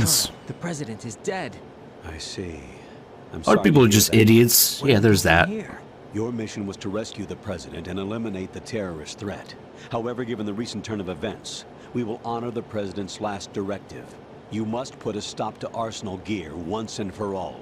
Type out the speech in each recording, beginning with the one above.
sense. The president is dead. I see. Other people are just idiots. Yeah, there's that. Your mission was to rescue the president and eliminate the terrorist threat. However, given the recent turn of events, we will honor the president's last directive. You must put a stop to Arsenal Gear once and for all.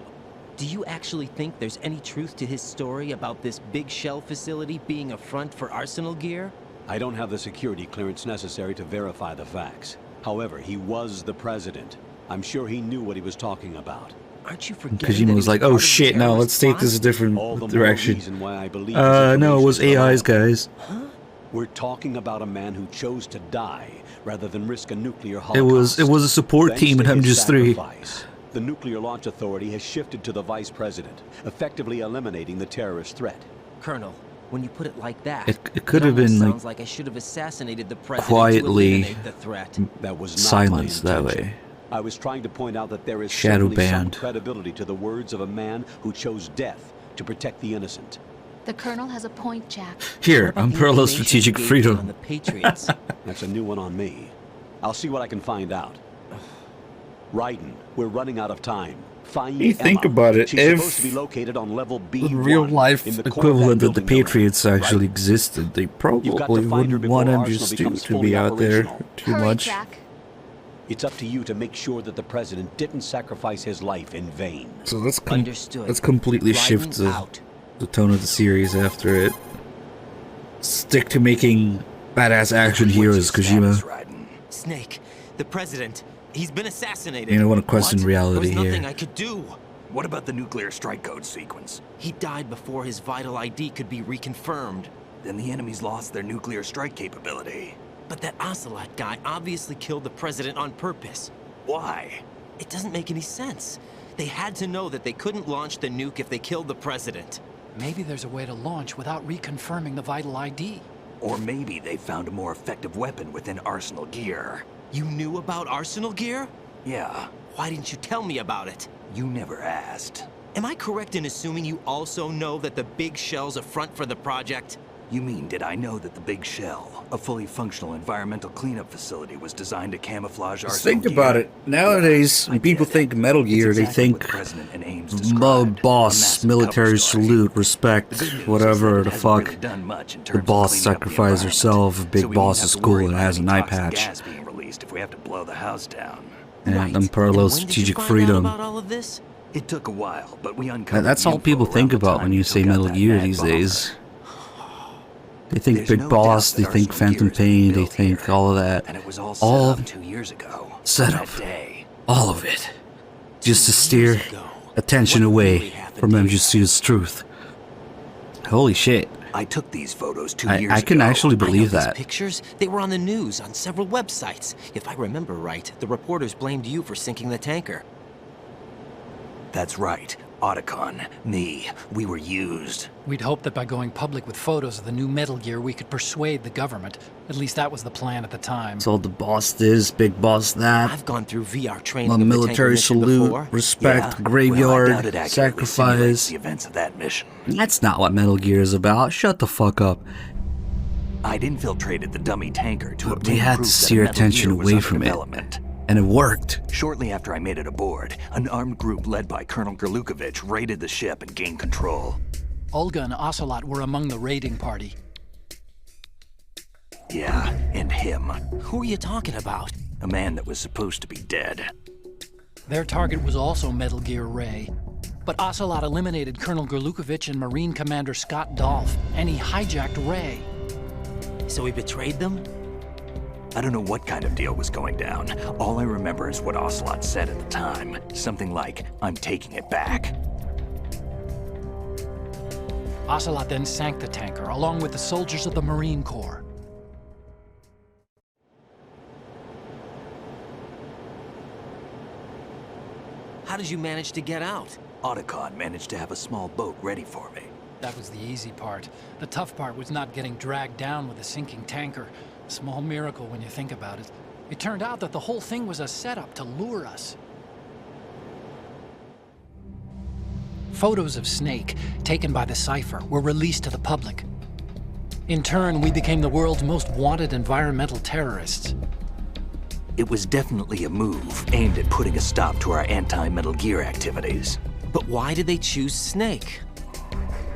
Do you actually think there's any truth to his story about this big shell facility being a front for Arsenal Gear? I don't have the security clearance necessary to verify the facts. However, he was the president. I'm sure he knew what he was talking about. Aren't you forgetting Kojima was like, oh shit, no, let's take this a different direction. No, it was AIs, guys. Huh? We're talking about a man who chose to die rather than risk a nuclear holocaust. It was a support team at MGS3. The Nuclear Launch Authority has shifted to the vice president, effectively eliminating the terrorist threat. Colonel, when you put it like that, it could have been sounds like I should have assassinated the president quietly to eliminate the threat. That was not silenced my that intention. way. I was trying to point out that there is Shadow certainly some banned. credibility to the words of a man who chose death to protect the innocent. The Colonel has a point, Jack. Here, What about the unparalleled information strategic you gave me freedom. on the Patriots? That's a new one on me. I'll see what I can find out. Raiden, we're running out of time. Find You think Emma. about it, She's if supposed to be located on level B1 the real life in the corner of that equivalent of the building Patriots down there, actually right? existed, they You've probably got to find her wouldn't want before Arsenal MGS2 becomes to be fully out there operational. too Hurry, much. Jack. It's up to you to make sure that the president didn't sacrifice his life in vain. So Understood. let's completely shift Raiden out. the tone of the series after it. Stick to making badass action heroes, Kojima. Snake, the president, he's been assassinated. You don't want to question What? reality There was nothing here. I could do. What about the nuclear strike code sequence? He died before his vital ID could be reconfirmed. Then the enemy's lost their nuclear strike capability. But that Ocelot guy obviously killed the president on purpose. Why? It doesn't make any sense. They had to know that they couldn't launch the nuke if they killed the president. Maybe there's a way to launch without reconfirming the vital ID. Or maybe they found a more effective weapon within Arsenal Gear. You knew about Arsenal Gear? Yeah, Why didn't you tell me about it? you never asked. Am I correct in assuming you also know that the big shell's a front for the project? You mean, did I know that the Big Shell, a fully functional environmental cleanup facility, was designed to camouflage Just Arsenal think about Gear? it. Nowadays, Yeah, when I people get think it. Metal It's Gear, they exactly what think the President and Ames mob described, a boss, massive military cover story. salute, The respect, good news is whatever that it the hasn't fuck. really done much in The terms of boss cleaning up the sacrificed environment. herself, a big So we boss don't is have to cool worry and about has an any eye toxic patch. gas being released if we have to blow the house down. And Right. unparalleled And when did you strategic find out freedom. about all of this? It took a while, but we uncovered That's the all people info think around the about time when we you say took out Metal that Gear mad these bomb. days. They think There's Big no Boss, doubt they that think Arsenal Phantom Gear is Pain, they built think here, all of that. and it was all All set up 2 years ago. set on up. that day. All of it. Just to 2 years steer ago. attention What really away happened from here? MGS2's truth. Holy shit. I took these photos 2 years ago. I can actually I know believe these that. pictures, they were on the news on several websites. If I remember right, the reporters blamed you for sinking the tanker. That's right. Otacon, me, we were used. We'd hoped that by going public with photos of the new Metal Gear, we could persuade the government. At least that was the plan at the time. Told the boss this, big boss that. I've gone through VR training A of the tanker military mission salute, before. respect, Yeah? graveyard, Well, I doubt it accurately simulates sacrifice. the events of that mission. That's not what Metal Gear is about. Shut the fuck up. I'd infiltrated the dummy tanker to We obtain had to proof that steer Metal attention Gear was away under from it. development. And it worked. Shortly after I made it aboard, an armed group led by Colonel Gerlukovich raided the ship and gained control. Olga and Ocelot were among the raiding party. Yeah, and him. Who are you talking about? A man that was supposed to be dead. Their target was also Metal Gear Ray. But Ocelot eliminated Colonel Gerlukovich and Marine Commander Scott Dolph, and he hijacked Ray. So he betrayed them? I don't know what kind of deal was going down. All I remember is what Ocelot said at the time. Something like, "I'm taking it back." Ocelot then sank the tanker, along with the soldiers of the Marine Corps. How did you manage to get out? Otacon managed to have a small boat ready for me. That was the easy part. The tough part was not getting dragged down with a sinking tanker. Small miracle when you think about it. It turned out that the whole thing was a setup to lure us. Photos of Snake, taken by the Cypher, were released to the public. In turn, we became the world's most wanted environmental terrorists. It was definitely a move aimed at putting a stop to our anti-Metal Gear activities. But why did they choose Snake?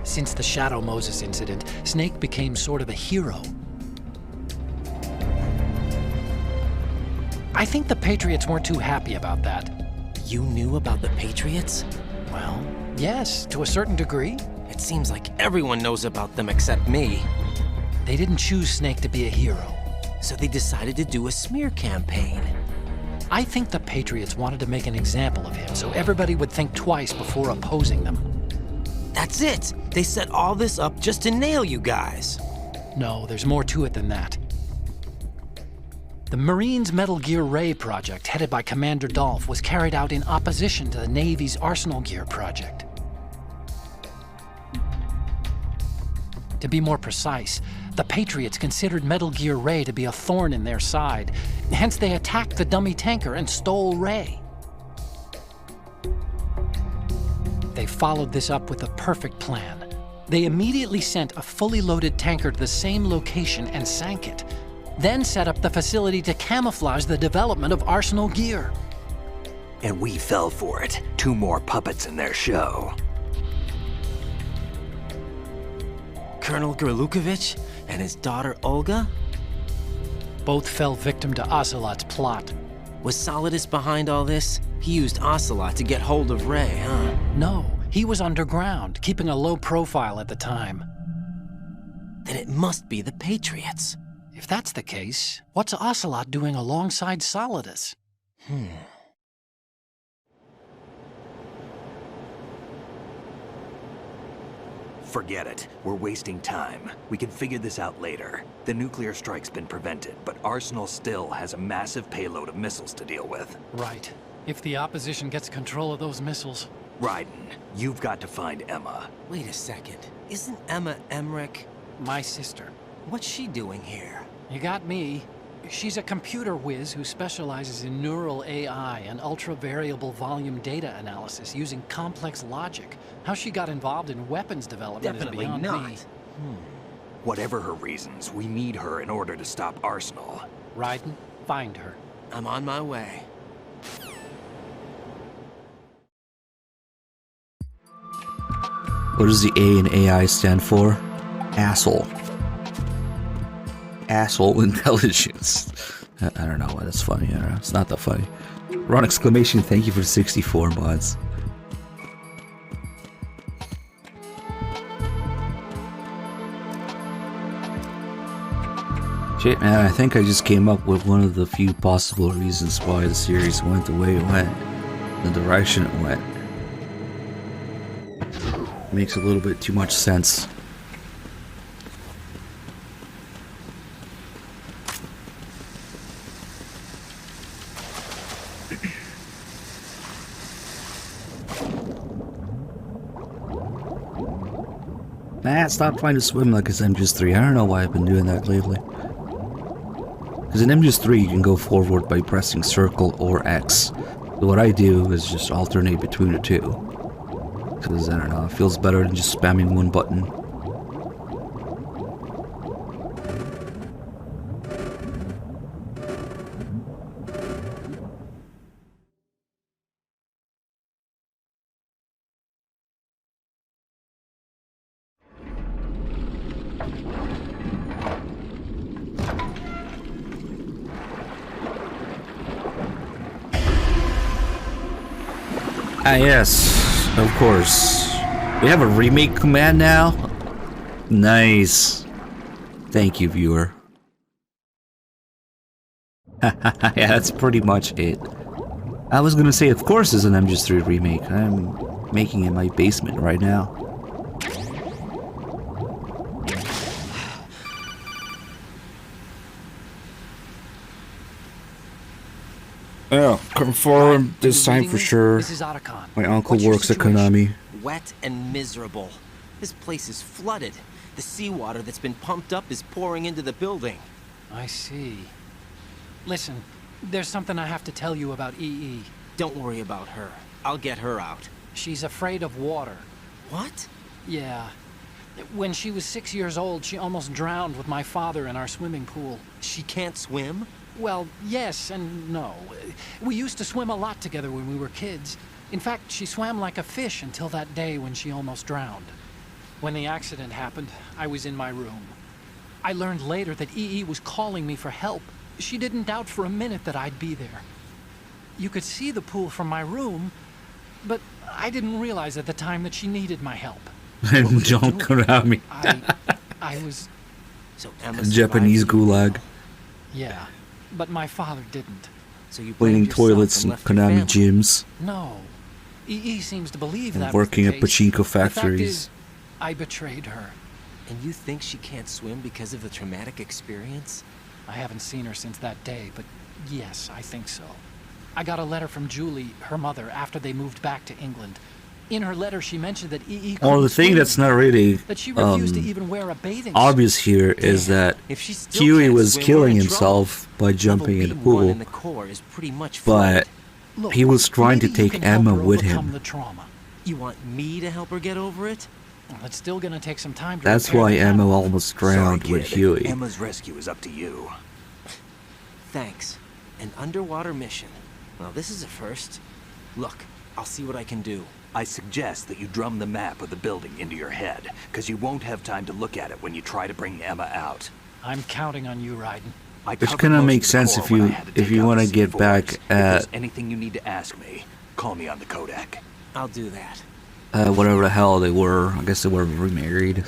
Since the Shadow Moses incident, Snake became sort of a hero. I think the Patriots weren't too happy about that. You knew about the Patriots? Well, yes, to a certain degree. It seems like everyone knows about them except me. They didn't choose Snake to be a hero. So they decided to do a smear campaign. I think the Patriots wanted to make an example of him so everybody would think twice before opposing them. That's it! They set all this up just to nail you guys. No, there's more to it than that. The Marines' Metal Gear Ray project, headed by Commander Dolph, was carried out in opposition to the Navy's Arsenal Gear project. To be more precise, the Patriots considered Metal Gear Ray to be a thorn in their side. Hence, they attacked the dummy tanker and stole Ray. They followed this up with a perfect plan. They immediately sent a fully loaded tanker to the same location and sank it, then set up the facility to camouflage the development of Arsenal Gear. And we fell for it. 2 more puppets in their show. Colonel Gerlukovich and his daughter Olga? Both fell victim to Ocelot's plot. Was Solidus behind all this? He used Ocelot to get hold of Ray, huh? No, he was underground, keeping a low profile at the time. Then it must be the Patriots. If that's the case, what's Ocelot doing alongside Solidus? Forget it. We're wasting time. We can figure this out later. The nuclear strike's been prevented, but Arsenal still has a massive payload of missiles to deal with. Right. If the opposition gets control of those missiles. Raiden, you've got to find Emma. Wait a second. Isn't Emma Emmerich? My sister. What's she doing here? You got me. She's a computer whiz who specializes in neural AI and ultra-variable volume data analysis using complex logic. How she got involved in weapons development Definitely is beyond not. me. Whatever her reasons, we need her in order to stop Arsenal. Raiden, find her. I'm on my way. What does the A in AI stand for? Asshole. Asshole intelligence. I don't know why that's funny. I don't know. It's not that funny. Ron exclamation, thank you for 64 mods. Shit, man, I think I just came up with one of the few possible reasons why the series went the way it went. The direction it went. Makes a little bit too much sense. Nah, stop trying to swim like it's MGS3. I don't know why I've been doing that lately. Because in MGS3 you can go forward by pressing circle or X. But what I do is just alternate between the two. Because, I don't know, it feels better than just spamming one button. Ah, yes, of course. We have a remake command now? Nice. Thank you, viewer. Yeah, that's pretty much it. I was gonna say, of course it's an MGS3 remake. I'm making it in my basement right now. Oh, confirmed this time for sure. This is Otacon. My uncle What's your works at situation? Konami. Wet and miserable. This place is flooded. The seawater that's been pumped up is pouring into the building. I see. Listen, there's something I have to tell you about EE. Don't worry about her. I'll get her out. She's afraid of water. What? Yeah. When she was 6 years old, she almost drowned with my father in our swimming pool. She can't swim? Well, yes and no. We used to swim a lot together when we were kids. In fact, she swam like a fish until that day when she almost drowned. When the accident happened, I was in my room. I learned later that EE was calling me for help. She didn't doubt for a minute that I'd be there. You could see the pool from my room, but I didn't realize at the time that she needed my help. Don't come at me. I was... So Emma Japanese survived. gulag. Yeah, but my father didn't. So you Cleaning blamed yourself toilets and in left your Konami family. gyms. No. EE seems to believe And that working was at the case. pachinko The fact factories. is, I betrayed her. And you think she can't swim because of the traumatic experience? I haven't seen her since that day, but yes, I think so. I got a letter from Julie, her mother, after they moved back to England. In her letter, she mentioned that EE Oh, the couldn't thing swim that's not anymore, really that she refused to even wear a bathing obvious here is that If she still Huey can't was swim, we're killing in himself by jumping in the Level B1 pool, in the core is pretty much but flooded. Look, he was trying to maybe you take can help Emma her with overcome him. the trauma. You want me to help her get over it? Well, it's still gonna take some time to That's repair why the Emma animal. almost drowned Sorry, with kid. Huey. Emma's rescue is up to you. Thanks. An underwater mission. Well, this is a first. Look, I'll see what I can do. I suggest that you drum the map of the building into your head, because you won't have time to look at it when you try to bring Emma out. I'm counting on you, Raiden. I Which covered kinda most makes of the sense core if when I you- had to if take you out wanna the get C4s. back If at- there's anything you need to ask me, call me on the Kodak. I'll do that. Whatever the hell they were. I guess they were remarried.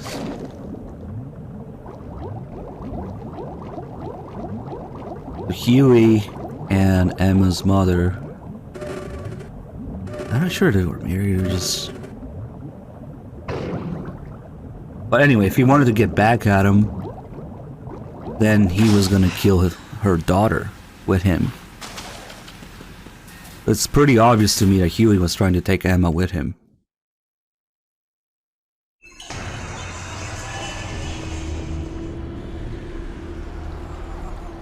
Huey and Emma's mother. I'm not sure they were married or just... But anyway, if he wanted to get back at him, then he was gonna kill her daughter with him. It's pretty obvious to me that Huey was trying to take Emma with him.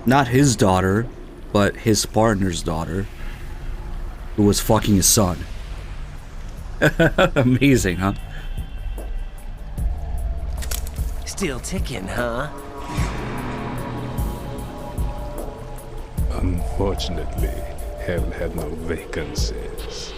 Not his daughter, but his partner's daughter, who was fucking his son. Amazing, huh? Still ticking, huh? Unfortunately, hell had no vacancies.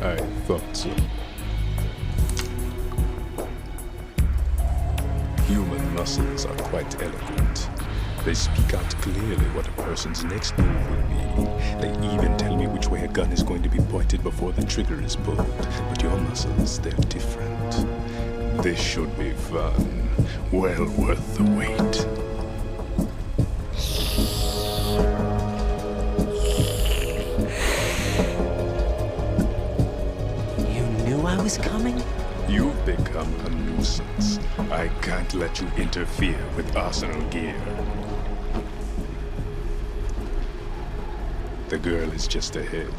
I thought so. Human muscles are quite eloquent. They speak out clearly what a person's next move will be. They even tell me which way a gun is going to be pointed before the trigger is pulled. But your muscles, they're different. This should be fun. Well worth the wait. You knew I was coming? You've become a nuisance. I can't let you interfere with Arsenal gear. The girl is just ahead.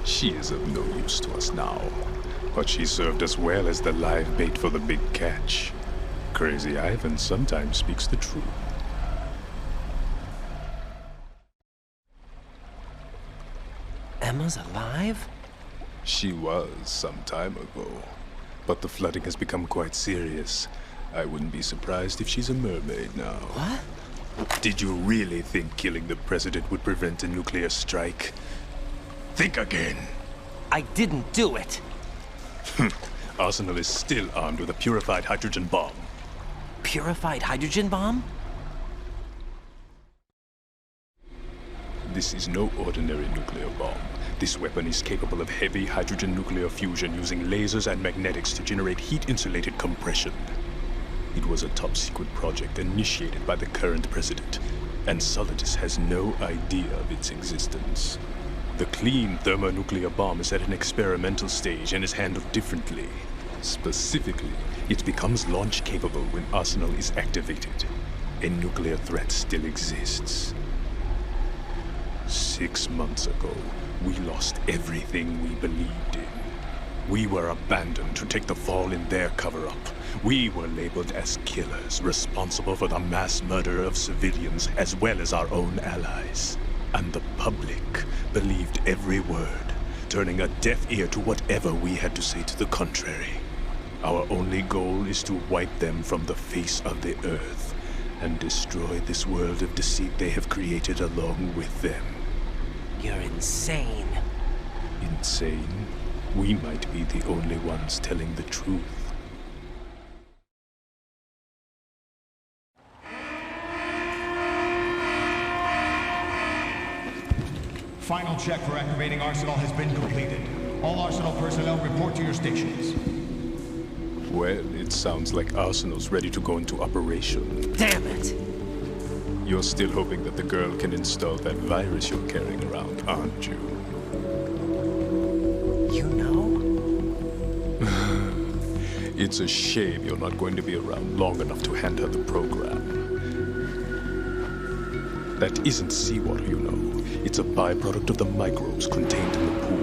She is of no use to us now. But she served us well as the live bait for the big catch. Crazy Ivan sometimes speaks the truth. Emma's alive? She was some time ago. But the flooding has become quite serious. I wouldn't be surprised if she's a mermaid now. What? Did you really think killing the president would prevent a nuclear strike? Think again. I didn't do it. Arsenal is still armed with a purified hydrogen bomb. Purified hydrogen bomb? This is no ordinary nuclear bomb. This weapon is capable of heavy hydrogen nuclear fusion using lasers and magnetics to generate heat-insulated compression. It was a top-secret project initiated by the current president, and Solidus has no idea of its existence. The clean thermonuclear bomb is at an experimental stage and is handled differently. Specifically, it becomes launch-capable when Arsenal is activated. A nuclear threat still exists. 6 months ago, we lost everything we believed in. We were abandoned to take the fall in their cover-up. We were labeled as killers, responsible for the mass murder of civilians as well as our own allies. And the public believed every word, turning a deaf ear to whatever we had to say to the contrary. Our only goal is to wipe them from the face of the earth and destroy this world of deceit they have created along with them. You're insane. Insane? We might be the only ones telling the truth. Final check for activating Arsenal has been completed. All Arsenal personnel report to your stations. Well, it sounds like Arsenal's ready to go into operation. Damn it! You're still hoping that the girl can install that virus you're carrying around, aren't you? You know? It's a shame you're not going to be around long enough to hand her the program. That isn't seawater, you know. It's a byproduct of the microbes contained in the pool.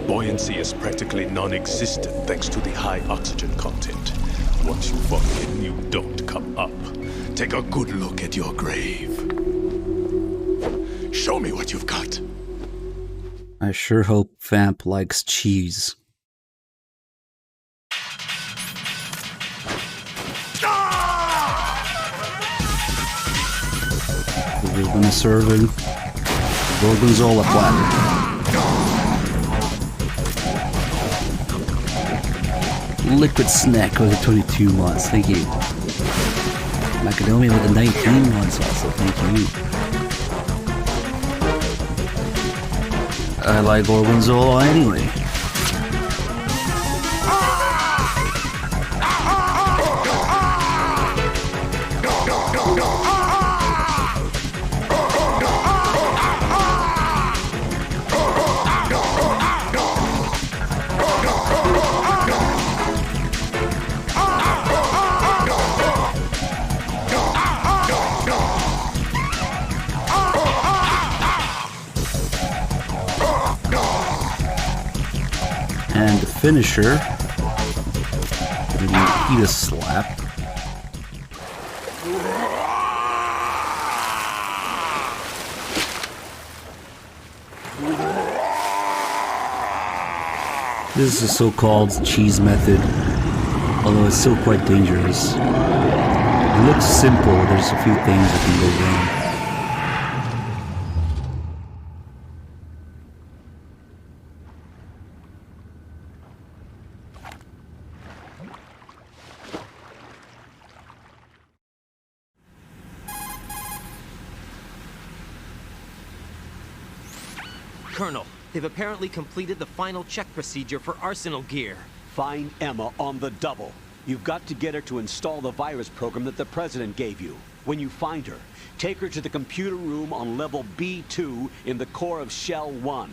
Buoyancy is practically non-existent thanks to the high oxygen content. Once you fall in, you don't come up. Take a good look at your grave. Show me what you've got. I sure hope Vamp likes cheese. We're gonna serve him Gorgonzola platter. Liquid snack with the 22 months, thank you. Macadamia with the 19 months also, thank you. I like Gorgonzola anyway. And the finisher, eat a slap. This is the so-called cheese method, although it's still quite dangerous. It looks simple, there's a few things that can go wrong. Colonel, they've apparently completed the final check procedure for Arsenal gear. Find Emma on the double. You've got to get her to install the virus program that the President gave you. When you find her, take her to the computer room on level B2 in the core of Shell 1.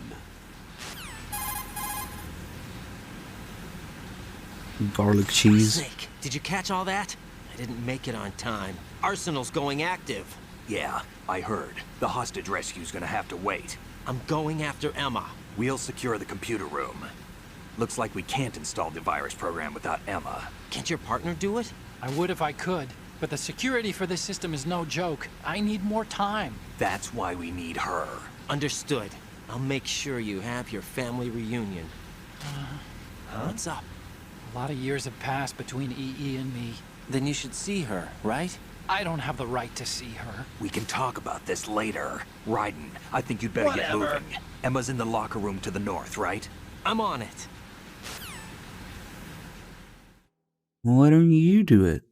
Garlic cheese. Snake, did you catch all that? I didn't make it on time. Arsenal's going active. Yeah, I heard. The hostage rescue's gonna have to wait. I'm going after Emma. We'll secure the computer room. Looks like we can't install the virus program without Emma. Can't your partner do it? I would if I could, but the security for this system is no joke. I need more time. That's why we need her. Understood. I'll make sure you have your family reunion. What's up? A lot of years have passed between EE and me. Then you should see her, right? I don't have the right to see her. We can talk about this later. Raiden, I think you'd better get moving. Emma's in the locker room to the north, right? I'm on it. Why don't you do it?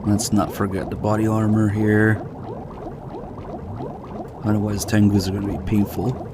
Let's not forget the body armor here. Otherwise, Tengus are going to be painful.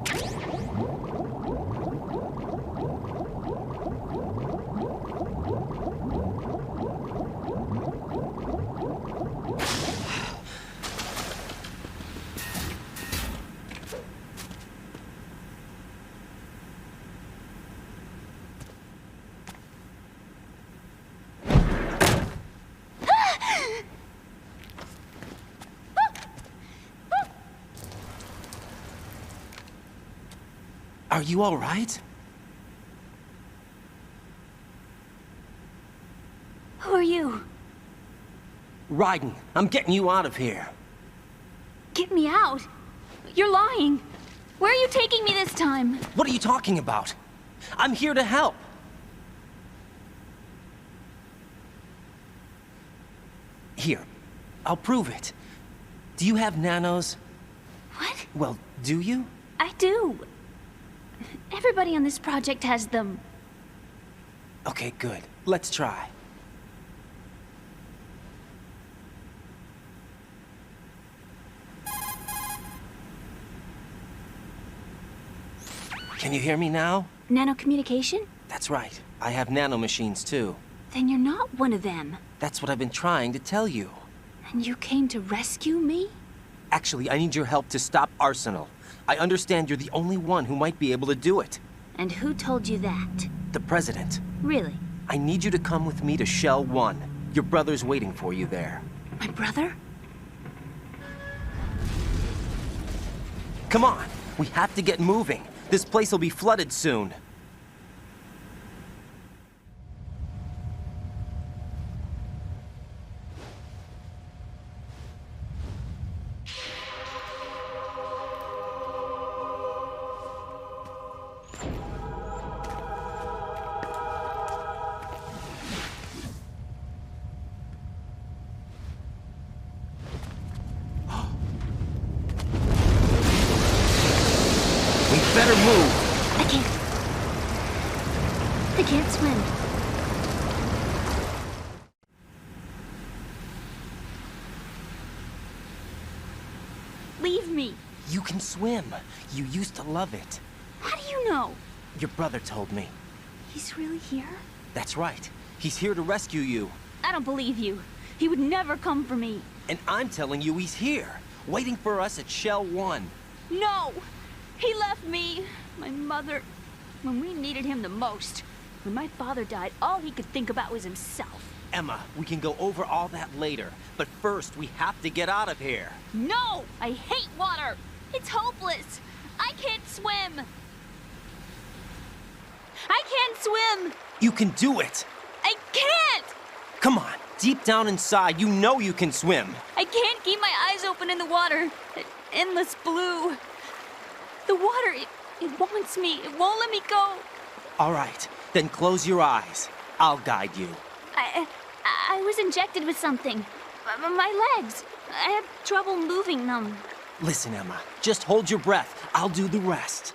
Are you all right? Who are you? Raiden, I'm getting you out of here. Get me out. You're lying. Where are you taking me this time? What are you talking about? I'm here to help. Here, I'll prove it. Do you have nanos? What? Well, do you? I do. Everybody on this project has them. Okay, good. Let's try. Can you hear me now? Nanocommunication? That's right. I have nanomachines too. Then you're not one of them. That's what I've been trying to tell you. And you came to rescue me? Actually, I need your help to stop Arsenal. I understand you're the only one who might be able to do it. And who told you that? The President. Really? I need you to come with me to Shell 1. Your brother's waiting for you there. My brother? Come on! We have to get moving. This place will be flooded soon. We better move. I can't swim. Leave me. You can swim. You used to love it. How do you know? Your brother told me. He's really here? That's right. He's here to rescue you. I don't believe you. He would never come for me. And I'm telling you he's here, waiting for us at Shell 1. No! He left me, my mother, when we needed him the most. When my father died, all he could think about was himself. Emma, we can go over all that later. But first, we have to get out of here. No! I hate water! It's hopeless! I can't swim! I can't swim! You can do it! I can't! Come on, deep down inside, you know you can swim. I can't keep my eyes open in the water. Endless blue. The water, it wants me. It won't let me go. All right, then close your eyes. I'll guide you. I was injected with something. My legs. I have trouble moving them. Listen, Emma, just hold your breath. I'll do the rest.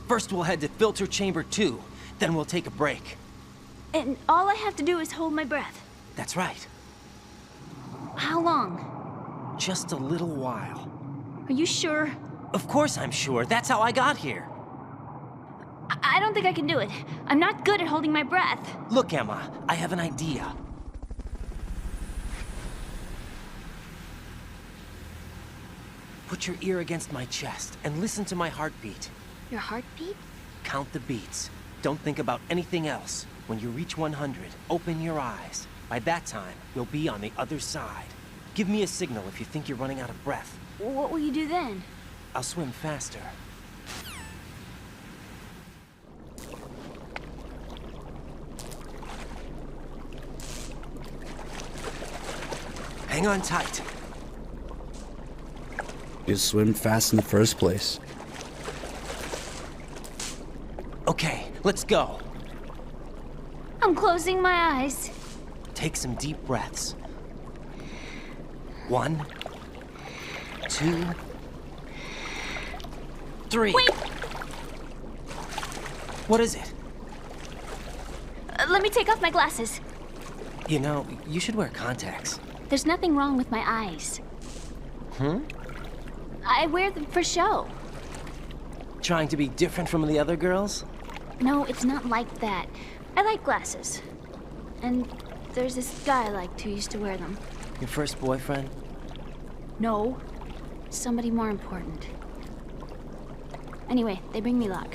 First, we'll head to filter chamber 2. Then we'll take a break. And all I have to do is hold my breath. That's right. How long? Just a little while. Are you sure? Of course I'm sure. That's how I got here. I don't think I can do it. I'm not good at holding my breath. Look, Emma, I have an idea. Put your ear against my chest and listen to my heartbeat. Your heartbeat? Count the beats. Don't think about anything else. When you reach 100, open your eyes. By that time, you'll be on the other side. Give me a signal if you think you're running out of breath. What will you do then? I'll swim faster. Hang on tight. You swim fast in the first place. Okay, let's go. I'm closing my eyes. Take some deep breaths. 1, 2, 3. Wait! What is it? Let me take off my glasses. You know, you should wear contacts. There's nothing wrong with my eyes. I wear them for show. Trying to be different from the other girls? No, it's not like that. I like glasses. And there's this guy I liked who used to wear them. Your first boyfriend? No, somebody more important. Anyway, they bring me luck.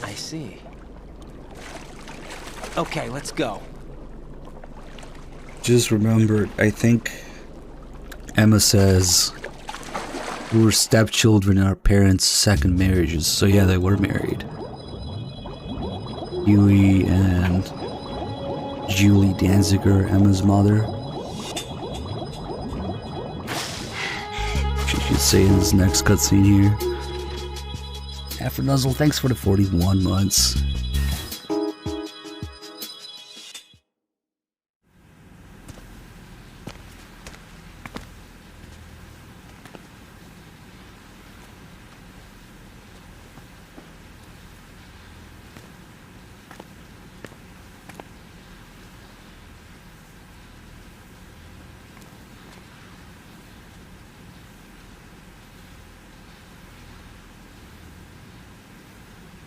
I see. Okay, let's go. Just remember, I think Emma says We were stepchildren in our parents' second marriages, so yeah, they were married. Huey and Julie Danziger, Emma's mother. She should say in this next cutscene here. After Nuzzle, thanks for the 41 months.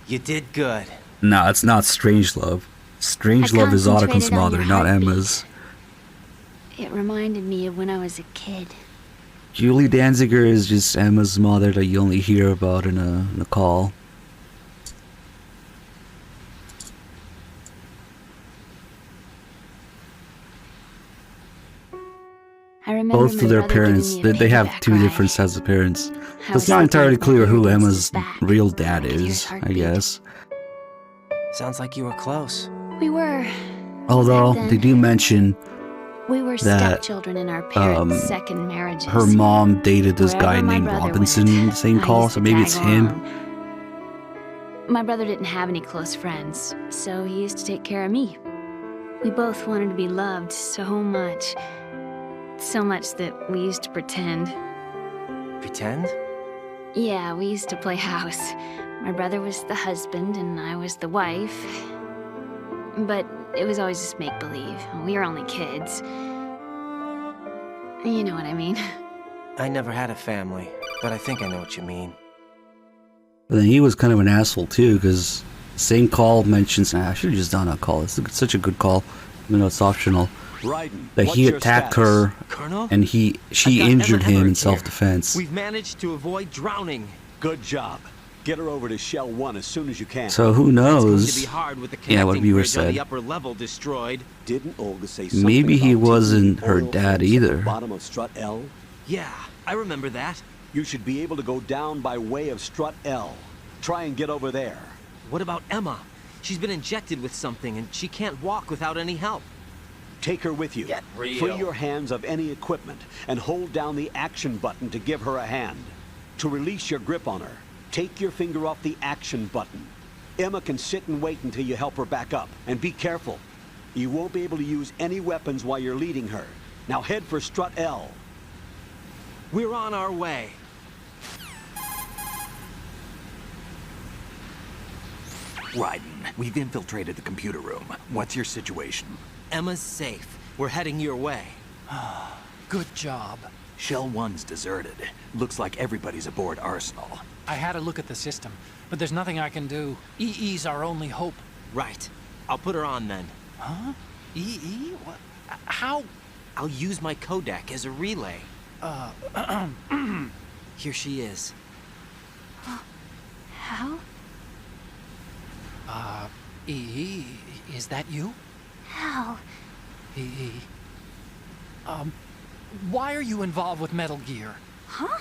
You did good. No, it's not Strangelove. Strangelove is Otacon's mother, not Emma's. It reminded me of when I was a kid. Julie Danziger is just Emma's mother that you only hear about in a call. I remember Both of their parents, they have two different sets of parents. So it's not entirely clear who Emma's real dad is, I guess. Sounds like you were close. We were. Although, they do mention we were that stepchildren in our parents' second marriages. her mom dated this Wherever guy my named brother Robinson went, in the same I call, used so to maybe it's tag him. along. My brother didn't have any close friends, so he used to take care of me. We both wanted to be loved so much. So much that we used to pretend. Pretend? Yeah, we used to play house. My brother was the husband and I was the wife. But it was always just make-believe. We were only kids. You know what I mean. I never had a family, but I think I know what you mean. But then he was kind of an asshole too, because the same call mentions, I should have just done a call. It's such a good call, even though it's optional. Raiden, That what's he your attacked status? her, Colonel? and she injured him in self-defense. We've managed to avoid drowning. Good job. Get her over to Shell 1 as soon as you can. So who It's going to knows? be hard with the Yeah, what connecting viewer bridge on said. the upper level destroyed. Didn't Olga say something Maybe he about wasn't taking her oil dad films at either. the bottom of Strut L? Yeah, I remember that. You should be able to go down by way of Strut L. Try and get over there. What about Emma? She's been injected with something and she can't walk without any help. Take her with you. Get real. Free your hands of any equipment and hold down the action button to give her a hand. To release your grip on her, take your finger off the action button. Emma can sit and wait until you help her back up. And be careful. You won't be able to use any weapons while you're leading her. Now head for Strut L. We're on our way. Raiden, we've infiltrated the computer room. What's your situation? Emma's safe. We're heading your way. Good job. Shell 1's deserted. Looks like everybody's aboard Arsenal. I had a look at the system, but there's nothing I can do. EE's our only hope. Right. I'll put her on then. Huh? EE? What? How? I'll use my Kodak as a relay. Here she is. How? EE, is that you? How? EE. Why are you involved with Metal Gear? Huh?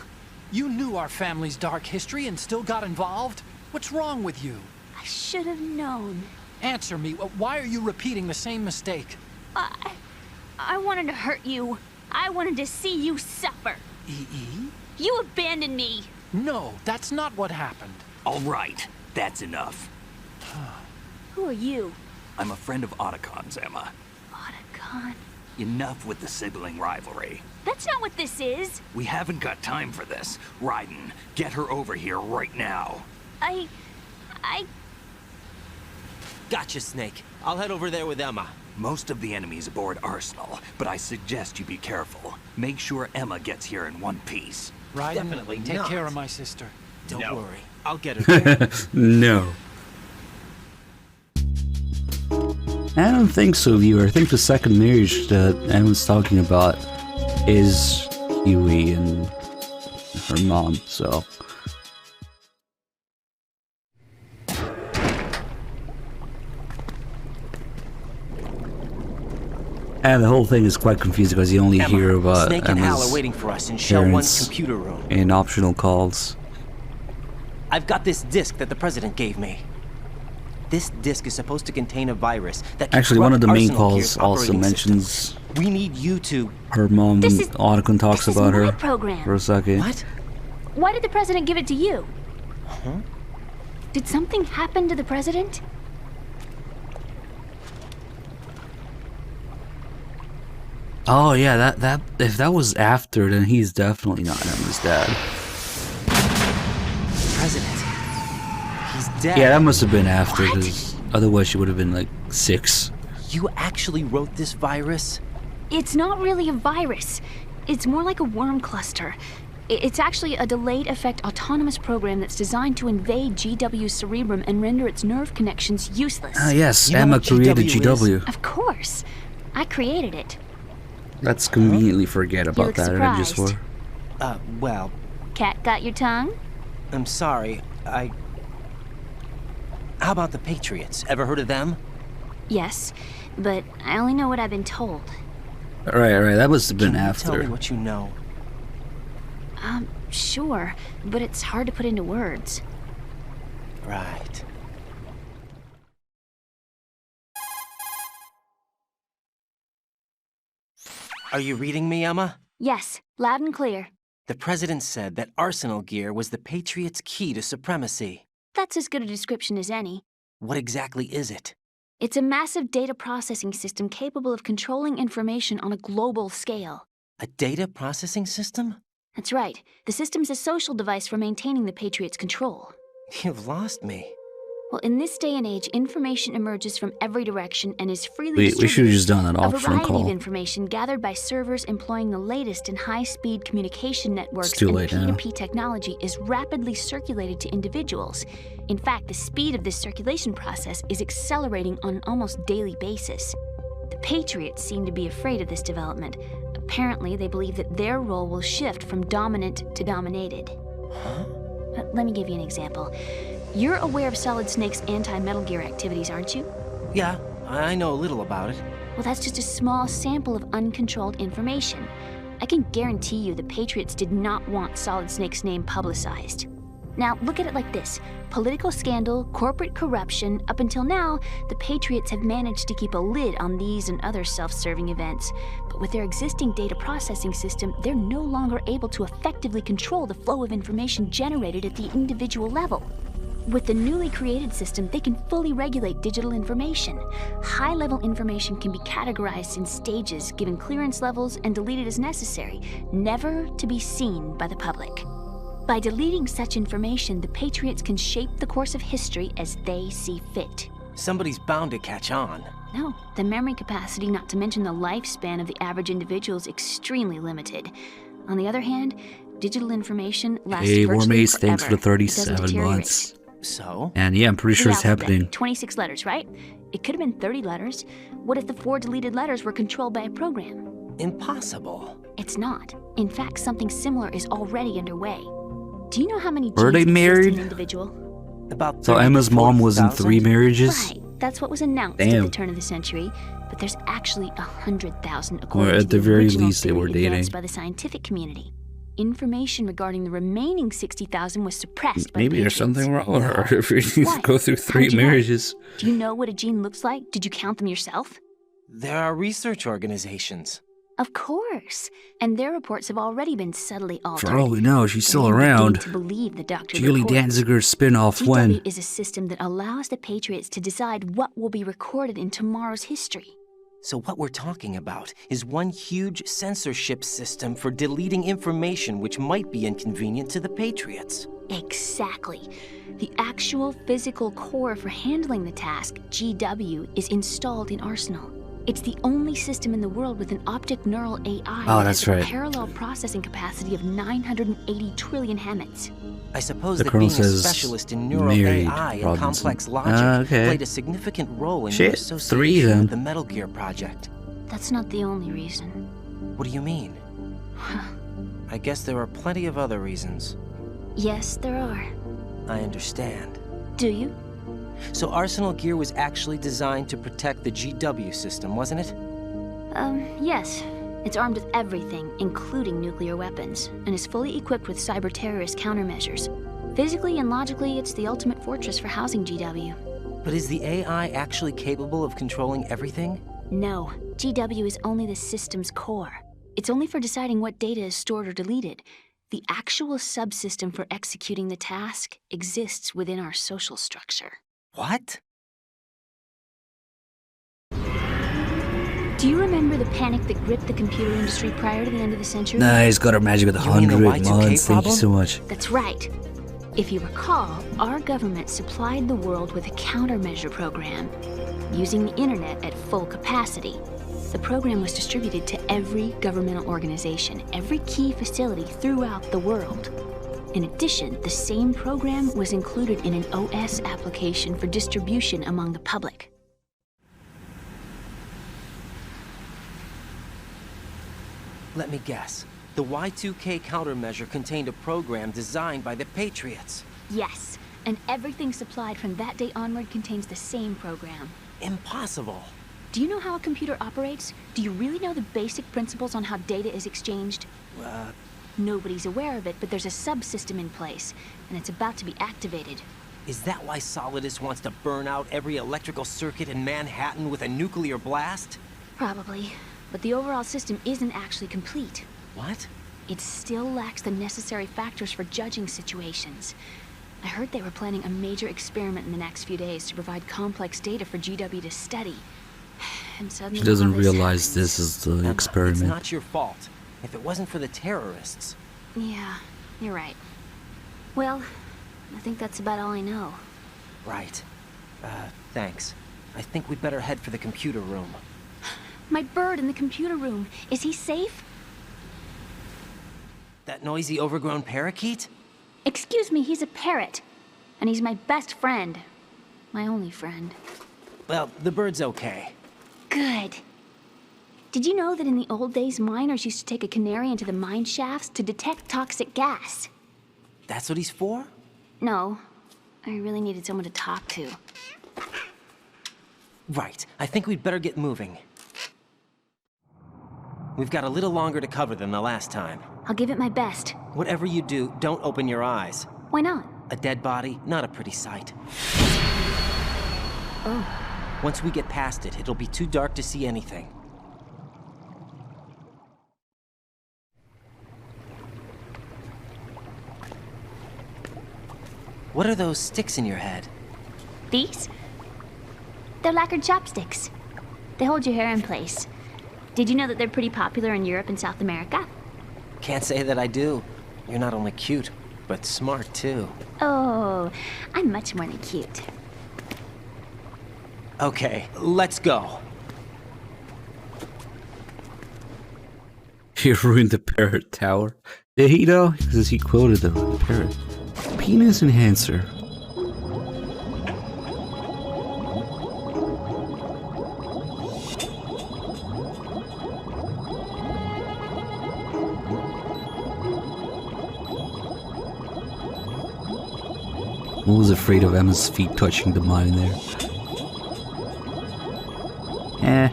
You knew our family's dark history and still got involved? What's wrong with you? I should have known. Answer me. Why are you repeating the same mistake? I wanted to hurt you. I wanted to see you suffer. EE? You abandoned me. No, that's not what happened. All right, that's enough. Who are you? I'm a friend of Otacon's, Emma. Otacon? Enough with the sibling rivalry. That's not what this is. We haven't got time for this. Raiden, get her over here right now. I... Gotcha, Snake. I'll head over there with Emma. Most of the enemy's aboard Arsenal, but I suggest you be careful. Make sure Emma gets here in one piece. Raiden, Definitely take not. care of my sister. Don't worry. I'll get her there. No. I don't think so, viewer. I think the second marriage that Emma's talking about is Huey and her mom, so... And the whole thing is quite confusing because you only Emma, hear about Snake and Hal are Emma's waiting for us in Shell 1's parents computer room. in optional calls. I've got this disk that the president gave me. This disk is supposed to contain a virus that can Actually, one of the corrupt main Arsenal calls Gear's also operating mentions system. We need you to... her mom. This is- Otacon talks this is about my her program. for a second. What? Why did the president give it to you? Did something happen to the president? Oh yeah, that if that was after, then he's definitely not Emma's dad. President. He's dead. Yeah, that must have been after, What? because otherwise she would have been like 6. You actually wrote this virus? It's not really a virus. It's more like a worm cluster. It's actually a delayed effect autonomous program that's designed to invade GW's cerebrum and render its nerve connections useless. Ah yes, You know Emma what created GW is? GW. Of course. I created it. Let's conveniently forget about look that in surprised. MGS4. Well, Cat got your tongue? I'm sorry. How about the Patriots? Ever heard of them? Yes, but I only know what I've been told. Right, that must have been Can you after. tell me what you know? Sure, but it's hard to put into words. Right. Are you reading me, Emma? Yes, loud and clear. The president said that Arsenal Gear was the Patriots' key to supremacy. That's as good a description as any. What exactly is it? It's a massive data processing system capable of controlling information on a global scale. A data processing system? That's right. The system's a social device for maintaining the Patriots' control. You've lost me. Well, in this day and age, information emerges from every direction and is freely We distributed. should have just done an A optional variety call. of information gathered by servers employing the latest in high-speed communication networks too and late now. P2P technology is rapidly circulated to individuals. In fact, the speed of this circulation process is accelerating on an almost daily basis. The Patriots seem to be afraid of this development. Apparently, they believe that their role will shift from dominant to dominated. Let me give you an example. You're aware of Solid Snake's anti-Metal Gear activities, aren't you? Yeah, I know a little about it. Well, that's just a small sample of uncontrolled information. I can guarantee you the Patriots did not want Solid Snake's name publicized. Now, look at it like this. Political scandal, corporate corruption, up until now, the Patriots have managed to keep a lid on these and other self-serving events. But with their existing data processing system, they're no longer able to effectively control the flow of information generated at the individual level. With the newly created system, they can fully regulate digital information. High-level information can be categorized in stages, given clearance levels, and deleted as necessary, never to be seen by the public. By deleting such information, the Patriots can shape the course of history as they see fit. Somebody's bound to catch on. No, the memory capacity, not to mention the lifespan of the average individual, is extremely limited. On the other hand, digital information lasts Hey, virtually Warmaze, thanks for the forever. It doesn't 37 deteriorate. months. So? And yeah, I'm pretty sure The it's alphabet, happening. 26 letters, right? It could have been 30 letters. What if the 4 deleted letters were controlled by a program? Impossible. It's not. In fact, something similar is already underway. Do you know how many Were genes they exist married? in an individual? About So 30 to Emma's mom was in 40,000? 3 marriages? Right. That's what was announced at Damn. the turn of the century. But there's actually 100,000 Or according at to the the very original least, they theory were dating. advanced by the scientific community. Information regarding the remaining 60,000 was suppressed by Maybe the there's Patriots. something wrong with her if we need to What? go through How 3 did you know? marriages. Do you know what a gene looks like? Did you count them yourself? There are research organizations. Of course. And their reports have already been subtly altered. For all we know, she's still And I'm beginning around. to believe the doctor's Julie reports. Danziger's spin-off GW when? is a system that allows the Patriots to decide what will be recorded in tomorrow's history. So what we're talking about is one huge censorship system for deleting information which might be inconvenient to the Patriots. Exactly. The actual physical core for handling the task, GW, is installed in Arsenal. It's the only system in the world with an optic neural AI Oh, that that's has a right. parallel processing capacity of 980 trillion Hammets. I suppose The that colonel being a says specialist in neural married AI and Robinson. complex logic Okay. played a significant role in Shit, your 3 association then. with the Metal Gear project. That's not the only reason. What do you mean? I guess there are plenty of other reasons. Yes, there are. I understand. Do you? So Arsenal Gear was actually designed to protect the GW system, wasn't it? Yes. It's armed with everything, including nuclear weapons, and is fully equipped with cyber-terrorist countermeasures. Physically and logically, it's the ultimate fortress for housing GW. But is the AI actually capable of controlling everything? No, GW is only the system's core. It's only for deciding what data is stored or deleted. The actual subsystem for executing the task exists within our social structure. What? Do you remember the panic that gripped the computer industry prior to the end of the century? Nice, got our magic with You mean the 100 Y2K mods. Thank you problem? so much. That's right. If you recall, our government supplied the world with a countermeasure program. Using the internet at full capacity. The program was distributed to every governmental organization, every key facility throughout the world. In addition, the same program was included in an OS application for distribution among the public. Let me guess. The Y2K countermeasure contained a program designed by the Patriots. Yes, and everything supplied from that day onward contains the same program. Impossible. Do you know how a computer operates? Do you really know the basic principles on how data is exchanged? Nobody's aware of it, but there's a subsystem in place, and it's about to be activated. Is that why Solidus wants to burn out every electrical circuit in Manhattan with a nuclear blast? Probably, but the overall system isn't actually complete. What? It still lacks the necessary factors for judging situations. I heard they were planning a major experiment in the next few days to provide complex data for GW to study. And suddenly She doesn't all this realize happens. this is the Emma, experiment. It's not your fault. If it wasn't for the terrorists. Yeah, you're right. Well, I think that's about all I know. Right. Thanks. I think we'd better head for the computer room. My bird in the computer room. Is he safe? That noisy, overgrown parakeet? Excuse me, he's a parrot. And he's my best friend. My only friend. Well, the bird's okay. Good. Did you know that in the old days, miners used to take a canary into the mine shafts to detect toxic gas? That's what he's for? No. I really needed someone to talk to. Right. I think we'd better get moving. We've got a little longer to cover than the last time. I'll give it my best. Whatever you do, don't open your eyes. Why not? A dead body, not a pretty sight. Oh. Once we get past it, it'll be too dark to see anything. What are those sticks in your head? These? They're lacquered chopsticks. They hold your hair in place. Did you know that they're pretty popular in Europe and South America? Can't say that I do. You're not only cute, but smart too. Oh, I'm much more than cute. Okay, let's go. He ruined the parrot tower. Did he though? Because he quoted the parrot. Penis enhancer. I was afraid of Emma's feet touching the mine there.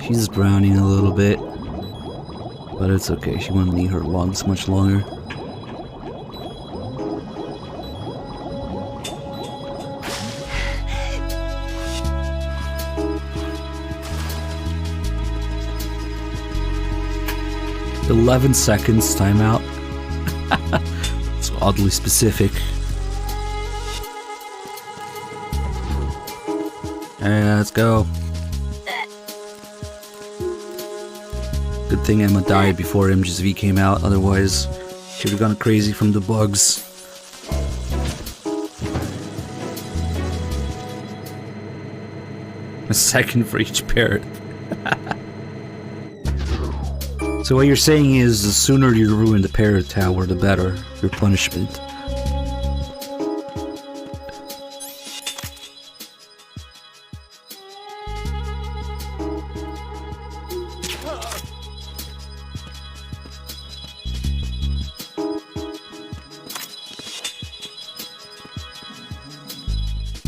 She's drowning a little bit. But it's okay, she won't need her lungs much longer. "11 seconds timeout." It's oddly specific. Alright, let's go. Good thing Emma died before MGS1 came out, otherwise she would have gone crazy from the bugs. A second for each parrot. So what you're saying is, the sooner you ruin the parrot tower, the better your punishment.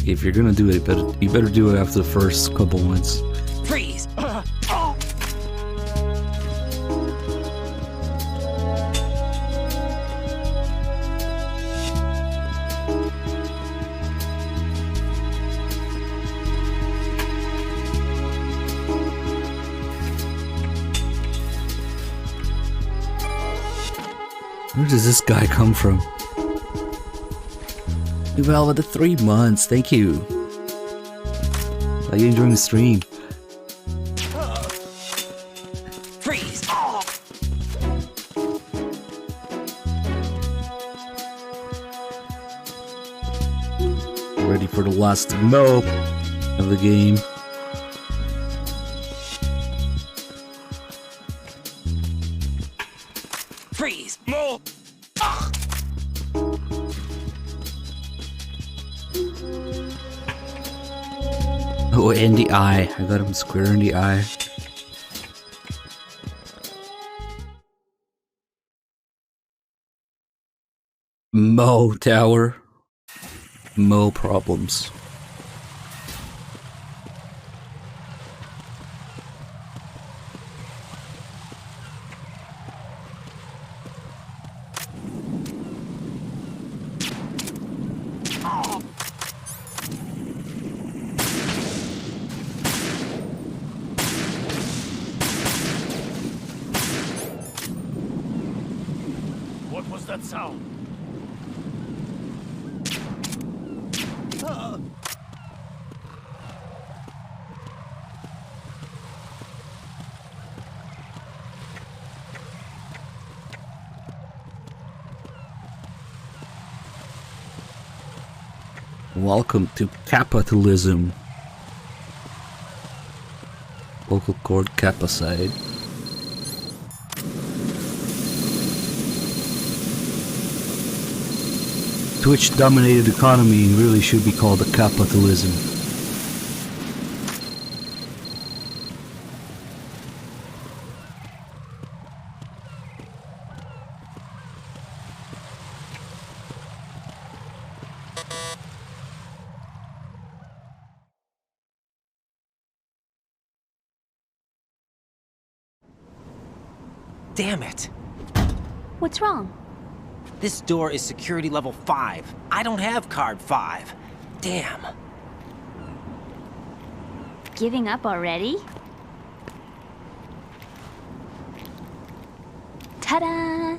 If you're gonna do it, you better do it after the first couple ones. Freeze! Where does this guy come from? Well, with the 3 months, thank you. Are you enjoying the stream? Freeze! Ready for the last mope of the game. Freeze! More! Oh, in the eye. I got him square in the eye. Mo Tower. Mo problems. What was that sound? Welcome to capitalism. Vocal cord capacide. Twitch-dominated economy really should be called a capitalism. Damn it! What's wrong? This door is security level 5. I don't have card 5. Damn. Giving up already? Ta-da!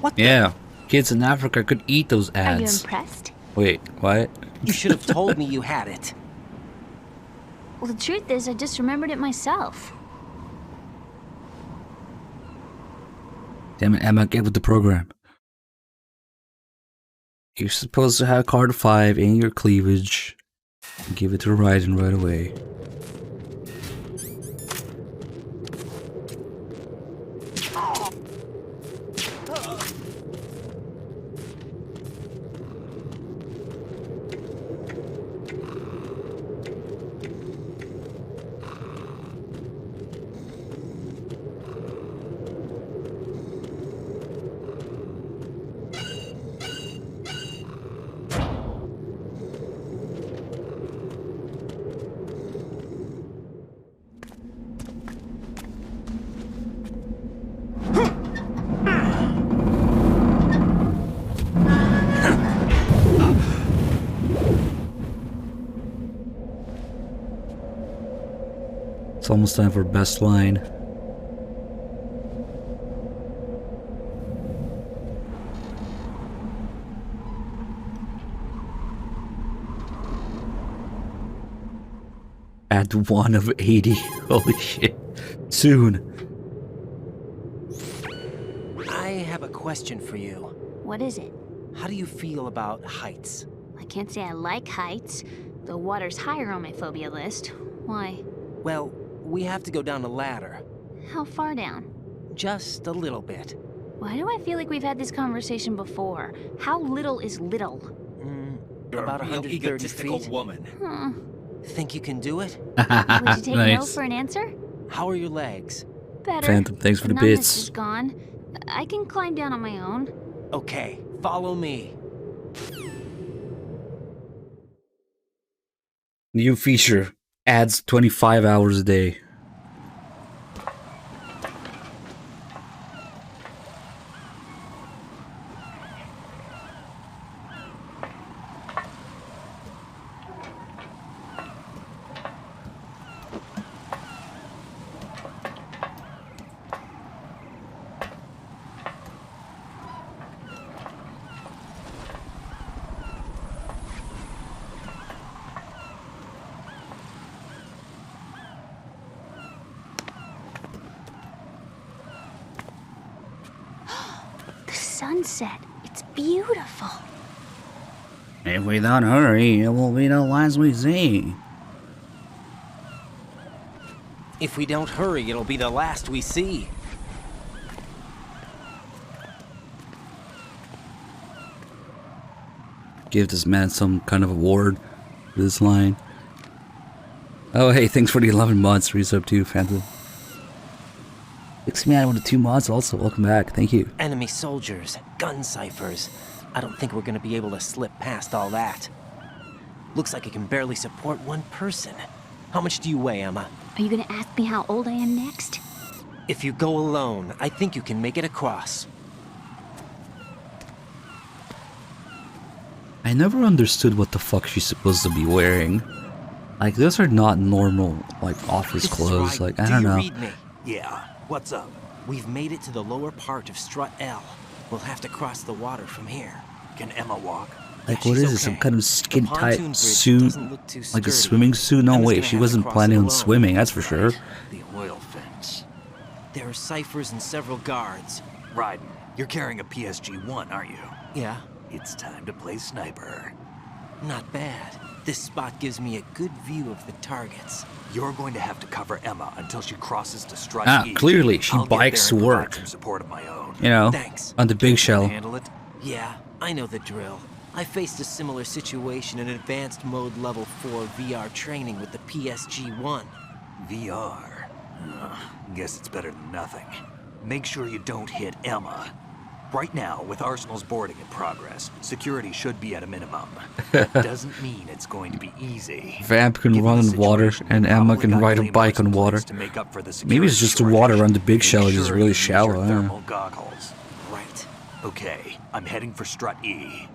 What the? Yeah, kids in Africa could eat those Are you ads. impressed? Wait, what? You should have told me you had it. Well, the truth is, I just remembered it myself. Damn it, Emma, get with the program. You're supposed to have card 5 in your cleavage. Give it to Raiden right away. It's almost time for best line. At 1 of 80. Holy shit. Soon. I have a question for you. What is it? How do you feel about heights? I can't say I like heights, though water's higher on my phobia list. Why? Well, we have to go down a ladder. How far down? Just a little bit. Why do I feel like we've had this conversation before? How little is little? About 130 feet. woman. Huh. Think you can do it? Would you take no Nice. for an answer? How are your legs? Better. Phantom, thanks for the numbness bits. is gone. I can climb down on my own. Okay, follow me. New feature. Adds 25 hours a day. sunset. It's beautiful. If we don't hurry, it will be the last we see. If we don't hurry, it'll be the last we see. Give this man some kind of award for this line. Oh, hey, thanks for the 11 mods. Resub too, Phantom. 6 man with the 2 mods also. Welcome back. Thank you. Enemy soldiers, gun ciphers. I don't think we're gonna be able to slip past all that. Looks like it can barely support one person. How much do you weigh, Emma? Are you gonna ask me how old I am next? If you go alone, I think you can make it across. I never understood what the fuck she's supposed to be wearing. Like, those are not normal, like, office This is clothes. right. Like, I Do don't you know. read me? Yeah, what's up? We've made it to the lower part of Strut L. We'll have to cross the water from here. Can Emma walk? Like, Yeah, what she's is this? Some okay. kind of The skin-tight pontoon bridge suit? doesn't look too Like a sturdy. swimming suit? No, Emma's wait, gonna she have to wasn't cross planning it on alone. swimming, that's for sure. The oil fence. There are ciphers and several guards. Ryden, you're carrying a PSG-1, aren't you? Yeah, It's time to play sniper. not bad. This spot gives me a good view of the targets. You're going to have to cover Emma until she crosses to Strut Ah, E. clearly, she I'll get bikes there and to provide work. some support of my own. You know, Thanks. on the big Can shell. you handle it? Yeah, I know the drill. I faced a similar situation in advanced mode level 4 VR training with the PSG-1. VR. Guess it's better than nothing. Make sure you don't hit Emma. Right now, with Arsenal's boarding in progress, security should be at a minimum. That doesn't mean it's going to be easy. Vamp can Given run the in water, situation, and we Emma probably can got ride a claymores bike on in water. place to make up for the Maybe it's security just the water shortage. on the big Be shell is just sure really you use your shallow. thermal goggles. Right. Okay, I'm heading for Strut E.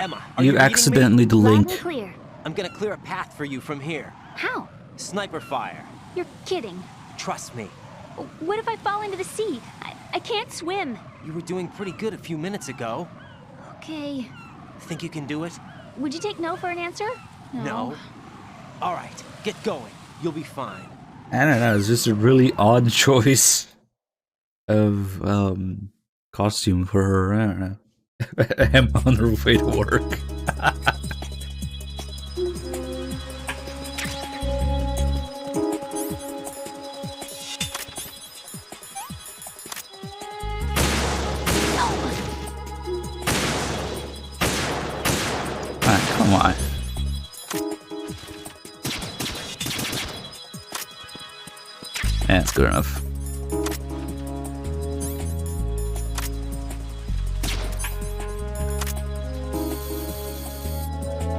Emma, are You you reading me? accidentally Loud and delinked. clear. I'm gonna clear a path for you from here. How? Sniper fire. You're kidding. Trust me. What if I fall into the sea? I can't swim. You were doing pretty good a few minutes ago. Okay. Think you can do it? Would you take no for an answer? No. All right, get going. You'll be fine. I don't know, it's just a really odd choice of costume for her. I don't know. Emma on her way to work. Ah, come on. That's good enough.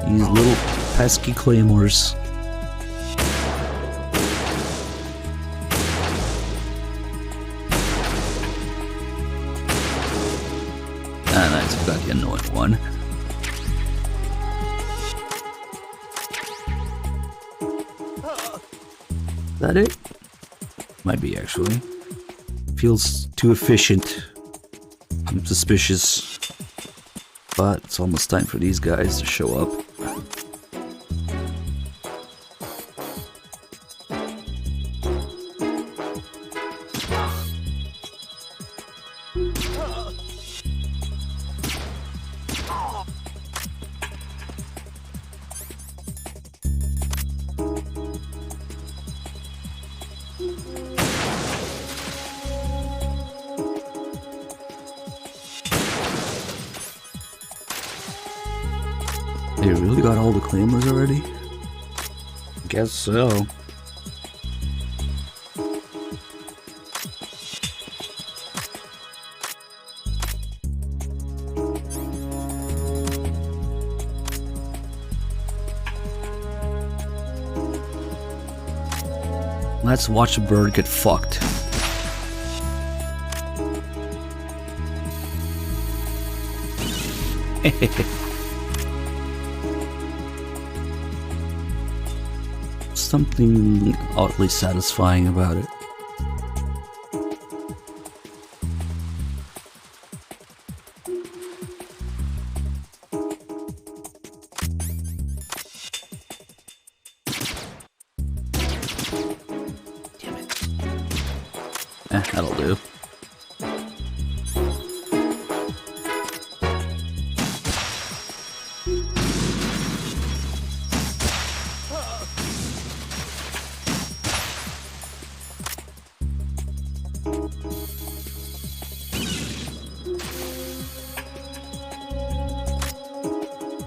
These little pesky claymores. Ah, nice, we got the annoying one. Is that it? Might be, actually. Feels too efficient. I'm suspicious. But it's almost time for these guys to show up. They really got all the claimers already? Guess so. Let's watch a bird get fucked. Something oddly satisfying about it. Damn it. That'll do.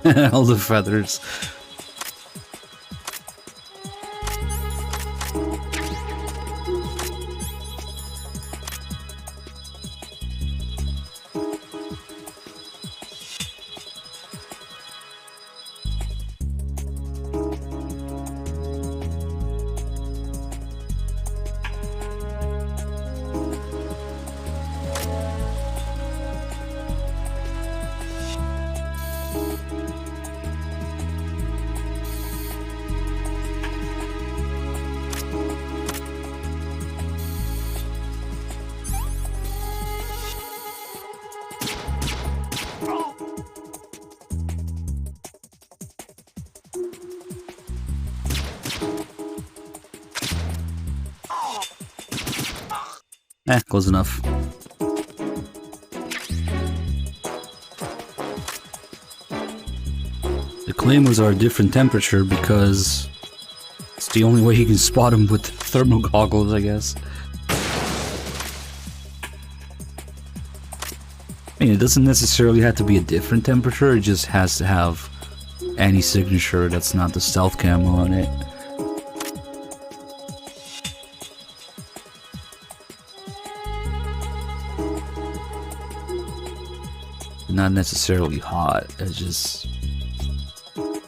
All the feathers. Close enough. The claymores are a different temperature because it's the only way you can spot them with thermal goggles, I guess. I mean, it doesn't necessarily have to be a different temperature, it just has to have any signature that's not the stealth camo on it. Not necessarily hot, it's just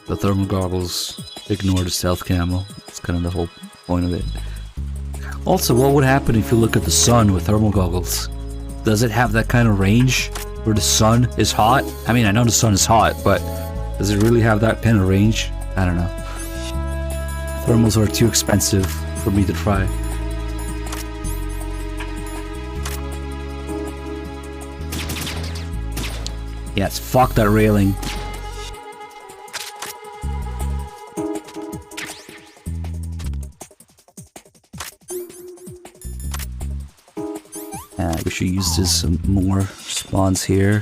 the thermal goggles ignore the stealth camo. That's kind of the whole point of it. Also, what would happen if you look at the sun with thermal goggles? Does it have that kind of range where the sun is hot? I mean, I know the sun is hot, but does it really have that kind of range? I don't know. Thermals are too expensive for me to try. Yes, fuck that railing. We should use this some more spawns here.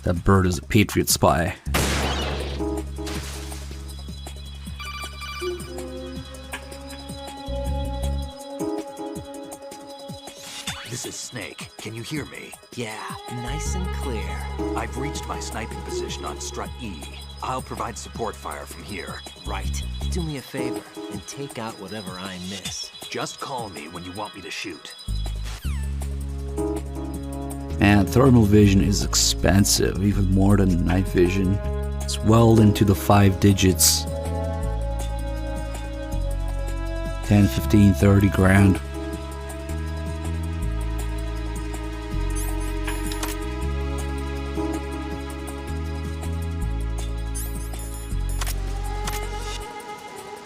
That bird is a Patriot spy. This is Snake. Can you hear me? Yeah, nice and clear. I've reached my sniping position on Strut E. I'll provide support fire from here. Right. Do me a favor and take out whatever I miss. Just call me when you want me to shoot. And thermal vision is expensive, even more than night vision. It's well into the 5 digits. 10, 15, 30 grand.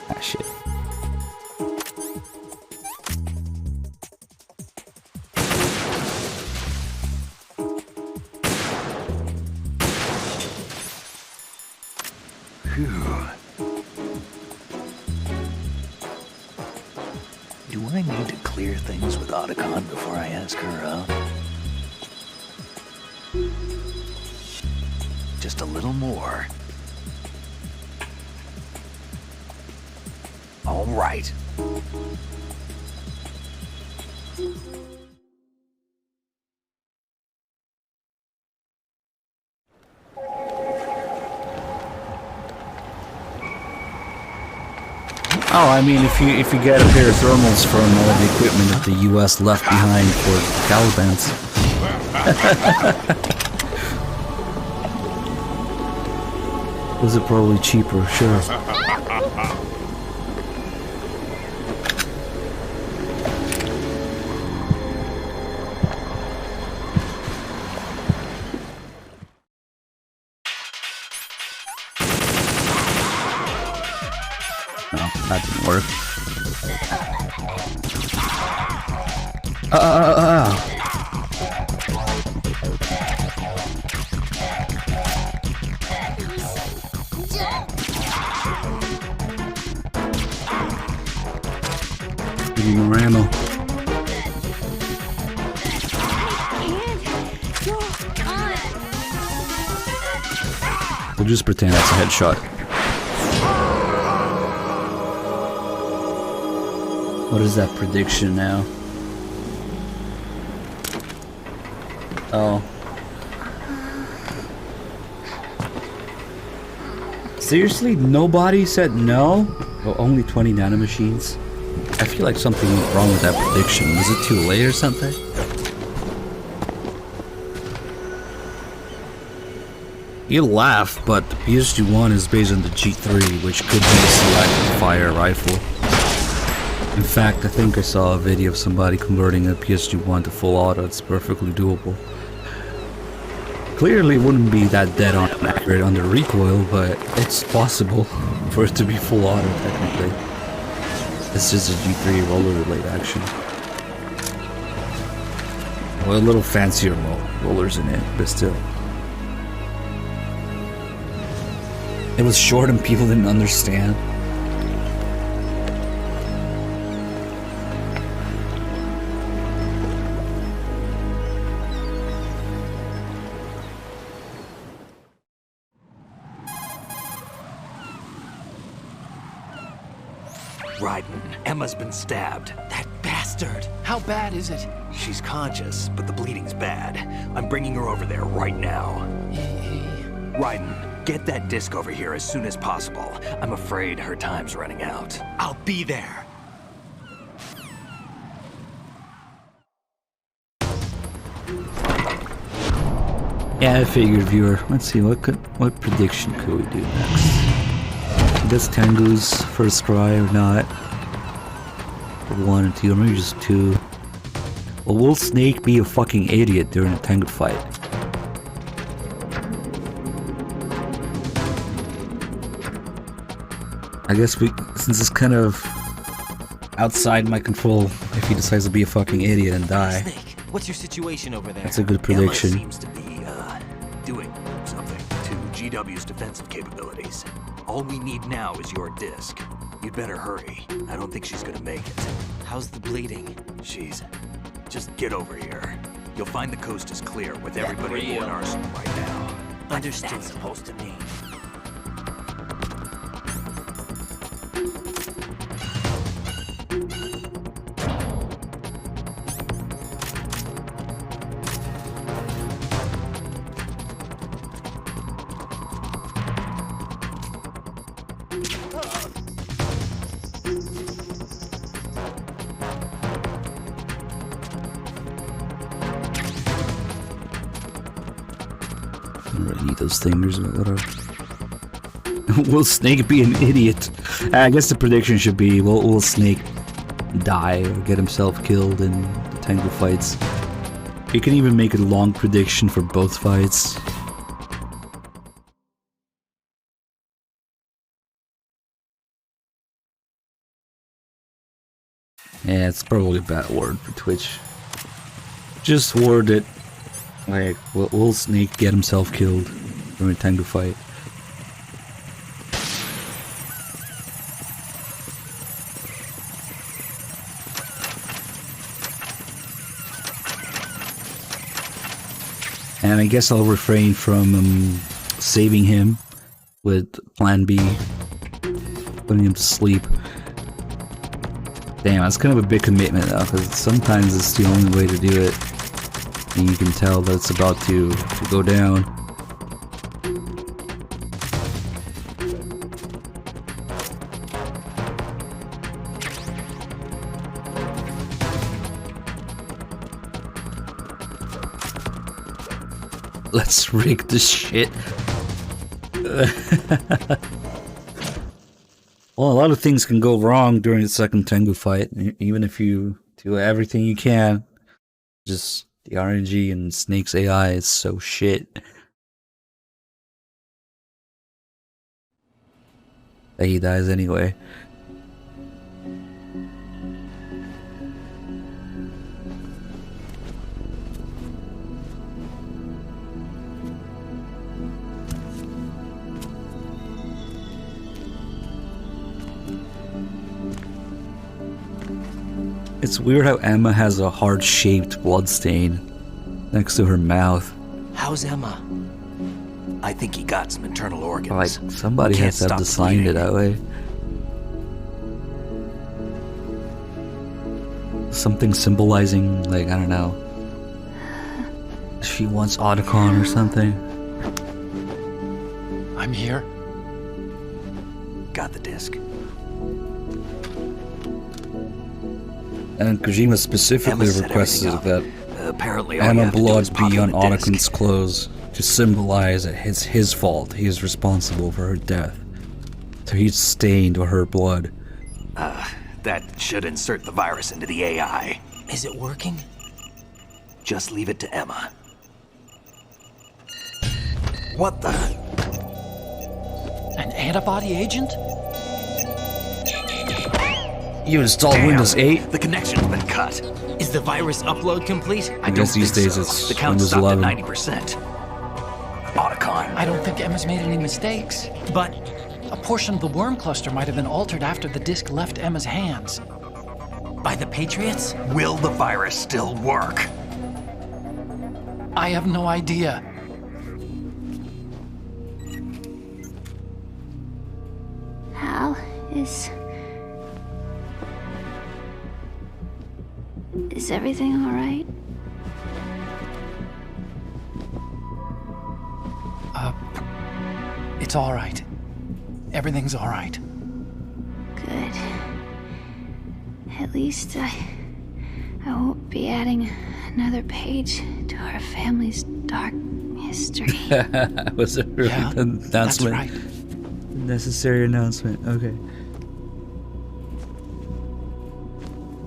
Ah, shit. Do I need to clear things with Otacon before I ask her out? Just a little more. All right. Oh, I mean, if you get a pair of thermals from all the equipment that the U.S. left behind for the Taliban's. Was it probably cheaper? Sure. No, that didn't work. Give me more ammo. just pretend that's a headshot. What is that prediction now? Oh. Seriously? Nobody said no? Well, only 20 nanomachines? I feel like something went wrong with that prediction. Was it too late or something? You laugh, but the PSG1 is based on the G3, which could be a selective fire rifle. In fact, I think I saw a video of somebody converting a PSG1 to full auto. It's perfectly doable. Clearly wouldn't be that dead on accurate under recoil, but it's possible for it to be full auto technically. It's just a G3 roller blade action. Well, a little fancier rollers in it, but still. It was short and people didn't understand. Raiden, Emma's been stabbed. That bastard! How bad is it? She's conscious, but the bleeding's bad. I'm bringing her over there right now. Raiden, get that disc over here as soon as possible. I'm afraid her time's running out. I'll be there. Yeah, I figured, viewer. Let's see, what prediction could we do next? Does Tengu's first try or not? For 1 and 2, or maybe just 2. Well, will Snake be a fucking idiot during a Tengu fight? I guess since it's kind of outside my control, if he decides to be a fucking idiot and die. Snake, what's your situation over there? That's a good prediction. Emma seems to be, doing something to GW's defensive capabilities. All we need now is your disc. You'd better hurry. I don't think she's gonna make it. How's the bleeding? Just get over here. You'll find the coast is clear with everybody aboard Arsenal right now. Understood. What's that supposed to mean? Those fingers or whatever. Will Snake be an idiot? I guess the prediction should be, will Snake die or get himself killed in the Tengu fights? You can even make a long prediction for both fights. Yeah, it's probably a bad word for Twitch. Just word it like, will Snake get himself killed during a Tengu fight? And I guess I'll refrain from saving him with Plan B, putting him to sleep. Damn, that's kind of a big commitment though, because sometimes it's the only way to do it. And you can tell that it's about to go down. Let's rig this shit. Well, a lot of things can go wrong during the second Tengu fight, even if you do everything you can. Just the RNG and Snake's AI is so shit that he dies anyway. It's weird how Emma has a heart-shaped blood stain next to her mouth. How's Emma? I think he got some internal organs. Like, somebody Can't has to have stop the designed it bleeding. that way. Something symbolizing, like, I don't know. She wants Otacon or something. I'm here. Got the disc. And Kojima specifically Emma set requested everything that up. Apparently, all you Emma have to do blood is pop be in on the disc. Otacon's clothes to symbolize that it's his fault. He is responsible for her death. So he's stained with her blood. That should insert the virus into the AI. Is it working? Just leave it to Emma. What the? An antibody agent? You installed Damn, Windows 8? The connection's been cut. Is the virus upload complete? I guess don't these think days so. it's The count Windows stopped 11. at 90%. Otacon. I don't think Emma's made any mistakes. But A portion of the worm cluster might have been altered after the disc left Emma's hands. by the Patriots? Will the virus still work? I have no idea. Hal, is everything all right? It's all right. Everything's all right. Good. At least I won't be adding another page to our family's dark history. Was it really Yeah, the that's announcement? right. Necessary announcement. Okay.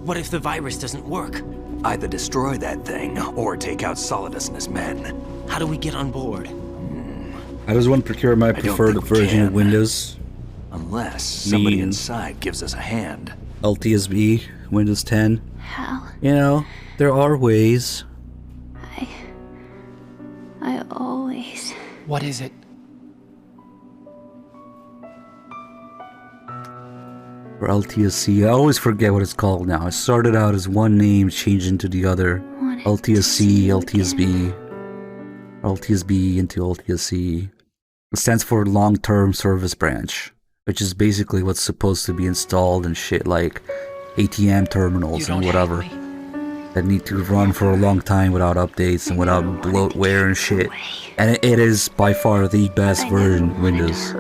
What if the virus doesn't work? Either destroy that thing or take out Solidus and his men. How do we get on board? I just want to procure my don't preferred think we version of can. Windows. Unless somebody Mean. inside gives us a hand. LTSB, Windows 10. Hal, You know, there are ways. I always... What is it? For LTSC, I always forget what it's called now. It started out as one name, changed into the other. wanted to see LTSC, you LTSB. LTSB into LTSC. It stands for Long-Term Service Branch, which is basically what's supposed to be installed in shit like ATM terminals You and don't whatever. hate me? That need to run for a long time without updates and without bloatware and shit. And it is by far the best version of Windows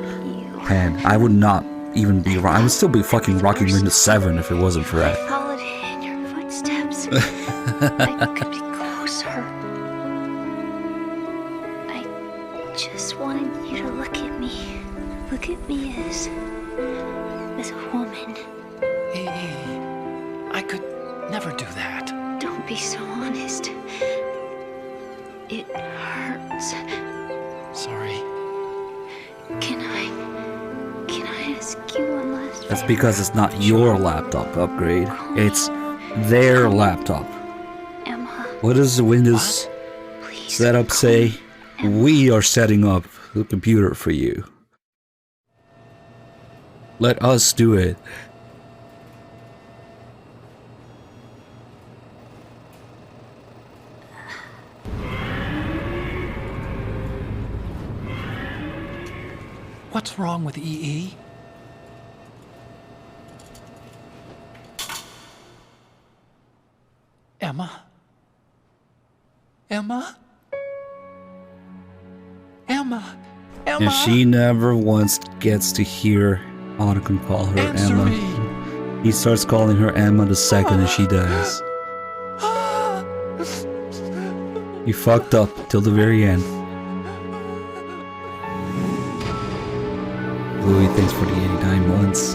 10. I would not even be I would still be fucking rocking Windows 7 if it wasn't for that. Followed in your footsteps. I could be closer. I just wanted you to look at me. Look at me as a woman. I could never do that. Don't be so honest. It hurts. Sorry. Can I ask you one last That's favor? because it's not your laptop upgrade. It's their laptop. Emma, What does the Windows please. setup call say? me Emma. We are setting up the computer for you. Let us do it. What's wrong with EE? Emma? Emma? Emma? Emma? And she never once gets to hear Otacon call her Answer Emma. me. He starts calling her Emma the second she dies. He fucked up till the very end. Louis, thanks for the 89 months.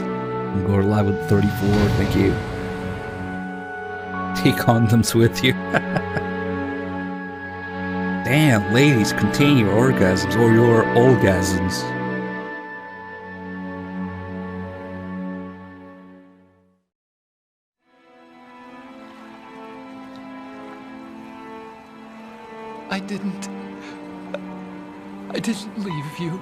Go live with 34, thank you. Take condoms with you. Damn, ladies, contain your orgasms or your orgasms. I didn't leave you.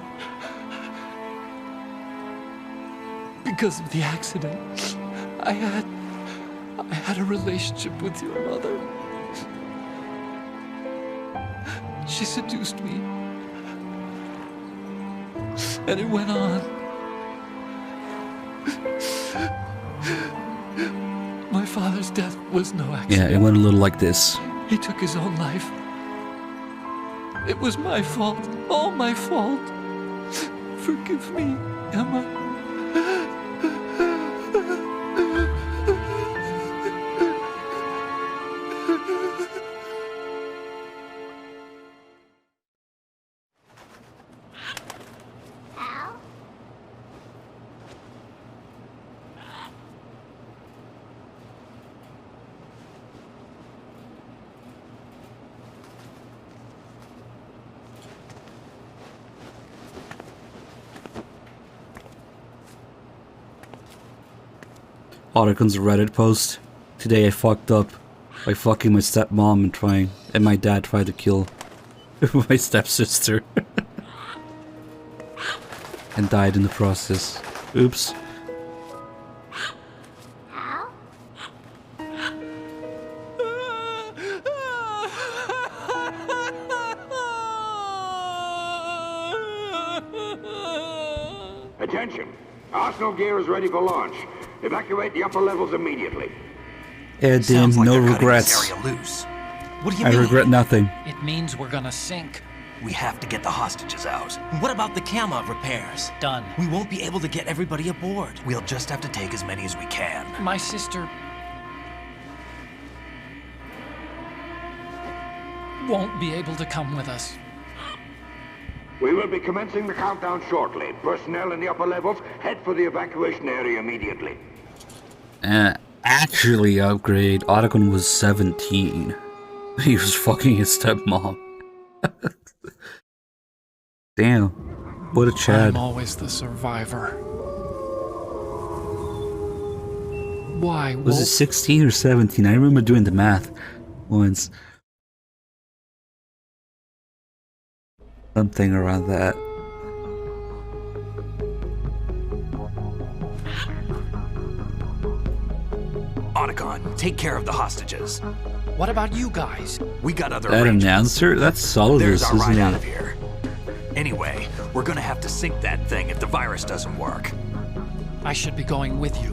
Because of the accident, I had a relationship with your mother. She seduced me. And it went on. My father's death was no accident. Yeah, it went a little like this. He took his own life. It was my fault. All my fault. Forgive me, Emma. Ottocon's Reddit post. Today I fucked up by fucking my stepmom and my dad tried to kill my stepsister. And died in the process. Oops. Attention! Arsenal gear is ready for launch. Evacuate the upper levels immediately. Yeah, damn, Sounds like no they're cutting regrets. this area loose. What do you I mean? regret nothing. It means we're gonna sink. We have to get the hostages out. What about the camo repairs? Done. We won't be able to get everybody aboard. We'll just have to take as many as we can. My sister won't be able to come with us. We will be commencing the countdown shortly. Personnel in the upper levels, head for the evacuation area immediately. Actually, upgrade. Ottocon was 17. He was fucking his stepmom. Damn. What a Chad. I'm always the survivor. Why? Was it 16 or 17? I remember doing the math once. Something around that. Otacon, take care of the hostages. What about you guys? We got other That arrangements. announcer? That's solid, There's our isn't ride out it? of here. Anyway, we're gonna have to sink that thing if the virus doesn't work. I should be going with you.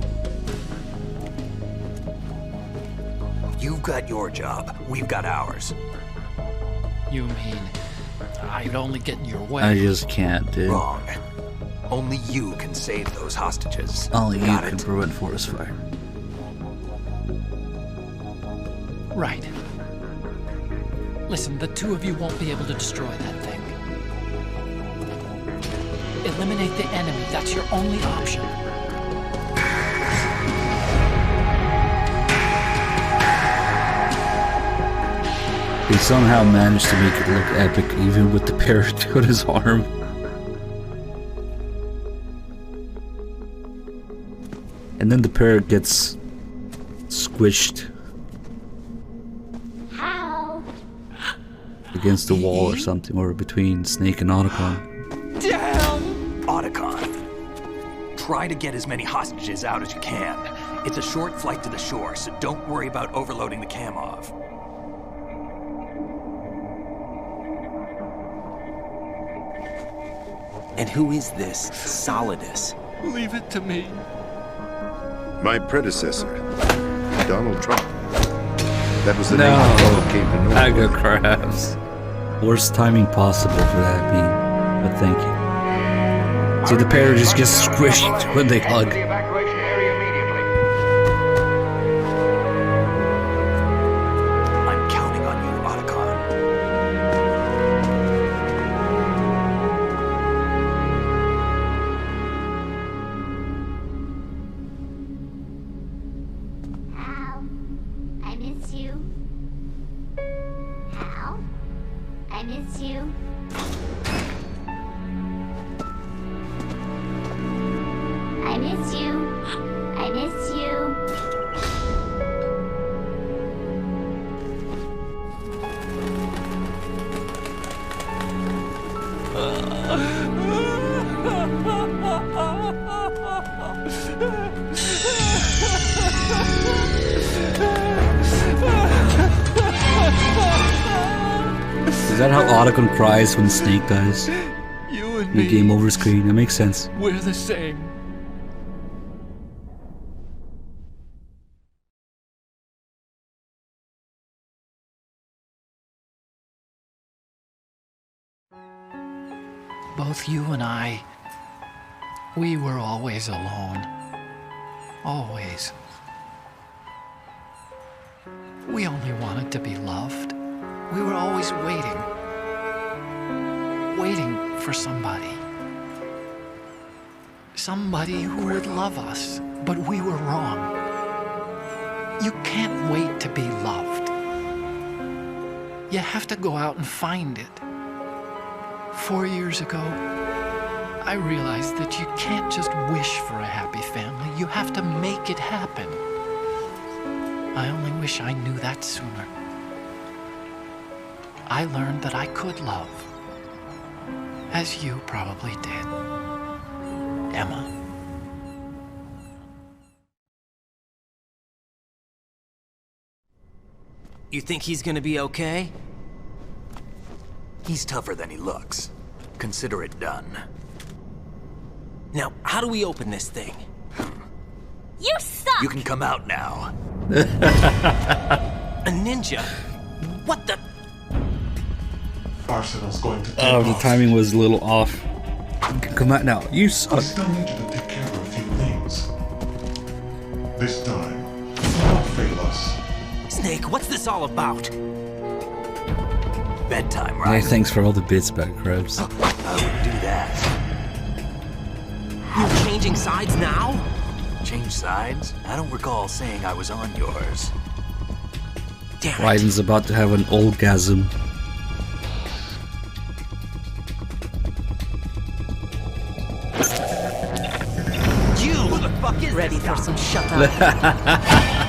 You've got your job, we've got ours. You mean I'd only get in your way? I just can't, dude. Wrong. Only you can save those hostages. Only you Got can it? prevent forest fire. Right. Listen, the two of you won't be able to destroy that thing. Eliminate the enemy. That's your only option. He somehow managed to make it look epic, even with the parrot on his arm. And then the parrot gets squished against the wall or something, or between Snake and Otacon. Otacon, try to get as many hostages out as you can. It's a short flight to the shore, so don't worry about overloading the Kamov. And who is this Solidus? Leave it to me. My predecessor, Donald Trump. That was the name the fellow came to know. Aga crabs. Worst timing possible for that meme, but thank you. See, the parrot just gets squished when they Head hug. for the evacuation area immediately. I'm counting on you, Otacon. Hal, I miss you. Hal, I miss you. I miss you. I miss you. Is that how Otacon cries when Snake dies? You and The me. game over screen. That makes sense. We're the same. Both you and I, we were always alone. Always. We only wanted to be loved. We were always waiting. Waiting for somebody. Somebody who would love us, but we were wrong. You can't wait to be loved. You have to go out and find it. 4 years ago, I realized that you can't just wish for a happy family. You have to make it happen. I only wish I knew that sooner. I learned that I could love, as you probably did, Emma. You think he's gonna be okay? He's tougher than he looks. Consider it done. Now, how do we open this thing? You suck! You can come out now. A ninja? What the? Arsenal's going to take Oh, the off. timing was a little off. You can come out now. You We suck. still need you to take care of a few things. This time, do not fail us. Snake, what's this all about? Bedtime, Hey, right? thanks for all the bits back, Krebs. I would do that. You're changing sides now? Change sides? I don't recall saying I was on yours. Damn it. Raiden's about to have an orgasm. You! Who the fuck is Ready this for guy? some shut up?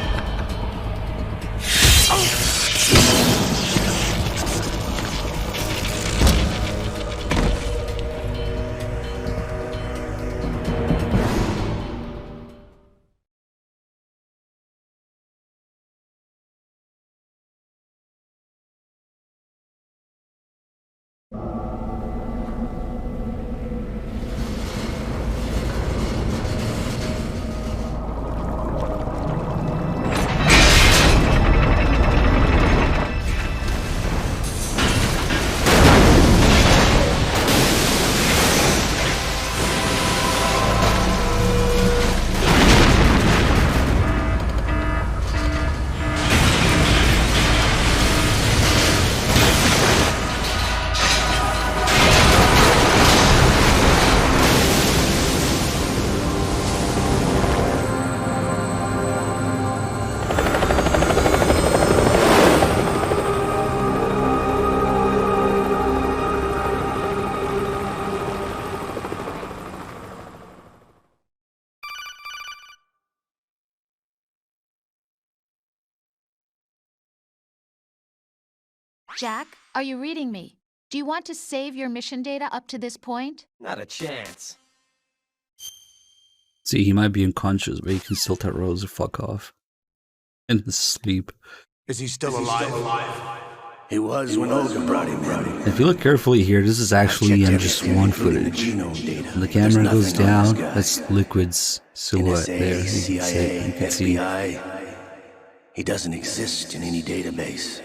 Jack, are you reading me? Do you want to save your mission data up to this point? Not a chance. See, he might be unconscious, but he can still tell Rose to fuck off. In his sleep. Is he still alive? He was when Olga brought him in. If you look carefully here, this is actually MGS1 footage. When the camera goes down, that's Liquid's silhouette there. You can see. He doesn't exist in any database.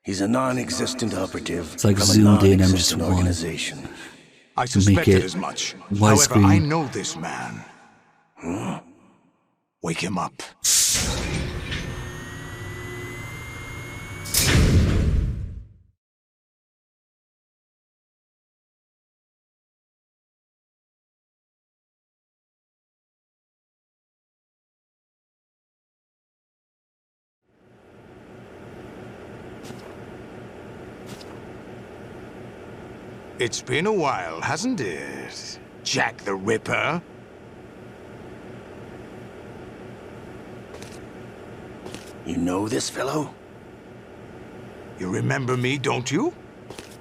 He's a non-existent operative. It's like from a zoomed in non-existent MGS1. organization. I Make suspected it as much. widescreen. However, I know this man. Wake him up. It's been a while, hasn't it? Jack the Ripper? You know this fellow? You remember me, don't you?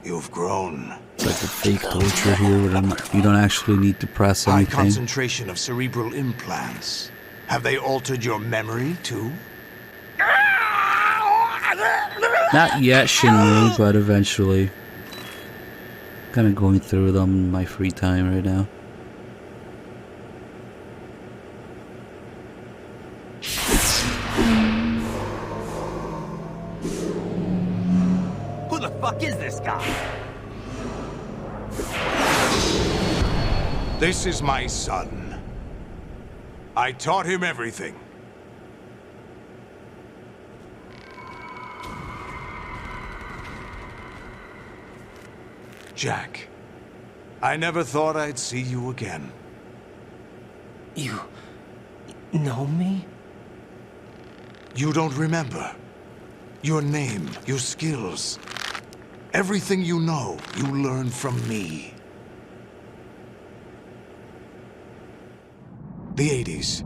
You've grown. It's like a fake torture here where you don't actually need to press High anything. concentration of cerebral implants. Have they altered your memory, too? Not yet, Shinru, but eventually. Kind of going through them in my free time right now. Who the fuck is this guy? This is my son. I taught him everything. Jack, I never thought I'd see you again. You know me? You don't remember. Your name, your skills. Everything you know, you learned from me. The 80s.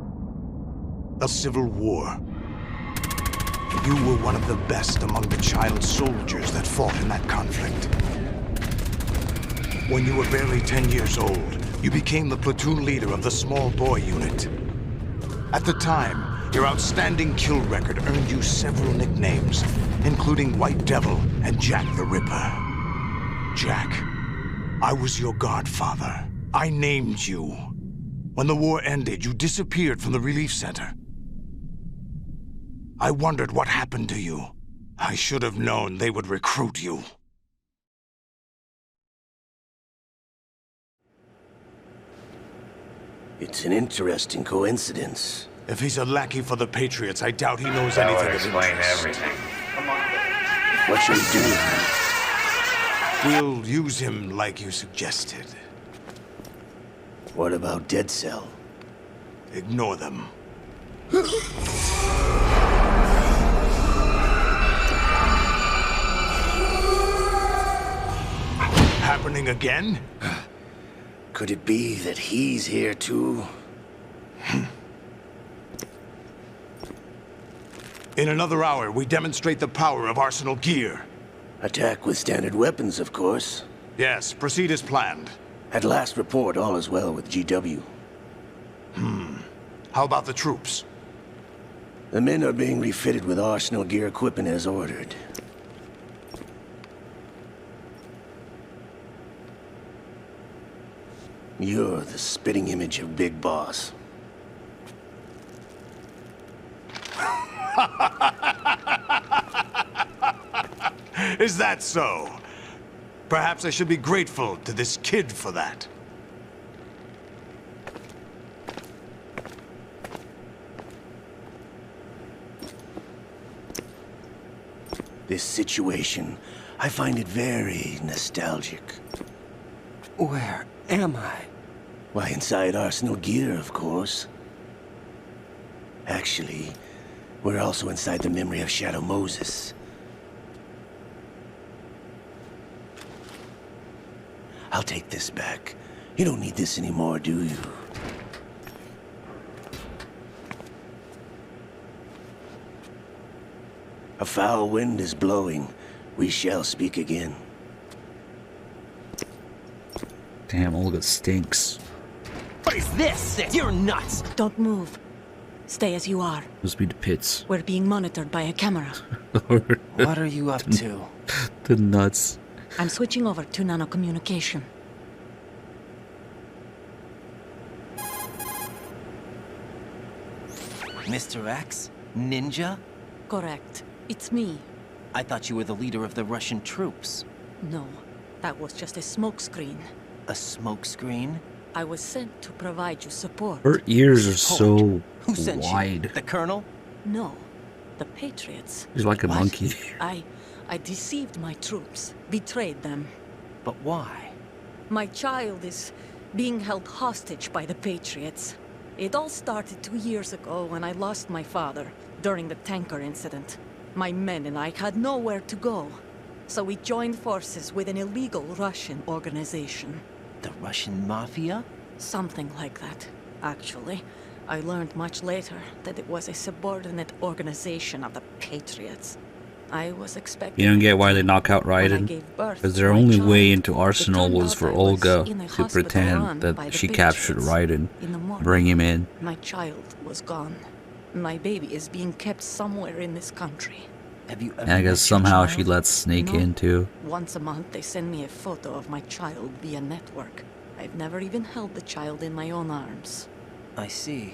A civil war. You were one of the best among the child soldiers that fought in that conflict. When you were barely 10 years old, you became the platoon leader of the small boy unit. At the time, your outstanding kill record earned you several nicknames, including White Devil and Jack the Ripper. Jack, I was your godfather. I named you. When the war ended, you disappeared from the relief center. I wondered what happened to you. I should have known they would recruit you. It's an interesting coincidence. If he's a lackey for the Patriots, I doubt he knows anything of interest. Everything. What should we do? We'll use him like you suggested. What about Dead Cell? Ignore them. Happening again? Could it be that he's here too? In another hour, we demonstrate the power of Arsenal gear. Attack with standard weapons, of course. Yes, proceed as planned. At last report, all is well with GW. How about the troops? The men are being refitted with Arsenal gear equipment as ordered. You're the spitting image of Big Boss. Is that so? Perhaps I should be grateful to this kid for that. This situation, I find it very nostalgic. Where am I? Why, inside Arsenal gear, of course. Actually, we're also inside the memory of Shadow Moses. I'll take this back. You don't need this anymore, do you? A foul wind is blowing. We shall speak again. Damn, Olga stinks. What is this? You're nuts! Don't move. Stay as you are. Must be the pits. We're being monitored by a camera. What are you up to? The nuts. I'm switching over to nanocommunication. Mr. X? Ninja? Correct. It's me. I thought you were the leader of the Russian troops. No, that was just a smokescreen. A smokescreen? I was sent to provide you support. Her ears are so Who sent wide. you? The Colonel? No, the Patriots. She's like a What? monkey. I deceived my troops, betrayed them. But why? My child is being held hostage by the Patriots. It all started 2 years ago when I lost my father during the tanker incident. My men and I had nowhere to go, so we joined forces with an illegal Russian organization. The Russian Mafia? Something like that, actually. I learned much later that it was a subordinate organization of the Patriots. I was expecting... You don't get why they knock out Raiden? Because their only way into Arsenal was for Olga to pretend that she captured Raiden, bring him in. My child was gone. My baby is being kept somewhere in this country. Have you ever And I guess met your somehow she child? lets Snake No. in too. Once a month, they send me a photo of my child via network. I've never even held the child in my own arms. I see.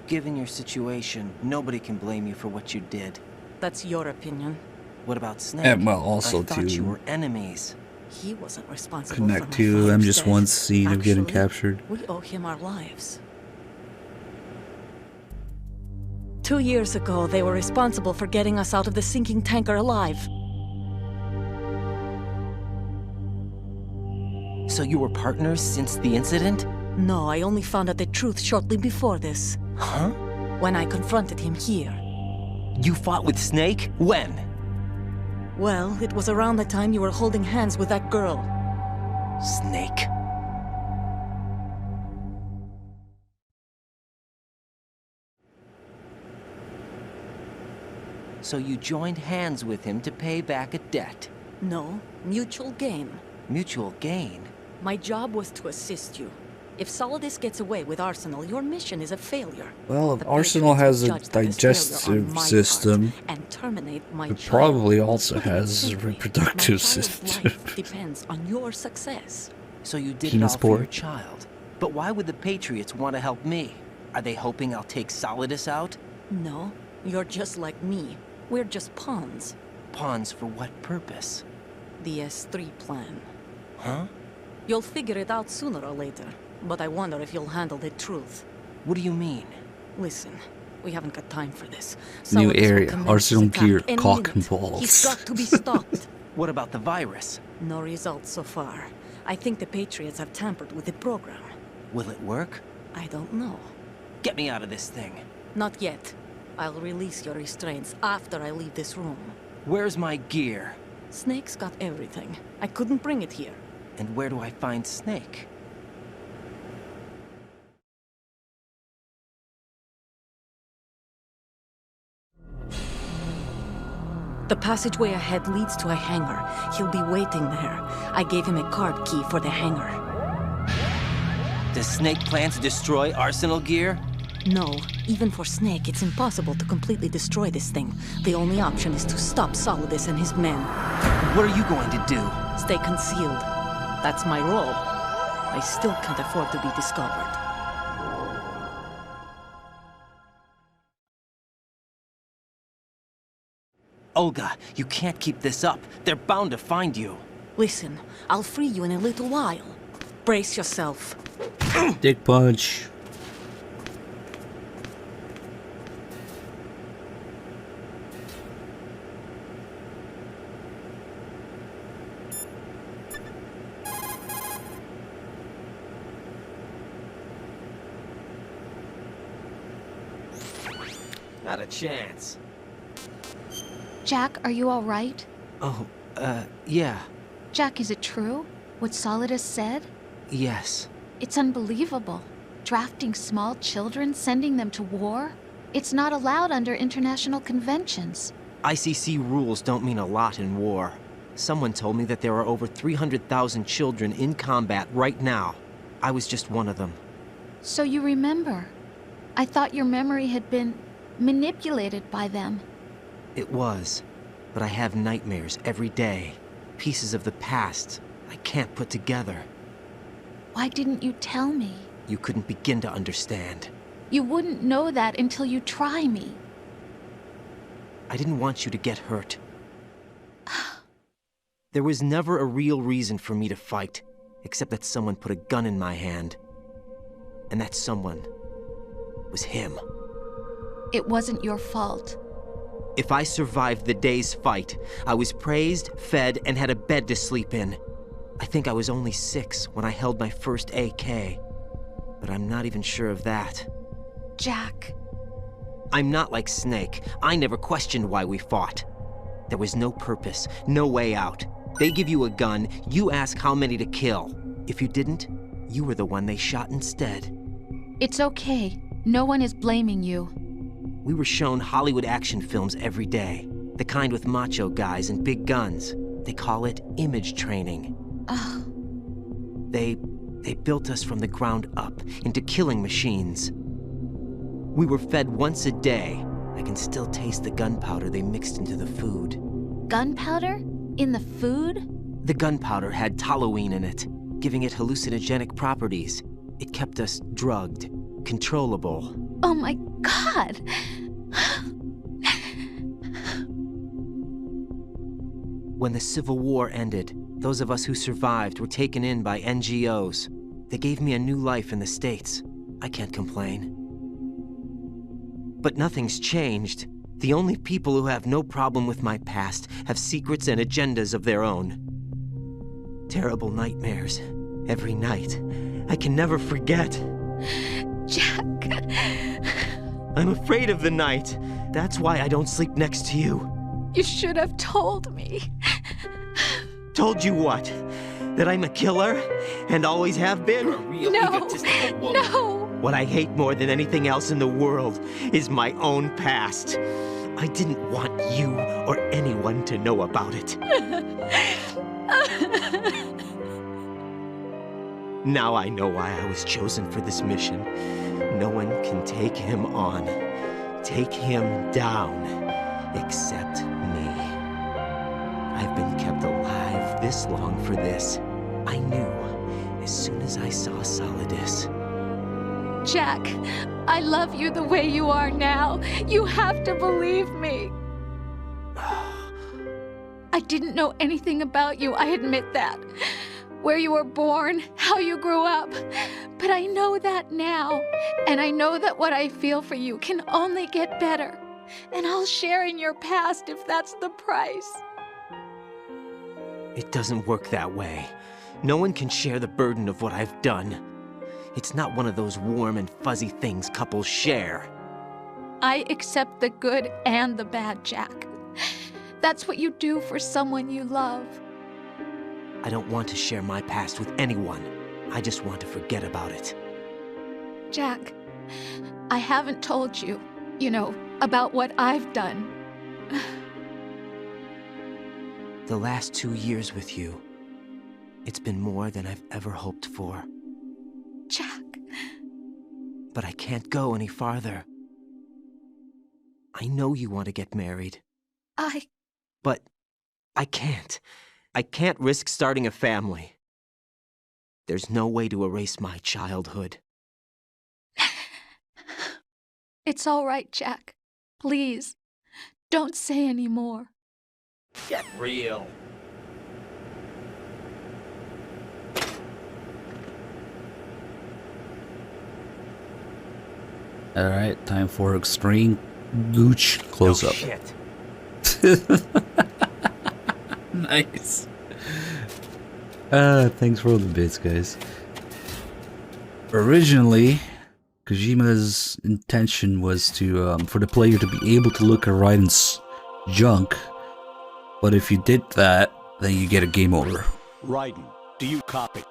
Given your situation, nobody can blame you for what you did. That's your opinion. What about Snake? And well, also I thought you to were enemies. He wasn't responsible connect for my to father's MGS1's death. scene of getting Actually, captured. We owe him our lives. 2 years ago, they were responsible for getting us out of the sinking tanker alive. So you were partners since the incident? No, I only found out the truth shortly before this. Huh? When I confronted him here. You fought with Snake? When? Well, it was around the time you were holding hands with that girl. Snake. So you joined hands with him to pay back a debt. No, mutual gain. Mutual gain? My job was to assist you. If Solidus gets away with Arsenal, your mission is a failure. Well, if The Arsenal has a Patriots will judge this failure on digestive my system, part and terminate my it child. probably also has a Simply, reproductive my child's system. life depends on your success. So you did it Penis all for your port. child. But why would the Patriots want to help me? Are they hoping I'll take Solidus out? No, you're just like me. We're just pawns. Pawns for what purpose? The S3 plan. Huh? You'll figure it out sooner or later, but I wonder if you'll handle the truth. What do you mean? Listen, we haven't got time for this. New Solidus will area, commence Arsenal his attack gear, any cock and minute. balls. He's got to be stopped. What about the virus? No results so far. I think the Patriots have tampered with the program. Will it work? I don't know. Get me out of this thing. Not yet. I'll release your restraints after I leave this room. Where's my gear? Snake's got everything. I couldn't bring it here. And where do I find Snake? The passageway ahead leads to a hangar. He'll be waiting there. I gave him a card key for the hangar. Does Snake plan to destroy Arsenal gear? No, even for Snake, it's impossible to completely destroy this thing. The only option is to stop Solidus and his men. What are you going to do? Stay concealed. That's my role. I still can't afford to be discovered. Olga, you can't keep this up. They're bound to find you. Listen, I'll free you in a little while. Brace yourself. Dick punch. Not a chance. Jack, are you all right? Oh, yeah. Jack, is it true? What Solidus said? Yes. It's unbelievable. Drafting small children, sending them to war? It's not allowed under international conventions. ICC rules don't mean a lot in war. Someone told me that there are over 300,000 children in combat right now. I was just one of them. So you remember. I thought your memory had been manipulated by them. It was. But I have nightmares every day. Pieces of the past I can't put together. Why didn't you tell me? You couldn't begin to understand. You wouldn't know that until you try me. I didn't want you to get hurt. There was never a real reason for me to fight, except that someone put a gun in my hand. And that someone was him. It wasn't your fault. If I survived the day's fight, I was praised, fed, and had a bed to sleep in. I think I was only 6 when I held my first AK. But I'm not even sure of that. Jack. I'm not like Snake. I never questioned why we fought. There was no purpose, no way out. They give you a gun, you ask how many to kill. If you didn't, you were the one they shot instead. It's okay. No one is blaming you. We were shown Hollywood action films every day. The kind with macho guys and big guns. They call it image training. Ugh. They built us from the ground up into killing machines. We were fed once a day, I can still taste the gunpowder they mixed into the food. Gunpowder? In the food? The gunpowder had toluene in it, giving it hallucinogenic properties. It kept us drugged, controllable. Oh my god! When the Civil War ended, those of us who survived were taken in by NGOs. They gave me a new life in the States. I can't complain. But nothing's changed. The only people who have no problem with my past have secrets and agendas of their own. Terrible nightmares. Every night. I can never forget. Jack. I'm afraid of the night. That's why I don't sleep next to you. You should have told me. Told you what? That I'm a killer? And always have been? No. No. What I hate more than anything else in the world is my own past. I didn't want you or anyone to know about it. Now I know why I was chosen for this mission. No one can take him on, take him down, except me. I've been kept alive this long for this. I knew as soon as I saw Solidus. Jack, I love you the way you are now. You have to believe me. I didn't know anything about you, I admit that. Where you were born, how you grew up. But I know that now. And I know that what I feel for you can only get better. And I'll share in your past if that's the price. It doesn't work that way. No one can share the burden of what I've done. It's not one of those warm and fuzzy things couples share. I accept the good and the bad, Jack. That's what you do for someone you love. I don't want to share my past with anyone. I just want to forget about it. Jack, I haven't told you, about what I've done. The last 2 years with you, it's been more than I've ever hoped for. Jack. But I can't go any farther. I know you want to get married. But I can't. I can't risk starting a family. There's no way to erase my childhood. It's all right, Jack. Please, don't say any more. Get real. Alright, time for extreme gooch close-up. Shit. Nice. Thanks for all the bits, guys. Originally, Kojima's intention was to for the player to be able to look at Raiden's junk, but if you did that, then you get a game over. Raiden, do you copy?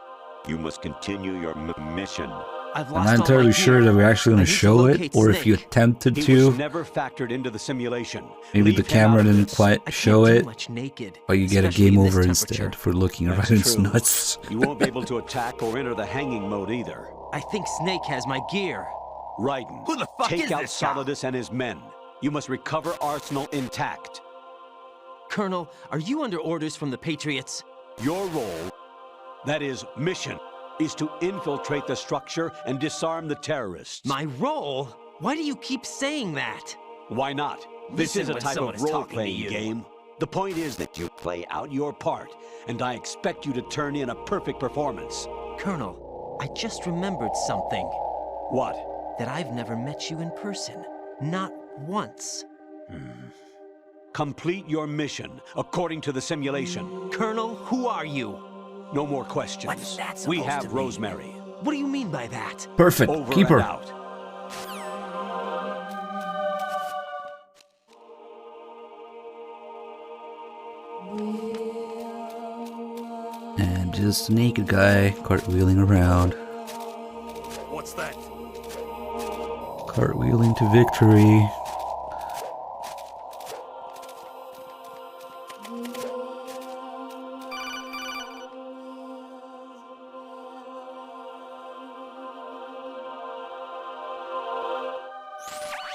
You must continue your mission. I'm not entirely sure that we're actually going to show it, or if you attempted He to. was never factored into the simulation. Maybe the camera didn't quite show it, naked, but you get a game over instead for looking at Raiden's nuts. You won't be able to attack or enter the hanging mode either. I think Snake has my gear. Raiden, Who the fuck take is out this guy? Solidus and his men. You must recover Arsenal intact. Colonel, are you under orders from the Patriots? Your role, that is mission, is to infiltrate the structure and disarm the terrorists. My role? Why do you keep saying that? Why not? This Listen is a when type someone of is talking to role-playing you. game. The point is that you play out your part, and I expect you to turn in a perfect performance. Colonel, I just remembered something. What? That I've never met you in person. Not once. Complete your mission, according to the simulation. Colonel, who are you? No more questions. What's that We supposed have to mean? Rosemary. What do you mean by that? Perfect. Over Keep her. and out. And just a naked guy cartwheeling around. What's that? Cartwheeling to victory.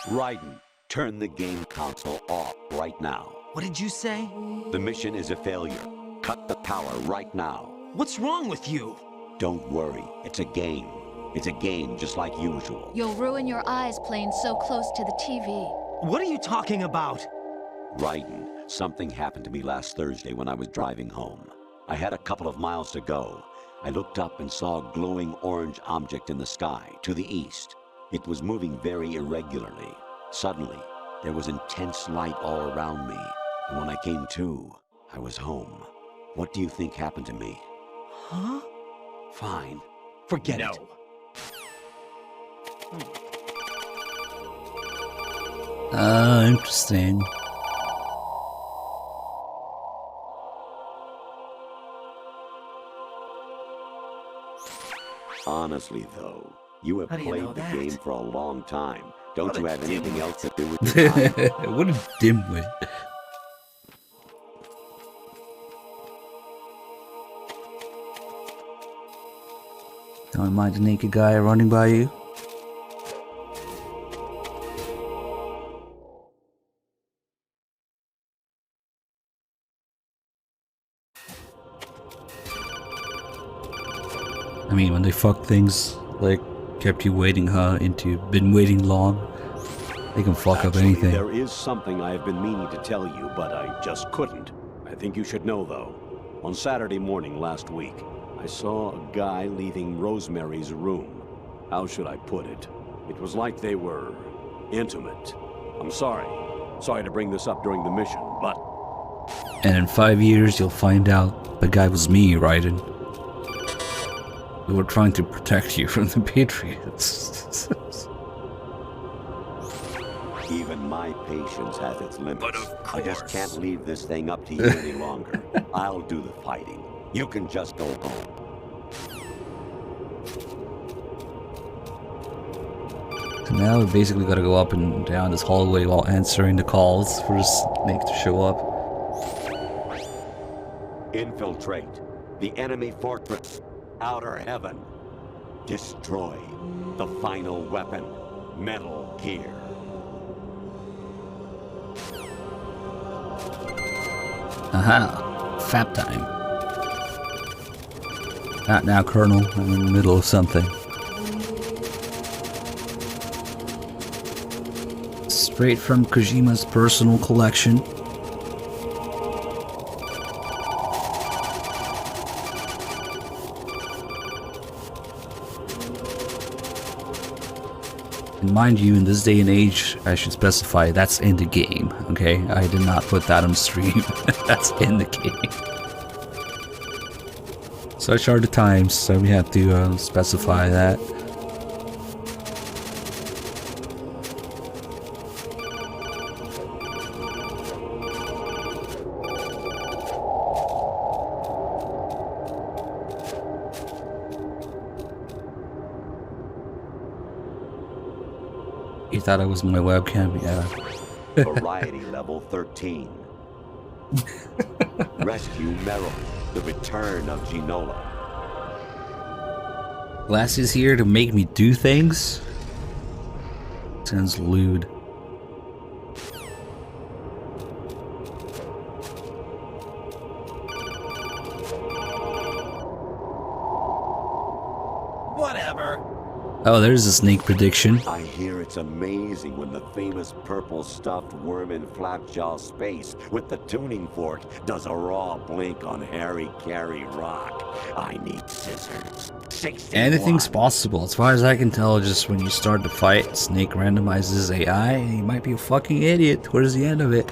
Raiden, Turn the game console off right now. What did you say? The mission is a failure. Cut the power right now. What's wrong with you? Don't worry, it's a game. It's a game just like usual. You'll ruin your eyes playing so close to the TV. What are you talking about? Raiden, something happened to me last Thursday when I was driving home. I had a couple of miles to go. I looked up and saw a glowing orange object in the sky, to the east. It was moving very irregularly. Suddenly, there was intense light all around me. And when I came to, I was home. What do you think happened to me? Huh? Fine. Forget it. Interesting. Honestly, though, you have How do you played know the that? game for a long time. Don't What you a have anything dimwit. else to do with your time? What a dimwit. Don't mind a naked guy running by you. I mean, when they fuck things, like, kept you waiting, huh? Into you've been waiting long. They can fuck up anything. There is something I have been meaning to tell you, but I just couldn't. I think you should know, though. On Saturday morning last week, I saw a guy leaving Rosemary's room. How should I put it? It was like they were intimate. I'm sorry. Sorry to bring this up during the mission, but... And in 5 years, you'll find out the guy was me, Raiden. We were trying to protect you from the Patriots. Even my patience has its limits. But of course. I just can't leave this thing up to you any longer. I'll do the fighting. You can just go home. So now we basically gotta go up and down this hallway while answering the calls for Snake to show up. Infiltrate the enemy fortress. Outer Heaven. Destroy the final weapon, Metal Gear. Aha! Fap time. Not now, Colonel. I'm in the middle of something. Straight from Kojima's personal collection. And mind you, in this day and age, I should specify that's in the game, okay? I did not put that on stream. That's in the game. Such are the times, so we have to specify that. You thought I was my webcam? Yeah. Variety level 13. Rescue Meryl, the return of Ginola. Glass is here to make me do things? Sounds lewd. Whatever. Oh, there's a Snake prediction. I hear it's amazing when the famous purple stuffed worm in Flapjaw Space with the tuning fork does a raw blink on Harry Carey Rock. I need scissors. 61. Anything's possible. As far as I can tell, just when you start the fight, Snake randomizes AI. He might be a fucking idiot towards the end of it.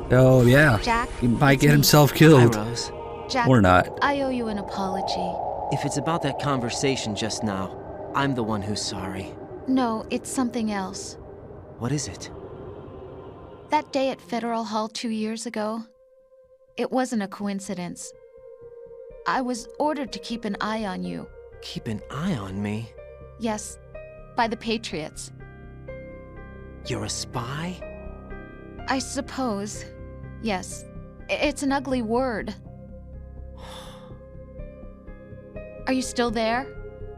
Oh, yeah. Jack, he might it's get me. himself killed. Hi, Rose. Jack, Or not. I owe you an apology. If it's about that conversation just now, I'm the one who's sorry. No, it's something else. What is it? That day at Federal Hall 2 years ago, it wasn't a coincidence. I was ordered to keep an eye on you. Keep an eye on me? Yes, by the Patriots. You're a spy? I suppose. Yes. It's an ugly word. Are you still there?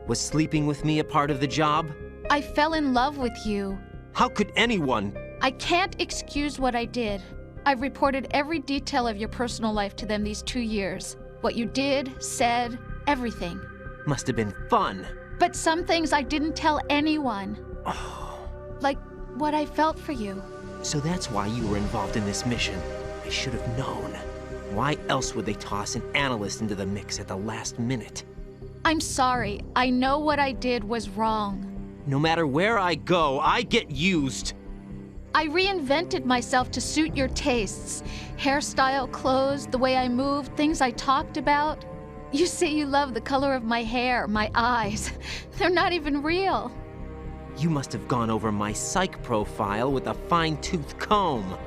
Was sleeping with me a part of the job? I fell in love with you. How could anyone? I can't excuse what I did. I've reported every detail of your personal life to them these 2 years. What you did, said, everything. Must have been fun. But some things I didn't tell anyone. Like what I felt for you. So that's why you were involved in this mission. I should have known. Why else would they toss an analyst into the mix at the last minute? I'm sorry. I know what I did was wrong. No matter where I go, I get used. I reinvented myself to suit your tastes. Hairstyle, clothes, the way I moved, things I talked about. You say you love the color of my hair, my eyes. They're not even real. You must have gone over my psych profile with a fine-tooth comb.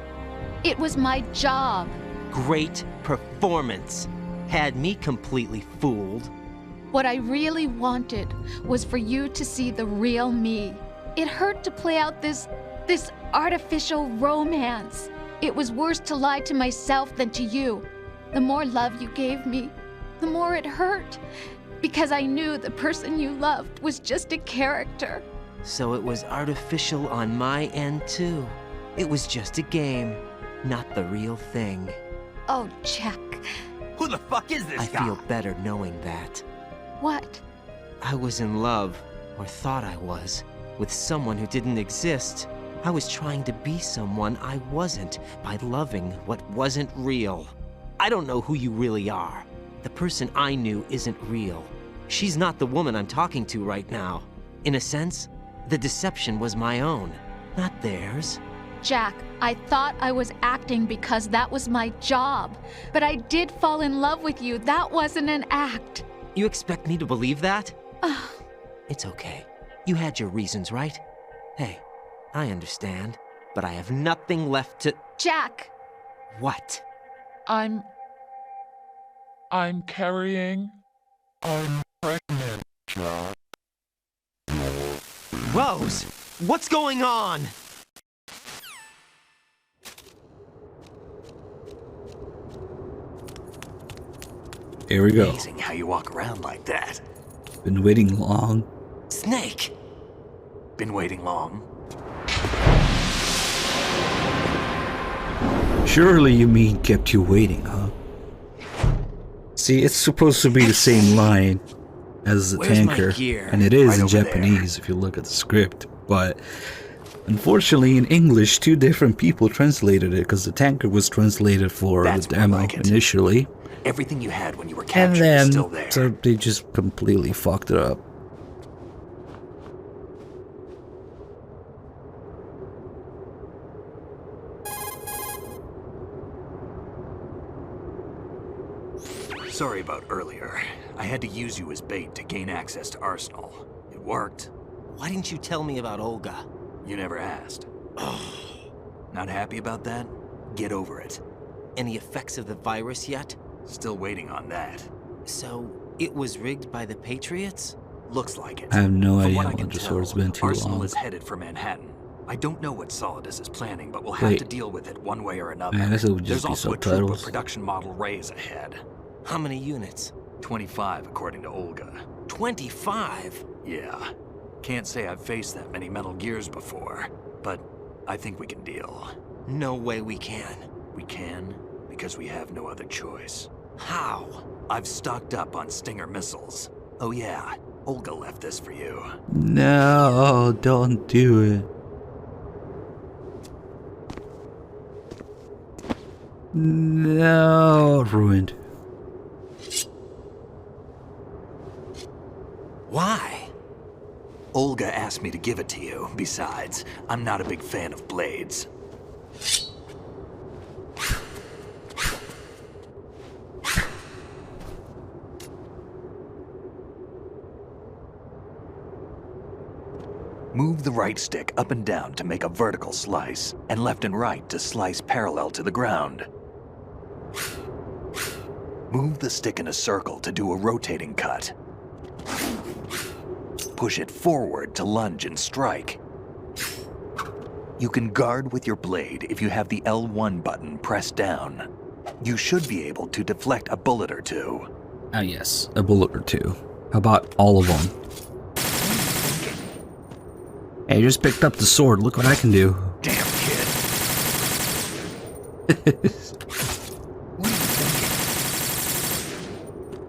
It was my job. Great performance. Had me completely fooled. What I really wanted was for you to see the real me. It hurt to play out this artificial romance. It was worse to lie to myself than to you. The more love you gave me, the more it hurt. Because I knew the person you loved was just a character. So it was artificial on my end too. It was just a game, not the real thing. Oh, Jack. Who the fuck is this guy? I feel better knowing that. What? I was in love, or thought I was, with someone who didn't exist. I was trying to be someone I wasn't by loving what wasn't real. I don't know who you really are. The person I knew isn't real. She's not the woman I'm talking to right now. In a sense, the deception was my own, not theirs. Jack, I thought I was acting because that was my job. But I did fall in love with you. That wasn't an act. You expect me to believe that? It's okay. You had your reasons, right? Hey, I understand, but I have nothing left to... Jack! What? I'm carrying... I'm pregnant, Jack. Rose! What's going on? Here we go. Amazing how you walk around like that. Been waiting long. Snake! Been waiting long. Surely you mean kept you waiting, huh? See, it's supposed to be the same line as the tanker, and it is in Japanese if you look at the script, but unfortunately in English 2 different people translated it because the tanker was translated for the demo initially. Everything you had when you were captured is still there. So they just completely fucked it up. Sorry about earlier. I had to use you as bait to gain access to Arsenal. It worked. Why didn't you tell me about Olga? You never asked. Not happy about that? Get over it. Any effects of the virus yet? Still waiting on that. So, it was rigged by the Patriots? Looks like it. I have no From idea what I what can the tell, sword's been too Arsenal long. is headed for Manhattan. I don't know what Solidus is planning, but we'll have to deal with it one way or another. Man, I guess it would just There's be also a troop of subtitles. production model Rays ahead. How many units? 25, according to Olga. 25? Yeah. Can't say I've faced that many Metal Gears before, but I think we can deal. No way we can. We can, because we have no other choice. How? I've stocked up on Stinger missiles. Oh yeah, Olga left this for you. No, don't do it. No, ruined. Why? Olga asked me to give it to you. Besides, I'm not a big fan of blades. Move the right stick up and down to make a vertical slice, and left and right to slice parallel to the ground. Move the stick in a circle to do a rotating cut. Push it forward to lunge and strike. You can guard with your blade if you have the L1 button pressed down. You should be able to deflect a bullet or two. Ah yes, a bullet or two. How about all of them? Hey, I just picked up the sword. Look what I can do. Damn, kid.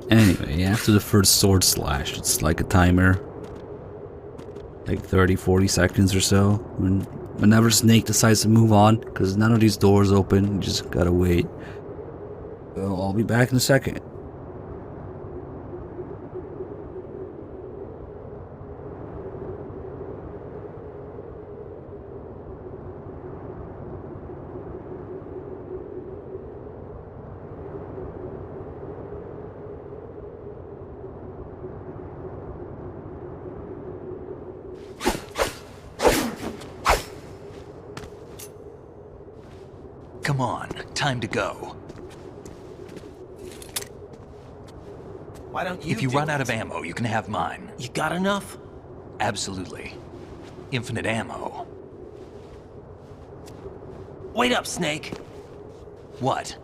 Anyway, after the first sword slash, it's like a timer. Like 30-40 seconds or so. Whenever Snake decides to move on, because none of these doors open, you just gotta wait. So I'll be back in a second. Come on, time to go. Why don't you If you run out of ammo, you can have mine. You got enough? Absolutely. Infinite ammo. Wait up, Snake. What?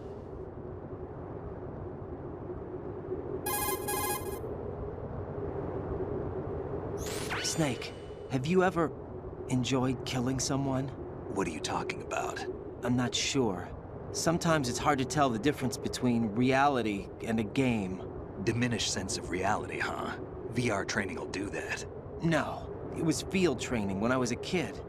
Snake, have you ever enjoyed killing someone? What are you talking about? I'm not sure. Sometimes it's hard to tell the difference between reality and a game. Diminished sense of reality, huh? VR training will do that. No, it was field training when I was a kid.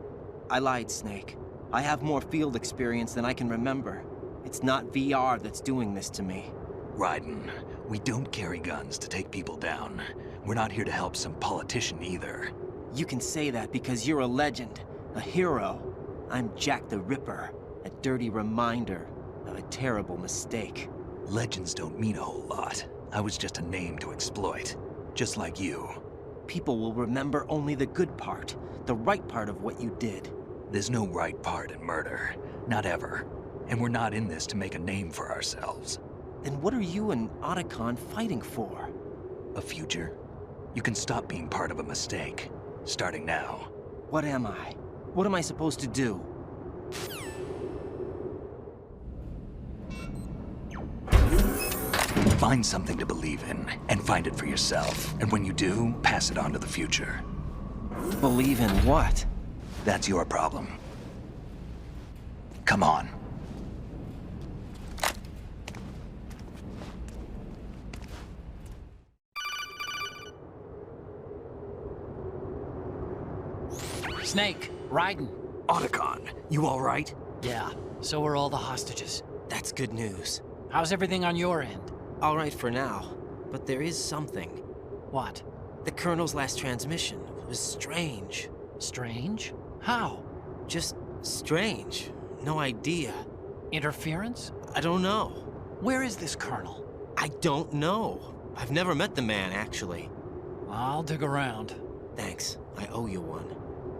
I lied, Snake. I have more field experience than I can remember. It's not VR that's doing this to me. Raiden, we don't carry guns to take people down. We're not here to help some politician either. You can say that because you're a legend, a hero. I'm Jack the Ripper, a dirty reminder of a terrible mistake. Legends don't mean a whole lot. I was just a name to exploit, just like you. People will remember only the good part, the right part of what you did. There's no right part in murder, not ever. And we're not in this to make a name for ourselves. Then what are you and Otacon fighting for? A future. You can stop being part of a mistake, starting now. What am I? What am I supposed to do? Find something to believe in, and find it for yourself. And when you do, pass it on to the future. Believe in what? That's your problem. Come on. Snake, Raiden. Otacon, you all right? Yeah, so are all the hostages. That's good news. How's everything on your end? All right for now, but there is something. What? The Colonel's last transmission was strange. Strange? How? Just strange. No idea. Interference? I don't know. Where is this Colonel? I don't know. I've never met the man, actually. I'll dig around. Thanks. I owe you one.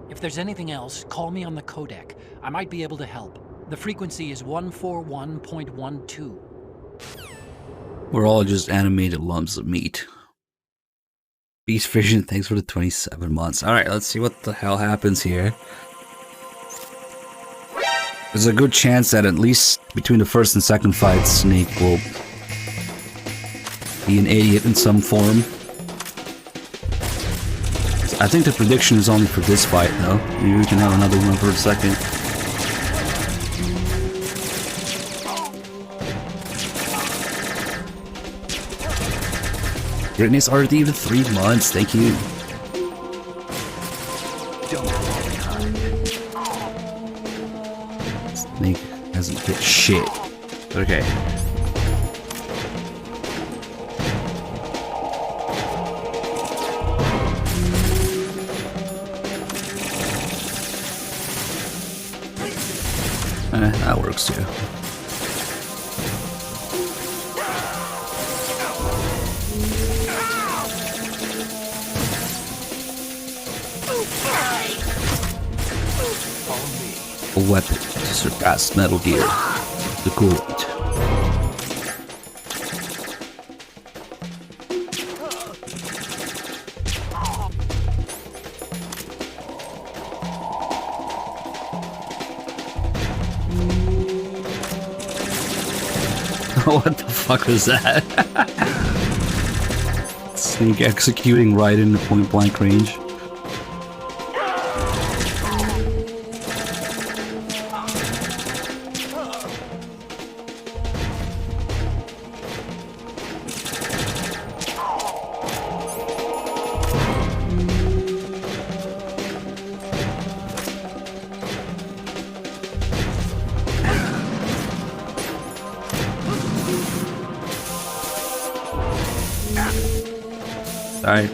If there's anything else, call me on the codec. I might be able to help. The frequency is 141.12. We're all just animated lumps of meat. Beast Vision, thanks for the 27 months. Alright, let's see what the hell happens here. There's a good chance that at least between the first and second fight, Snake will be an idiot in some form. I think the prediction is only for this fight, though. Maybe we can have another one for a second. Britney's already even 3 months, thank you. Snake hasn't hit shit. Okay. That works too. A weapon to surpass Metal Gear. The coolant. What the fuck was that? Snake executing right into point blank range. Alright.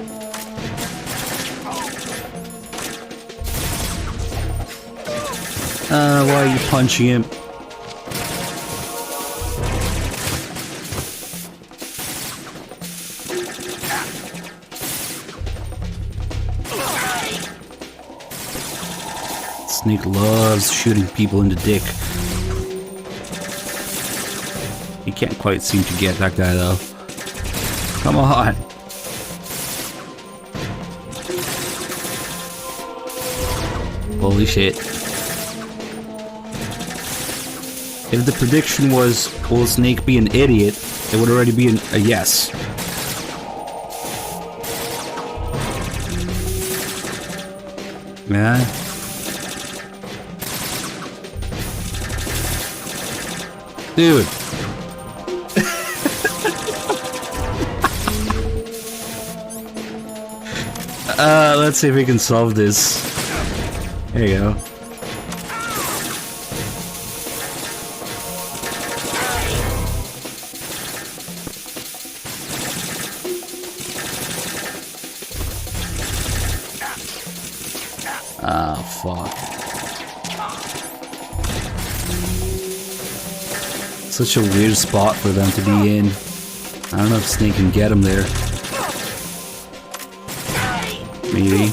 Why are you punching him? Snake loves shooting people in the dick. He can't quite seem to get that guy though. Come on. Holy shit. If the prediction was, will Snake be an idiot, it would already be a yes. Man. Dude. Let's see if we can solve this. There you go. Ah, fuck. Such a weird spot for them to be in. I don't know if Snake can get him there. Maybe.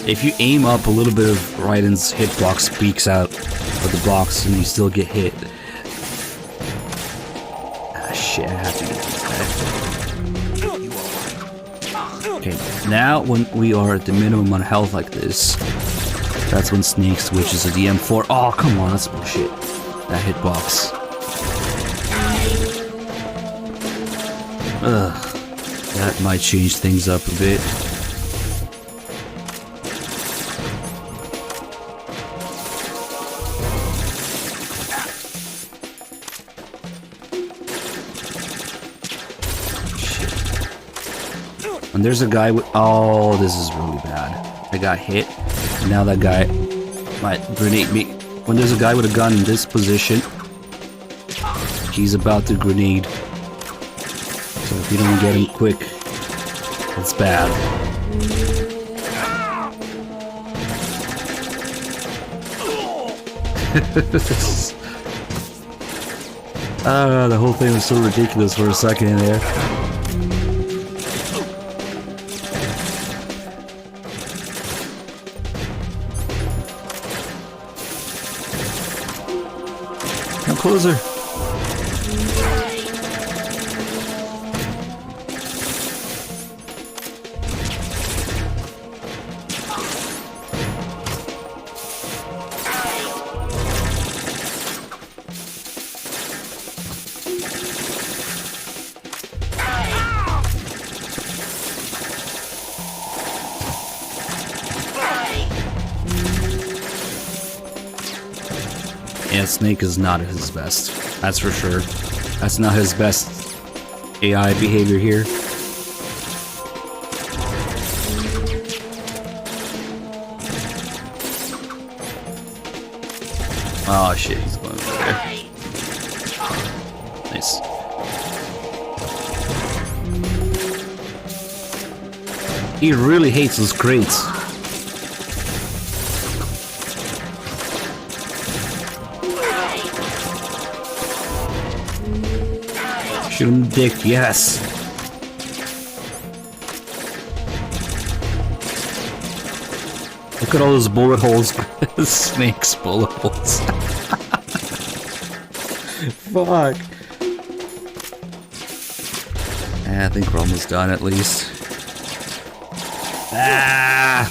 If you aim up, a little bit of Raiden's hitbox peeks out of the box and you still get hit. Ah, shit, I have to get this back. Okay, now when we are at the minimum on health like this, that's when Snake switches to the M4. Oh, come on, that's bullshit. That hitbox. Ugh. That might change things up a bit. And there's a guy with... Oh, this is really bad. I got hit. And now that guy might grenade me. When there's a guy with a gun in this position, he's about to grenade. So if you don't get him quick, it's bad. The whole thing was so ridiculous for a second there. Come closer. Yeah, Snake is not at his best. That's for sure. That's not his best AI behavior here. Oh shit, he's going over there. Nice. He really hates those crates. Shoot him in the dick, yes. Look at all those bullet holes. Snake's bullet holes. Fuck. I think we're almost done at least. Ah!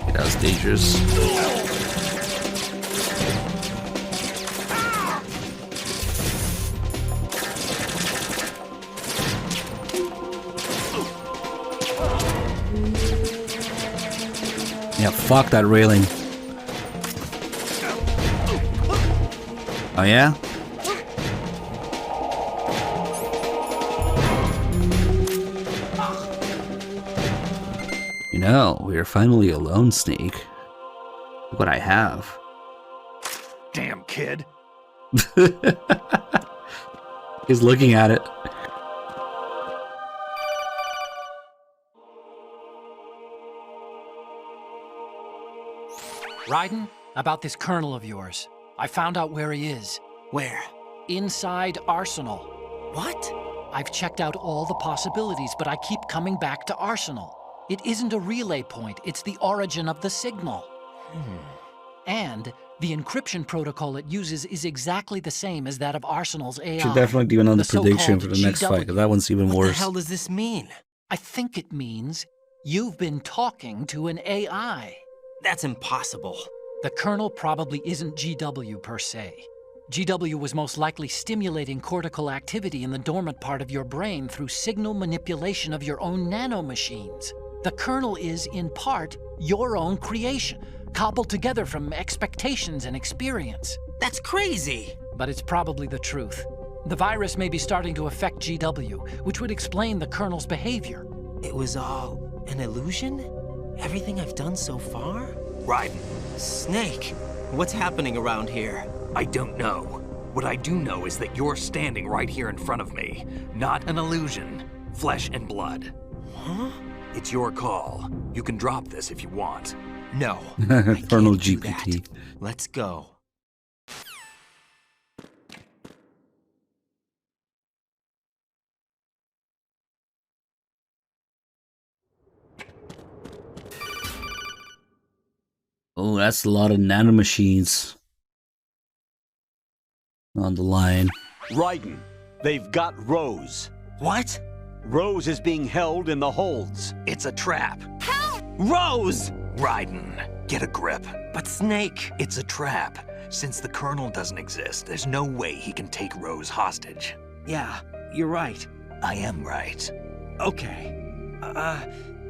Okay, that was dangerous. Yeah, fuck that railing. Oh yeah? You know, we are finally alone, Snake. Look what I have. Damn kid. He's looking at it. Raiden, about this colonel of yours. I found out where he is. Where? Inside Arsenal. What? I've checked out all the possibilities, but I keep coming back to Arsenal. It isn't a relay point, it's the origin of the signal. And the encryption protocol it uses is exactly the same as that of Arsenal's AI. Should definitely do another the prediction so-called for the next GW. fight, because that one's even What worse. the hell does this mean? I think it means you've been talking to an AI. That's impossible. The Colonel probably isn't GW per se. GW was most likely stimulating cortical activity in the dormant part of your brain through signal manipulation of your own nanomachines. The Colonel is, in part, your own creation, cobbled together from expectations and experience. That's crazy! But it's probably the truth. The virus may be starting to affect GW, which would explain the Colonel's behavior. It was all an illusion? Everything I've done so far? Raiden. Snake, what's happening around here? I don't know. What I do know is that you're standing right here in front of me. Not an illusion. Flesh and blood. Huh? It's your call. You can drop this if you want. No. Colonel GPT. Let's go. Oh, that's a lot of nanomachines on the line. Raiden, they've got Rose. What? Rose is being held in the holds. It's a trap. Help! Rose! Raiden, get a grip. But Snake... It's a trap. Since the Colonel doesn't exist, there's no way he can take Rose hostage. Yeah, you're right. I am right. Okay.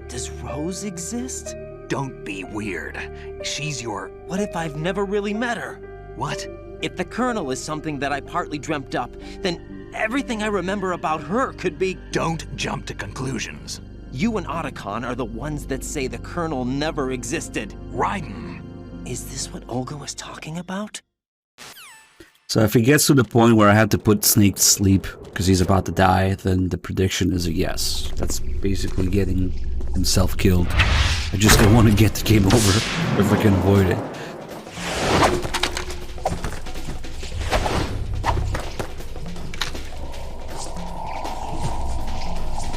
Does Rose exist? Don't be weird. She's your... What if I've never really met her? What? If the Colonel is something that I partly dreamt up, then everything I remember about her could be... Don't jump to conclusions. You and Otacon are the ones that say the Colonel never existed. Raiden. Is this what Olga was talking about? So if he gets to the point where I have to put Snake to sleep because he's about to die, then the prediction is a yes. That's basically getting himself killed. I just don't want to get the game over if I can avoid it.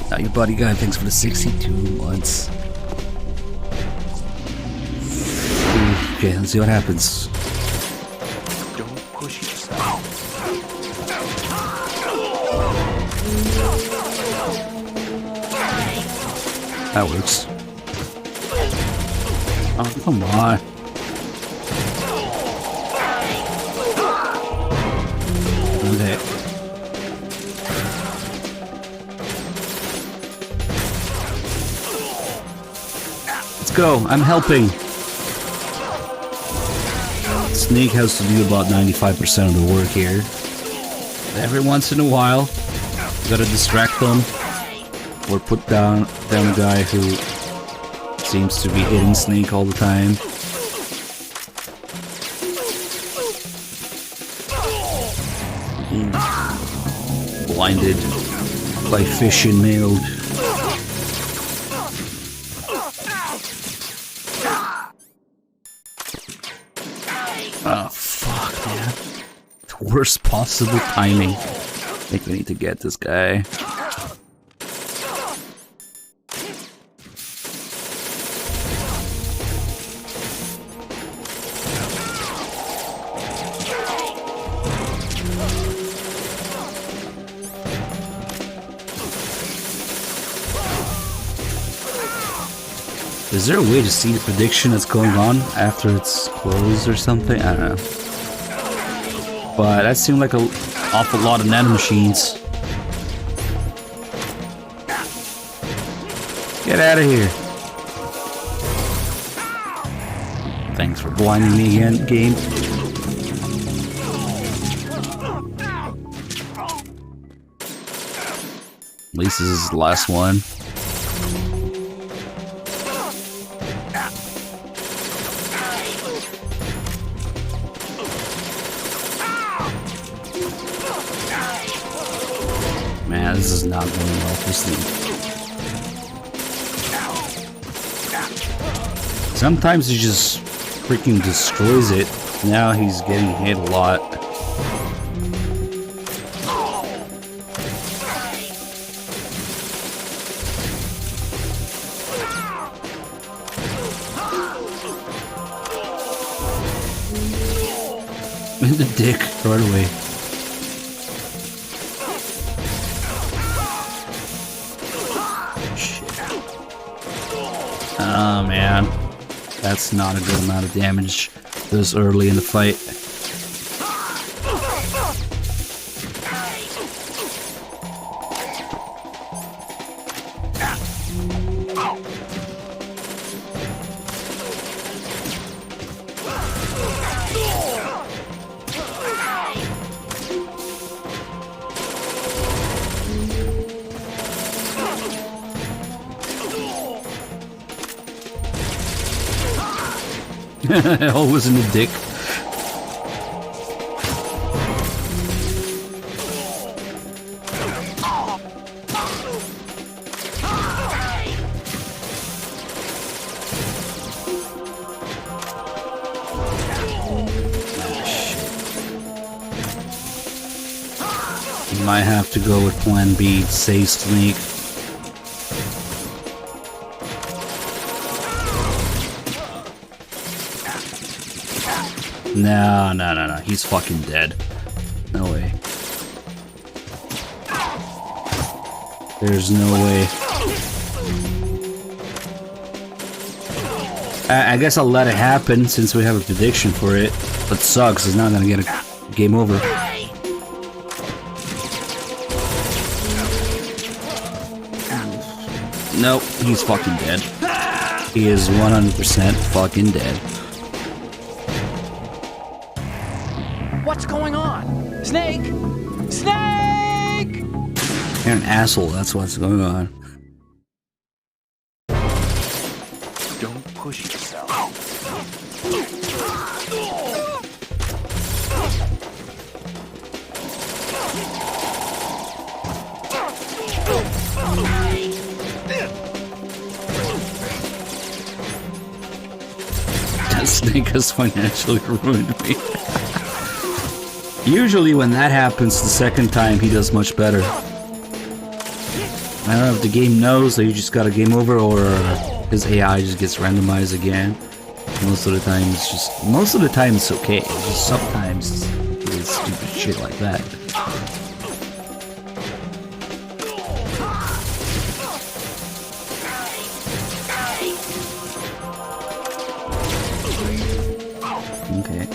Now your buddy guy, thanks for the 62 months. Okay, let's see what happens. Don't push yourself. That works. Oh, come on. Okay. Let's go. I'm helping. Snake has to do about 95% of the work here. Every once in a while, you gotta distract them or put down the guy who seems to be hitting Snake all the time. Blinded by fish and nailed. Oh, fuck, man. The worst possible timing. I think we need to get this guy. Is there a way to see the prediction that's going on after it's closed or something? I don't know. But that seemed like an awful lot of nanomachines. Get out of here. Thanks for blinding me again, game. At least this is the last one. Man, this is not going well for Sneak. Sometimes he just freaking destroys it. Now he's getting hit a lot. In the dick, right away. Oh man, that's not a good amount of damage this early in the fight. Always in the dick. You might have to go with plan B, save Sneak. No. He's fucking dead. No way. There's no way. I guess I'll let it happen since we have a prediction for it. But sucks, he's not gonna get a game over. Nope, he's fucking dead. He is 100% fucking dead. What's going on? Snake! Snake! You're an asshole, that's what's going on. Don't push yourself. That Snake has financially ruined me. Usually when that happens the second time, he does much better. I don't know if the game knows that you just got a game over or his AI just gets randomized again. Most of the time it's okay. It's just sometimes it's stupid shit like that. Okay.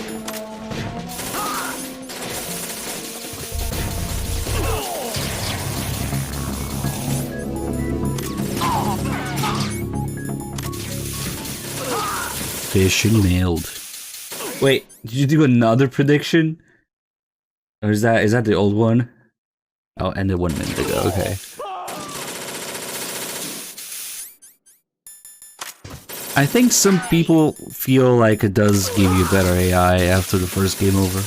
Fish and mailed. Wait, did you do another prediction? Or is that the old one? Oh, ended 1 minute ago, okay. I think some people feel like it does give you better AI after the first game over.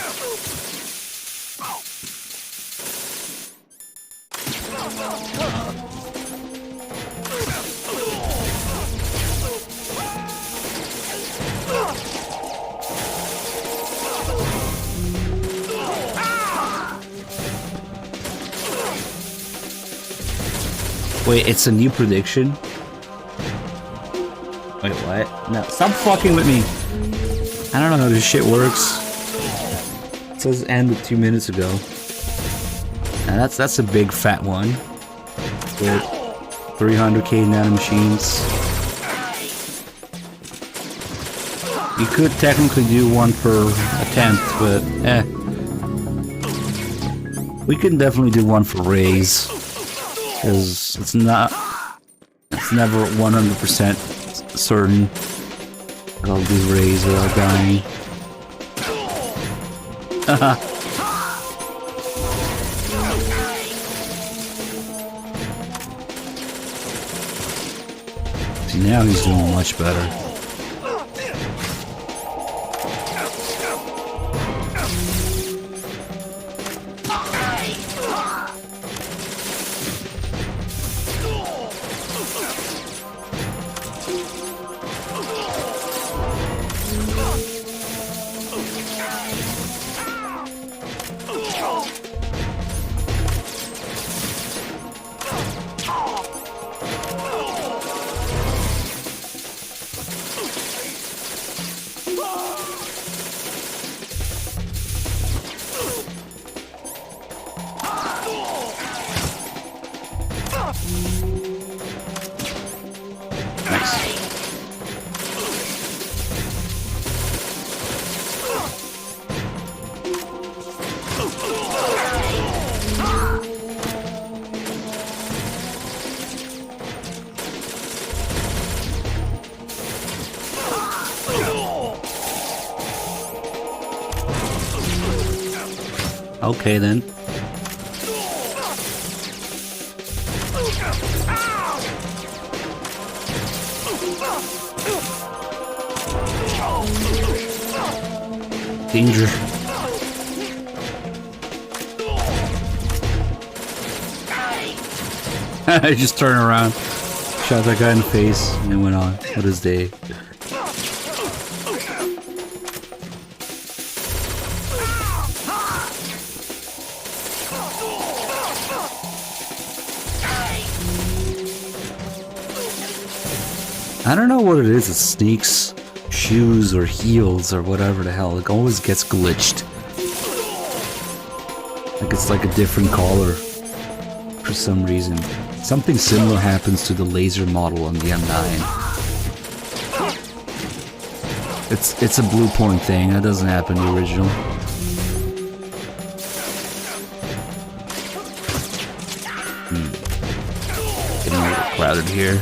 Wait, it's a new prediction? Wait, what? No, stop fucking with me! I don't know how this shit works. It says ended 2 minutes ago. Now that's a big fat one. With 300k nanomachines. You could technically do one per attempt, but we can definitely do one for Rays. Because it's never 100% certain that I'll do Rays without dying. See, now he's doing much better. Nice. Okay then. Danger. I just turned around, shot that guy in the face, and then went on with his day. I don't know what it is, it's Snake's shoes or heels or whatever the hell, it always gets glitched. Like it's like a different color for some reason. Something similar happens to the laser model on the M9. It's a blue point thing, that doesn't happen in the original. Getting a little crowded here.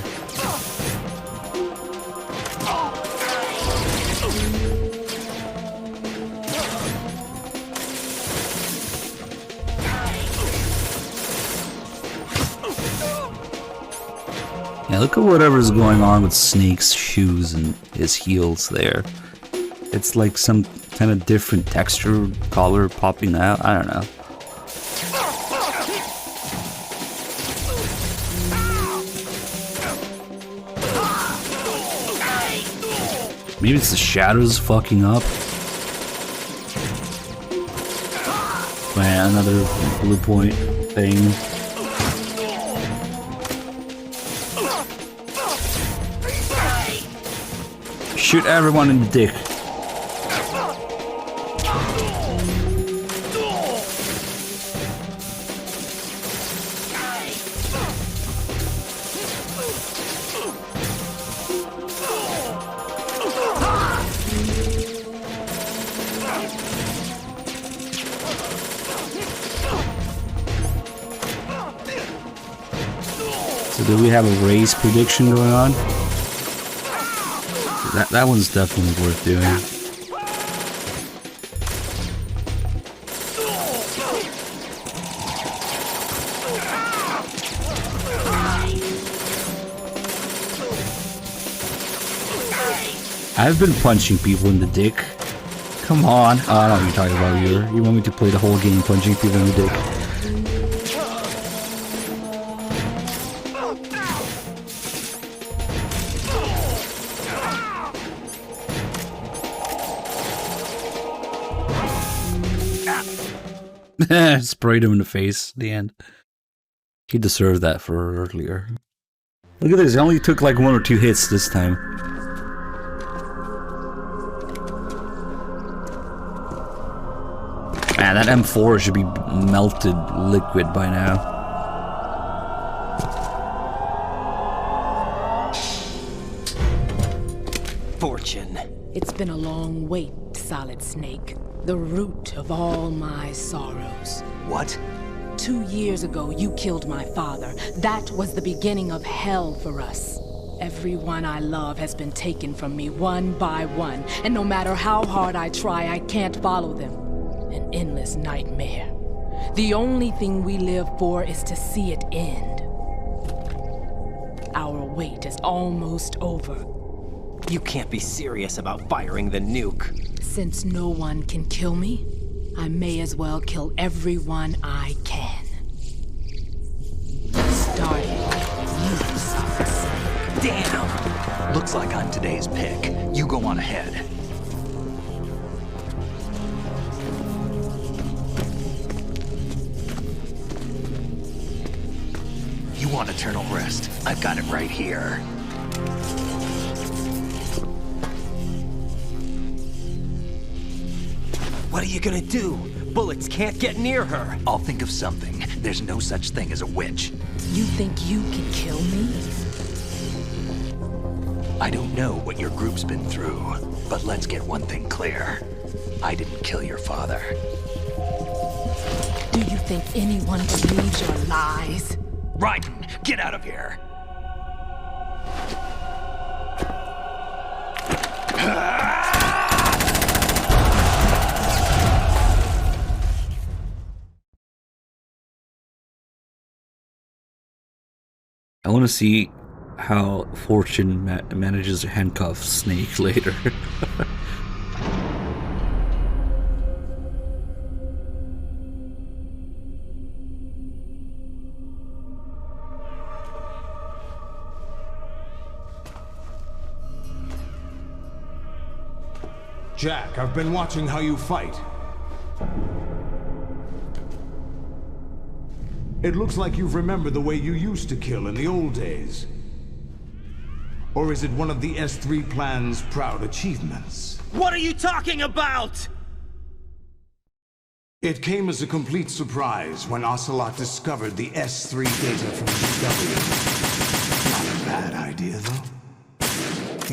Yeah, look at whatever's going on with Snake's shoes and his heels there. It's like some kind of different texture, color popping out. I don't know. Maybe it's the shadows fucking up. Man, another blue point thing. Shoot everyone in the dick. So do we have a race prediction going on? That one's definitely worth doing. I've been punching people in the dick. Come on. Oh, I don't know what you're talking about here. You want me to play the whole game punching people in the dick? Sprayed him in the face at the end. He deserved that for earlier. Look at this, it only took like 1 or 2 hits this time. Man, that M4 should be melted liquid by now. Fortune. It's been a long wait, Solid Snake. The root of all my sorrows. What? 2 years ago, you killed my father. That was the beginning of hell for us. Everyone I love has been taken from me one by one, and no matter how hard I try, I can't follow them. An endless nightmare. The only thing we live for is to see it end. Our wait is almost over. You can't be serious about firing the nuke. Since no one can kill me, I may as well kill everyone I can. Starting with you, Solid Snake. Damn! Looks like I'm today's pick. You go on ahead. You want eternal rest? I've got it right here. What are you gonna do? Bullets can't get near her. I'll think of something. There's no such thing as a witch. You think you can kill me? I don't know what your group's been through, but let's get one thing clear. I didn't kill your father. Do you think anyone believes your lies? Raiden, get out of here! I want to see how Fortune manages to handcuff Snake later. Jack, I've been watching how you fight. It looks like you've remembered the way you used to kill in the old days. Or is it one of the S3 plan's proud achievements? What are you talking about? It came as a complete surprise when Ocelot discovered the S3 data from GW. Not a bad idea, though.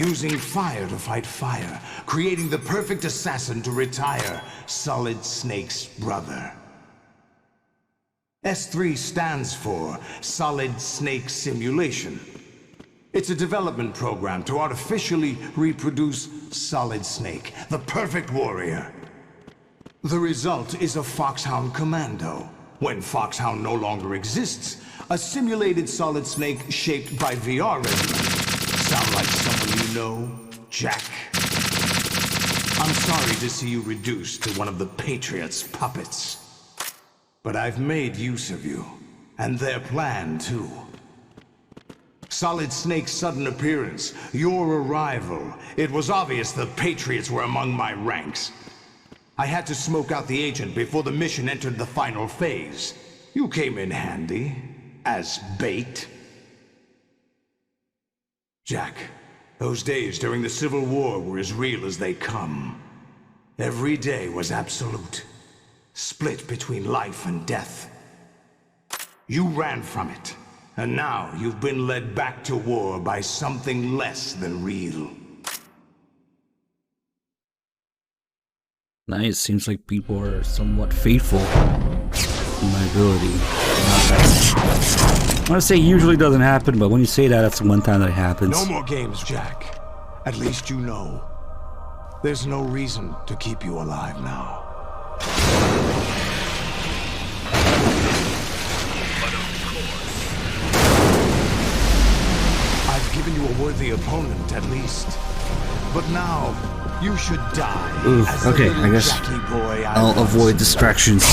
Using fire to fight fire, creating the perfect assassin to retire Solid Snake's brother. S3 stands for Solid Snake Simulation. It's a development program to artificially reproduce Solid Snake, the perfect warrior. The result is a Foxhound Commando. When Foxhound no longer exists, a simulated Solid Snake shaped by VR resonance. Sound like someone you know, Jack? I'm sorry to see you reduced to one of the Patriots' puppets. But I've made use of you, and their plan too. Solid Snake's sudden appearance, your arrival, it was obvious the Patriots were among my ranks. I had to smoke out the agent before the mission entered the final phase. You came in handy, as bait. Jack, those days during the Civil War were as real as they come. Every day was absolute. Split between life and death. You ran from it, and now you've been led back to war by something less than real. Now it seems like people are somewhat faithful in my ability. I want to say usually doesn't happen, but when you say that, that's the one time that it happens. No more games, Jack. At least you know. There's no reason to keep you alive now. I've given you a worthy opponent, at least. But now, you should die. Ooh, as okay, the I guess Jackie boy I'll avoid distractions.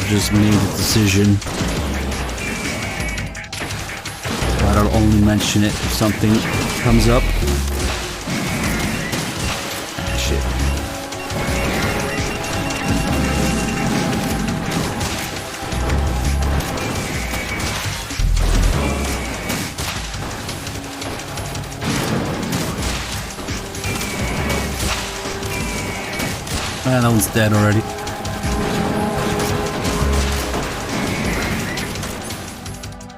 Just made a decision, but I'll only mention it if something comes up. Ah, shit. Ah, that one's dead already.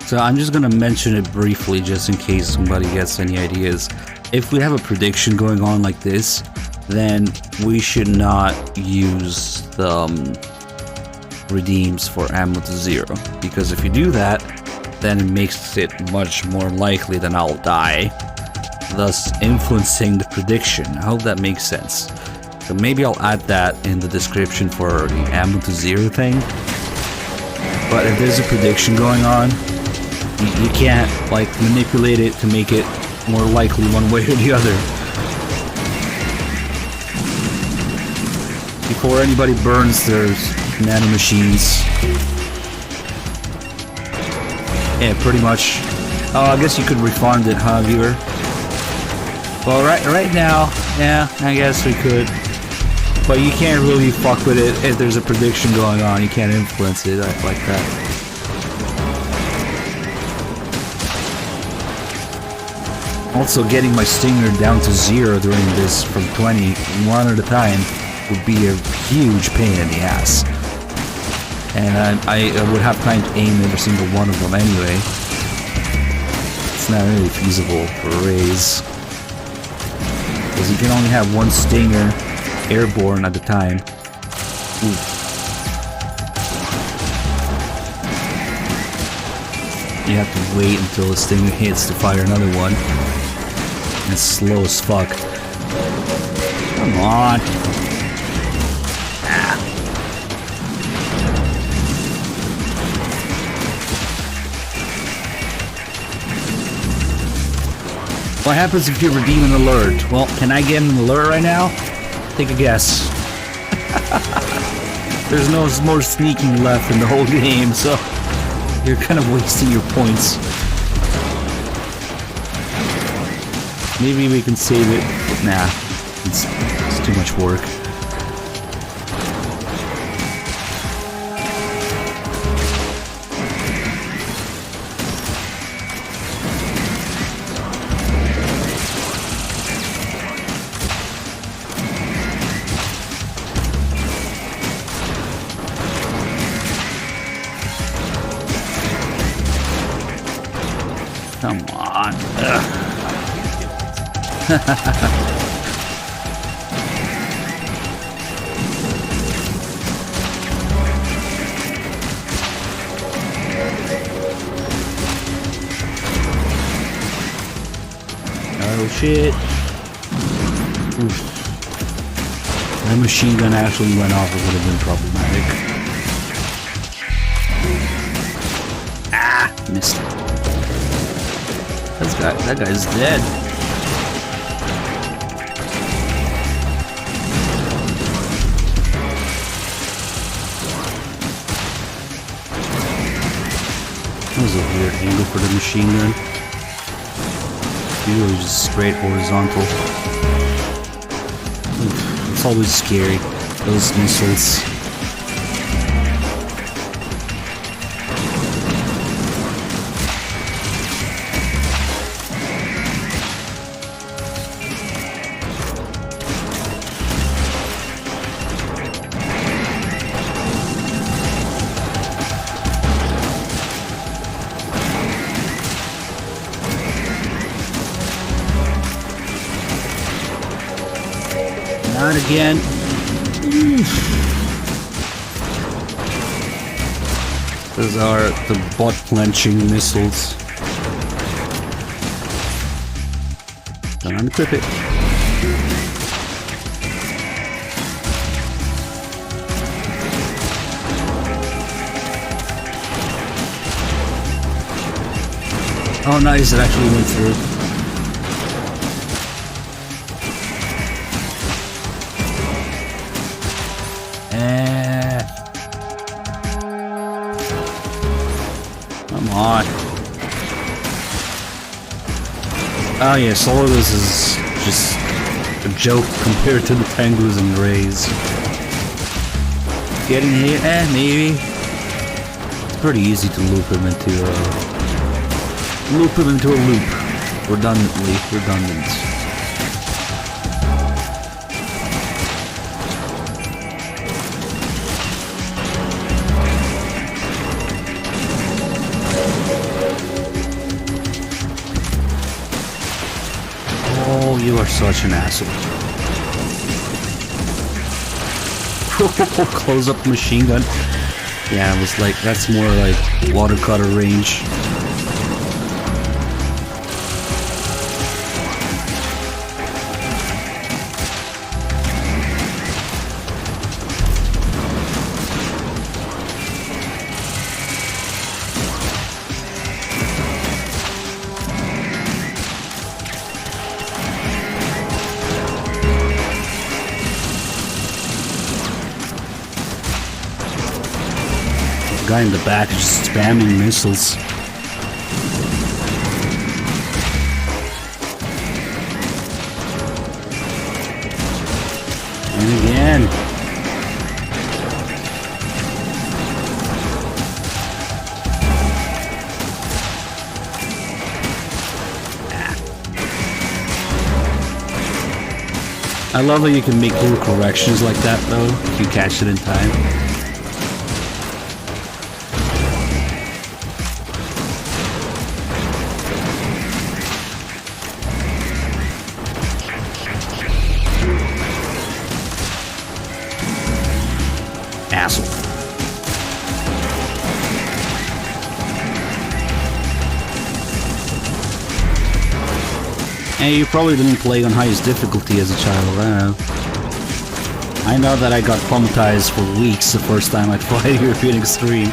So I'm just gonna mention it briefly just in case somebody gets any ideas. If we have a prediction going on like this, then we should not use the redeems for ammo to 0. Because if you do that, then it makes it much more likely that I'll die, thus influencing the prediction. I hope that makes sense. So maybe I'll add that in the description for the ammo to 0 thing. But if there's a prediction going on, you can't like manipulate it to make it more likely one way or the other. Before anybody burns their nanomachines. Yeah, pretty much. Oh, I guess you could refund it, huh, viewer? Well, right now, yeah, I guess we could. But you can't really fuck with it if there's a prediction going on. You can't influence it like that. Also, getting my stinger down to 0 during this from 20 one at a time would be a huge pain in the ass. And I would have time to aim every single one of them anyway. It's not really feasible for a raise. Because you can only have one stinger airborne at a time. Ooh. You have to wait until the stinger hits to fire another one. And it's slow as fuck. Come on. Ah. What happens if you redeem an alert? Well, can I get an alert right now? Take a guess. There's no more sneaking left in the whole game, so you're kind of wasting your points. Maybe we can save it. Nah, it's too much work. Come on. Oh shit. Oof. That machine gun actually went off, it would have been problematic. Ah! Missed it. That guy's dead. That was a weird angle for the machine gun. Usually just straight horizontal. Oof, it's always scary, those missiles. Not again. Those are the butt-clenching missiles. Don't unclip it. Oh nice, it actually went through. Come on. Oh yes, all of this is just a joke compared to the Tengus and Rays. Getting hit? Maybe. It's pretty easy to loop him into a loop. Redundant. Oh, you are such an asshole. Close up machine gun. Yeah, it was like, that's more like water cutter range. Guy in the back is just spamming missiles. And again. I love that you can make little corrections like that though, if you catch it in time. Asshole. And you probably didn't play on highest difficulty as a child, I don't know. I know that I got traumatized for weeks the first time I tried Phoenix 3.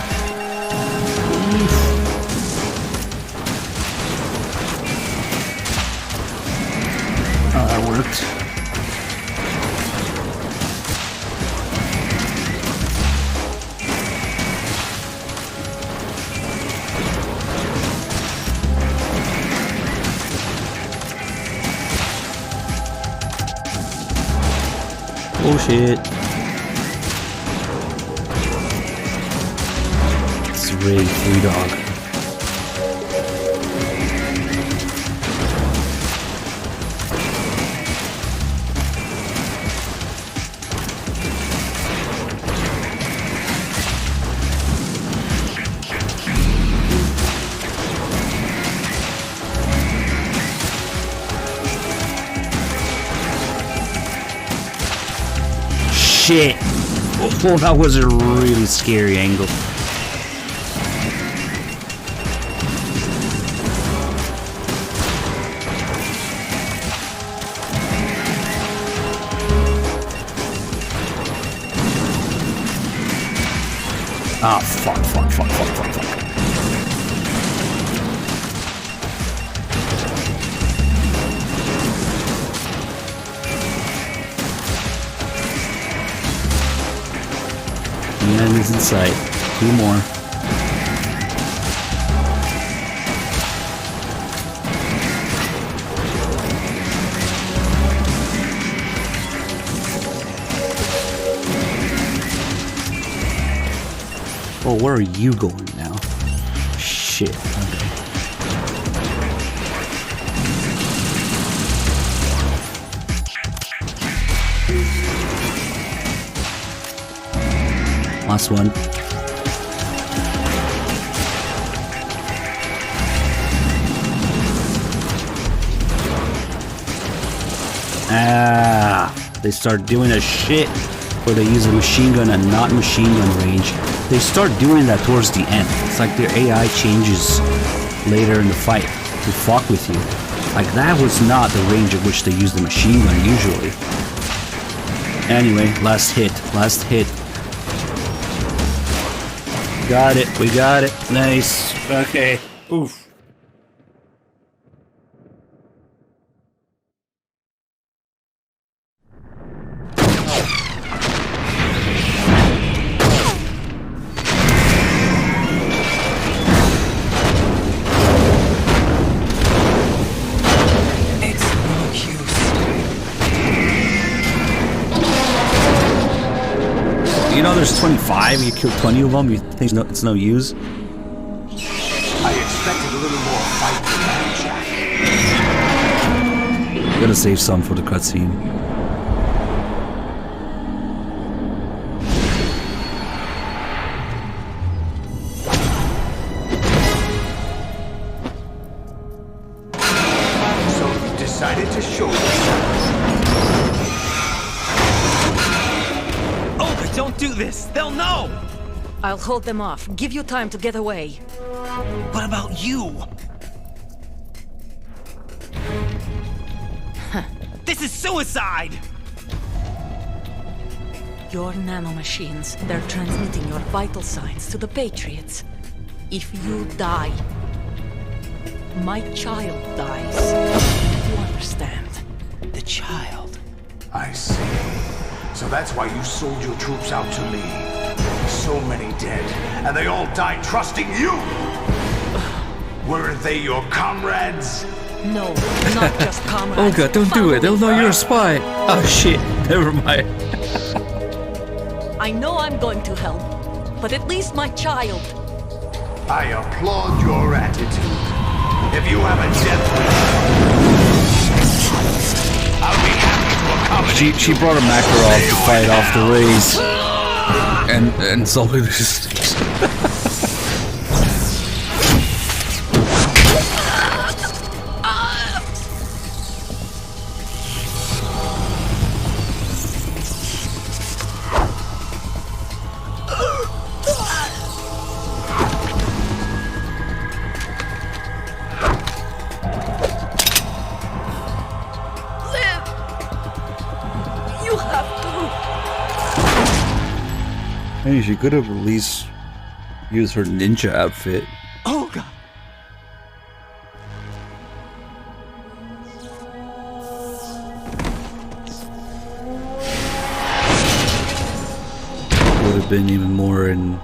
Oh, that worked. Oh shit. It's really free dog. Shit! Oh, that was a really scary angle. Ah, fuck. Enemies in sight. 2 more. Oh, where are you going now? Shit. Okay. Last one. Ah, they start doing a shit where they use a machine gun and not machine gun range. They start doing that towards the end. It's like their AI changes later in the fight to fuck with you. Like that was not the range at which they use the machine gun usually. Anyway, last hit. Got it, we got it. Nice. Okay. Oof. You know there's 25, you kill 20 of them, you think it's no use? I expected a little more fight than that, Jack. Gotta save some for the cutscene. So you decided to show yourself. do this! They'll know! I'll hold them off. Give you time to get away. What about you? This is suicide! Your nanomachines, they're transmitting your vital signs to the Patriots. If you die, my child dies. You understand? The child. I see. So that's why you sold your troops out to me. So many dead, and they all died trusting you! Weren't they your comrades? No, not just comrades. Olga, don't do it. They'll know you're a spy. Oh shit. Never mind. I know I'm going to hell, but at least my child. I applaud your attitude. If you have a death wish, I'll be happy to accommodate. She brought a Makarov to fight off the rays. And solely just Hey, she could have at least used her ninja outfit. Oh god. Would have been even more in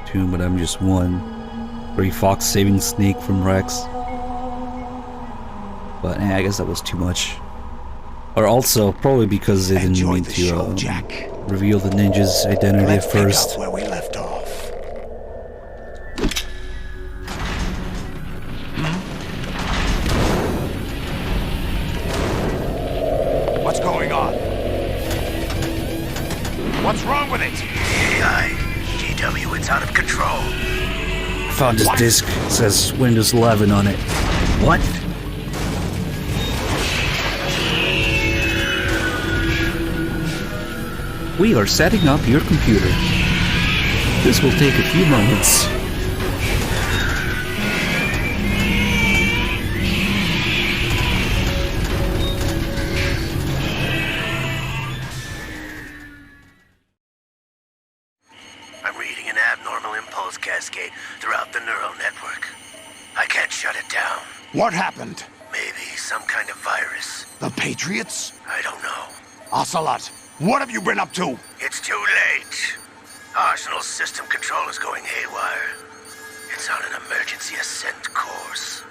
tune, but I'm just one. Ray Fox saving Snake from Rex. But I guess that was too much. Or also, probably because they didn't need to reveal the ninja's identity at first. Pick up where we left off. What's going on? What's wrong with it? AI, GW, it's out of control. I found this disc. It says Windows 11 on it. What? We are setting up your computer. This will take a few moments. I'm reading an abnormal impulse cascade throughout the neural network. I can't shut it down. What happened? Maybe some kind of virus. The Patriots? I don't know. Ocelot, what have you been up to? It's too late. Arsenal's system control is going haywire. It's on an emergency ascent course.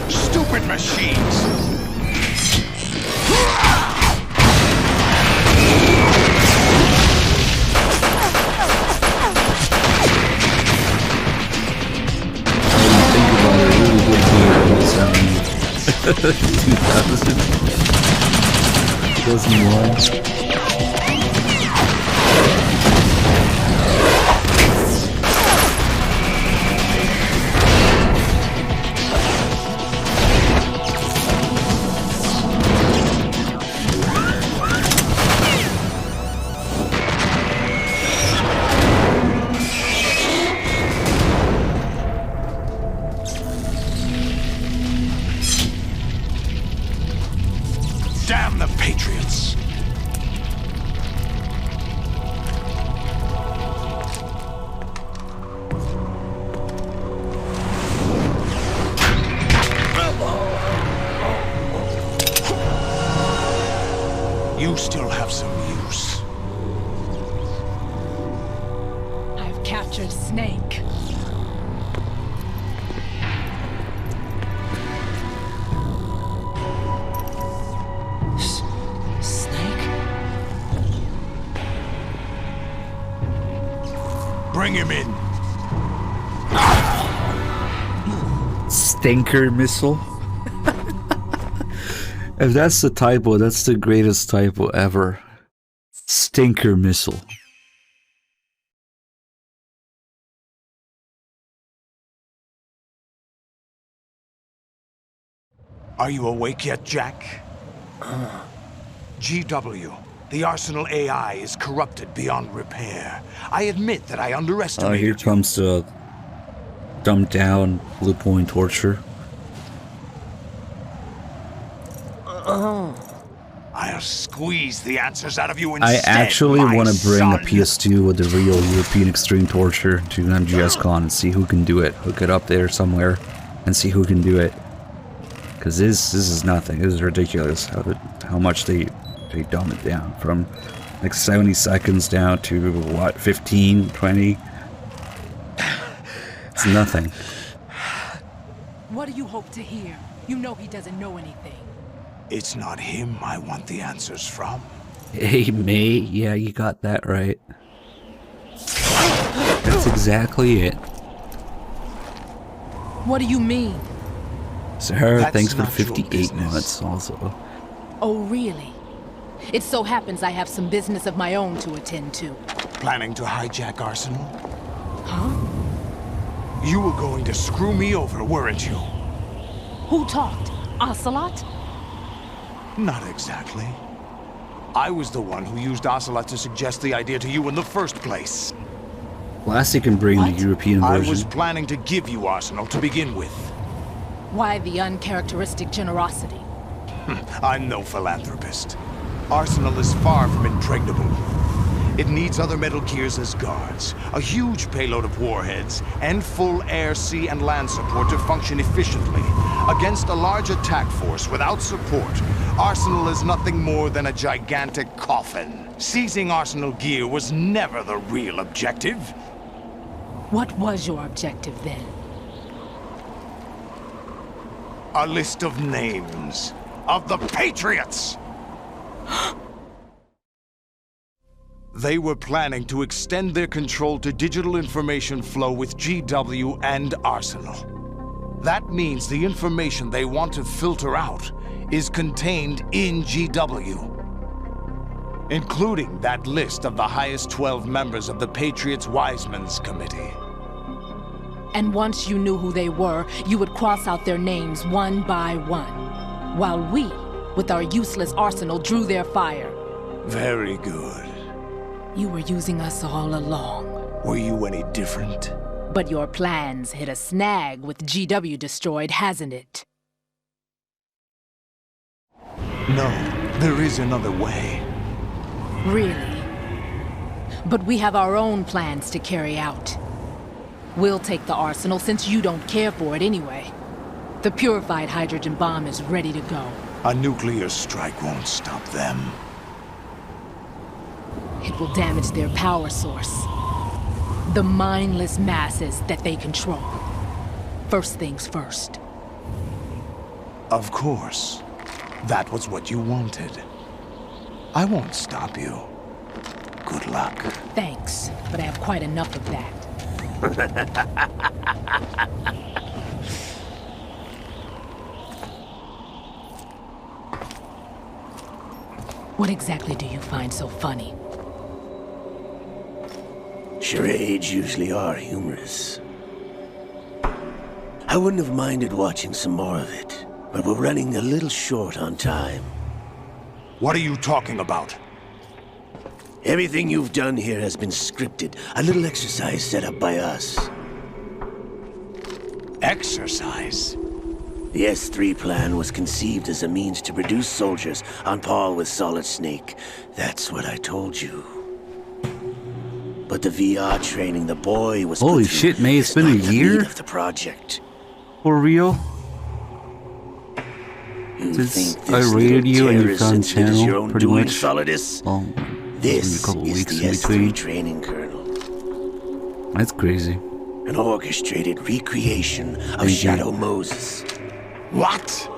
Stupid machines! $2001. Damn the Patriots! You still have some use. I've captured Snake. Bring him in. Stinker missile. If that's the typo, that's the greatest typo ever. Stinker missile. Are you awake yet, Jack? GW, the Arsenal AI is corrupted beyond repair. I admit that I underestimated here comes the dumbed down blue point torture. I'll squeeze the answers out of you instead, I actually want to bring son. a PS2 with the real European Extreme Torture to MGS1 and see who can do it. Hook it up there somewhere and see who can do it. Because this is nothing. This is ridiculous how much they dumb it down from like 70 seconds down to what, 15, 20? It's nothing. What do you hope to hear? You know he doesn't know anything. It's not him I want the answers from. Hey, mate. Yeah, you got that right. That's exactly it. What do you mean? Sahara, thanks for 58 minutes also. Oh, really? It so happens I have some business of my own to attend to. Planning to hijack Arsenal? Huh? You were going to screw me over, weren't you? Who talked? Ocelot? Not exactly. I was the one who used Ocelot to suggest the idea to you in the first place. Plastic can bring the European version. I was planning to give you Arsenal to begin with. Why the uncharacteristic generosity? I'm no philanthropist. Arsenal is far from impregnable. It needs other Metal Gears as guards, a huge payload of warheads, and full air, sea, and land support to function efficiently. Against a large attack force without support, Arsenal is nothing more than a gigantic coffin. Seizing Arsenal gear was never the real objective. What was your objective then? A list of names of the Patriots! They were planning to extend their control to digital information flow with GW and Arsenal. That means the information they want to filter out is contained in GW, including that list of the highest 12 members of the Patriots Wiseman's Committee. And once you knew who they were, you would cross out their names one by one, while we, with our useless arsenal, drew their fire. Very good. You were using us all along. Were you any different? But your plans hit a snag with GW destroyed, hasn't it? No, there is another way. Really? But we have our own plans to carry out. We'll take the arsenal since you don't care for it anyway. The purified hydrogen bomb is ready to go. A nuclear strike won't stop them. It will damage their power source. The mindless masses that they control. First things first. Of course. That was what you wanted. I won't stop you. Good luck. Thanks, but I have quite enough of that. What exactly do you find so funny? Charades usually are humorous. I wouldn't have minded watching some more of it, but we're running a little short on time. What are you talking about? Everything you've done here has been scripted. A little exercise set up by us. Exercise? The S3 plan was conceived as a means to produce soldiers on par with Solid Snake. That's what I told you. But the VR training the boy was holy shit, May, it's been a year of the project. For real? Since I rated you and you found channel pretty much. Solidus? This a couple is weeks the in S3 between. training kernel. That's crazy. An orchestrated recreation of Thank Shadow you. Moses. What?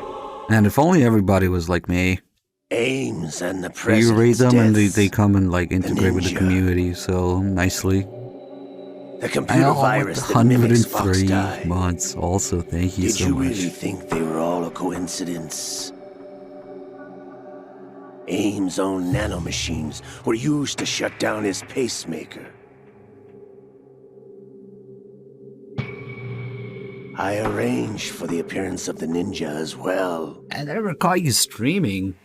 And if only everybody was like me. Ames and the You president's rate them and deaths. they come and like integrate with the ninja. community so nicely. The computer virus that mimics Fox 103 died. months also, thank you Did so you much. really think they were all a coincidence? Ames' own nanomachines were used to shut down his pacemaker. I arranged for the appearance of the ninja as well. I never caught you streaming.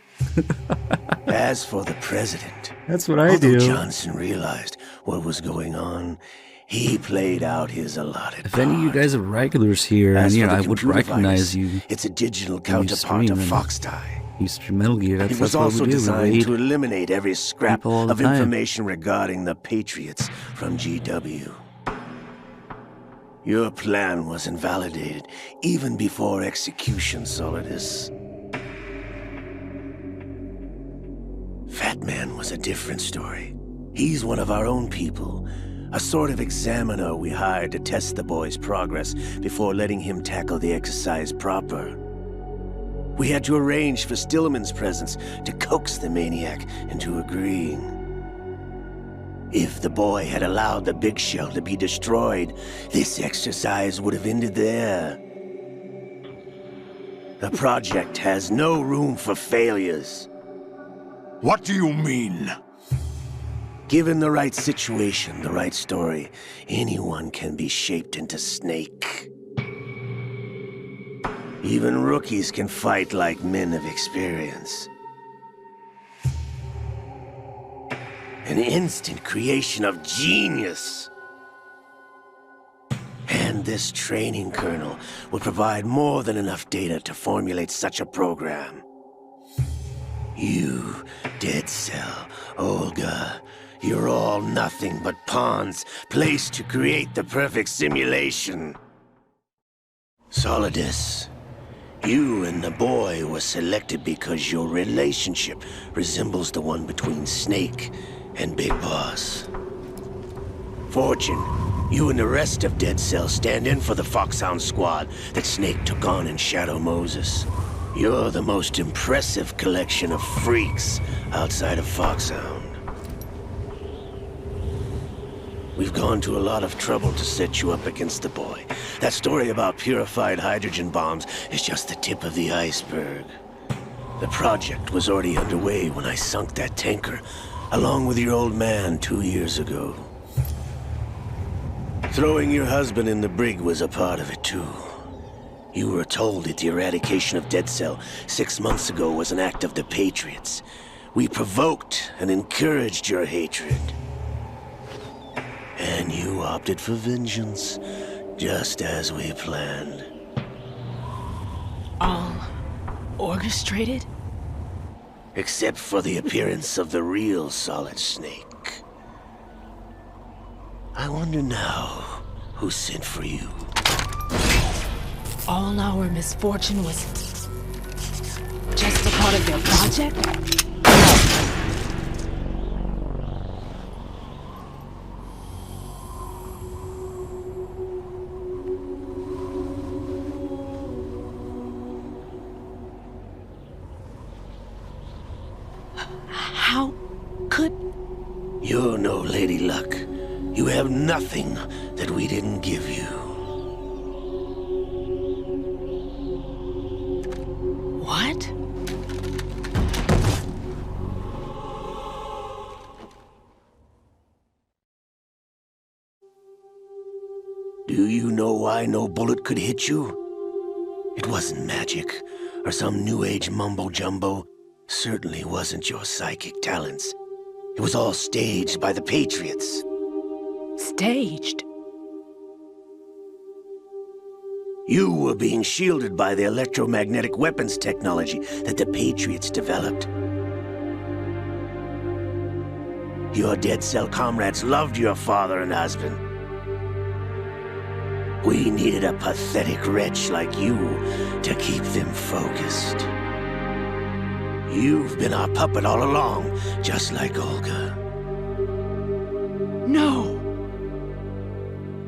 As for the president, that's what I although do. Johnson realized what was going on, he played out his allotted If any of you guys are regulars here, and I would recognize you. It's a digital counterpart of Foxtie. You stream Metal Gear. It was also designed to eliminate every scrap of information regarding the Patriots from GW. Your plan was invalidated even before execution, Solidus. Fat Man was a different story. He's one of our own people, a sort of examiner we hired to test the boy's progress before letting him tackle the exercise proper. We had to arrange for Stillman's presence to coax the maniac into agreeing. If the boy had allowed the big shell to be destroyed, this exercise would have ended there. The project has no room for failures. What do you mean? Given the right situation, the right story, anyone can be shaped into Snake. Even rookies can fight like men of experience. An instant creation of genius. And this training kernel would provide more than enough data to formulate such a program. You, Dead Cell, Olga, you're all nothing but pawns placed to create the perfect simulation. Solidus, you and the boy were selected because your relationship resembles the one between Snake and Big Boss. Fortune, you and the rest of Dead Cell stand in for the Foxhound squad that Snake took on in Shadow Moses. You're the most impressive collection of freaks outside of Foxhound. We've gone to a lot of trouble to set you up against the boy. That story about purified hydrogen bombs is just the tip of the iceberg. The project was already underway when I sunk that tanker, along with your old man 2 years ago. Throwing your husband in the brig was a part of it too. You were told that the eradication of Dead Cell 6 months ago was an act of the Patriots. We provoked and encouraged your hatred. And you opted for vengeance, just as we planned. All orchestrated? Except for the appearance of the real Solid Snake. I wonder now who sent for you. All our misfortune was just a part of their project? How could... You're no Lady Luck. You have nothing that we didn't give you. What? Do you know why no bullet could hit you? It wasn't magic, or some new age mumbo-jumbo. Certainly wasn't your psychic talents. It was all staged by the Patriots. Staged? You were being shielded by the electromagnetic weapons technology that the Patriots developed. Your Dead Cell comrades loved your father and husband. We needed a pathetic wretch like you to keep them focused. You've been our puppet all along, just like Olga. No!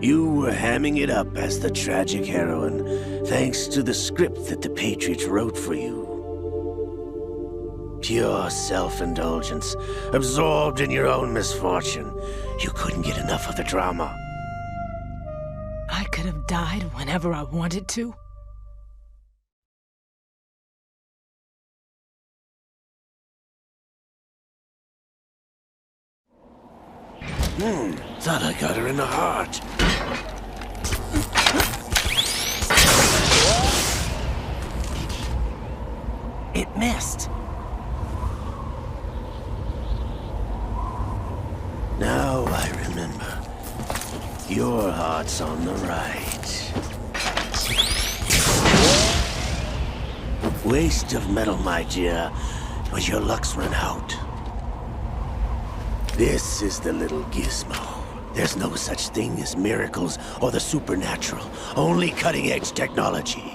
You were hamming it up as the tragic heroine, thanks to the script that the Patriots wrote for you. Pure self-indulgence, absorbed in your own misfortune. You couldn't get enough of the drama. I could have died whenever I wanted to. Thought I got her in the heart. best. Now I remember. Your heart's on the right. Waste of metal, my dear, but your luck's run out. This is the little gizmo. There's no such thing as miracles or the supernatural, only cutting-edge technology.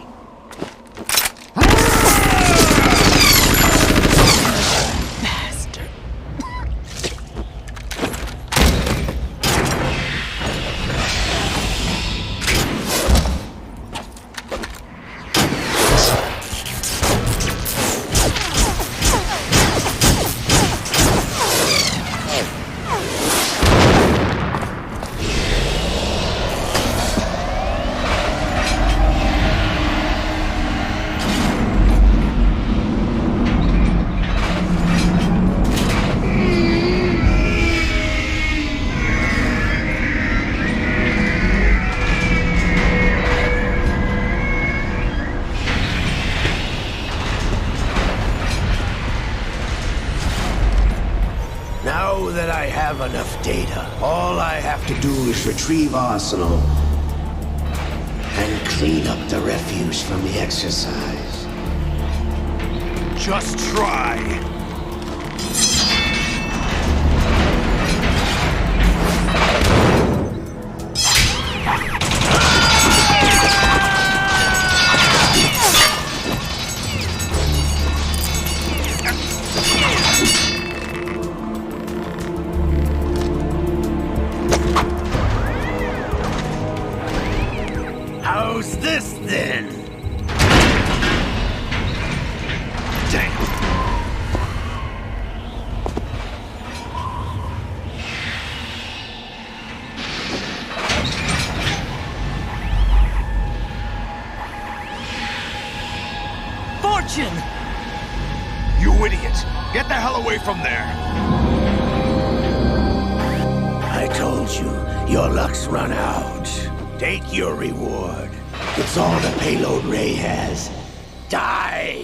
Now that I have enough data, all I have to do is retrieve Arsenal and clean up the refuse from the exercise. Just try. How's this then? Damn. Fortune! You idiot! Get the hell away from there! I told you, your luck's run out. Take your reward. It's all the payload Ray has. Die!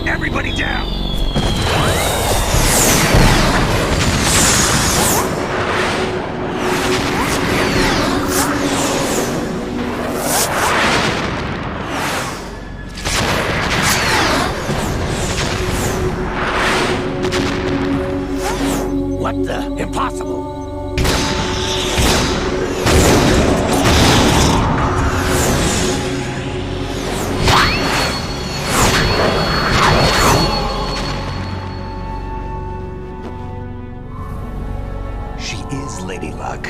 Everybody down! What the? Impossible! She is Lady Luck.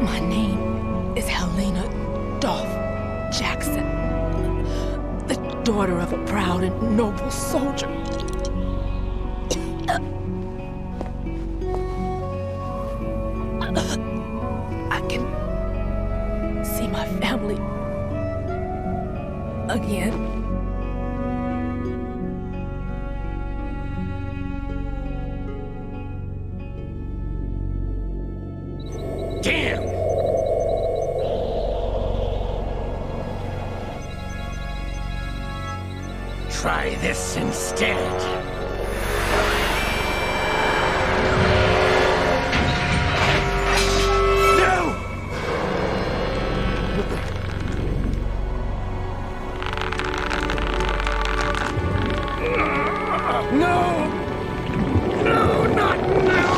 My name is Helena Dolph Jackson, the daughter of a proud and noble soldier. I can see my family again. Damn! Try this instead. No! No! No, not now!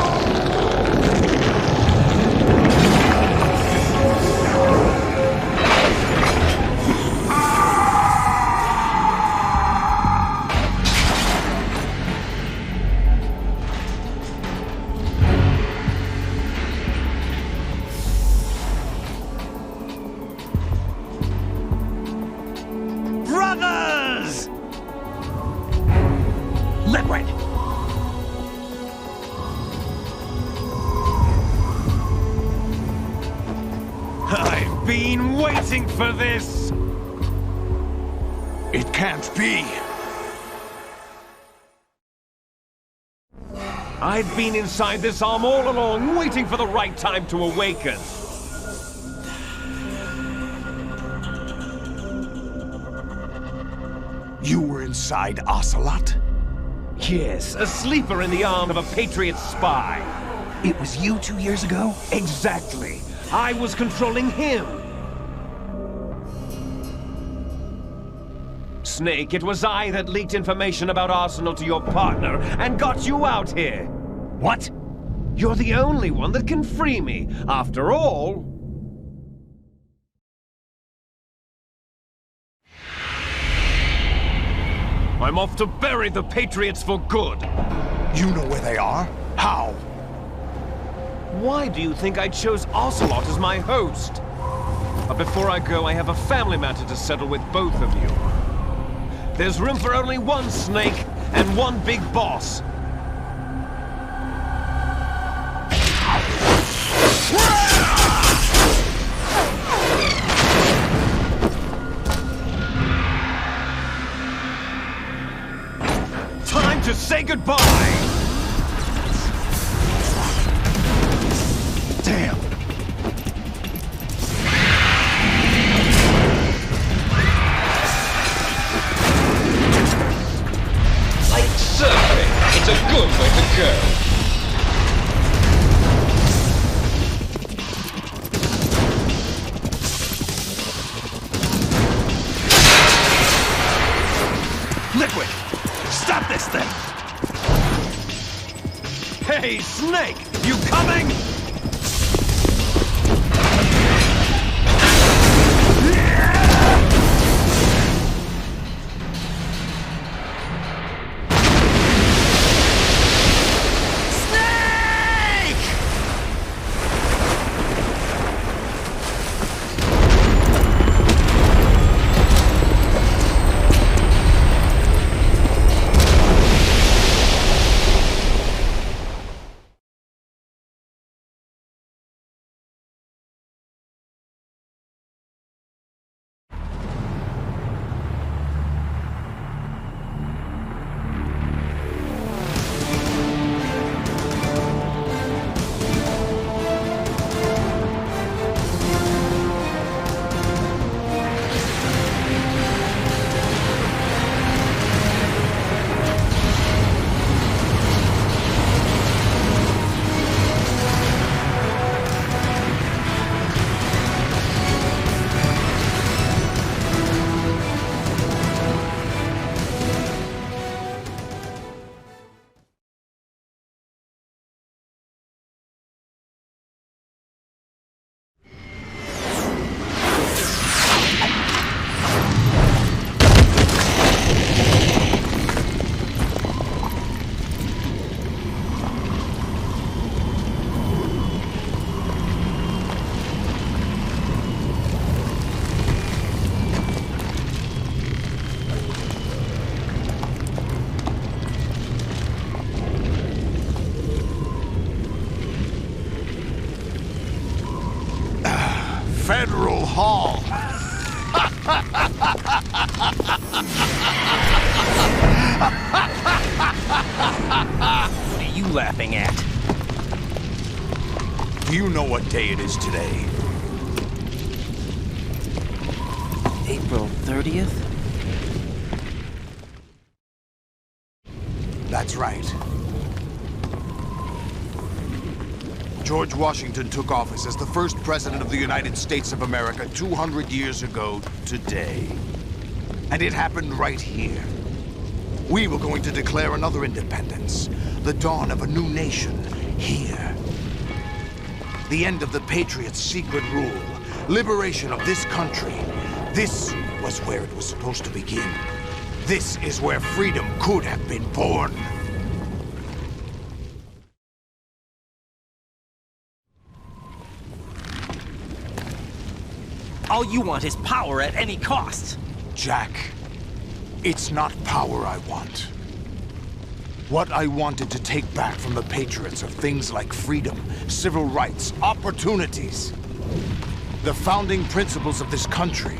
Brothers! Liquid! I've been waiting for this! It can't be! I've been inside this arm all along, waiting for the right time to awaken. You were inside Ocelot? Yes, a sleeper in the arm of a Patriot spy. It was you 2 years ago? Exactly. I was controlling him. Snake, it was I that leaked information about Arsenal to your partner and got you out here. What? You're the only one that can free me. After all... I'm off to bury the Patriots for good. You know where they are? How? Why do you think I chose Ocelot as my host? But before I go, I have a family matter to settle with both of you. There's room for only one Snake and one big boss. Time to say goodbye! Damn! Like surfing, it's a good way to go. Liquid! Stop this thing! Hey, Snake! You coming? Federal Hall. What are you laughing at? Do you know what day it is today? April 30th? That's right. George Washington took office as the first president of the United States of America 200 years ago today. And it happened right here. We were going to declare another independence, the dawn of a new nation, here. The end of the Patriots' secret rule, liberation of this country. This was where it was supposed to begin. This is where freedom could have been born. All you want is power at any cost. Jack, it's not power I want. What I wanted to take back from the Patriots are things like freedom, civil rights, opportunities. The founding principles of this country.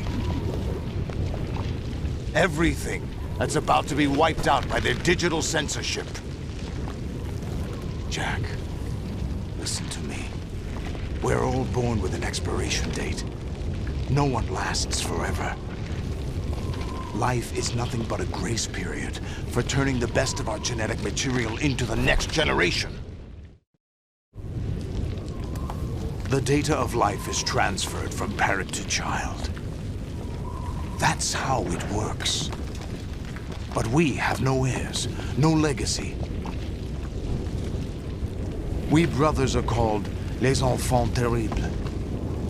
Everything that's about to be wiped out by their digital censorship. Jack, listen to me. We're all born with an expiration date. No one lasts forever. Life is nothing but a grace period for turning the best of our genetic material into the next generation. The data of life is transferred from parent to child. That's how it works. But we have no heirs, no legacy. We brothers are called les enfants terribles,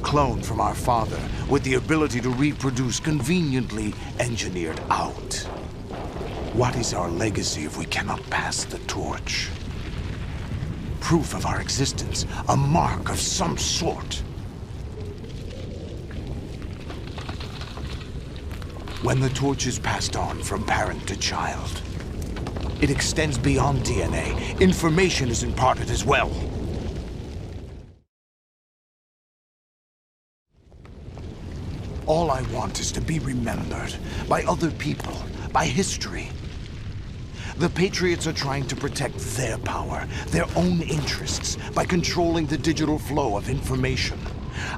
cloned from our father with the ability to reproduce conveniently engineered out. What is our legacy if we cannot pass the torch? Proof of our existence, a mark of some sort. When the torch is passed on from parent to child, it extends beyond DNA. Information is imparted as well. All I want is to be remembered by other people, by history. The Patriots are trying to protect their power, their own interests, by controlling the digital flow of information.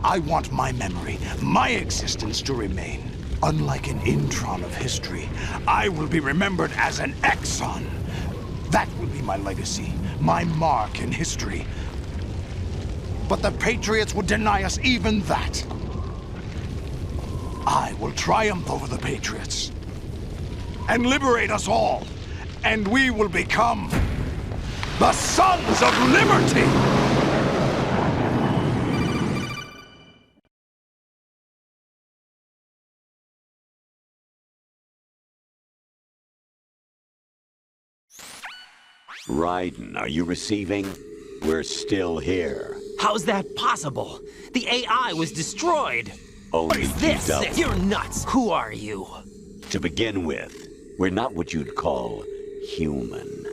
I want my memory, my existence to remain. Unlike an intron of history, I will be remembered as an exon. That will be my legacy, my mark in history. But the Patriots would deny us even that. I will triumph over the Patriots and liberate us all, and we will become the Sons of Liberty! Raiden, are you receiving? We're still here. How's that possible? The AI was destroyed. Only What is this? doubt. You're nuts. Who are you? To begin with, we're not what you'd call human.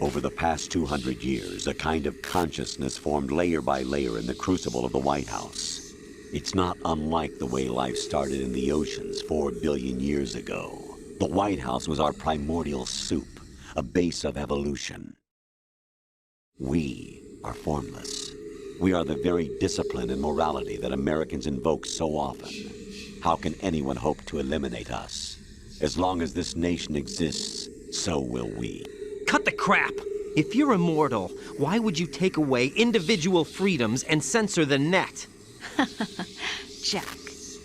Over the past 200 years, a kind of consciousness formed layer by layer in the crucible of the White House. It's not unlike the way life started in the oceans 4 billion years ago. The White House was our primordial soup, a base of evolution. We are formless. We are the very discipline and morality that Americans invoke so often. How can anyone hope to eliminate us? As long as this nation exists, so will we. Cut the crap! If you're immortal, why would you take away individual freedoms and censor the net? Jack,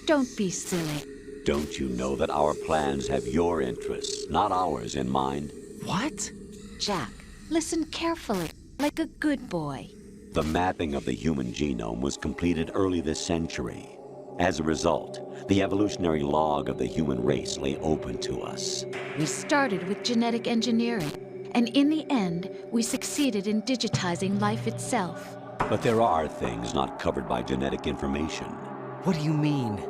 don't be silly. Don't you know that our plans have your interests, not ours, in mind? What? Jack, listen carefully, like a good boy. The mapping of the human genome was completed early this century. As a result, the evolutionary log of the human race lay open to us. We started with genetic engineering, and in the end, we succeeded in digitizing life itself. But there are things not covered by genetic information. What do you mean?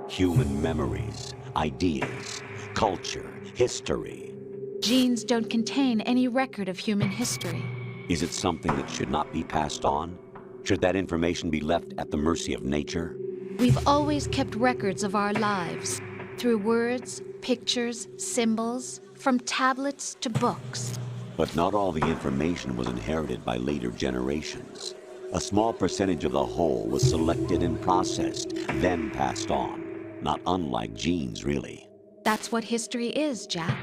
Human memories, ideas, culture, history. Genes don't contain any record of human history. Is it something that should not be passed on? Should that information be left at the mercy of nature? We've always kept records of our lives, through words, pictures, symbols, from tablets to books. But not all the information was inherited by later generations. A small percentage of the whole was selected and processed, then passed on. Not unlike genes, really. That's what history is, Jack.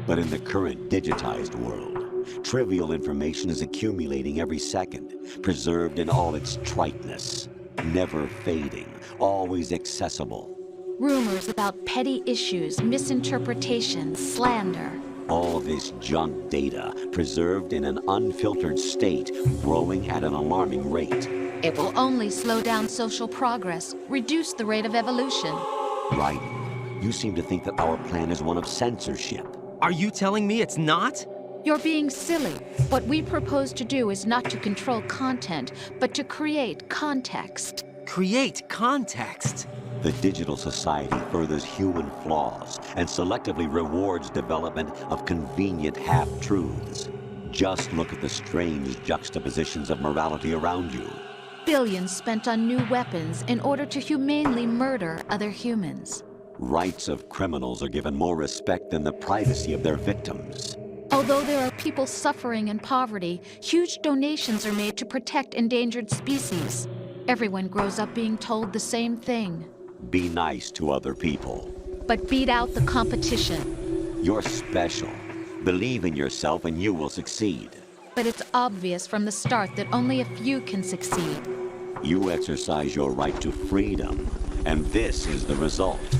But in the current digitized world, trivial information is accumulating every second, preserved in all its triteness, never fading, always accessible. Rumors about petty issues, misinterpretations, slander. All this junk data, preserved in an unfiltered state, growing at an alarming rate. It will only slow down social progress, reduce the rate of evolution. Right. You seem to think that our plan is one of censorship. Are you telling me it's not? You're being silly. What we propose to do is not to control content, but to create context. Create context? The digital society furthers human flaws and selectively rewards development of convenient half-truths. Just look at the strange juxtapositions of morality around you. Billions spent on new weapons in order to humanely murder other humans. Rights of criminals are given more respect than the privacy of their victims. Although there are people suffering in poverty, huge donations are made to protect endangered species. Everyone grows up being told the same thing. Be nice to other people. But beat out the competition. You're special. Believe in yourself and you will succeed. But it's obvious from the start that only a few can succeed. You exercise your right to freedom, and this is the result.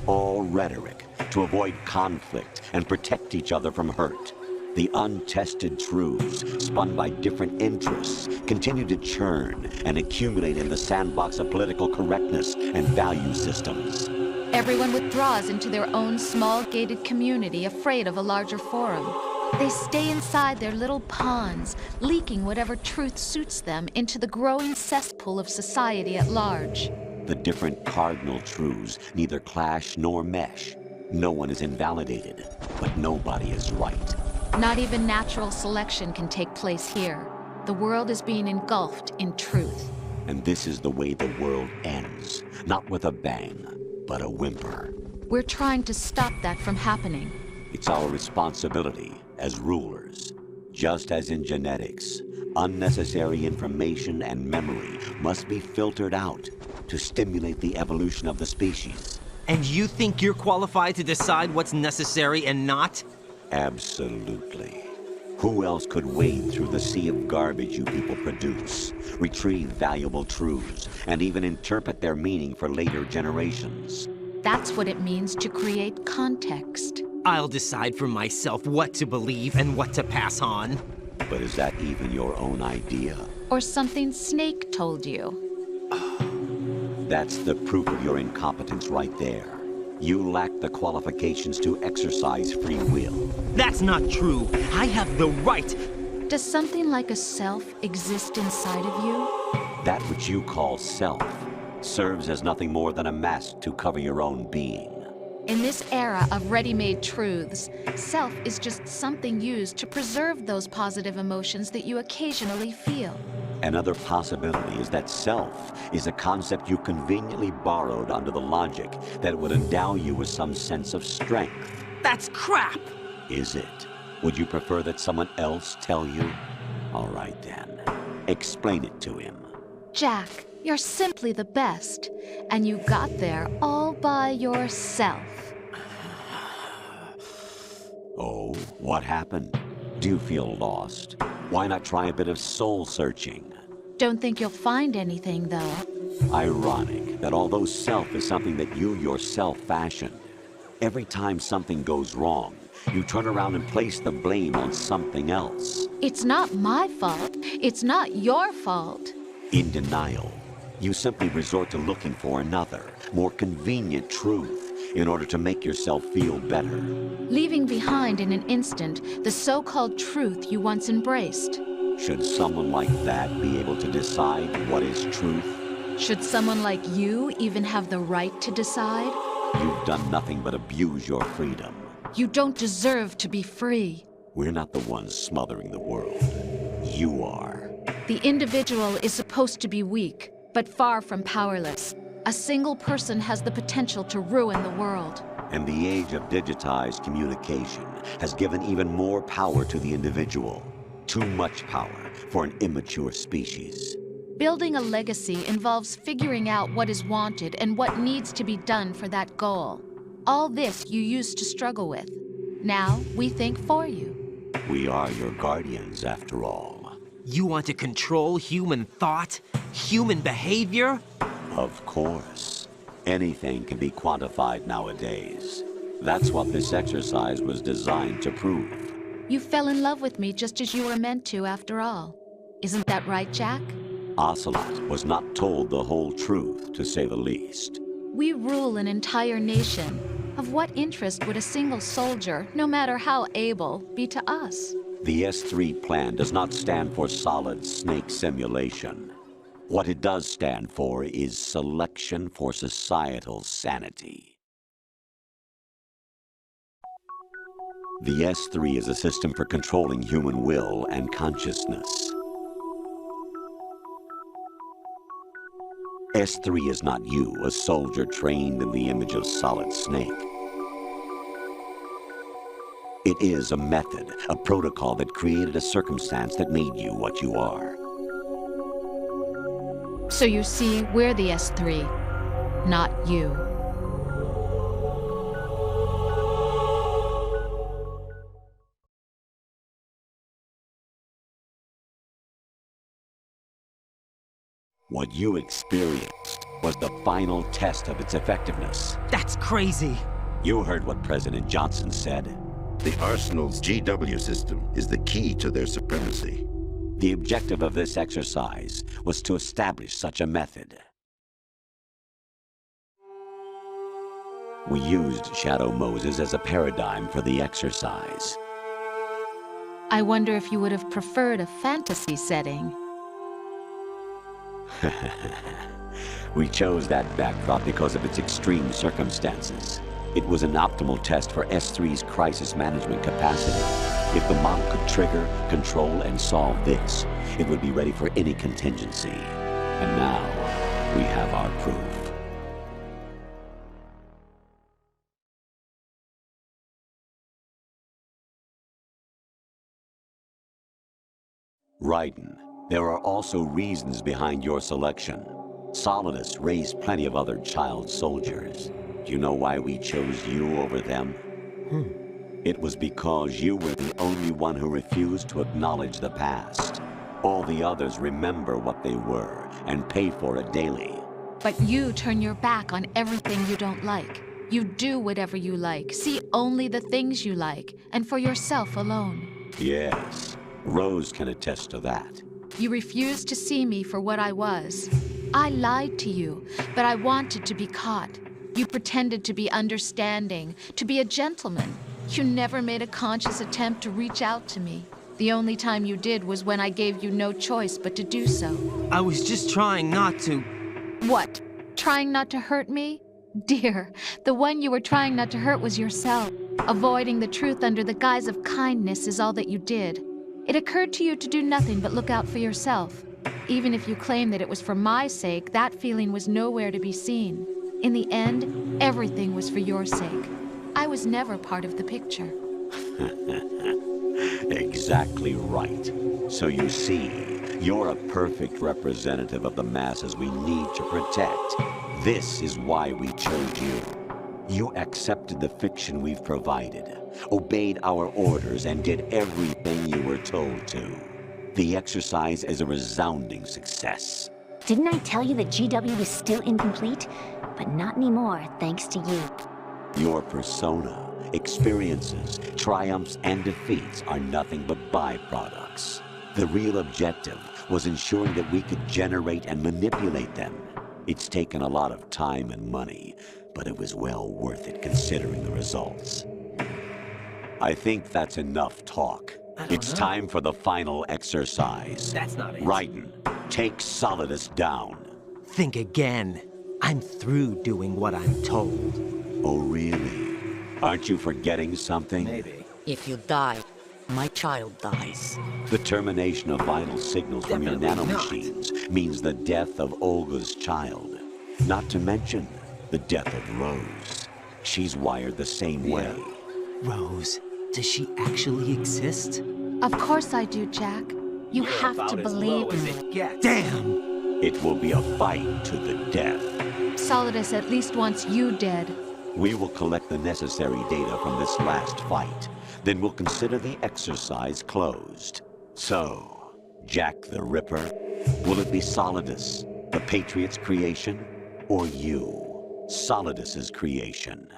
All rhetoric to avoid conflict and protect each other from hurt. The untested truths, spun by different interests, continue to churn and accumulate in the sandbox of political correctness and value systems. Everyone withdraws into their own small gated community, afraid of a larger forum. They stay inside their little ponds, leaking whatever truth suits them into the growing cesspool of society at large. The different cardinal truths neither clash nor mesh. No one is invalidated, but nobody is right. Not even natural selection can take place here. The world is being engulfed in truth. And this is the way the world ends. Not with a bang, but a whimper. We're trying to stop that from happening. It's our responsibility as rulers. Just as in genetics, unnecessary information and memory must be filtered out to stimulate the evolution of the species. And you think you're qualified to decide what's necessary and not? Absolutely. Who else could wade through the sea of garbage you people produce, retrieve valuable truths, and even interpret their meaning for later generations? That's what it means to create context. I'll decide for myself what to believe and what to pass on. But is that even your own idea? Or something Snake told you? That's the proof of your incompetence right there. You lack the qualifications to exercise free will. That's not true. I have the right. Does something like a self exist inside of you? That which you call self serves as nothing more than a mask to cover your own being. In this era of ready-made truths, self is just something used to preserve those positive emotions that you occasionally feel. Another possibility is that self is a concept you conveniently borrowed under the logic that it would endow you with some sense of strength. That's crap! Is it? Would you prefer that someone else tell you? All right then. Explain it to him. Jack, you're simply the best, and you got there all by yourself. Oh, what happened? Do you feel lost? Why not try a bit of soul searching? Don't think you'll find anything, though. Ironic that although self is something that you yourself fashioned, every time something goes wrong, you turn around and place the blame on something else. It's not my fault. It's not your fault. In denial, you simply resort to looking for another, more convenient truth in order to make yourself feel better. Leaving behind in an instant the so-called truth you once embraced. Should someone like that be able to decide what is truth? Should someone like you even have the right to decide? You've done nothing but abuse your freedom. You don't deserve to be free. We're not the ones smothering the world. You are. The individual is supposed to be weak, but far from powerless. A single person has the potential to ruin the world. And the age of digitized communication has given even more power to the individual. Too much power for an immature species. Building a legacy involves figuring out what is wanted and what needs to be done for that goal. All this you used to struggle with. Now we think for you. We are your guardians, after all. You want to control human thought? Human behavior? Of course. Anything can be quantified nowadays. That's what this exercise was designed to prove. You fell in love with me just as you were meant to, after all. Isn't that right, Jack? Ocelot was not told the whole truth, to say the least. We rule an entire nation. Of what interest would a single soldier, no matter how able, be to us? The S3 plan does not stand for solid snake simulation. What it does stand for is selection for societal sanity. The S3 is a system for controlling human will and consciousness. S3 is not you, a soldier trained in the image of Solid Snake. It is a method, a protocol that created a circumstance that made you what you are. So you see, we're the S3, not you. What you experienced was the final test of its effectiveness. That's crazy. You heard what President Johnson said. The Arsenal's GW system is the key to their supremacy. The objective of this exercise was to establish such a method. We used Shadow Moses as a paradigm for the exercise. I wonder if you would have preferred a fantasy setting. We chose that backdrop because of its extreme circumstances. It was an optimal test for S3's crisis management capacity. If the model could trigger, control, and solve this, it would be ready for any contingency. And now, we have our proof. Raiden, there are also reasons behind your selection. Solidus raised plenty of other child soldiers. Do you know why we chose you over them? It was because you were the only one who refused to acknowledge the past. All the others remember what they were and pay for it daily. But you turn your back on everything you don't like. You do whatever you like, see only the things you like, and for yourself alone. Yes, Rose can attest to that. You refused to see me for what I was. I lied to you, but I wanted to be caught. You pretended to be understanding, to be a gentleman. You never made a conscious attempt to reach out to me. The only time you did was when I gave you no choice but to do so. I was just trying not to... What? Trying not to hurt me? Dear, the one you were trying not to hurt was yourself. Avoiding the truth under the guise of kindness is all that you did. It occurred to you to do nothing but look out for yourself. Even if you claim that it was for my sake, that feeling was nowhere to be seen. In the end, everything was for your sake. I was never part of the picture. Exactly right. So you see, you're a perfect representative of the masses we need to protect. This is why we chose you. You accepted the fiction we've provided, obeyed our orders, and did everything you were told to. The exercise is a resounding success. Didn't I tell you that GW was still incomplete? But not anymore, thanks to you. Your persona, experiences, triumphs, and defeats are nothing but byproducts. The real objective was ensuring that we could generate and manipulate them. It's taken a lot of time and money, but it was well worth it considering the results. I think that's enough talk. It's time for the final exercise. That's not it. Raiden, take Solidus down. Think again. I'm through doing what I'm told. Oh, really? Aren't you forgetting something? Maybe. If you die, my child dies. The termination of vital signals from your nanomachines means the death of Olga's child. Not to mention the death of Rose. She's wired the same way. Rose, does she actually exist? Of course I do, Jack. You have to believe me. Damn! It will be a fight to the death. Solidus at least wants you dead. We will collect the necessary data from this last fight. Then we'll consider the exercise closed. So, Jack the Ripper, will it be Solidus, the Patriot's creation, or you, Solidus's creation?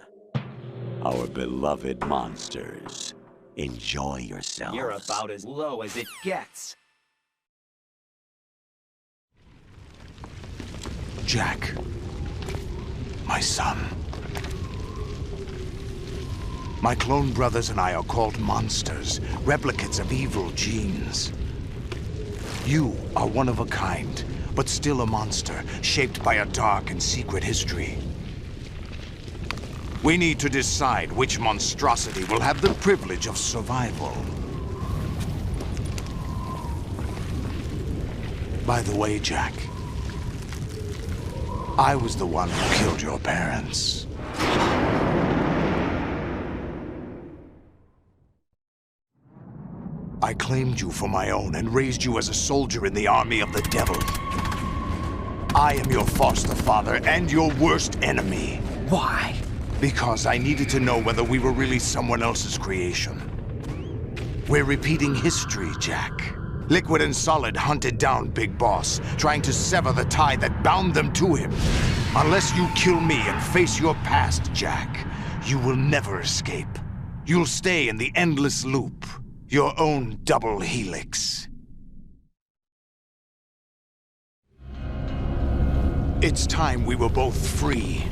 Our beloved monsters, enjoy yourselves. You're about as low as it gets. Jack, my son. My clone brothers and I are called monsters, replicates of evil genes. You are one of a kind, but still a monster, shaped by a dark and secret history. We need to decide which monstrosity will have the privilege of survival. By the way, Jack, I was the one who killed your parents. I claimed you for my own and raised you as a soldier in the army of the devil. I am your foster father and your worst enemy. Why? Because I needed to know whether we were really someone else's creation. We're repeating history, Jack. Liquid and Solid hunted down Big Boss, trying to sever the tie that bound them to him. Unless you kill me and face your past, Jack, you will never escape. You'll stay in the endless loop, your own double helix. It's time we were both free.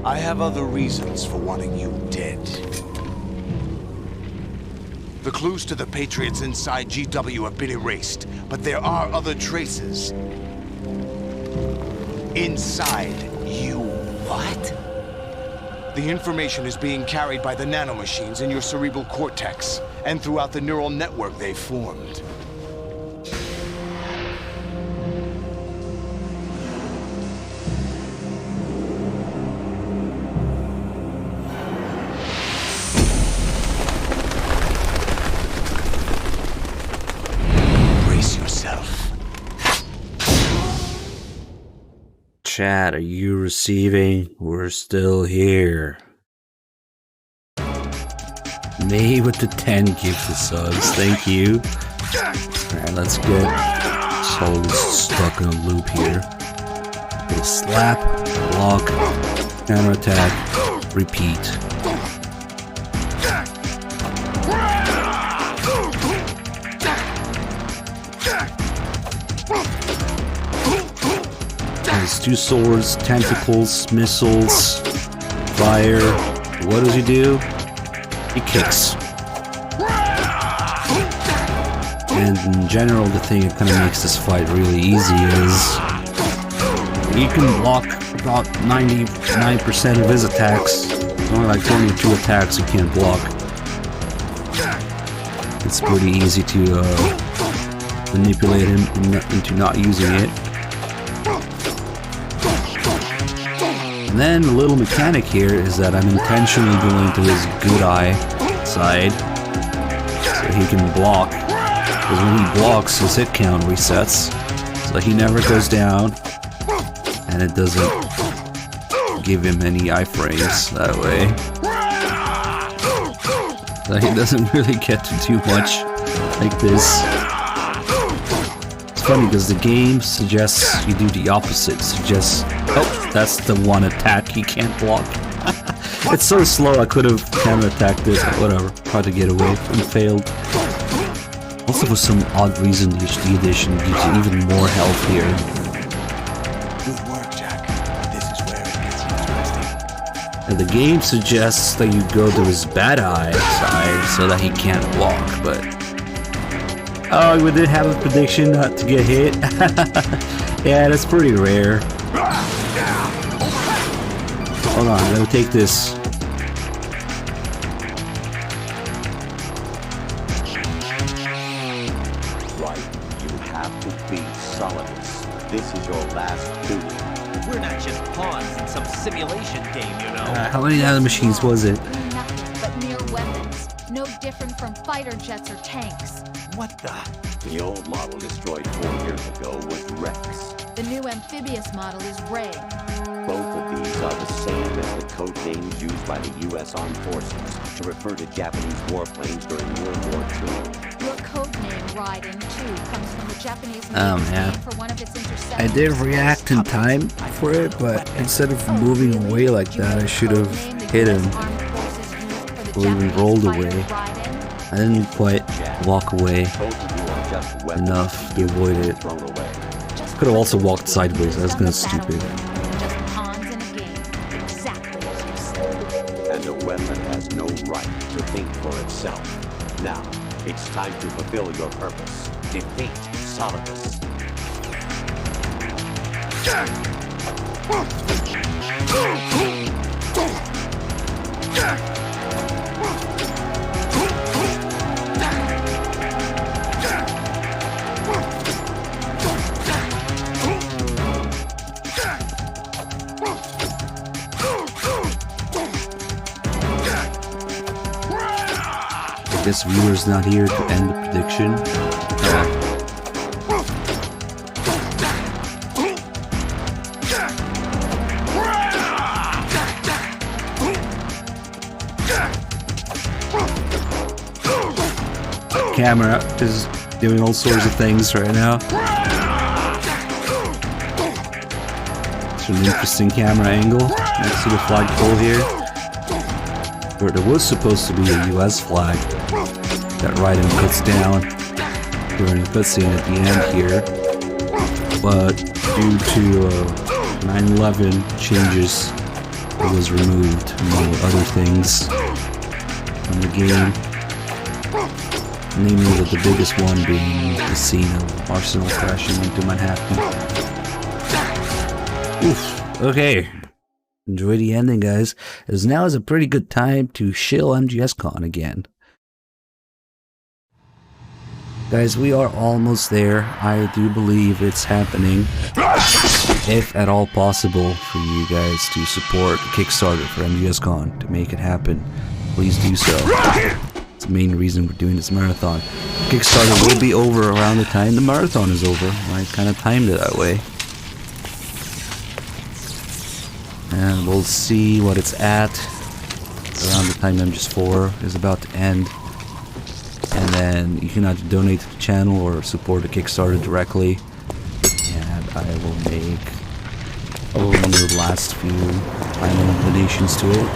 I have other reasons for wanting you dead. The clues to the Patriots inside GW have been erased, but there are other traces. Inside you. What? The information is being carried by the nanomachines in your cerebral cortex, and throughout the neural network they've formed. Chat, are you receiving? We're still here. May with the 10 gift of subs, thank you. Alright, let's get Solid stuck in a loop here. Get a slap, block, counter attack, repeat. There's 2 swords, tentacles, missiles, fire. What does he do? He kicks. And in general, the thing that kind of makes this fight really easy is you can block about 99% of his attacks. Only like 22 attacks you can't block. It's pretty easy to manipulate him into not using it. And then the little mechanic here is that I'm intentionally going to his good eye side so he can block. Because when he blocks, his hit count resets, so he never goes down, and it doesn't give him any iframes that way. So he doesn't really get to do much like this. It's funny because the game suggests you do the opposite. It suggests, oh, that's the one attack he can't block. It's so slow, I could have counter-attacked it, but whatever. Tried to get away and failed. Also, for some odd reason, the HD edition gives you even more health here. Good work, Jack. This is where it gets interesting. And the game suggests that you go to his bad eye side so that he can't block, but... Oh, we did have a prediction not to get hit. Yeah, that's pretty rare. Hold on, let me take this. This is your last duty. We're not just pawns in some simulation game, you know. How many other machines was it? Nothing but mere weapons. No different from fighter jets or tanks. What the? The old model destroyed 4 years ago was Rex. The new amphibious model is Ray. Both of these are the same as the code names used by the U.S. Armed Forces to refer to Japanese warplanes during World War II. Your code name, Raiden 2, comes from the Japanese Oh man, for one of its interceptors. I did react in time for it, but instead of moving away like that, I should have hit him or even rolled away. I didn't quite walk away enough to avoid it. Could have also walked sideways, that's kind of stupid. And a weapon has no right to think for itself. Now, it's time to fulfill your purpose. Defeat Solidus. guess viewer's not here to end the prediction. Camera is doing all sorts of things right now. It's an interesting camera angle next to the flagpole here. Where there was supposed to be a US flag that Raiden puts down during the cutscene at the end here. But due to 9/11 changes, it was removed among other things from the game. Namely, the biggest one being the scene of Arsenal crashing into Manhattan. Oof, okay. Enjoy the ending, guys, as now is a pretty good time to shill MGS1 again. Guys, we are almost there. I do believe it's happening. If at all possible for you guys to support the Kickstarter for MGS1 to make it happen, please do so. The main reason we're doing this marathon. Kickstarter will be over around the time the marathon is over. I kind of timed it that way. And we'll see what it's at around the time MGS4 is about to end. And then you can either donate to the channel or support the Kickstarter directly. And I will make the last few final donations to it.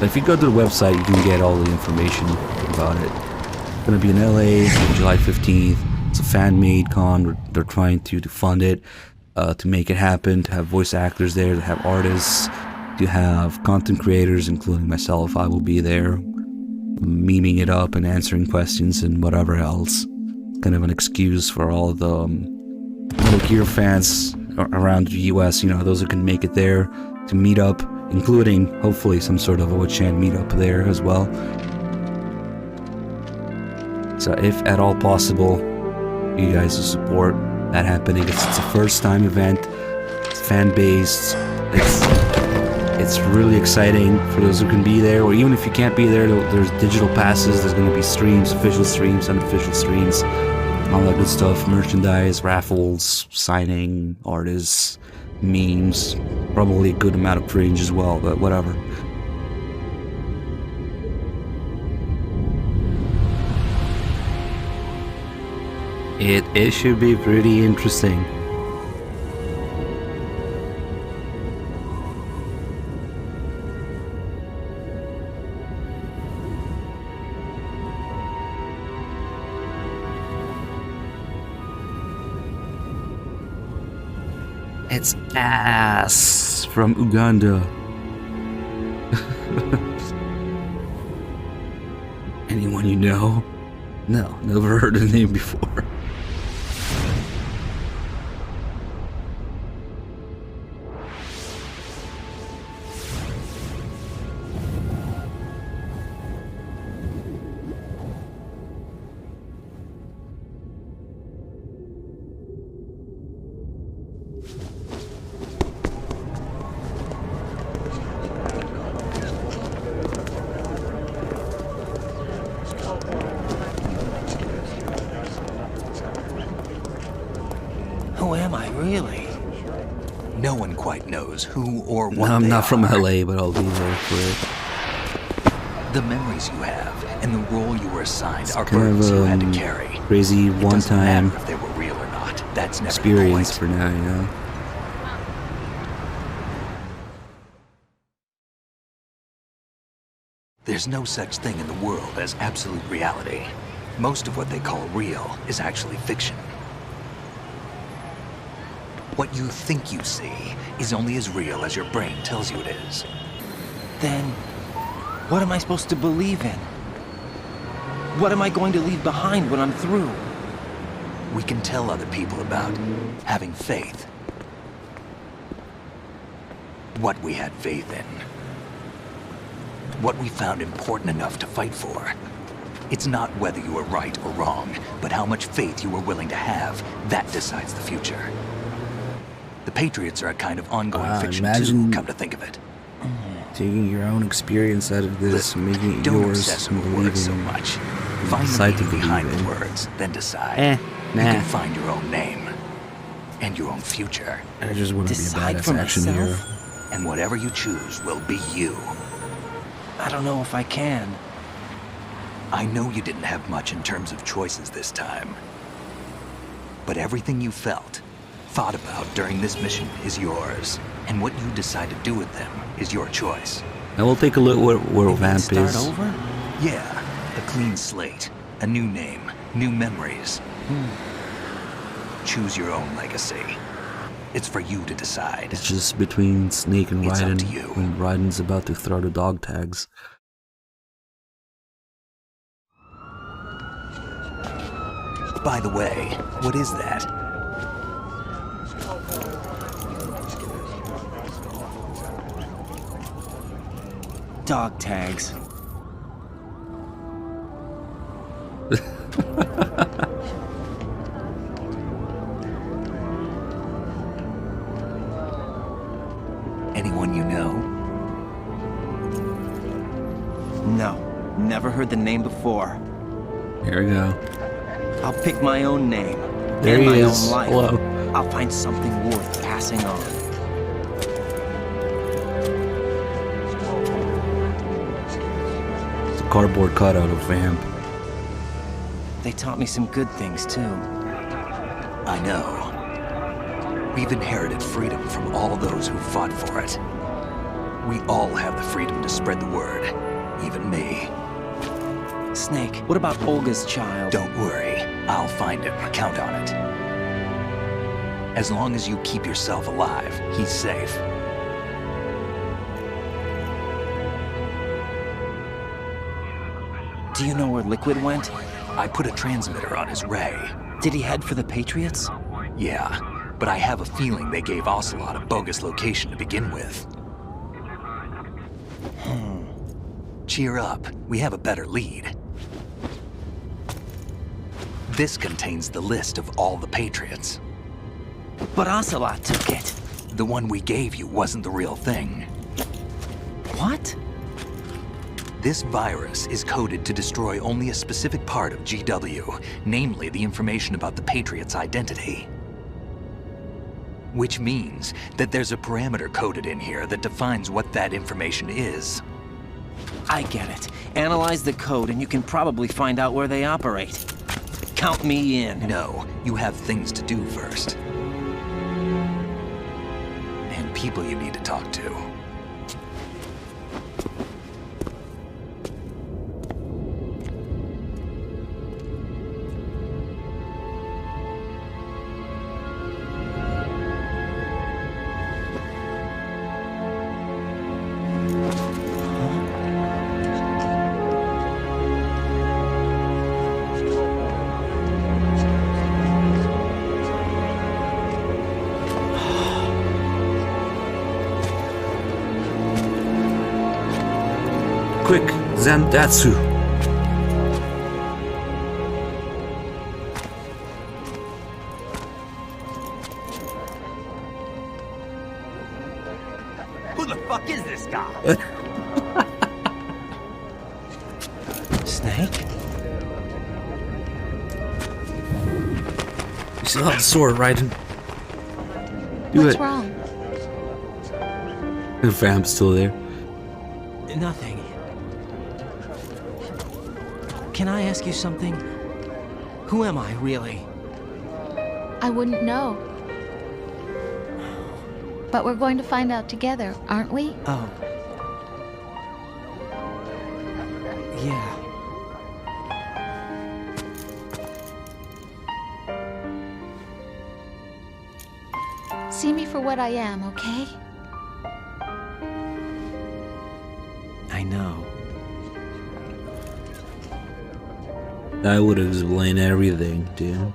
But if you go to the website, you can get all the information about it. It's going to be in LA on July 15th. It's a fan-made con. They're trying to fund it, to make it happen, to have voice actors there, to have artists, to have content creators, including myself. I will be there, memeing it up and answering questions and whatever else. Kind of an excuse for all the Metal Gear fans around the US, you know, those who can make it there, to meet up, including, hopefully, some sort of Ochan meetup there as well. So if at all possible, you guys will support that happening. It's a first-time event. It's fan-based. It's really exciting for those who can be there, or even if you can't be there, there's digital passes. There's going to be streams, official streams, unofficial streams, all that good stuff. Merchandise, raffles, signing, artists, memes, probably a good amount of cringe as well, but whatever. It should be pretty interesting. It's ass from Uganda. Anyone you know? No, never heard the name before. Who am I, really? No one quite knows who or what No, I'm they not from are. LA, but I'll be there for it. The memories you have and the role you were assigned are Kind burdens of you had to carry. crazy one-time If they were real or not, that's never experience for now, you know? There's no such thing in the world as absolute reality. Most of what they call real is actually fiction. What you think you see is only as real as your brain tells you it is. Then, what am I supposed to believe in? What am I going to leave behind when I'm through? We can tell other people about having faith. What we had faith in. What we found important enough to fight for. It's not whether you were right or wrong, but how much faith you were willing to have. That decides the future. The Patriots are a kind of ongoing fiction too, come to think of it. taking your own experience out of this, making it Don't yours, obsess and over believing words so in much. it. Find the Decide to meaning believe behind in. the words, then decide. Nah. You can find your own name and your own future. I just want to be a badass action hero. And whatever you choose will be you. I don't know if I can. I know you didn't have much in terms of choices this time. But everything you felt, thought about during this mission is yours. And what you decide to do with them is your choice. Now we'll take a look where Vamp Start is. over? Yeah, a clean slate, a new name, new memories. Choose your own legacy. It's for you to decide. It's just between Snake and It's up Raiden to you. when Raiden's about to throw the dog tags. By the way, what is that? Dog tags. Anyone you know? No, never heard the name before. Here we go. I'll pick my own name. There and he my is. own life. Hello. I'll find something worth passing on. It's a cardboard cutout of Vamp. They taught me some good things, too. I know. We've inherited freedom from all those who fought for it. We all have the freedom to spread the word, even me. Snake, what about Olga's child? Don't worry, I'll find him. Count on it. As long as you keep yourself alive, he's safe. Do you know where Liquid went? I put a transmitter on his ray. Did he head for the Patriots? Yeah, but I have a feeling they gave Ocelot a bogus location to begin with. Cheer up, we have a better lead. This contains the list of all the Patriots. But Ocelot took it. The one we gave you wasn't the real thing. What? This virus is coded to destroy only a specific part of GW, namely the information about the Patriot's identity. Which means that there's a parameter coded in here that defines what that information is. I get it. Analyze the code and you can probably find out where they operate. Count me in. No, you have things to do first. And people you need to talk to. Quick, Zandatsu. Who the fuck is this guy? Snake? You still have the sword, Raiden. Do What's it. wrong? The Vamp's still there. Nothing. Can I ask you something? Who am I, really? I wouldn't know. But we're going to find out together, aren't we? Oh. Yeah. See me for what I am, okay? I know. That would explain everything, dude.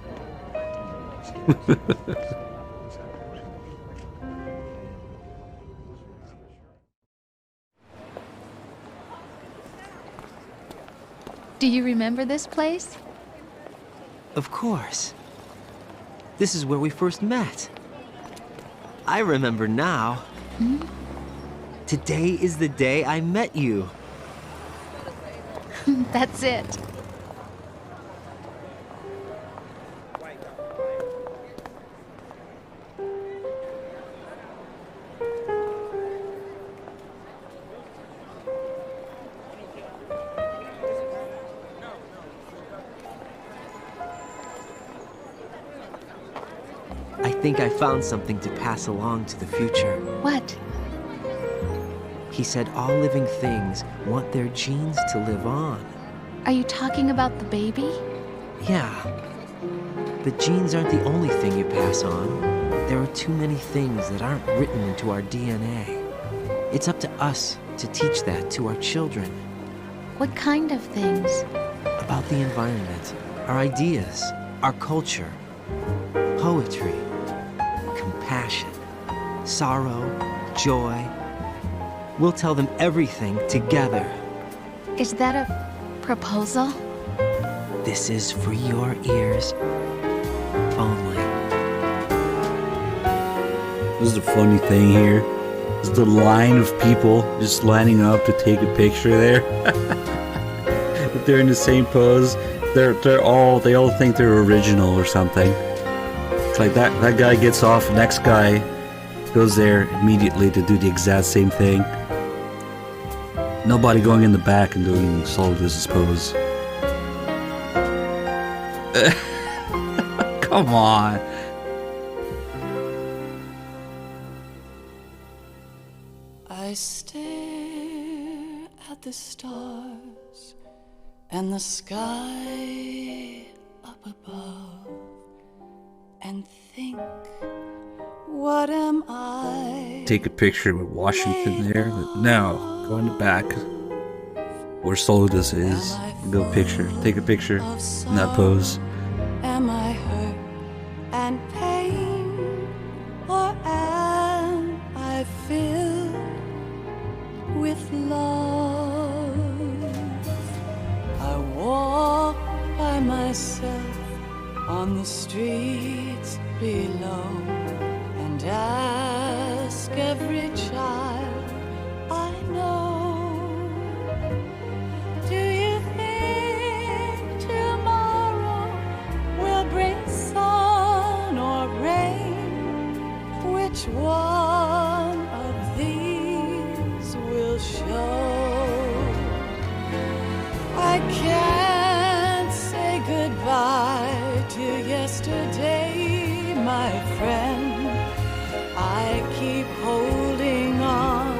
Do you remember this place? Of course. This is where we first met. I remember now. Today is the day I met you. That's it. I think I found something to pass along to the future. What? He said all living things want their genes to live on. Are you talking about the baby? Yeah. The genes aren't the only thing you pass on. There are too many things that aren't written into our DNA. It's up to us to teach that to our children. What kind of things? About the environment, our ideas, our culture, poetry, compassion, sorrow, joy. We'll tell them everything together. Is that a proposal? This is for your ears only. This is the funny thing here. Is the line of people just lining up to take a picture there. They're in the same pose. They all think they're original or something. It's like that guy gets off, next guy goes there immediately to do the exact same thing. Nobody going in the back and doing Solidus' pose. Come on. I stare at the stars and the sky up above and think, what am I? Take a picture with Washington there, but no, go in the back where Solidus is. Go picture, take a picture in that pose. Am I hurt and pain, or am I filled with love? I walk by myself on the streets below and ask every child I know, do you think tomorrow will bring sun or rain? Which one of these will show? I can't say goodbye to yesterday, my friend. I keep holding on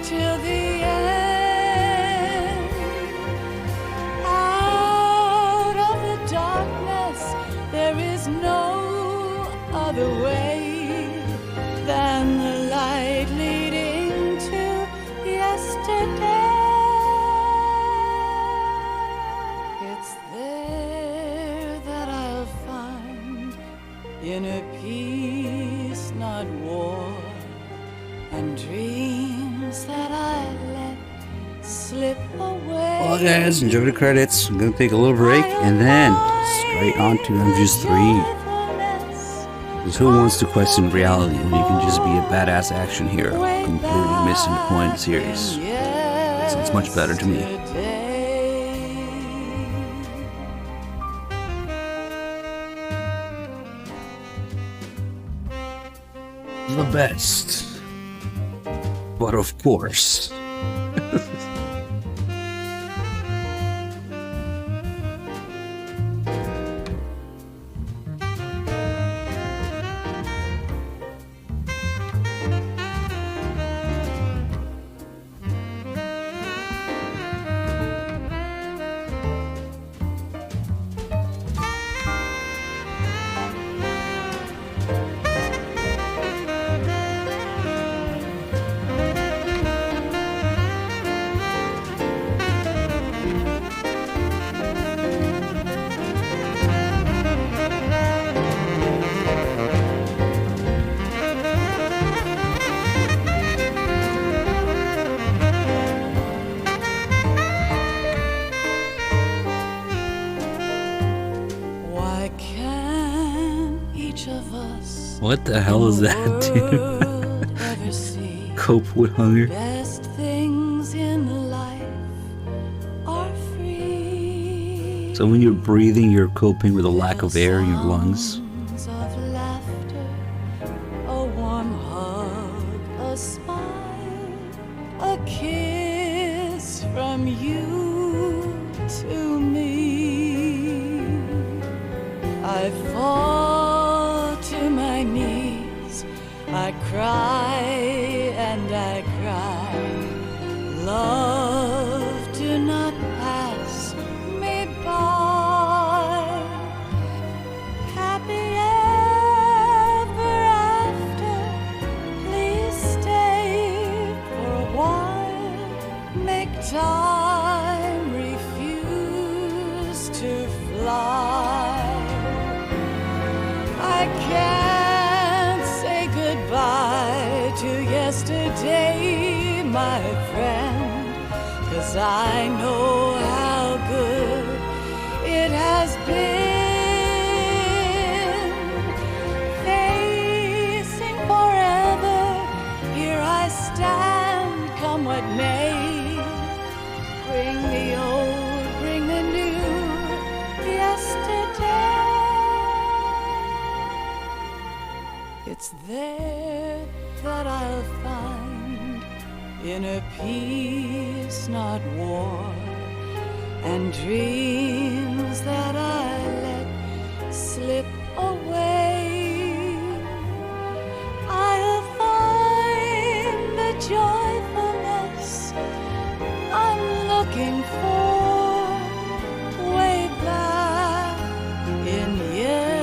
till the end. Out of the darkness, there is no other way than the light leading to yesterday. It's there that I'll find inner peace, not war, and dreams that I let slip away. Well guys, enjoy the credits. I'm gonna take a little break and then straight on to MGS3. Because who wants to question reality when you can just be a badass action hero completely missing the point of the series? It's much better to me. The best. But of course. What the hell is that, dude? Cope with hunger. So when you're breathing, you're coping with a lack of air in your lungs. Of laughter, a warm hug, a smile, a kiss from you to me. I fall to my knees, I cry and I cry. Love, do not pass me by. Happy ever after, please stay for a while. Make time, refuse to fly. I can't say goodbye to yesterday, my friend, 'cause I know how good it has been. Facing forever, here I stand, come what may. Bring the old, bring the new, yesterday. It's there that I'll find inner peace, not war, and dreams that I let slip away. I'll find the joyfulness I'm looking for way back in yesterday.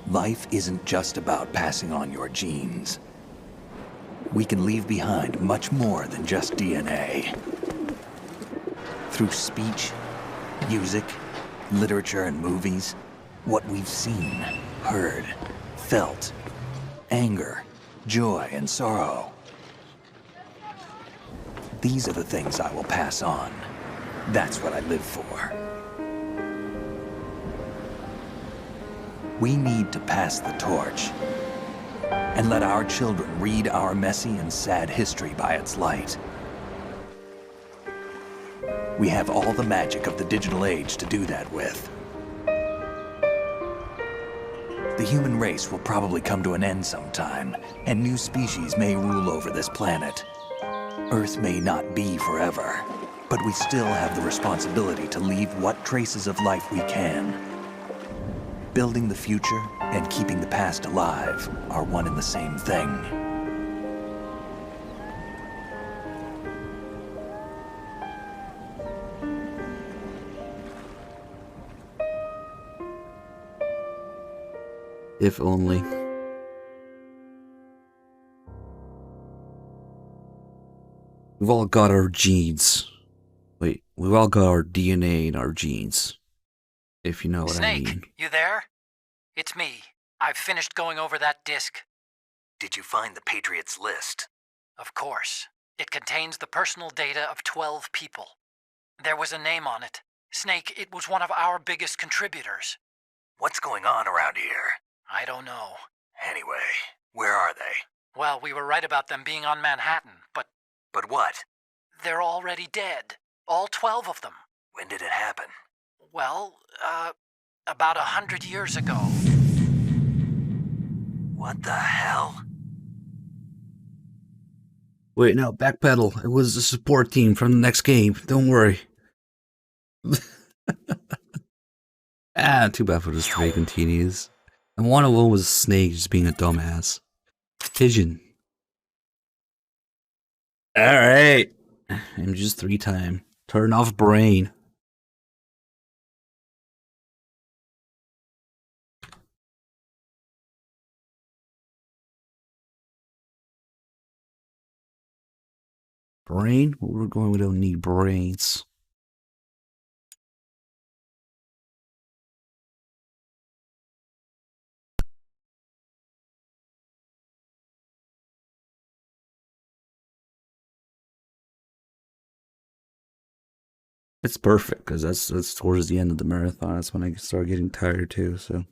Life isn't just about passing on your genes. We can leave behind much more than just DNA. Through speech, music, literature, and movies, what we've seen, heard, felt, anger, joy, and sorrow. These are the things I will pass on. That's what I live for. We need to pass the torch and let our children read our messy and sad history by its light. We have all the magic of the digital age to do that with. The human race will probably come to an end sometime, and new species may rule over this planet. Earth may not be forever, but we still have the responsibility to leave what traces of life we can. Building the future and keeping the past alive are one and the same thing. If only. We've all got our genes. Wait, we've all got our DNA in our genes. If you know what I mean. Snake, you there? It's me. I've finished going over that disc. Did you find the Patriots list? Of course. It contains the personal data of 12 people. There was a name on it. Snake, it was one of our biggest contributors. What's going on around here? I don't know. Anyway, where are they? Well, we were right about them being on Manhattan, but... But what? They're already dead. All 12 of them. When did it happen? Well, about 100 years ago. What the hell? Wait, no, backpedal. It was the support team from the next game. Don't worry. Too bad for the story continues. And one of them was Snake just being a dumbass. Pigeon. Alright. MGS3 time. Turn off brain. Brain? We're going, we don't need brains. It's perfect because that's towards the end of the marathon. That's when I start getting tired too. So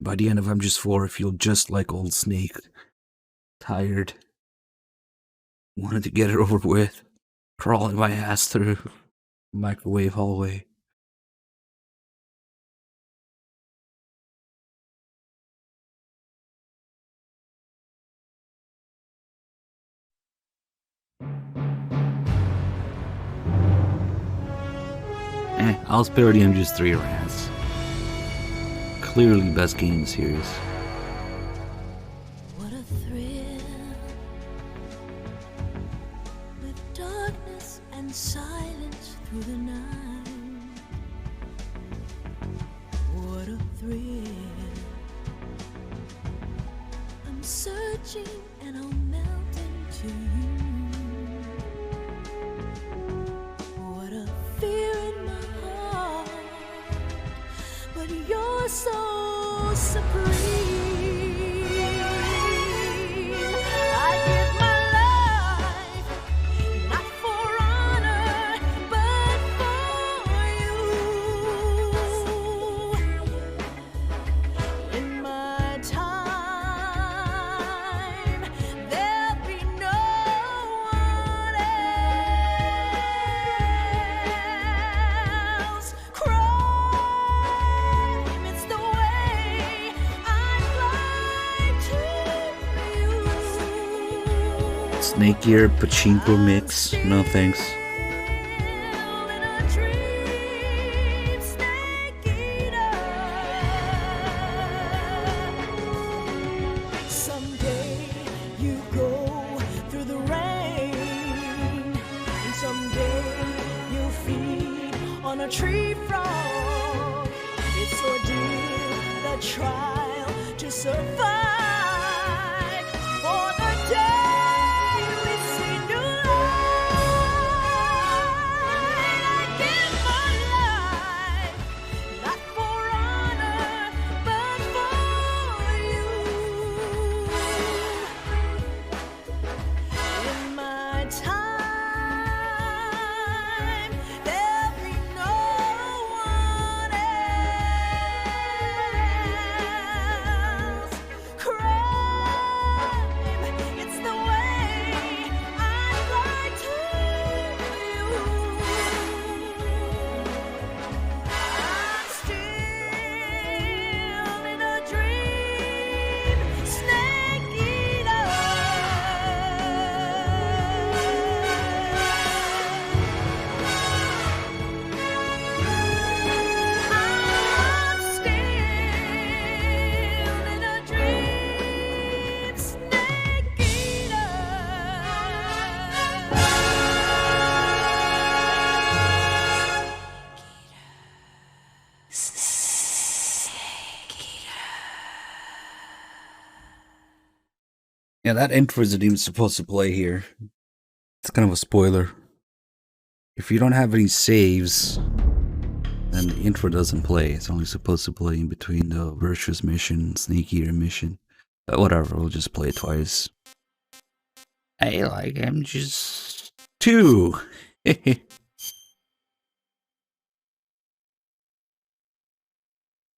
by the end of MGS4, I feel just like old Snake, tired. Wanted to get it over with, crawling my ass through the microwave hallway. I'll spare the MGS3 rants. Clearly best game in the series. What a thrill, with darkness and silence through the night. What a thrill, I'm searching and I'll melt into you. What a fear in my heart, but you're so supreme. I give my life, not for honor, but for you. In my time, there'll be no one else. Crime, it's the way I fly to you. Snake Ear Pachinko Mix. No thanks. In a dream, snake eater. Someday you go through the rain, and someday you'll feed on a tree frog. It's ordeal, the trial to survive. For the day we see new light, I give my life, not for honor, but for you. In my time, there'll be no one else. Crime, Yeah, that intro isn't even supposed to play here. It's kind of a spoiler. If you don't have any saves, then the intro doesn't play. It's only supposed to play in between the Virtuous mission, Snake Eater mission. But whatever, we'll just play it twice. I like MGS2.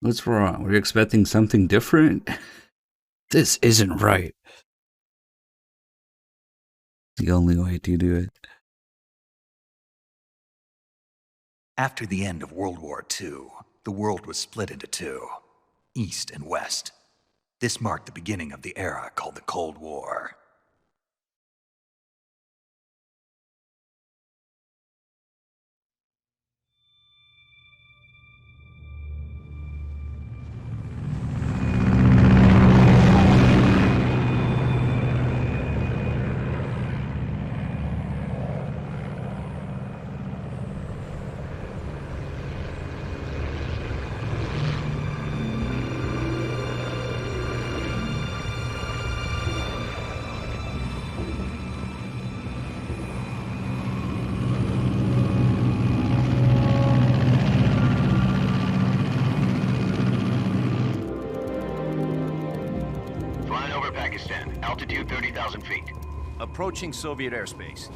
What's wrong? Were you expecting something different? This isn't right. The only way to do it. After the end of World War II, the world was split into two, East and West. This marked the beginning of the era called the Cold War. Altitude 30,000 feet. Approaching Soviet airspace.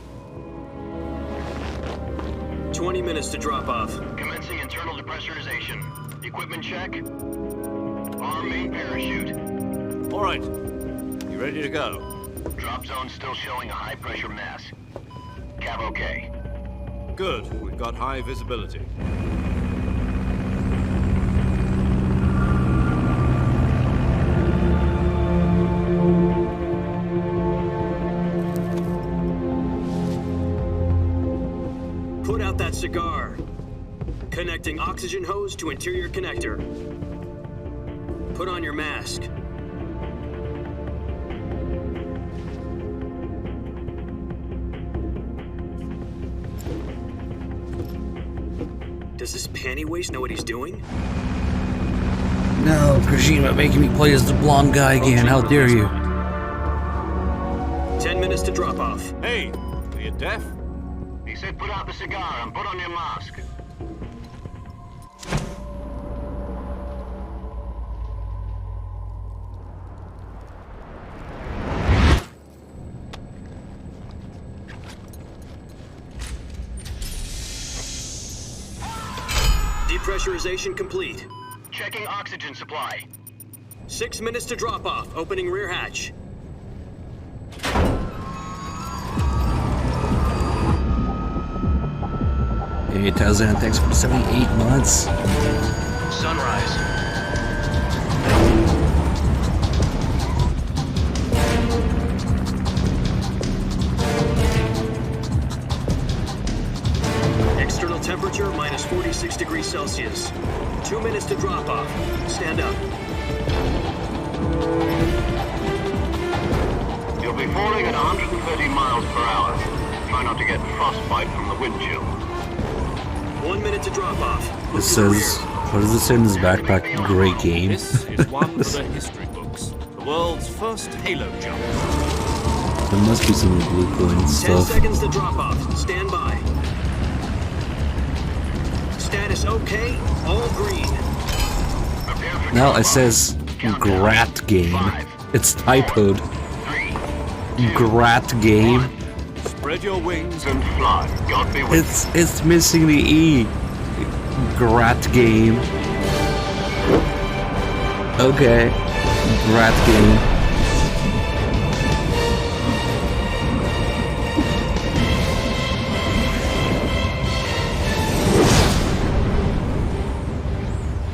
20 minutes to drop off. Commencing internal depressurization. Equipment check. Arm main parachute. All right. You ready to go? Drop zone still showing a high pressure mass. Cav okay. Good. We've got high visibility. Put out that cigar. Connecting oxygen hose to interior connector. Put on your mask. Does this panty waste know what he's doing? No, Kojima making me play as the blonde guy again. How dare you? 10 minutes to drop off. Hey, are you deaf? He said put out the cigar and put on your mask. Depressurization complete. Checking oxygen supply. 6 minutes to drop off. Opening rear hatch. Hey, Tarzan, thanks for 78 months. Sunrise. External temperature minus 46 degrees Celsius. 2 minutes to drop off. Stand up. You'll be falling at 130 miles per hour. Try not to get frostbite from the wind chill. 1 minute to drop off. It says, what does it say in his backpack? Great game. This is one for the history books. The world's first Halo jump. There must be some blue coin 10 stuff. seconds to drop off. Stand by. Status okay. All green. Now it says Grat game. It's typoed. Grat game. Spread your wings and fly. God be with It's missing the E. Grat game. Okay. Grat game.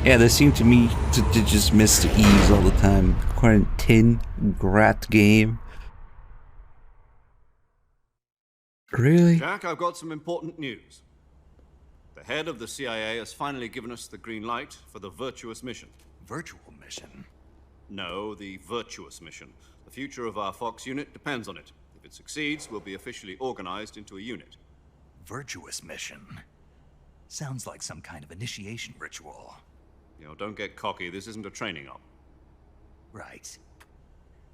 Yeah, they seem to me to just miss the E's all the time. Quarantine, Grat game. Really? Jack, I've got some important news. The head of the CIA has finally given us the green light for the Virtuous mission. Virtual mission? No, the Virtuous mission. The future of our Fox unit depends on it. If it succeeds, we'll be officially organized into a unit. Virtuous mission? Sounds like some kind of initiation ritual. You know, don't get cocky. This isn't a training op. Right.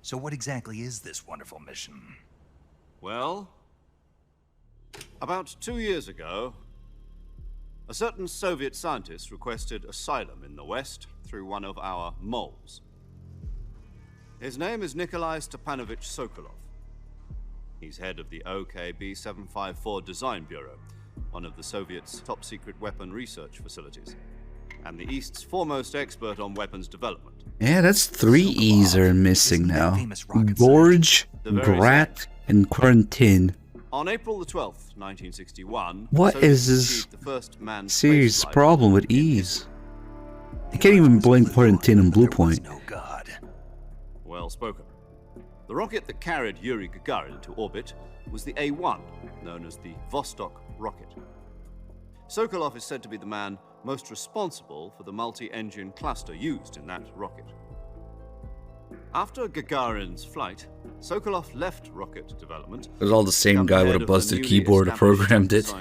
So what exactly is this wonderful mission? Well, about 2 years ago, a certain Soviet scientist requested asylum in the West through one of our moles. His name is Nikolai Stepanovich Sokolov. He's head of the OKB-754 Design Bureau, one of the Soviets' top-secret weapon research facilities, and the East's foremost expert on weapons development. Yeah, that's 3 E's are missing now. Gorge, Grat, and Quarantine. On April the 12th, 1961, What is this the first manned serious spaceflight. problem with E's? You can't even blame Quarantine and Blue Point. Well spoken. The rocket that carried Yuri Gagarin into orbit was the A-1, known as the Vostok rocket. Sokolov is said to be the man most responsible for the multi-engine cluster used in that rocket. After Gagarin's flight, Sokolov left rocket development. It was all the same guy with a busted keyboard who programmed it.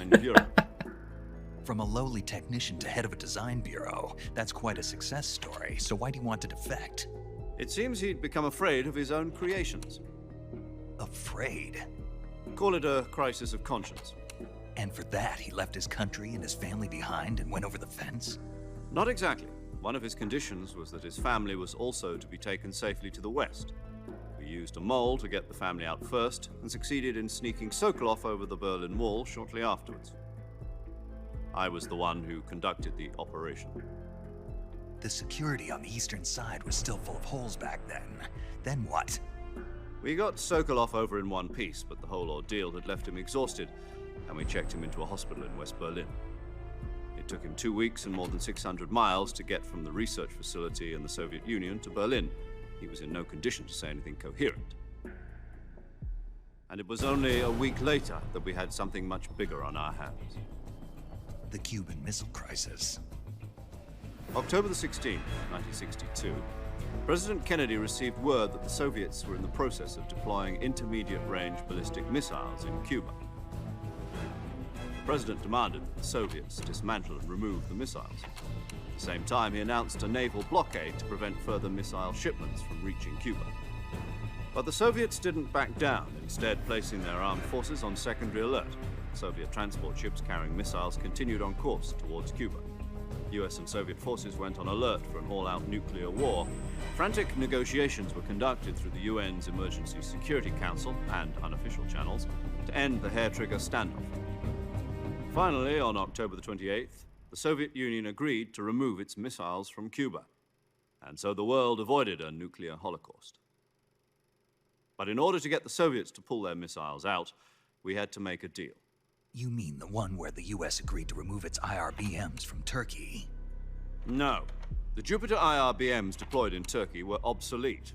From a lowly technician to head of a design bureau, that's quite a success story. So why do you want to defect? It seems he'd become afraid of his own creations. Afraid? Call it a crisis of conscience. And for that, he left his country and his family behind and went over the fence? Not exactly. One of his conditions was that his family was also to be taken safely to the West. We used a mole to get the family out first and succeeded in sneaking Sokolov over the Berlin Wall shortly afterwards. I was the one who conducted the operation. The security on the eastern side was still full of holes back then. Then what? We got Sokolov over in one piece, but the whole ordeal had left him exhausted, and we checked him into a hospital in West Berlin. It took him 2 weeks and more than 600 miles to get from the research facility in the Soviet Union to Berlin. He was in no condition to say anything coherent. And it was only a week later that we had something much bigger on our hands. The Cuban Missile Crisis. October the 16th, 1962, President Kennedy received word that the Soviets were in the process of deploying intermediate-range ballistic missiles in Cuba. The President demanded that the Soviets dismantle and remove the missiles. At the same time, he announced a naval blockade to prevent further missile shipments from reaching Cuba. But the Soviets didn't back down, instead placing their armed forces on secondary alert. Soviet transport ships carrying missiles continued on course towards Cuba. US and Soviet forces went on alert for an all-out nuclear war. Frantic negotiations were conducted through the UN's Emergency Security Council and unofficial channels to end the hair-trigger standoff. Finally, on October the 28th, the Soviet Union agreed to remove its missiles from Cuba, and so the world avoided a nuclear holocaust. But in order to get the Soviets to pull their missiles out, we had to make a deal. You mean the one where the US agreed to remove its IRBMs from Turkey? No. The Jupiter IRBMs deployed in Turkey were obsolete,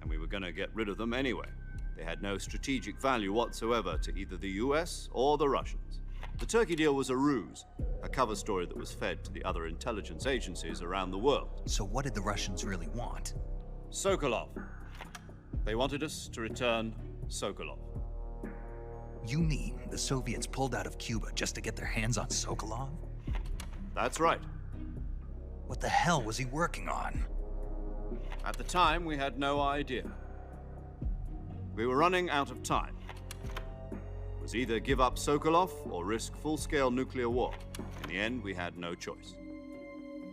and we were going to get rid of them anyway. They had no strategic value whatsoever to either the US or the Russians. The Turkey deal was a ruse, a cover story that was fed to the other intelligence agencies around the world. So what did the Russians really want? Sokolov. They wanted us to return Sokolov. You mean the Soviets pulled out of Cuba just to get their hands on Sokolov? That's right. What the hell was he working on? At the time, we had no idea. We were running out of time. It was either give up Sokolov or risk full-scale nuclear war. In the end, we had no choice.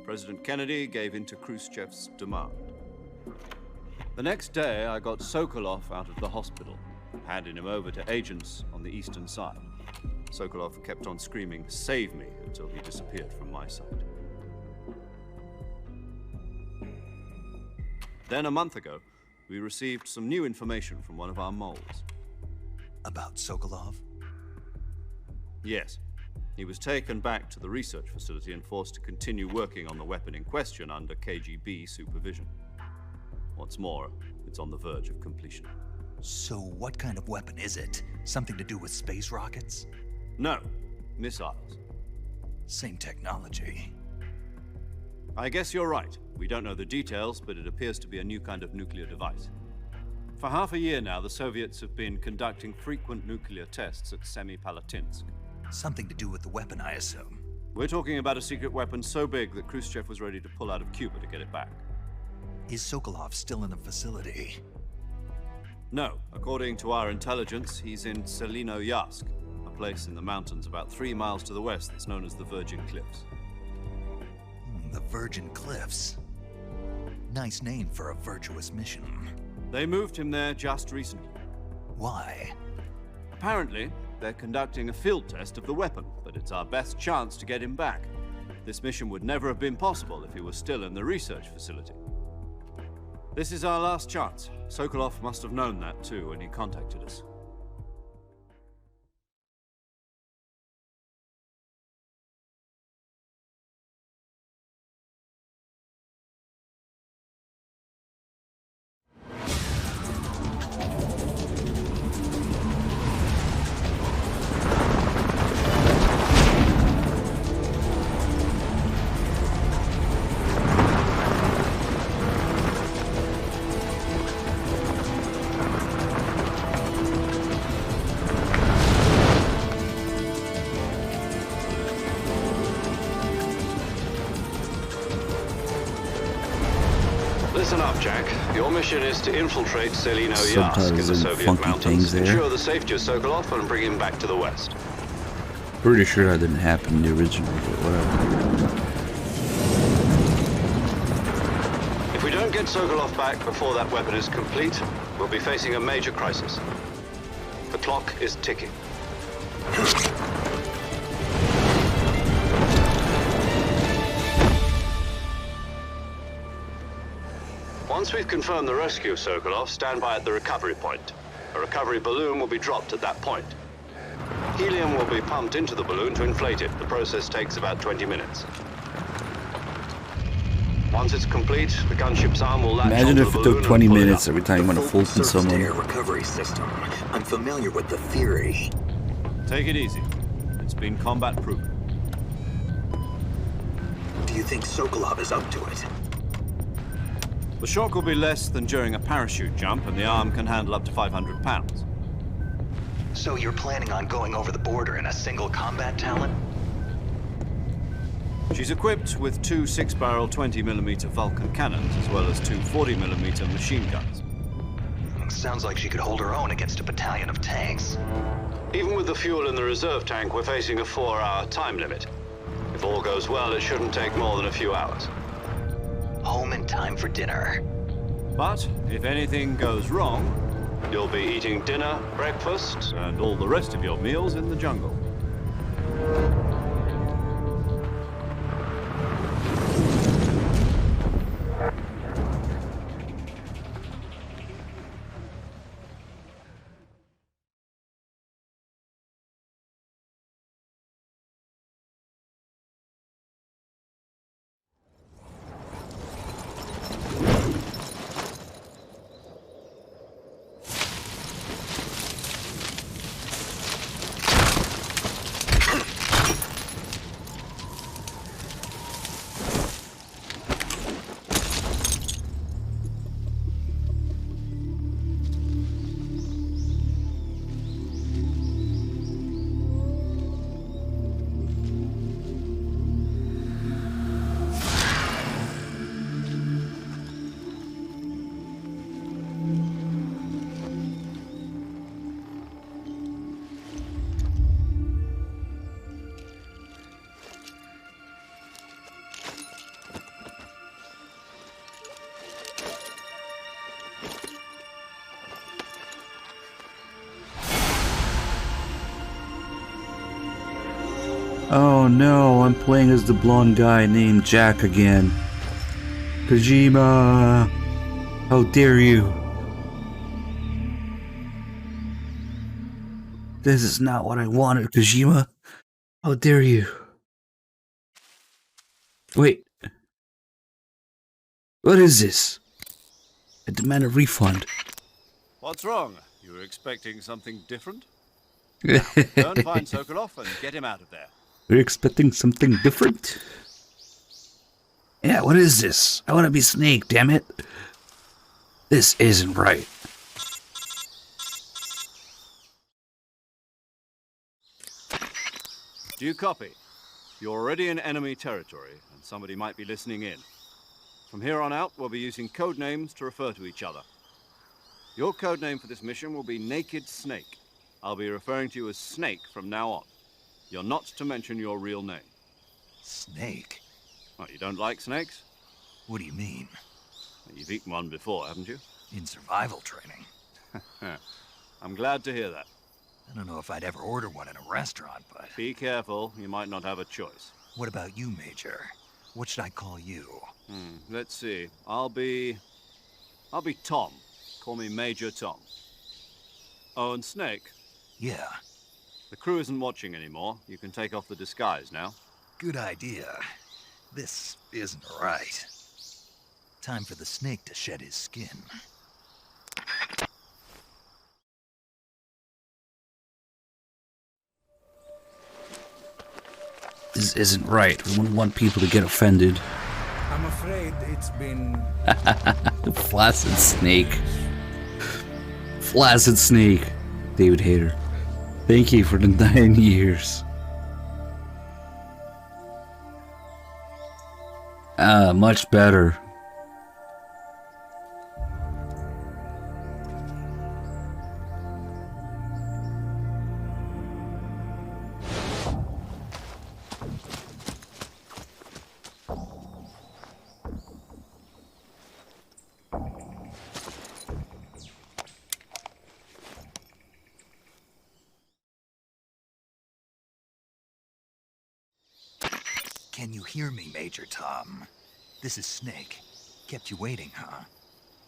President Kennedy gave in to Khrushchev's demand. The next day, I got Sokolov out of the hospital, handing him over to agents on the eastern side. Sokolov kept on screaming, "Save me," until he disappeared from my sight. Then a month ago, we received some new information from one of our moles. About Sokolov? Yes. He was taken back to the research facility and forced to continue working on the weapon in question under KGB supervision. What's more, it's on the verge of completion. So what kind of weapon is it? Something to do with space rockets? No, missiles. Same technology. I guess you're right. We don't know the details, but it appears to be a new kind of nuclear device. For half a year now, the Soviets have been conducting frequent nuclear tests at Semipalatinsk. Something to do with the weapon, I assume. We're talking about a secret weapon so big that Khrushchev was ready to pull out of Cuba to get it back. Is Sokolov still in the facility? No. According to our intelligence, he's in Selino-Yask, a place in the mountains about 3 miles to the west that's known as the Virgin Cliffs. The Virgin Cliffs. Nice name for a virtuous mission. They moved him there just recently. Why? Apparently, they're conducting a field test of the weapon, but it's our best chance to get him back. This mission would never have been possible if he was still in the research facility. This is our last chance. Sokolov must have known that too when he contacted us. Listen up, Jack. Your mission is to infiltrate Selino-Yask in the Subtitles and Soviet funky mountains, things there. ensure the safety of Sokolov, and bring him back to the west. Pretty sure that didn't happen in the original, but whatever. If we don't get Sokolov back before that weapon is complete, we'll be facing a major crisis. The clock is ticking. Once we've confirmed the rescue of Sokolov, stand by at the recovery point. A recovery balloon will be dropped at that point. Helium will be pumped into the balloon to inflate it. The process takes about 20 minutes. Once it's complete, the gunship's arm will latch Imagine onto if the it balloon took 20 and pull it minutes up. every time you want to fool from someone. Air recovery system. I'm familiar with the theory. Take it easy. It's been combat proven. Do you think Sokolov is up to it? The shock will be less than during a parachute jump, and the arm can handle up to 500 pounds. So you're planning on going over the border in a single combat talent? She's equipped with 2 6-barrel 20mm Vulcan cannons, as well as 2 40mm machine guns. Sounds like she could hold her own against a battalion of tanks. Even with the fuel in the reserve tank, we're facing a 4-hour time limit. If all goes well, it shouldn't take more than a few hours. Home in time for dinner. But if anything goes wrong, you'll be eating dinner, breakfast, and all the rest of your meals in the jungle. Oh no, I'm playing as the blonde guy named Jack again. Kojima! How dare you! This is not what I wanted, Kojima. How dare you? Wait. What is this? I demand a refund. What's wrong? You were expecting something different? Now, go and find Sokolov and get him out of there. We're expecting something different? Yeah, what is this? I want to be Snake, damn it. This isn't right. Do you copy? You're already in enemy territory, and somebody might be listening in. From here on out, we'll be using code names to refer to each other. Your codename for this mission will be Naked Snake. I'll be referring to you as Snake from now on. You're not to mention your real name. Snake? What, you don't like snakes? What do you mean? Well, you've eaten one before, haven't you? In survival training. I'm glad to hear that. I don't know if I'd ever order one in a restaurant, but... Be careful, you might not have a choice. What about you, Major? What should I call you? Let's see. I'll be Tom. Call me Major Tom. Oh, and Snake? Yeah. The crew isn't watching anymore. You can take off the disguise now. Good idea. This isn't right. Time for the snake to shed his skin. This isn't right. We wouldn't want people to get offended. I'm afraid it's been... Flaccid Snake. Flaccid Snake. David Hayter. Thank you for the 9 years. Much better. Can you hear me, Major Tom? This is Snake. Kept you waiting, huh?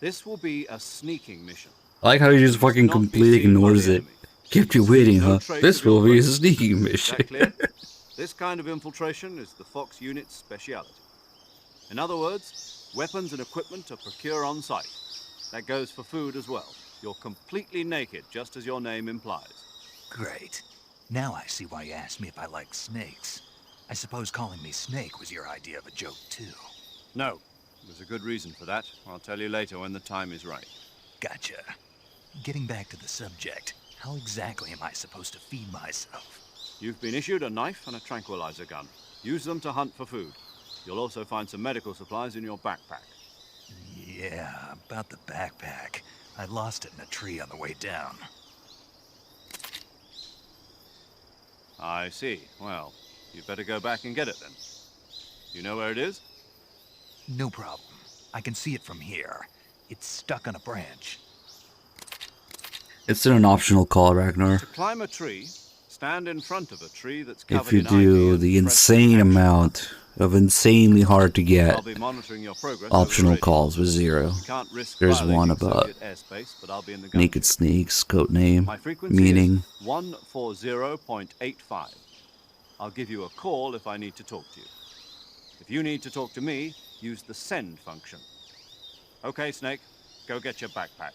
This will be a sneaking mission. I like how he just fucking completely ignores it. Kept you waiting, huh? This will be a sneaking mission. Is that clear? This kind of infiltration is the Fox unit's speciality. In other words, weapons and equipment are procured on site. That goes for food as well. You're completely naked, just as your name implies. Great. Now I see why you asked me if I like snakes. I suppose calling me Snake was your idea of a joke, too. No. There's a good reason for that. I'll tell you later when the time is right. Gotcha. Getting back to the subject, how exactly am I supposed to feed myself? You've been issued a knife and a tranquilizer gun. Use them to hunt for food. You'll also find some medical supplies in your backpack. Yeah, about the backpack. I lost it in a tree on the way down. I see. Well, you'd better go back and get it then. You know where it is? No problem. I can see it from here. It's stuck on a branch. It's an optional call, Ragnar. To climb a tree, stand in front of a tree that's covered If you in do ivy the and press insane amount of insanely hard to get I'll be monitoring your progress optional over the radio. calls with 0. You can't risk There's violating one about Soviet airspace, but I'll be in the gun Naked Sneak's code name, My frequency meaning. is 140.85. I'll give you a call if I need to talk to you. If you need to talk to me, use the send function. Okay, Snake, go get your backpack.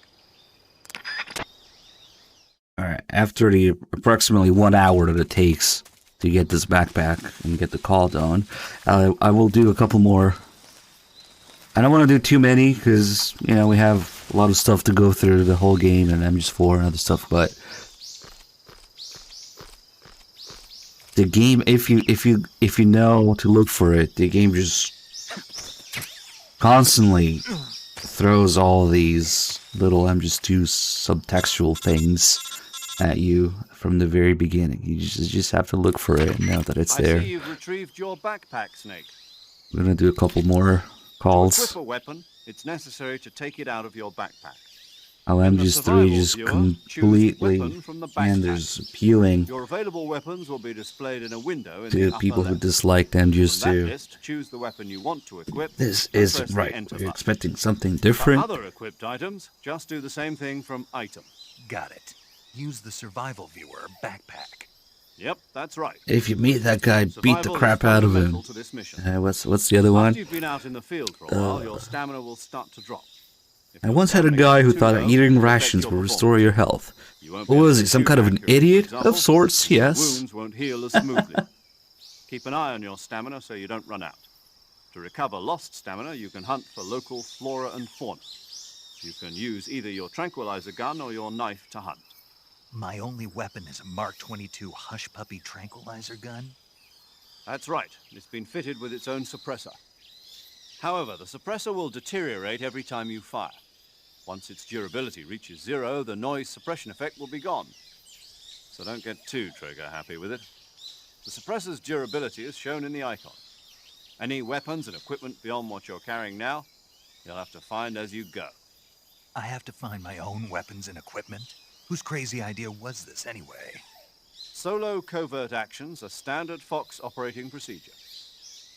Alright, after the approximately 1 hour that it takes to get this backpack and get the call done, I will do a couple more. I don't want to do too many because, you know, we have a lot of stuff to go through the whole game and MGS4 and other stuff, but the game, if you know to look for it, the game just constantly throws all these little MGS2 subtextual things at you from the very beginning. You just have to look for it and know that it's there. I see you've retrieved your backpack, Snake. We're gonna do a couple more calls. To equip a weapon, it's necessary to take it out of your backpack. How MGS3 just completely panders appealing Your available weapons will be displayed in a window in to the upper people who left. disliked From that MGS2. list, choose the weapon you want to equip. This and isn't press the right. enter We're button. expecting something For different. other equipped items, just do the same thing from item. Got it. Use the survival viewer backpack. Yep, that's right. If you meet that guy, beat the Survival crap is out of him. fundamental to this mission. What's the other one? After you've been out in the field for a while, your stamina will start to drop. I once had a guy who thought that eating rations will restore your health. What was he, some kind of an idiot? Of sorts, yes. Wounds won't heal as smoothly. Keep an eye on your stamina so you don't run out. To recover lost stamina, you can hunt for local flora and fauna. You can use either your tranquilizer gun or your knife to hunt. My only weapon is a Mark 22 Hush Puppy tranquilizer gun? That's right. It's been fitted with its own suppressor. However, the suppressor will deteriorate every time you fire. Once its durability reaches 0, the noise suppression effect will be gone. So don't get too trigger-happy with it. The suppressor's durability is shown in the icon. Any weapons and equipment beyond what you're carrying now, you'll have to find as you go. I have to find my own weapons and equipment? Whose crazy idea was this, anyway? Solo covert actions are standard Fox operating procedure.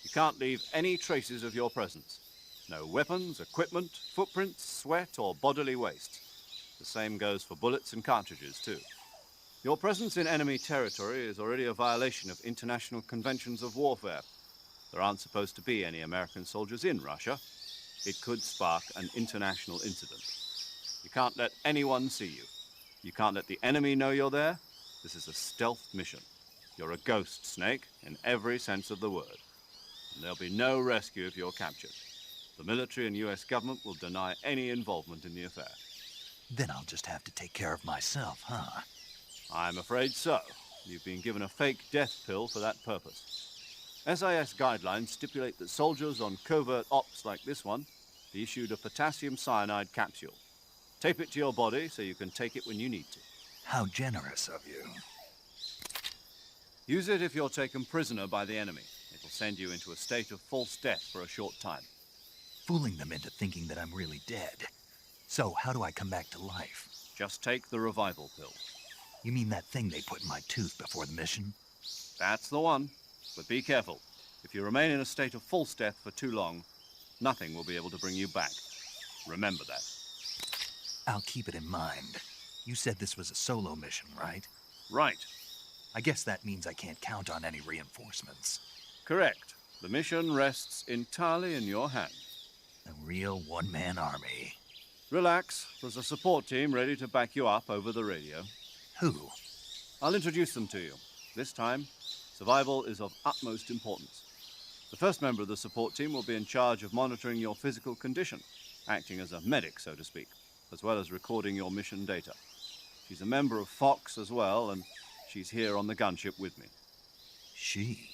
You can't leave any traces of your presence. No weapons, equipment, footprints, sweat, or bodily waste. The same goes for bullets and cartridges, too. Your presence in enemy territory is already a violation of international conventions of warfare. There aren't supposed to be any American soldiers in Russia. It could spark an international incident. You can't let anyone see you. You can't let the enemy know you're there. This is a stealth mission. You're a ghost, Snake, in every sense of the word. And there'll be no rescue if you're captured. The military and US government will deny any involvement in the affair. Then I'll just have to take care of myself, huh? I'm afraid so. You've been given a fake death pill for that purpose. SIS guidelines stipulate that soldiers on covert ops like this one be issued a potassium cyanide capsule. Tape it to your body so you can take it when you need to. How generous of you. Use it if you're taken prisoner by the enemy. It'll send you into a state of false death for a short time. Fooling them into thinking that I'm really dead. So, how do I come back to life? Just take the revival pill. You mean that thing they put in my tooth before the mission? That's the one. But be careful. If you remain in a state of false death for too long, nothing will be able to bring you back. Remember that. I'll keep it in mind. You said this was a solo mission, right? Right. I guess that means I can't count on any reinforcements. Correct. The mission rests entirely in your hands. A real one-man army. Relax. There's a support team ready to back you up over the radio. Who? I'll introduce them to you. This time, survival is of utmost importance. The first member of the support team will be in charge of monitoring your physical condition, acting as a medic, so to speak, as well as recording your mission data. She's a member of Fox as well, and she's here on the gunship with me. She?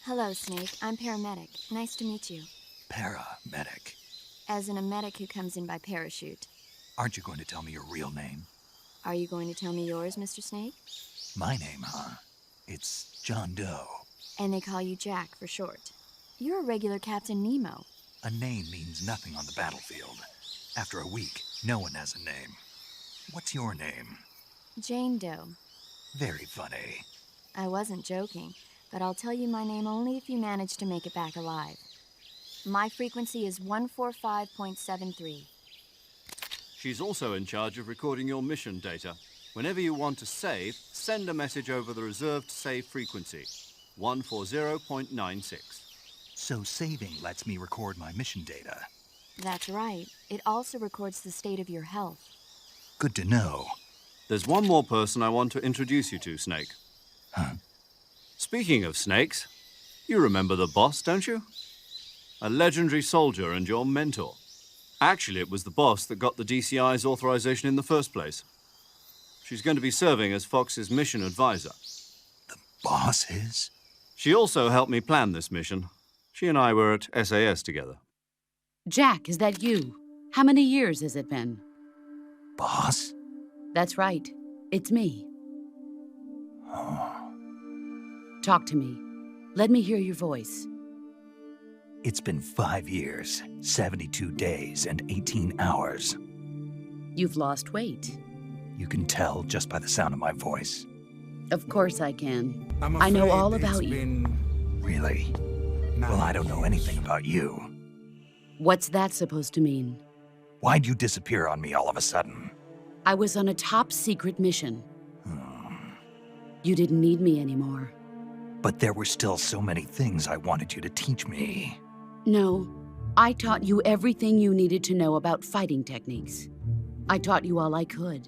Hello, Snake. I'm paramedic. Nice to meet you. Paramedic. As in a medic who comes in by parachute. Aren't you going to tell me your real name? Are you going to tell me yours, Mr. Snake? My name, huh? It's John Doe. And they call you Jack for short. You're a regular Captain Nemo. A name means nothing on the battlefield. After a week, no one has a name. What's your name? Jane Doe. Very funny. I wasn't joking, but I'll tell you my name only if you manage to make it back alive. My frequency is 145.73. She's also in charge of recording your mission data. Whenever you want to save, send a message over the reserved save frequency, 140.96. So saving lets me record my mission data. That's right. It also records the state of your health. Good to know. There's one more person I want to introduce you to, Snake. Huh? Speaking of snakes, you remember the boss, don't you? A legendary soldier and your mentor. Actually, it was the boss that got the DCI's authorization in the first place. She's going to be serving as Fox's mission advisor. The boss is? She also helped me plan this mission. She and I were at SAS together. Jack, is that you? How many years has it been? Boss? That's right. It's me. Oh. Talk to me. Let me hear your voice. It's been 5 years, 72 days, and 18 hours. You've lost weight. You can tell just by the sound of my voice. Of course I can. I'm I know afraid all it's about you. been Really? nice. Well, I don't know anything about you. What's that supposed to mean? Why'd you disappear on me all of a sudden? I was on a top-secret mission. You didn't need me anymore. But there were still so many things I wanted you to teach me. No, I taught you everything you needed to know about fighting techniques. I taught you all I could.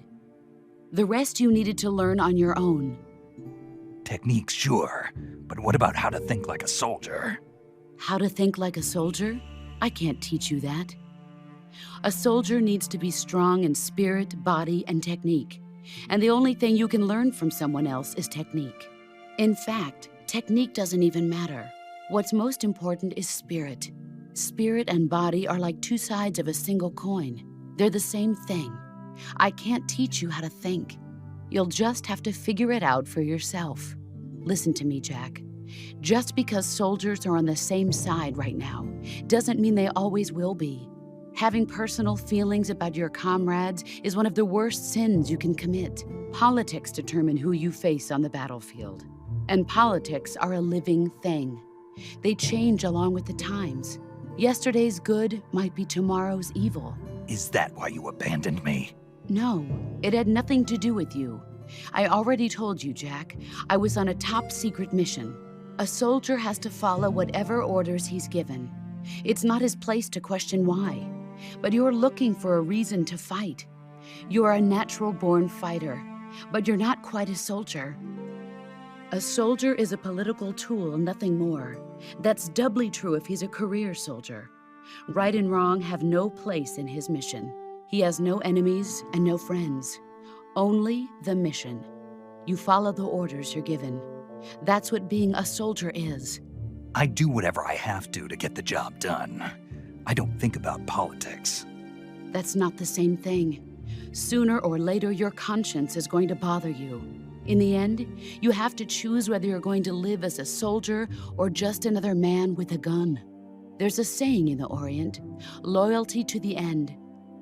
The rest you needed to learn on your own. Techniques, sure. But what about how to think like a soldier? How to think like a soldier? I can't teach you that. A soldier needs to be strong in spirit, body, and technique. And the only thing you can learn from someone else is technique. In fact, technique doesn't even matter. What's most important is spirit. Spirit and body are like two sides of a single coin. They're the same thing. I can't teach you how to think. You'll just have to figure it out for yourself. Listen to me, Jack. Just because soldiers are on the same side right now doesn't mean they always will be. Having personal feelings about your comrades is one of the worst sins you can commit. Politics determine who you face on the battlefield. And politics are a living thing. They change along with the times. Yesterday's good might be tomorrow's evil. Is that why you abandoned me? No, it had nothing to do with you. I already told you, Jack. I was on a top-secret mission. A soldier has to follow whatever orders he's given. It's not his place to question why. But you're looking for a reason to fight. You are a natural-born fighter, but you're not quite a soldier. A soldier is a political tool, nothing more. That's doubly true if he's a career soldier. Right and wrong have no place in his mission. He has no enemies and no friends. Only the mission. You follow the orders you're given. That's what being a soldier is. I do whatever I have to get the job done. I don't think about politics. That's not the same thing. Sooner or later, your conscience is going to bother you. In the end, you have to choose whether you're going to live as a soldier or just another man with a gun. There's a saying in the Orient, loyalty to the end.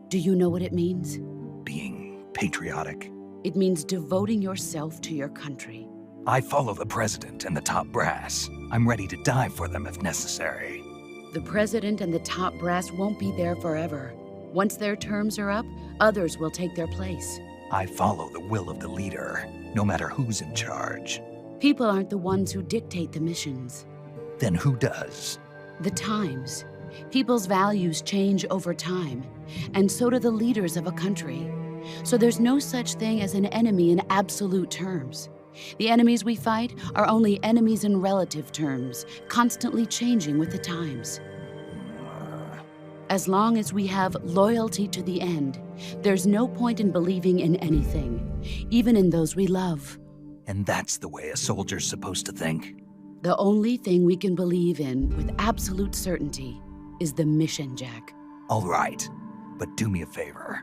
Do you know what it means? Being patriotic. It means devoting yourself to your country. I follow the president and the top brass. I'm ready to die for them if necessary. The president and the top brass won't be there forever. Once their terms are up, others will take their place. I follow the will of the leader, no matter who's in charge. People aren't the ones who dictate the missions. Then who does? The times. People's values change over time, and so do the leaders of a country. So there's no such thing as an enemy in absolute terms. The enemies we fight are only enemies in relative terms, constantly changing with the times. As long as we have loyalty to the end, there's no point in believing in anything, even in those we love. And that's the way a soldier's supposed to think? The only thing we can believe in with absolute certainty is the mission, Jack. All right, but do me a favor.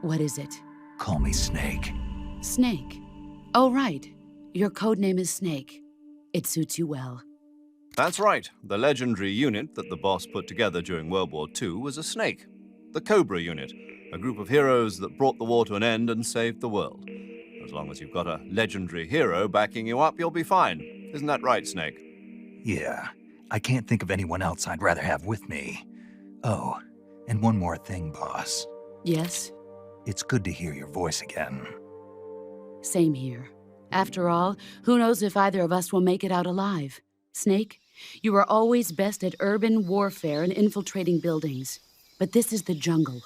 What is it? Call me Snake. Snake? Oh, right. Your code name is Snake. It suits you well. That's right. The legendary unit that the boss put together during World War II was a snake. The Cobra unit, a group of heroes that brought the war to an end and saved the world. As long as you've got a legendary hero backing you up, you'll be fine. Isn't that right, Snake? Yeah. I can't think of anyone else I'd rather have with me. Oh, and one more thing, boss. Yes? It's good to hear your voice again. Same here. After all, who knows if either of us will make it out alive? Snake, you are always best at urban warfare and infiltrating buildings. But this is the jungle.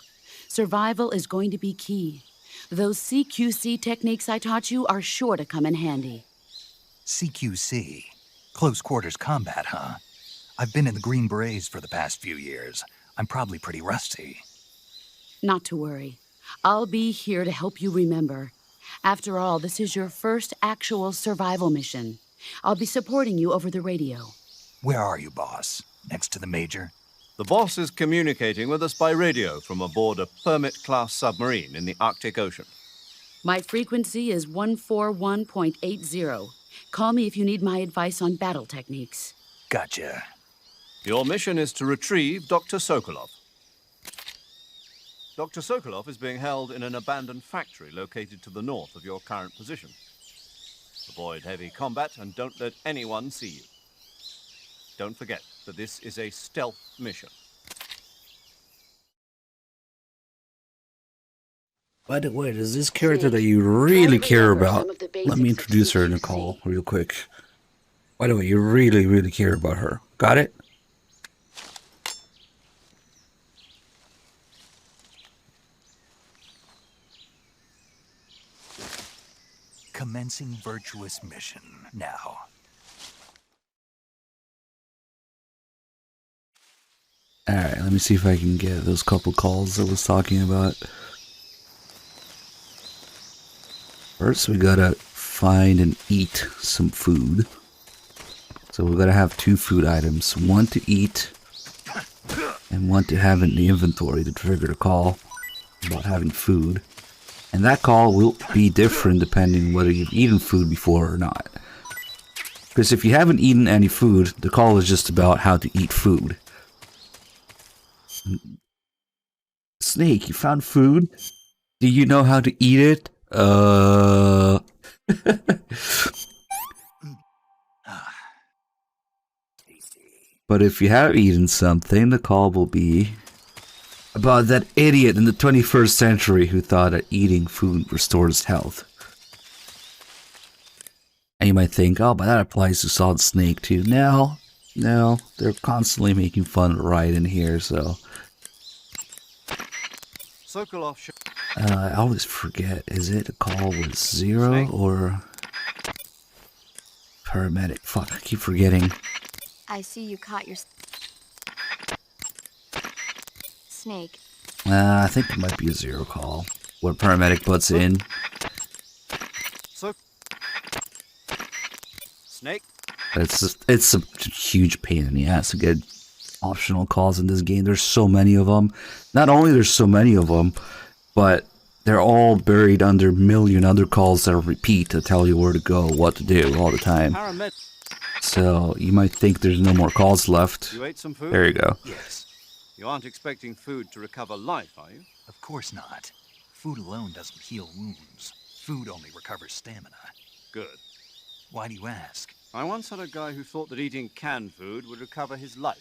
Survival is going to be key. Those CQC techniques I taught you are sure to come in handy. CQC? Close quarters combat, huh? I've been in the Green Berets for the past few years. I'm probably pretty rusty. Not to worry. I'll be here to help you remember. After all, this is your first actual survival mission. I'll be supporting you over the radio. Where are you, boss? Next to the Major? The boss is communicating with us by radio from aboard a Permit-class submarine in the Arctic Ocean. My frequency is 141.80. Call me if you need my advice on battle techniques. Gotcha. Your mission is to retrieve Dr. Sokolov. Dr. Sokolov is being held in an abandoned factory located to the north of your current position. Avoid heavy combat and don't let anyone see you. Don't forget that this is a stealth mission. By the way, there's this character that you really care about. Let me introduce her, Nicole, real quick. By the way, you really, really care about her. Got it? Commencing virtuous mission now. Alright, let me see if I can get those couple calls I was talking about. First, we gotta find and eat some food. So we gotta have 2 food items. One to eat, and one to have in the inventory to trigger the call. about having food. And that call will be different depending whether you've eaten food before or not. Because if you haven't eaten any food, the call is just about how to eat food. Snake, you found food? Do you know how to eat it? But if you have eaten something, the call will be about that idiot in the 21st century who thought that eating food restores health. And you might think, oh, but that applies to Solid Snake too. No, they're constantly making fun right in here, so... Sokolov I always forget, is it a call with 0 or... paramedic? Fuck, I keep forgetting. I see you caught your snake. I think it might be a 0 call, where paramedic butts in. So, Snake? It's a huge pain in the ass to get optional calls in this game. There's so many of them. Not only there's so many of them, but they're all buried under a million other calls that repeat to tell you where to go, what to do all the time. So you might think there's no more calls left. You ate some food? There you go. Yes. You aren't expecting food to recover life, are you? Of course not. Food alone doesn't heal wounds. Food only recovers stamina. Good. Why do you ask? I once had a guy who thought that eating canned food would recover his life.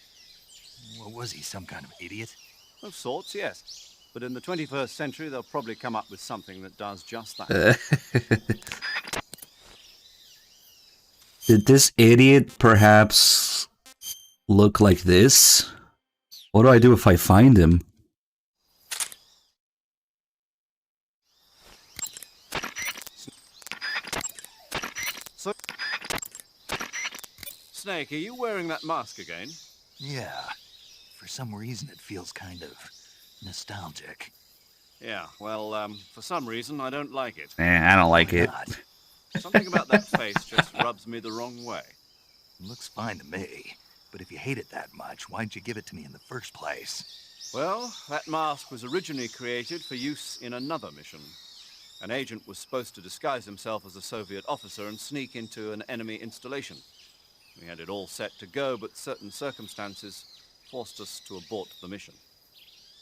Well, was he some kind of idiot? Of sorts, yes. But in the 21st century, they'll probably come up with something that does just that. Did this idiot perhaps look like this? What do I do if I find him? So, Snake, are you wearing that mask again? Yeah. For some reason, it feels kind of nostalgic. Yeah, well, for some reason, I don't like it. I don't like it. Something about that face just rubs me the wrong way. It looks fine to me. But if you hate it that much, why'd you give it to me in the first place? Well, that mask was originally created for use in another mission. An agent was supposed to disguise himself as a Soviet officer and sneak into an enemy installation. We had it all set to go, but certain circumstances forced us to abort the mission.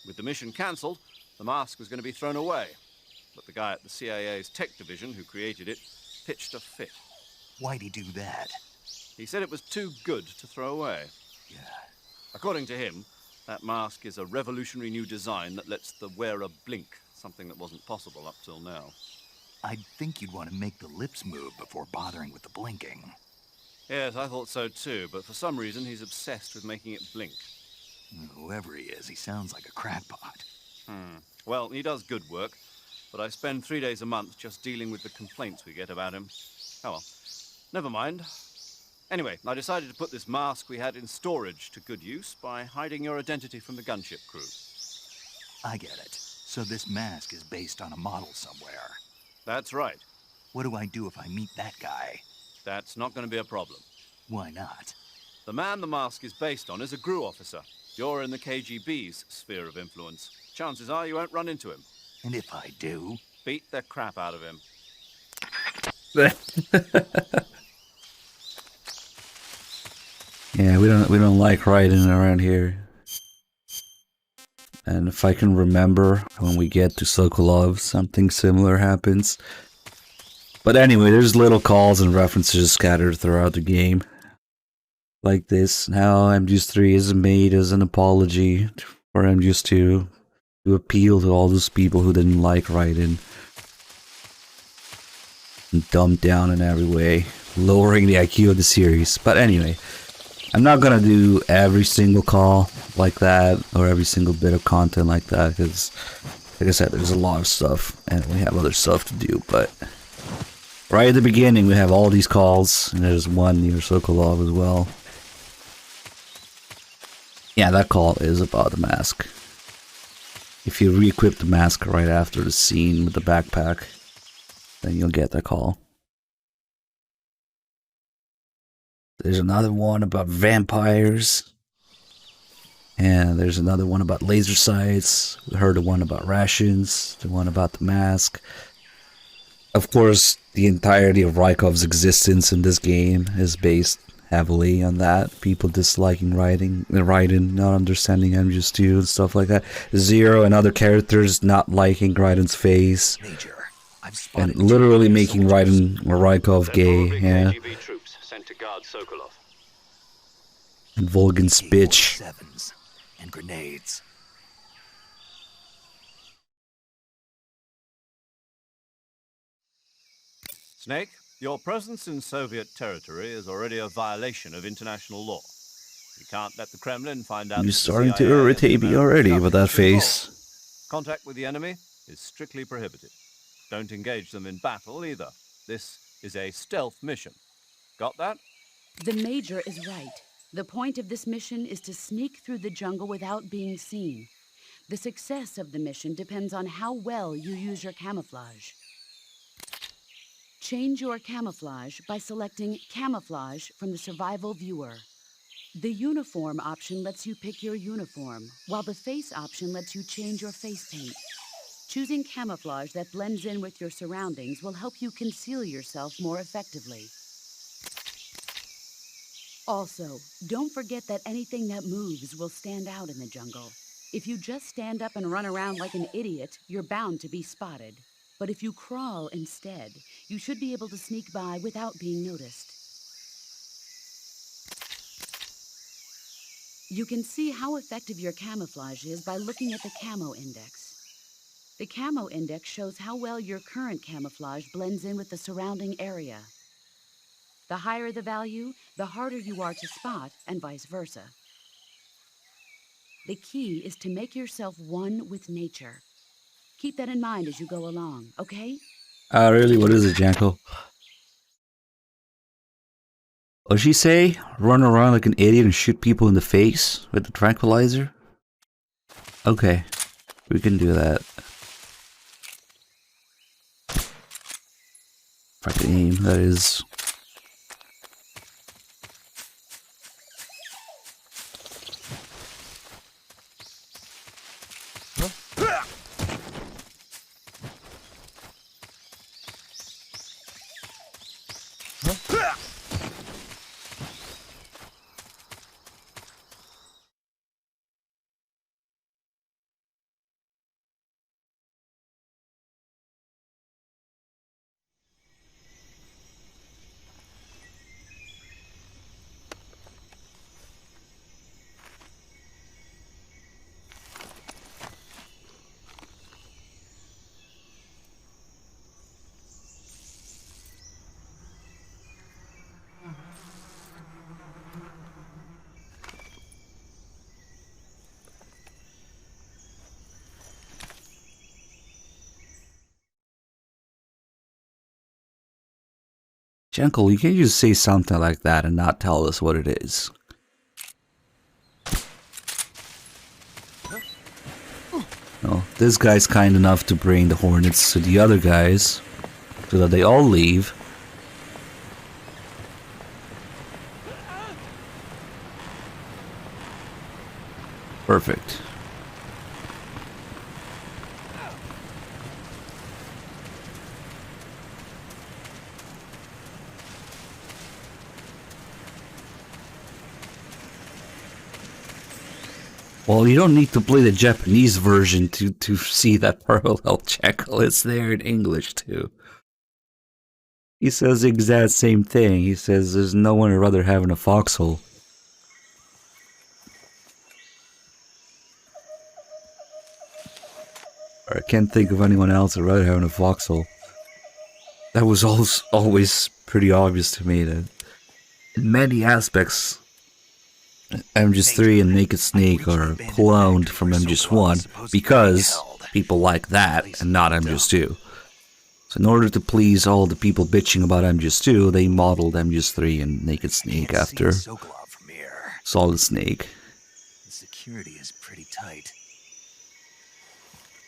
With the mission cancelled, the mask was going to be thrown away. But the guy at the CIA's tech division who created it pitched a fit. Why'd he do that? He said it was too good to throw away. Yeah. According to him, that mask is a revolutionary new design that lets the wearer blink, something that wasn't possible up till now. I'd think you'd want to make the lips move before bothering with the blinking. Yes, I thought so too, but for some reason he's obsessed with making it blink. Whoever he is, he sounds like a crackpot. Well, he does good work, but I spend 3 days a month just dealing with the complaints we get about him. Oh well, never mind. Anyway, I decided to put this mask we had in storage to good use by hiding your identity from the gunship crew. I get it. So this mask is based on a model somewhere. That's right. What do I do if I meet that guy? That's not going to be a problem. Why not? The man the mask is based on is a GRU officer. You're in the KGB's sphere of influence. Chances are you won't run into him. And if I do? Beat the crap out of him. Yeah, we don't like riding around here. And if I can remember, when we get to Sokolov, something similar happens. But anyway, there's little calls and references scattered throughout the game. Like this. Now MGS3 is made as an apology for MGS2 to appeal to all those people who didn't like Raiden. And dumbed down in every way, lowering the IQ of the series. But anyway, I'm not gonna do every single call like that, or every single bit of content like that, because, like I said, there's a lot of stuff, and we have other stuff to do, but right at the beginning, we have all these calls, and there's one near Sokolov as well. Yeah, that call is about the mask. If you re-equip the mask right after the scene with the backpack, then you'll get that call. There's another one about vampires. And there's another one about laser sights. We heard the one about rations, the one about the mask. Of course, the entirety of Rykov's existence in this game is based heavily on that. People disliking Raiden, not understanding MGS2 and stuff like that. Zero and other characters not liking Raiden's face. And literally making Raiden or Rykov gay, yeah. KGB troops sent to guard Sokolov. And Volgan's bitch. And grenades. Snake, your presence in Soviet territory is already a violation of international law. You can't let the Kremlin find out. You're starting to irritate me already with that face. Contact with the enemy is strictly prohibited. Don't engage them in battle either. This is a stealth mission. Got that? The Major is right. The point of this mission is to sneak through the jungle without being seen. The success of the mission depends on how well you use your camouflage. Change your camouflage by selecting Camouflage from the Survival Viewer. The Uniform option lets you pick your uniform, while the Face option lets you change your face paint. Choosing camouflage that blends in with your surroundings will help you conceal yourself more effectively. Also, don't forget that anything that moves will stand out in the jungle. If you just stand up and run around like an idiot, you're bound to be spotted. But if you crawl instead, you should be able to sneak by without being noticed. You can see how effective your camouflage is by looking at the Camo Index. The Camo Index shows how well your current camouflage blends in with the surrounding area. The higher the value, the harder you are to spot, and vice versa. The key is to make yourself one with nature. Keep that in mind as you go along, okay? Really? What is it, Janko? What'd she say? Run around like an idiot and shoot people in the face with the tranquilizer? Okay, we can do that. If I can aim, that is. Janko, you can't just say something like that and not tell us what it is. No, this guy's kind enough to bring the Hornets to the other guys so that they all leave. Perfect. Well, you don't need to play the Japanese version to see that parallel Jekyll. It's there in English too. He says the exact same thing. He says there's no one I'd rather have in a foxhole. I can't think of anyone else I'd rather have in a foxhole. That was always pretty obvious to me that in many aspects MGS3 and Naked Snake are cloned from MGS1 because people like that and not MGS2. So in order to please all the people bitching about MGS2, they modeled MGS3 and Naked Snake after Solid Snake. The security is pretty tight.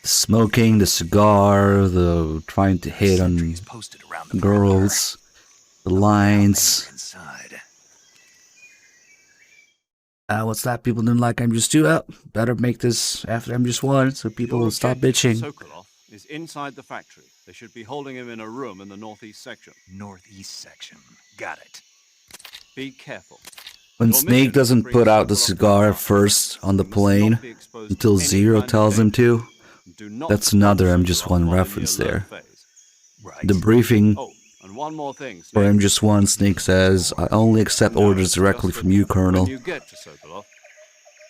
The smoking, the cigar, the trying to hit on girls, the lines. What's that? People didn't like MGS2. Better make this after MGS1 so people will stop bitching. Sokolov is inside the factory. They should be holding him in a room in the northeast section. Northeast section. Got it. Be careful. When Snake doesn't put out the cigar first on the plane until Zero tells him to, that's another MGS1 reference there. The briefing And one more thing, for MGS1, Snake says, I only accept orders directly from you, Colonel. When you get to Sokolov,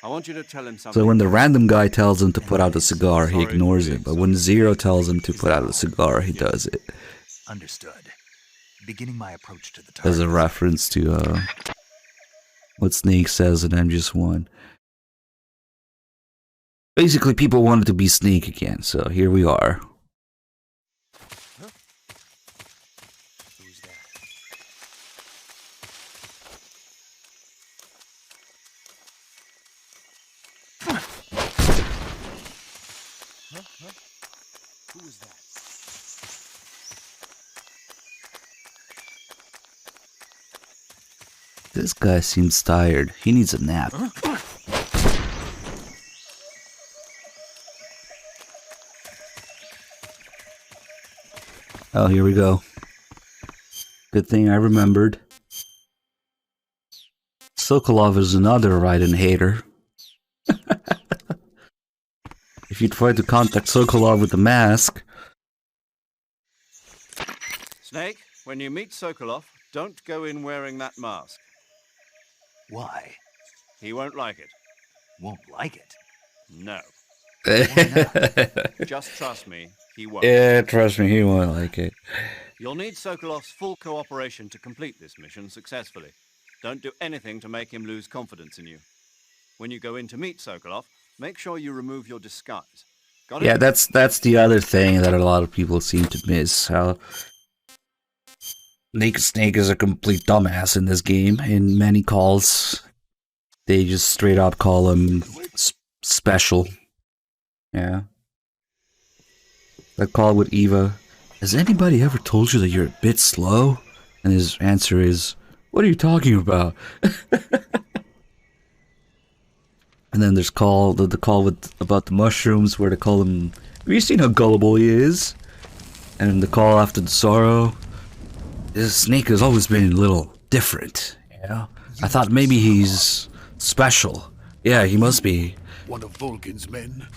I want you to tell him something. So when the random guy tells him to put out the cigar, he ignores it. But when Zero tells him to put out the cigar, he does it. Understood. Beginning my approach to the target. As a reference to what Snake says in MGS1. Basically, people wanted to be Snake again, so here we are. Who is that? This guy seems tired. He needs a nap. Oh, here we go. Good thing I remembered. Sokolov is another Raiden hater. If you try to contact Sokolov with the mask... Snake, when you meet Sokolov, don't go in wearing that mask. Why? He won't like it. Won't like it? No. Why Just trust me, he won't. Yeah, trust me, he won't like it. You'll need Sokolov's full cooperation to complete this mission successfully. Don't do anything to make him lose confidence in you. When you go in to meet Sokolov, make sure you remove your disguise. Got it? Yeah, that's the other thing that a lot of people seem to miss. How Naked Snake is a complete dumbass in this game. In many calls, they just straight up call him special. Yeah. That call with Eva. Has anybody ever told you that you're a bit slow? And his answer is, what are you talking about? And then there's the call about the mushrooms where they call him, have you seen how gullible he is? And the call after the sorrow. This Snake has always been a little different, you know? I thought maybe he's special. Yeah, he must be. One of Volgin's men.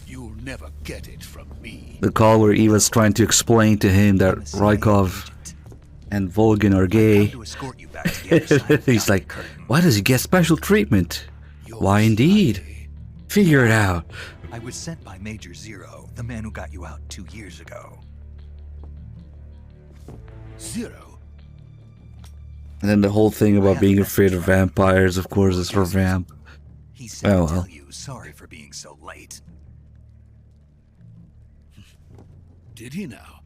You'll never get it from me. The call where Eva's trying to explain to him that Rykov and Volgin are gay. He's like, why does he get special treatment? Why indeed? Figure it out. I was sent by Major Zero, the man who got you out 2 years ago. Zero? And then the whole thing about being afraid of vampires, of course, is for Vamp. He said Oh to well. tell you sorry for being so late. Did he now?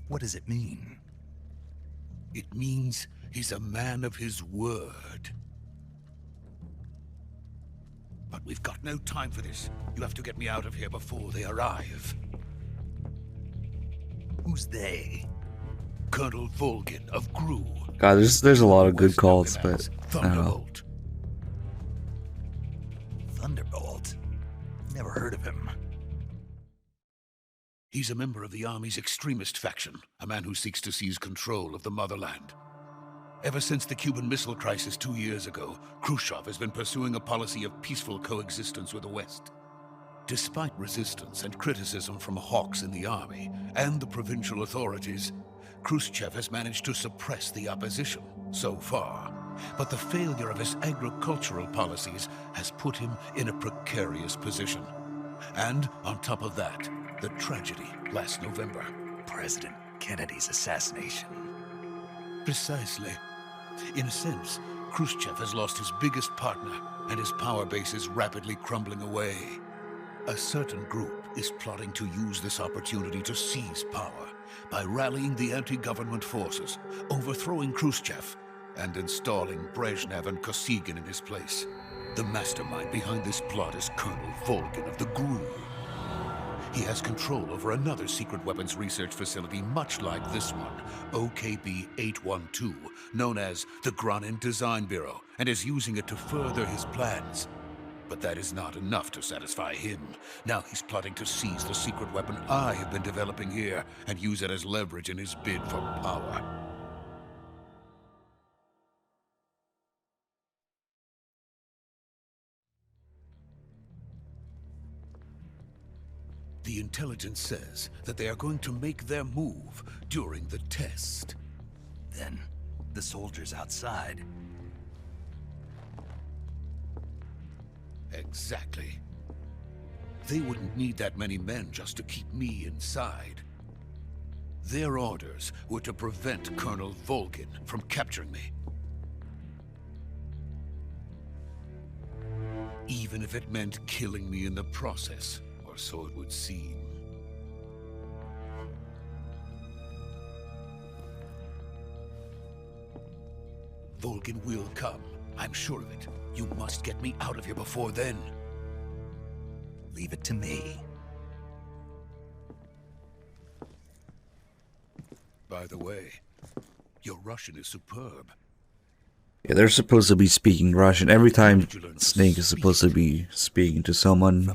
What does it mean? It means he's a man of his word. But we've got no time for this. You have to get me out of here before they arrive. Who's they? Colonel Volgin of Gru. God, there's a lot of good calls, but I don't know. Thunderbolt. Thunderbolt? Never heard of him. He's a member of the Army's extremist faction, a man who seeks to seize control of the motherland. Ever since the Cuban Missile Crisis 2 years ago, Khrushchev has been pursuing a policy of peaceful coexistence with the West. Despite resistance and criticism from hawks in the army and the provincial authorities, Khrushchev has managed to suppress the opposition so far. But the failure of his agricultural policies has put him in a precarious position. And on top of that, the tragedy last November. President Kennedy's assassination. Precisely. In a sense, Khrushchev has lost his biggest partner, and his power base is rapidly crumbling away. A certain group is plotting to use this opportunity to seize power by rallying the anti-government forces, overthrowing Khrushchev, and installing Brezhnev and Kosygin in his place. The mastermind behind this plot is Colonel Volgin of the GRU. He has control over another secret weapons research facility much like this one, OKB-812, known as the Granin Design Bureau, and is using it to further his plans. But that is not enough to satisfy him. Now he's plotting to seize the secret weapon I have been developing here and use it as leverage in his bid for power. The intelligence says that they are going to make their move during the test. Then, the soldiers outside. Exactly. They wouldn't need that many men just to keep me inside. Their orders were to prevent Colonel Volgin from capturing me. Even if it meant killing me in the process. Or so it would seem. Volgin will come. I'm sure of it. You must get me out of here before then. Leave it to me. By the way, your Russian is superb. Yeah, they're supposed to be speaking Russian. Every time Snake is supposed to be speaking to someone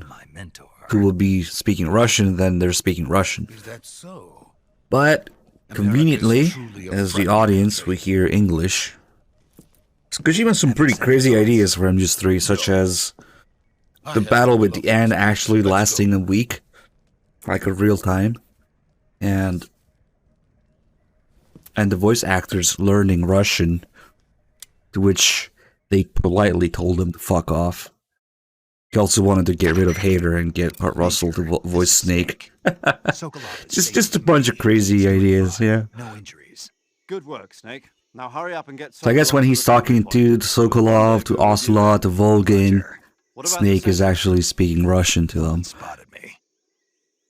who will be speaking Russian, then they're speaking Russian. Is that so? But conveniently, as the audience, we hear English. Kojima has some pretty crazy ideas for MGS3, such as the battle with the end actually lasting a week, like a real time, and the voice actors learning Russian, to which they politely told him to fuck off. He also wanted to get rid of Hader and get Kurt Russell to voice Snake. just a bunch of crazy ideas, yeah. No injuries. Good work, Snake. Now hurry up and get. So I guess when he's talking to Sokolov, to Ocelot, to Volgin, Snake is actually speaking Russian to them.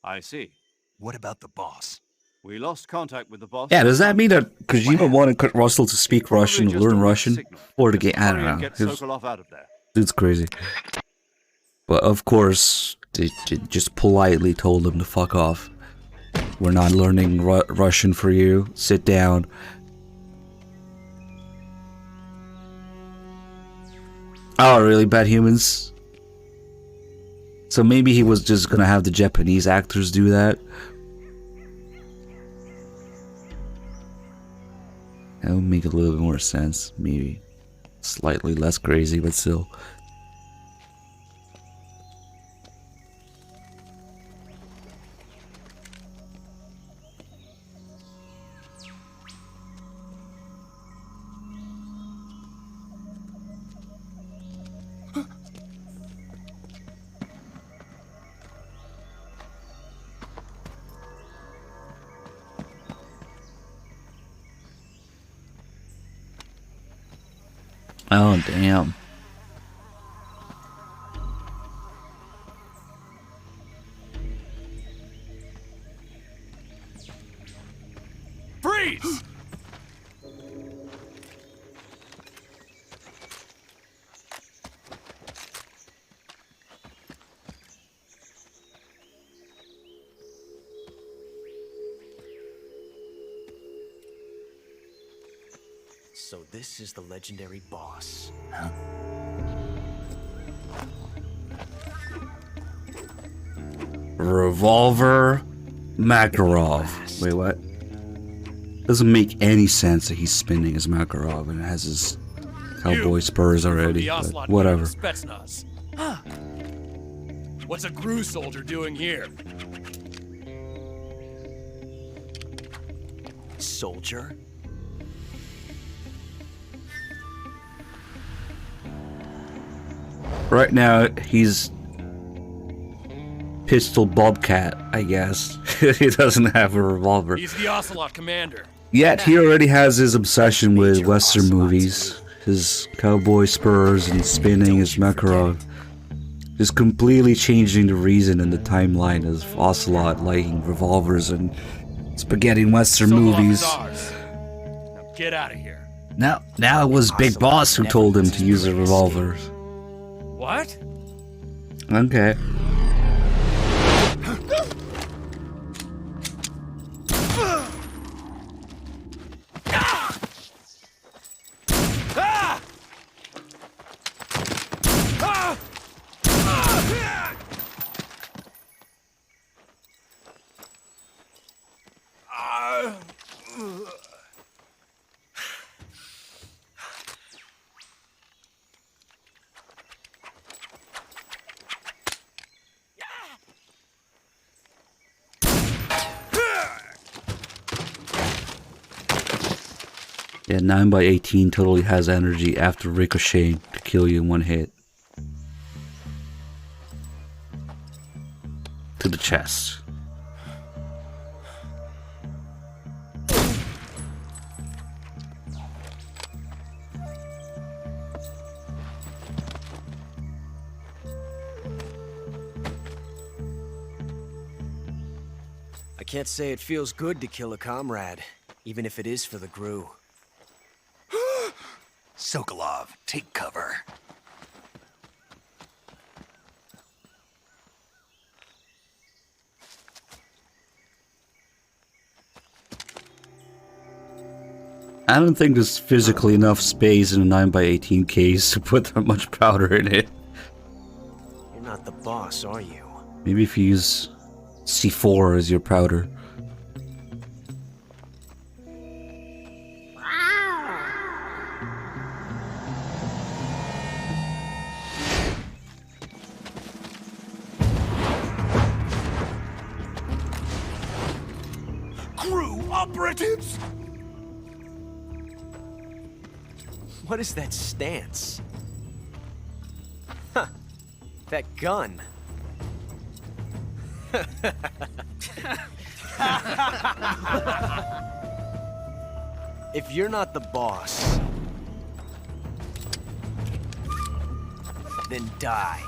I see. What about the boss? We lost contact with the boss. Yeah, does that mean that Kojima wanted Kurt Russell to speak Russian, learn Russian, or to get? I don't know. Get Sokolov out of there. It's crazy. But of course, they just politely told him to fuck off. We're not learning Russian for you. Sit down. Oh, really? Bad humans? So maybe he was just gonna have the Japanese actors do that? That would make a little bit more sense, maybe. Slightly less crazy, but still. Oh, damn. Freeze! So this is the legendary boss. Revolver Makarov. Wait, what? Doesn't make any sense that he's spinning his Makarov and it has his cowboy spurs already. But whatever. Spetsnaz. Huh. What's a GRU soldier doing here? Soldier? Right now, he's Pistol Bobcat, I guess. He doesn't have a revolver. He's the Ocelot commander. Yet he already has his obsession with Western movies, his cowboy spurs and spinning his Makarov. Just completely changing the reason in the timeline of Ocelot liking revolvers and spaghetti Western movies. Now get out of here. Now it was Big Boss who told him to use a revolver. What? Okay. Yeah, 9x18 totally has energy after ricocheting to kill you in one hit. To the chest. I can't say it feels good to kill a comrade, even if it is for the GRU. Sokolov, take cover. I don't think there's physically enough space in a 9x18 case to put that much powder in it. You're not the boss, are you? Maybe if you use C4 as your powder. GRU operatives! What is that stance? Huh. That gun. If you're not the boss, then die.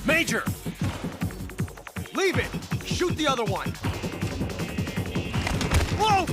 Major! Leave it! Shoot the other one! Whoa!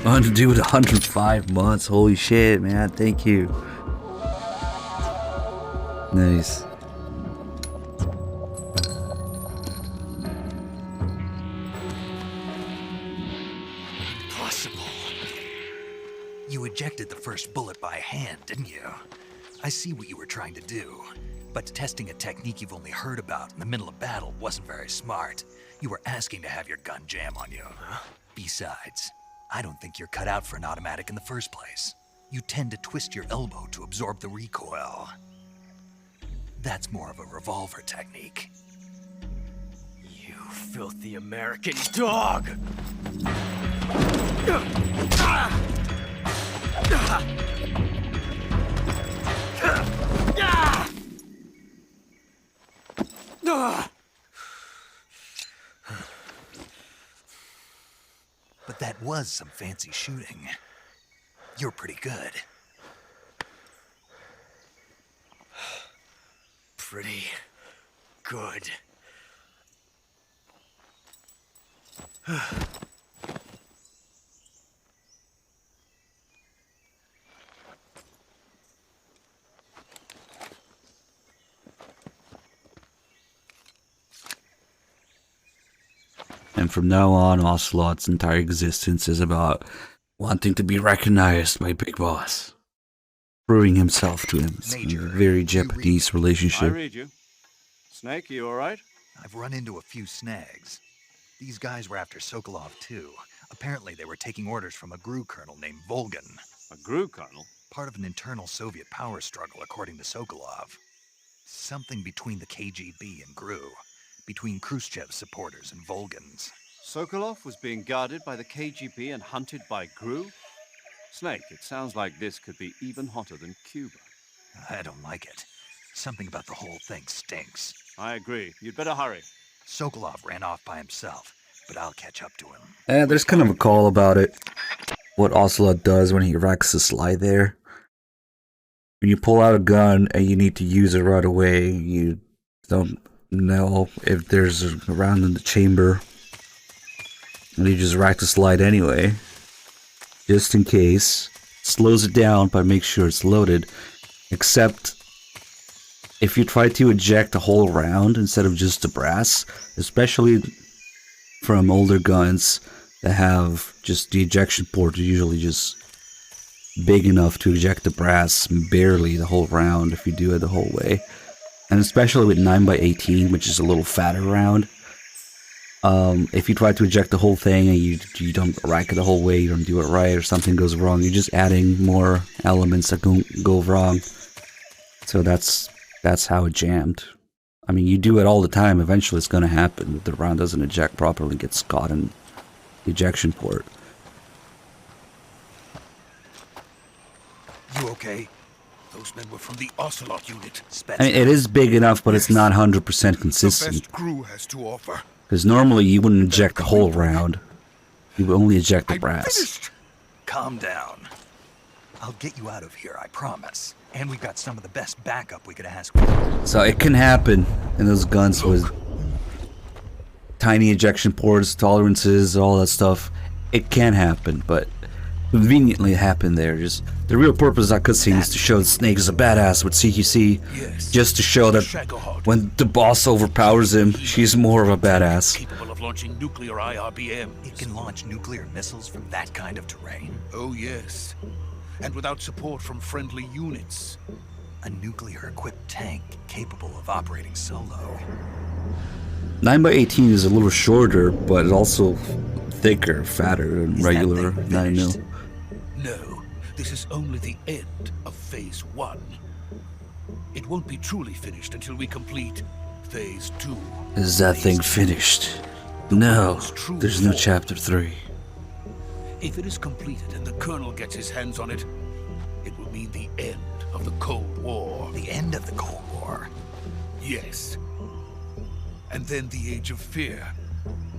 On to do with 105 months. Holy shit, man. Thank you. Nice. Impossible. You ejected the first bullet by hand, didn't you? I see what you were trying to do. But testing a technique you've only heard about in the middle of battle wasn't very smart. You were asking to have your gun jam on you. Besides, I don't think you're cut out for an automatic in the first place. You tend to twist your elbow to absorb the recoil. That's more of a revolver technique. You filthy American dog! But that was some fancy shooting. You're pretty good. Pretty good. And from now on, Ocelot's entire existence is about wanting to be recognized by Big Boss. Proving himself to him. It's a very Japanese I relationship. read you. Snake, you alright? I've run into a few snags. These guys were after Sokolov too. Apparently they were taking orders from a GRU colonel named Volgan. A GRU colonel? Part of an internal Soviet power struggle, according to Sokolov. Something between the KGB and GRU. Between Khrushchev's supporters and Volgan's. Sokolov was being guarded by the KGB and hunted by GRU? Snake, it sounds like this could be even hotter than Cuba. I don't like it. Something about the whole thing stinks. I agree. You'd better hurry. Sokolov ran off by himself, but I'll catch up to him. There's kind of a call about it. what Ocelot does when he wrecks the slide there. When you pull out a gun and you need to use it right away, you don't know if there's a round in the chamber. And you just rack the slide anyway. Just in case. Slows it down, but make sure it's loaded. Except if you try to eject a whole round instead of just the brass, especially from older guns that have just the ejection port usually just big enough to eject the brass barely the whole round if you do it the whole way. And especially with 9x18, which is a little fatter round. If you try to eject the whole thing and you don't rack it the whole way, you don't do it right, or something goes wrong, you're just adding more elements that go wrong. So that's how it jammed. I mean, you do it all the time, eventually it's going to happen. If the round doesn't eject properly, it gets caught in the ejection port. You okay? Those men were from the Ocelot unit. I mean, it is big enough, but it's not 100% consistent. The best crew has to offer. Because normally you wouldn't eject the whole round. You would only eject the brass. Calm down. I'll get you out of here, I promise. And we've got some of the best backup we could ask for. So it can happen in those guns with tiny ejection ports, tolerances, all that stuff. It can happen, but conveniently it happened there. Just the real purpose of that cutscene is to show that Snake is a badass with CQC, just to show that when the boss overpowers him, she's more of a badass. Capable of launching nuclear IRBM. It can launch nuclear missiles from that kind of terrain. Oh yes, and without support from friendly units. A nuclear-equipped tank capable of operating solo. 9x18 is a little shorter, but it's also thicker, fatter than regular 9mm. No, this is only the end of Phase 1. It won't be truly finished until we complete Phase 2. Is that thing finished? No, there's no Chapter 3. If it is completed and the Colonel gets his hands on it, it will mean the end of the Cold War. The end of the Cold War? Yes. And then the Age of Fear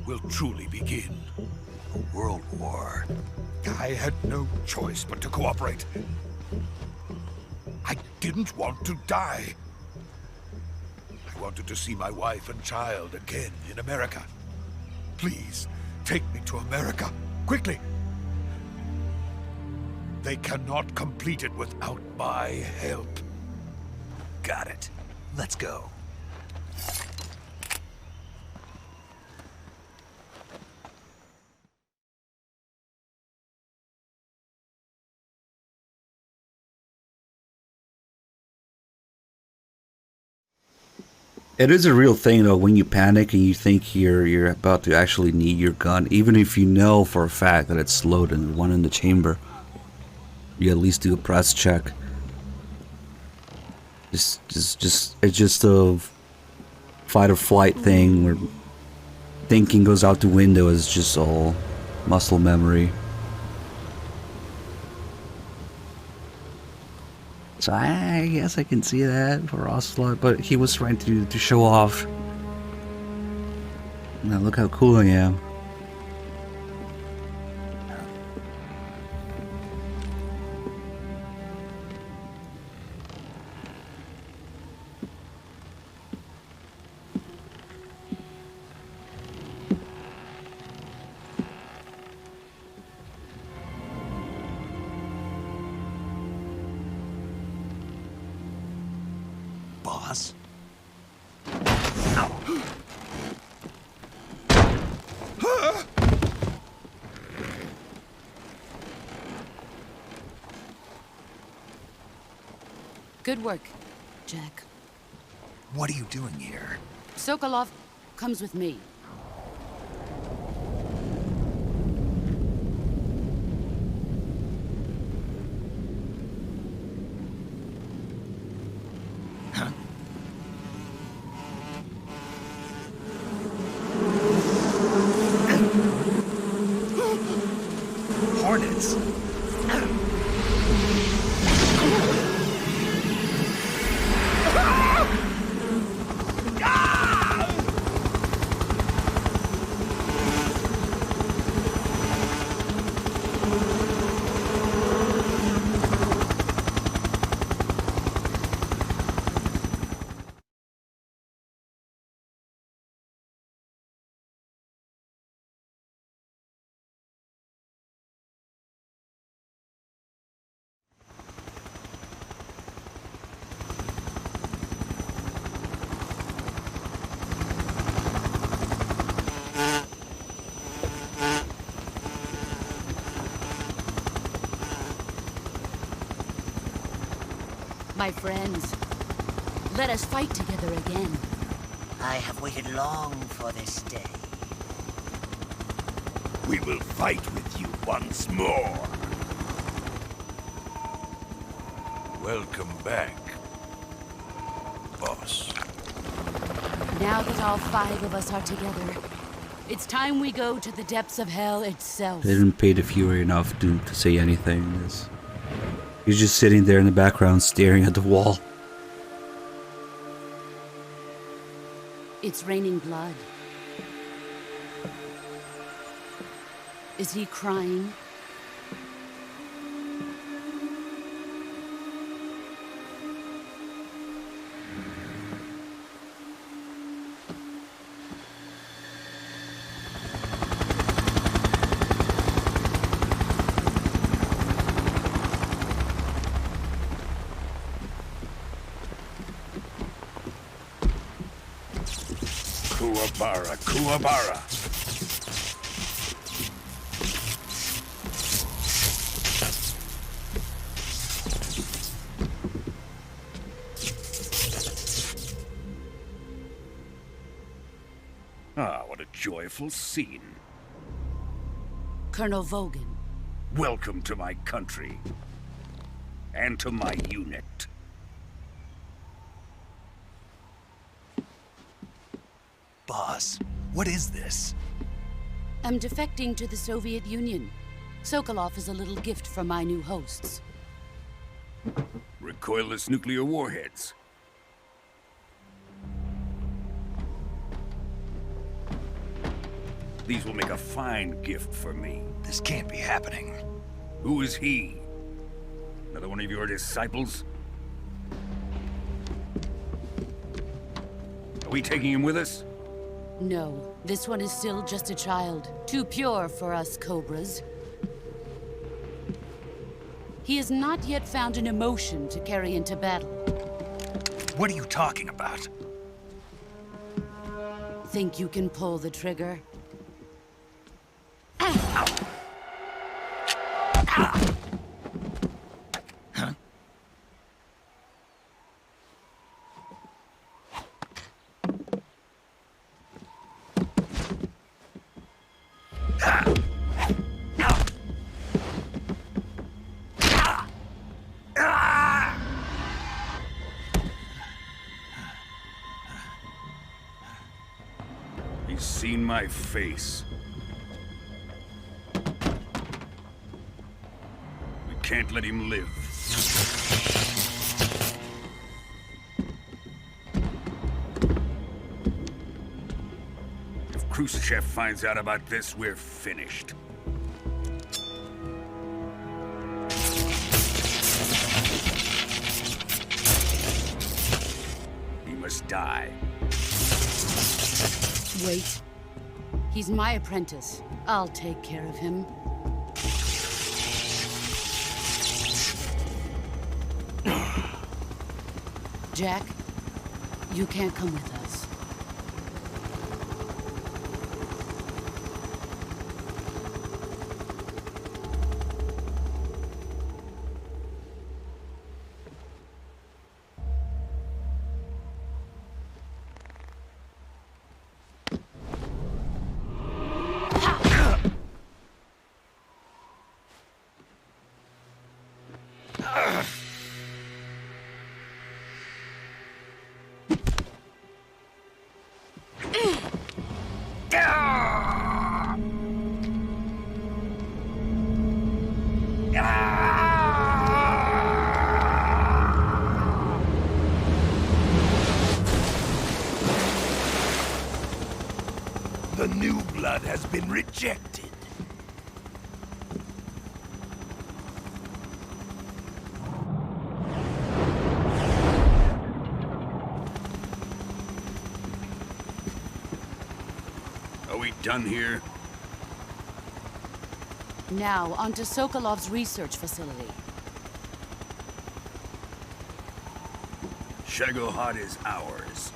will truly begin. A world war. I had no choice but to cooperate. I didn't want to die. I wanted to see my wife and child again in America. Please, take me to America, quickly. They cannot complete it without my help. Got it. Let's go. It is a real thing though, when you panic and you think you're about to actually need your gun, even if you know for a fact that it's loaded and one in the chamber, you at least do a press check. It's just a fight or flight thing where thinking goes out the window. It's just all muscle memory. So I guess I can see that for Ocelot, but he was trying to show off. Now look how cool I am. Boss? Good work, Jack. What are you doing here? Sokolov comes with me. Hornets. My friends, let us fight together again. I have waited long for this day. We will fight with you once more. Welcome back, boss. Now that all 5 of us are together, it's time we go to the depths of hell itself. They didn't pay the Fury enough to say anything. He's just sitting there in the background staring at the wall. It's raining blood. Is he crying? Kuwabara, Kuwabara. Ah, what a joyful scene. Colonel Vogan. Welcome to my country. And to my unit. Boss, what is this? I'm defecting to the Soviet Union. Sokolov is a little gift from my new hosts. Recoilless nuclear warheads. These will make a fine gift for me. This can't be happening. Who is he? Another one of your disciples? Are we taking him with us? No, this one is still just a child. Too pure for us Cobras. He has not yet found an emotion to carry into battle. What are you talking about? Think you can pull the trigger? He's seen my face. We can't let him live. If Khrushchev finds out about this, we're finished. He must die. Wait. He's my apprentice. I'll take care of him. Jack, you can't come with us. The new blood has been rejected. Are we done here? Now, onto Sokolov's research facility. Shagohod is ours.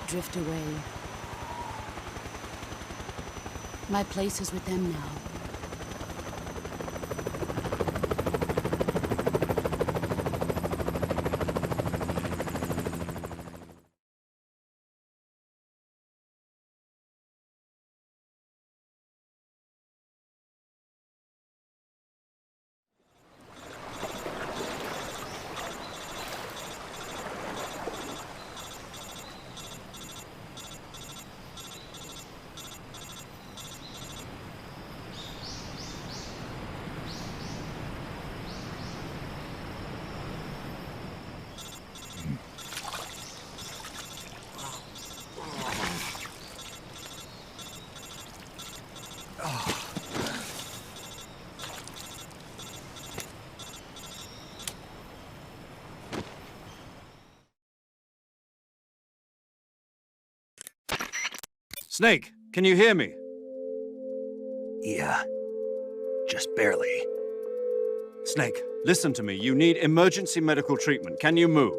Drift away. My place is with them now. Snake, can you hear me? Yeah. Just barely. Snake, listen to me. You need emergency medical treatment. Can you move?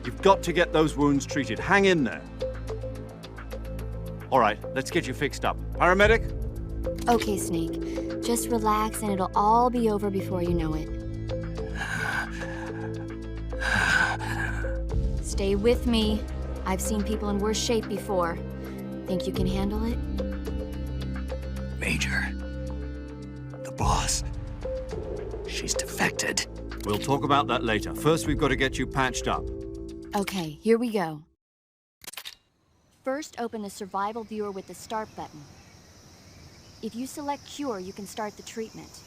You've got to get those wounds treated. Hang in there. All right, let's get you fixed up. Paramedic? Okay, Snake. Just relax and it'll all be over before you know it. Stay with me. I've seen people in worse shape before. Think you can handle it? Major. The boss. She's defected. We'll talk about that later. First, we've got to get you patched up. Okay, here we go. First, open the survival viewer with the start button. If you select cure, you can start the treatment.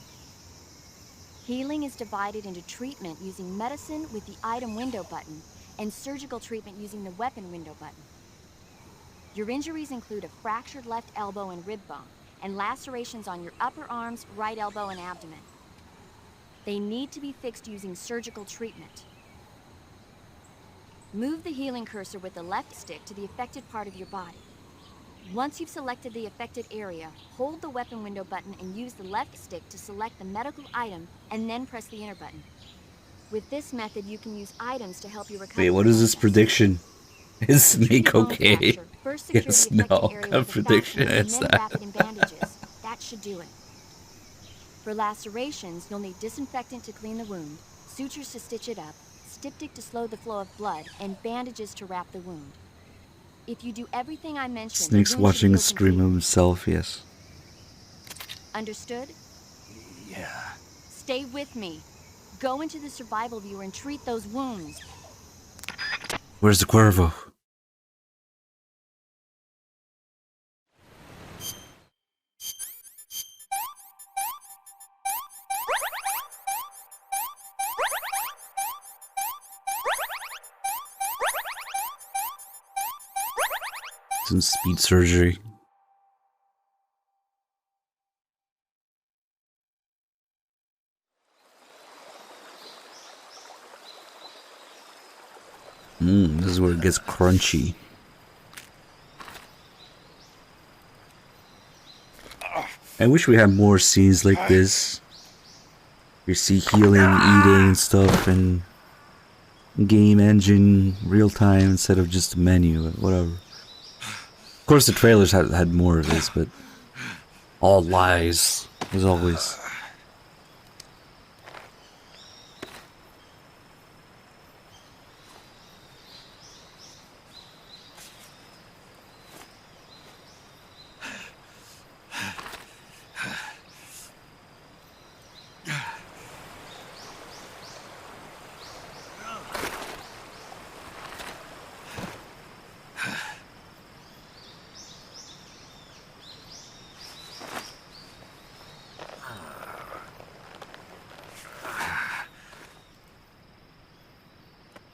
Healing is divided into treatment using medicine with the item window button and surgical treatment using the weapon window button. Your injuries include a fractured left elbow and rib bone, and lacerations on your upper arms, right elbow, and abdomen. They need to be fixed using surgical treatment. Move the healing cursor with the left stick to the affected part of your body. Once you've selected the affected area, hold the weapon window button and use the left stick to select the medical item, and then press the enter button. With this method, you can use items to help you recover. Wait, what is this prediction? Is Snake okay? Yes, no. What kind of prediction is that? That should do it. For lacerations, you'll need disinfectant to clean the wound, sutures to stitch it up, styptic to slow the flow of blood, and bandages to wrap the wound. If you do everything I mentioned, Snake's watching a stream of himself, yes. Understood? Yeah. Stay with me. Go into the survival viewer and treat those wounds. Where's the Cuervo? Some speed surgery. This is where it gets crunchy. I wish we had more scenes like this. You see healing, eating and stuff, and game engine, real time instead of just a menu, whatever. Of course the trailers had more of this, but all lies, as always.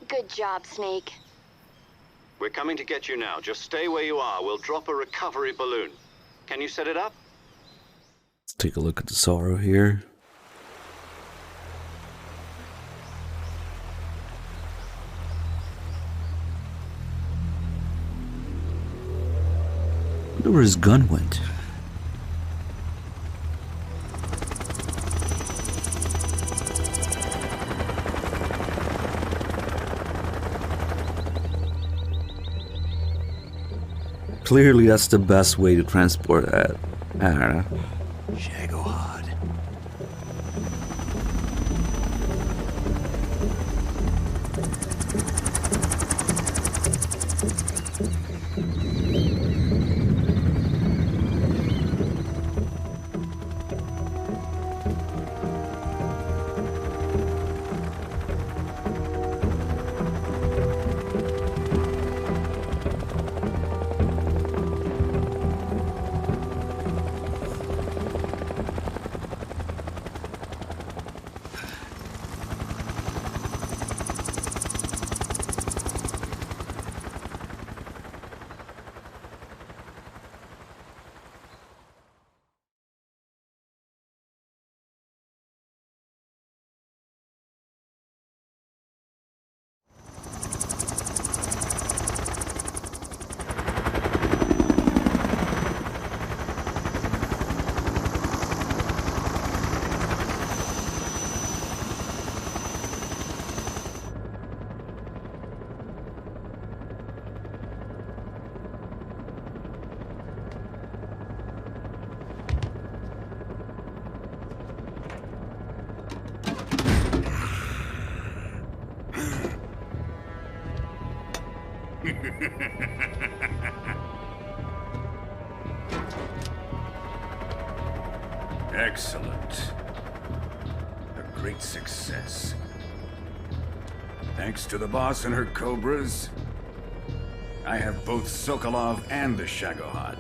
Good job, Snake. We're coming to get you now. Just stay where you are. We'll drop a recovery balloon. Can you set it up? Let's take a look at the Sorrow here. I wonder where his gun went. Clearly, that's the best way to transport that. I don't know. Shagohod. Excellent. A great success. Thanks to the boss and her cobras, I have both Sokolov and the Shagohod.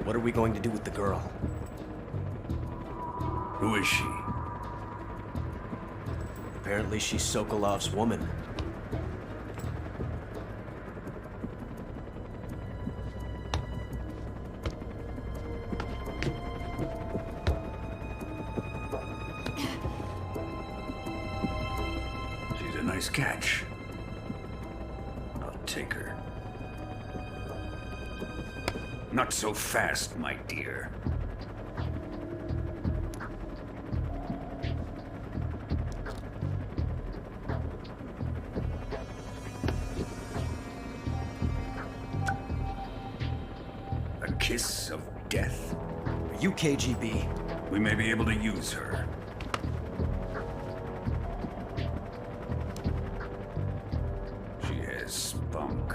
What are we going to do with the girl? Who is she? Apparently she's Sokolov's woman. She's a nice catch. I'll take her. Not so fast, my dear. A kiss of death. Are you KGB? We may be able to use her. She has spunk.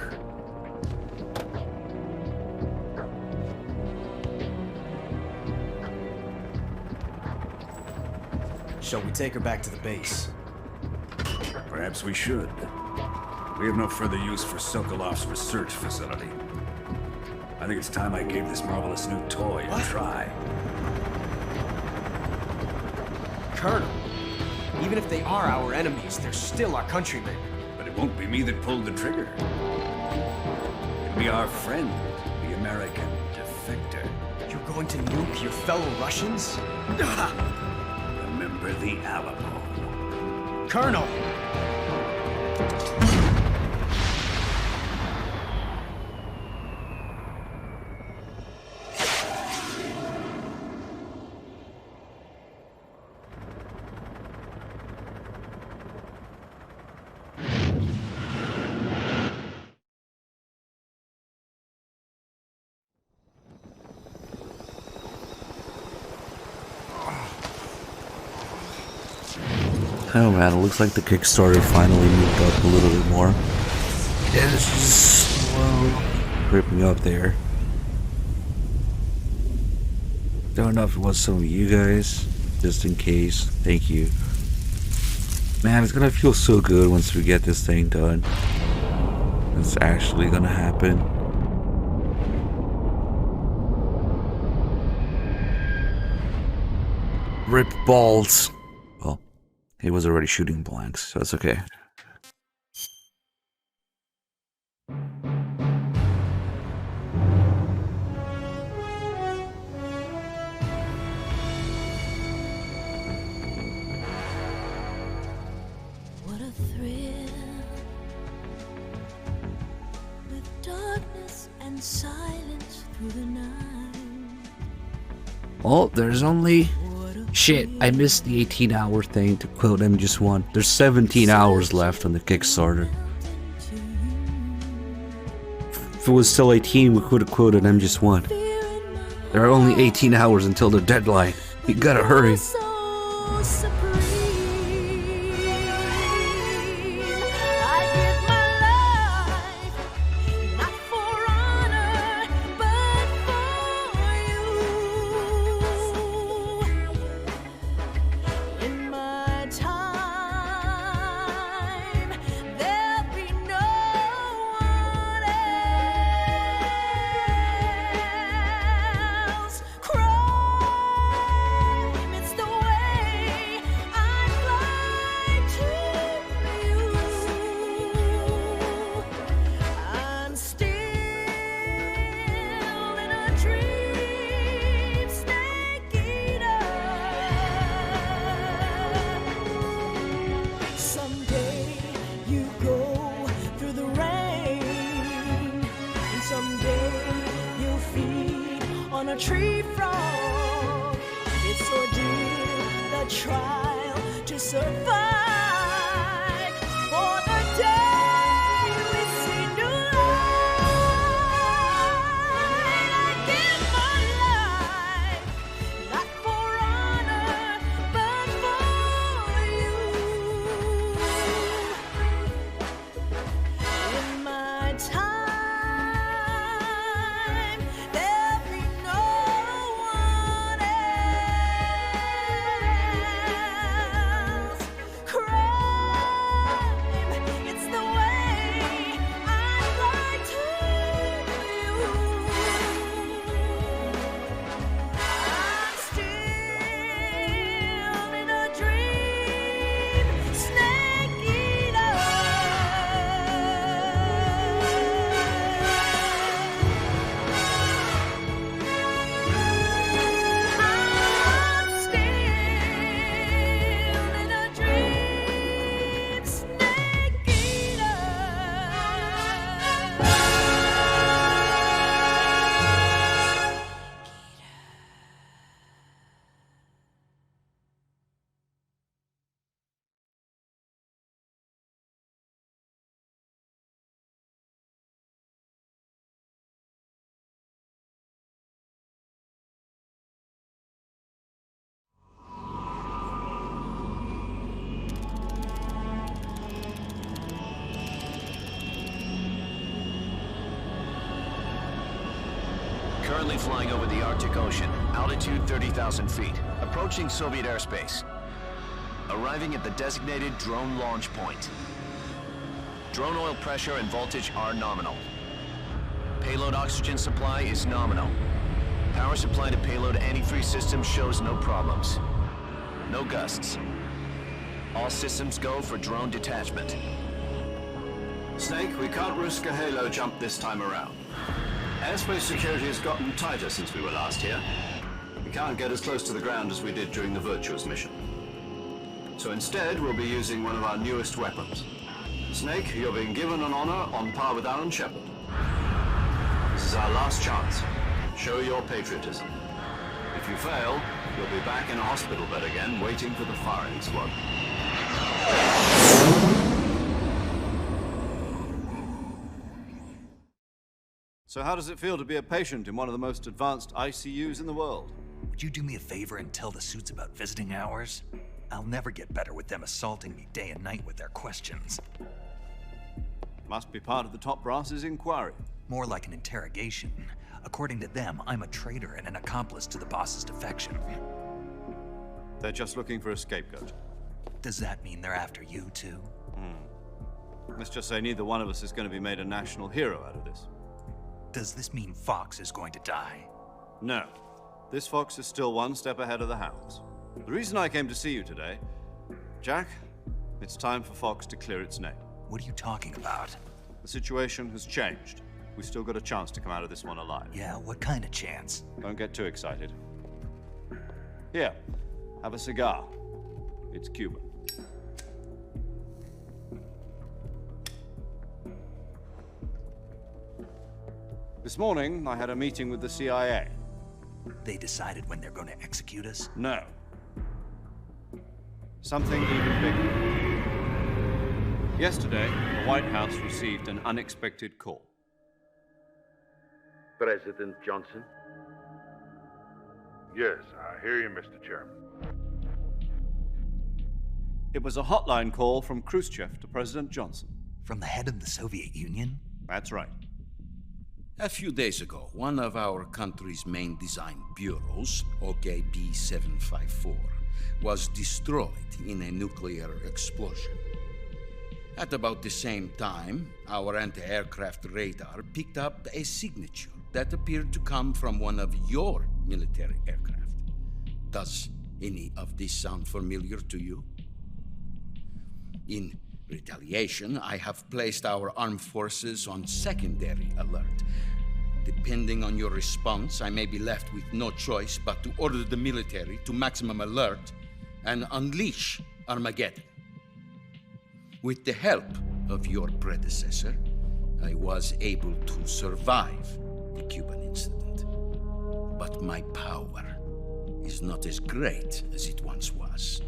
Shall we take her back to the base? Perhaps we should. We have no further use for Sokolov's research facility. I think it's time I gave this marvelous new toy a try. Colonel, even if they are our enemies, they're still our countrymen. But it won't be me that pulled the trigger. It'll be our friend, the American defector. You're going to nuke your fellow Russians? Remember the Alamo. Colonel! Oh man, it looks like the Kickstarter finally moved up a little bit more. Yeah, this is slow creeping up there. Don't know if it was some of you guys, just in case. Thank you. Man, it's gonna feel so good once we get this thing done. It's actually gonna happen. Rip balls. Well, he was already shooting blanks, so it's okay. What a thrill, with darkness and silence through the night. Well, there's only Shit, I missed the 18-hour thing to quote MGS1. There's 17 hours left on the Kickstarter. If it was still 18, we could have quoted MGS1. There are only 18 hours until the deadline. You gotta hurry. A tree frog, it's ordeal, the trial to survive. For the day we see new light, I give my life, not for honor, but for you. In my time. Currently flying over the Arctic Ocean, altitude 30,000 feet, approaching Soviet airspace. Arriving at the designated drone launch point. Drone oil pressure and voltage are nominal. Payload oxygen supply is nominal. Power supply to payload antifreeze system shows no problems. No gusts. All systems go for drone detachment. Snake, we can't risk a halo jump this time around. Airspace security has gotten tighter since we were last here. We can't get as close to the ground as we did during the Virtuous mission. So instead, we'll be using one of our newest weapons. Snake, you're being given an honor on par with Alan Shepard. This is our last chance. Show your patriotism. If you fail, you'll be back in a hospital bed again, waiting for the firing squad. So how does it feel to be a patient in one of the most advanced ICUs in the world? Would you do me a favor and tell the suits about visiting hours? I'll never get better with them assaulting me day and night with their questions. Must be part of the top brass's inquiry. More like an interrogation. According to them, I'm a traitor and an accomplice to the boss's defection. They're just looking for a scapegoat. Does that mean they're after you too? Let's just say neither one of us is going to be made a national hero out of this. Does this mean Fox is going to die? No. This fox is still one step ahead of the hounds. The reason I came to see you today, Jack, it's time for Fox to clear its name. What are you talking about? The situation has changed. We've still got a chance to come out of this one alive. Yeah, what kind of chance? Don't get too excited. Here, have a cigar. It's Cuban. This morning, I had a meeting with the CIA. They decided when they're going to execute us? No. Something even bigger. Yesterday, the White House received an unexpected call. President Johnson? Yes, I hear you, Mr. Chairman. It was a hotline call from Khrushchev to President Johnson. From the head of the Soviet Union? That's right. A few days ago, one of our country's main design bureaus, OKB-754, was destroyed in a nuclear explosion. At about the same time, our anti-aircraft radar picked up a signature that appeared to come from one of your military aircraft. Does any of this sound familiar to you? In retaliation, I have placed our armed forces on secondary alert. Depending on your response, I may be left with no choice but to order the military to maximum alert and unleash Armageddon. With the help of your predecessor, I was able to survive the Cuban incident. But my power is not as great as it once was.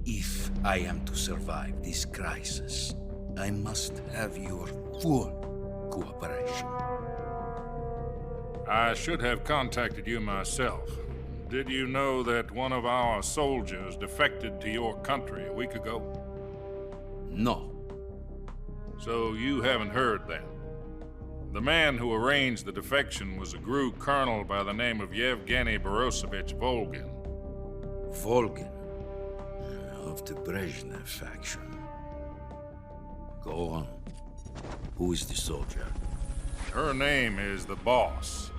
If I am to survive this crisis, I must have your full cooperation. I should have contacted you myself. Did you know that one of our soldiers defected to your country a week ago? No. So you haven't heard then? The man who arranged the defection was a GRU colonel by the name of Yevgeny Borosovich Volgin. Volgin? Of the Brezhnev faction. Go on. Who is the soldier? Her name is the Boss.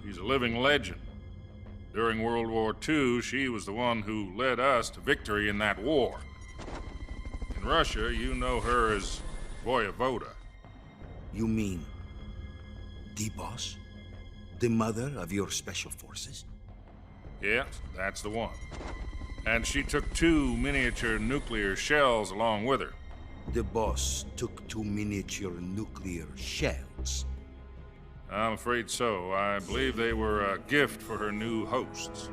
She's a living legend. During World War II, she was the one who led us to victory in that war. In Russia, you know her as Voyevoda. You mean the Boss? The mother of your special forces? Yes, that's the one. And she took 2 miniature nuclear shells along with her. The Boss took 2 miniature nuclear shells? I'm afraid so. I believe they were a gift for her new hosts.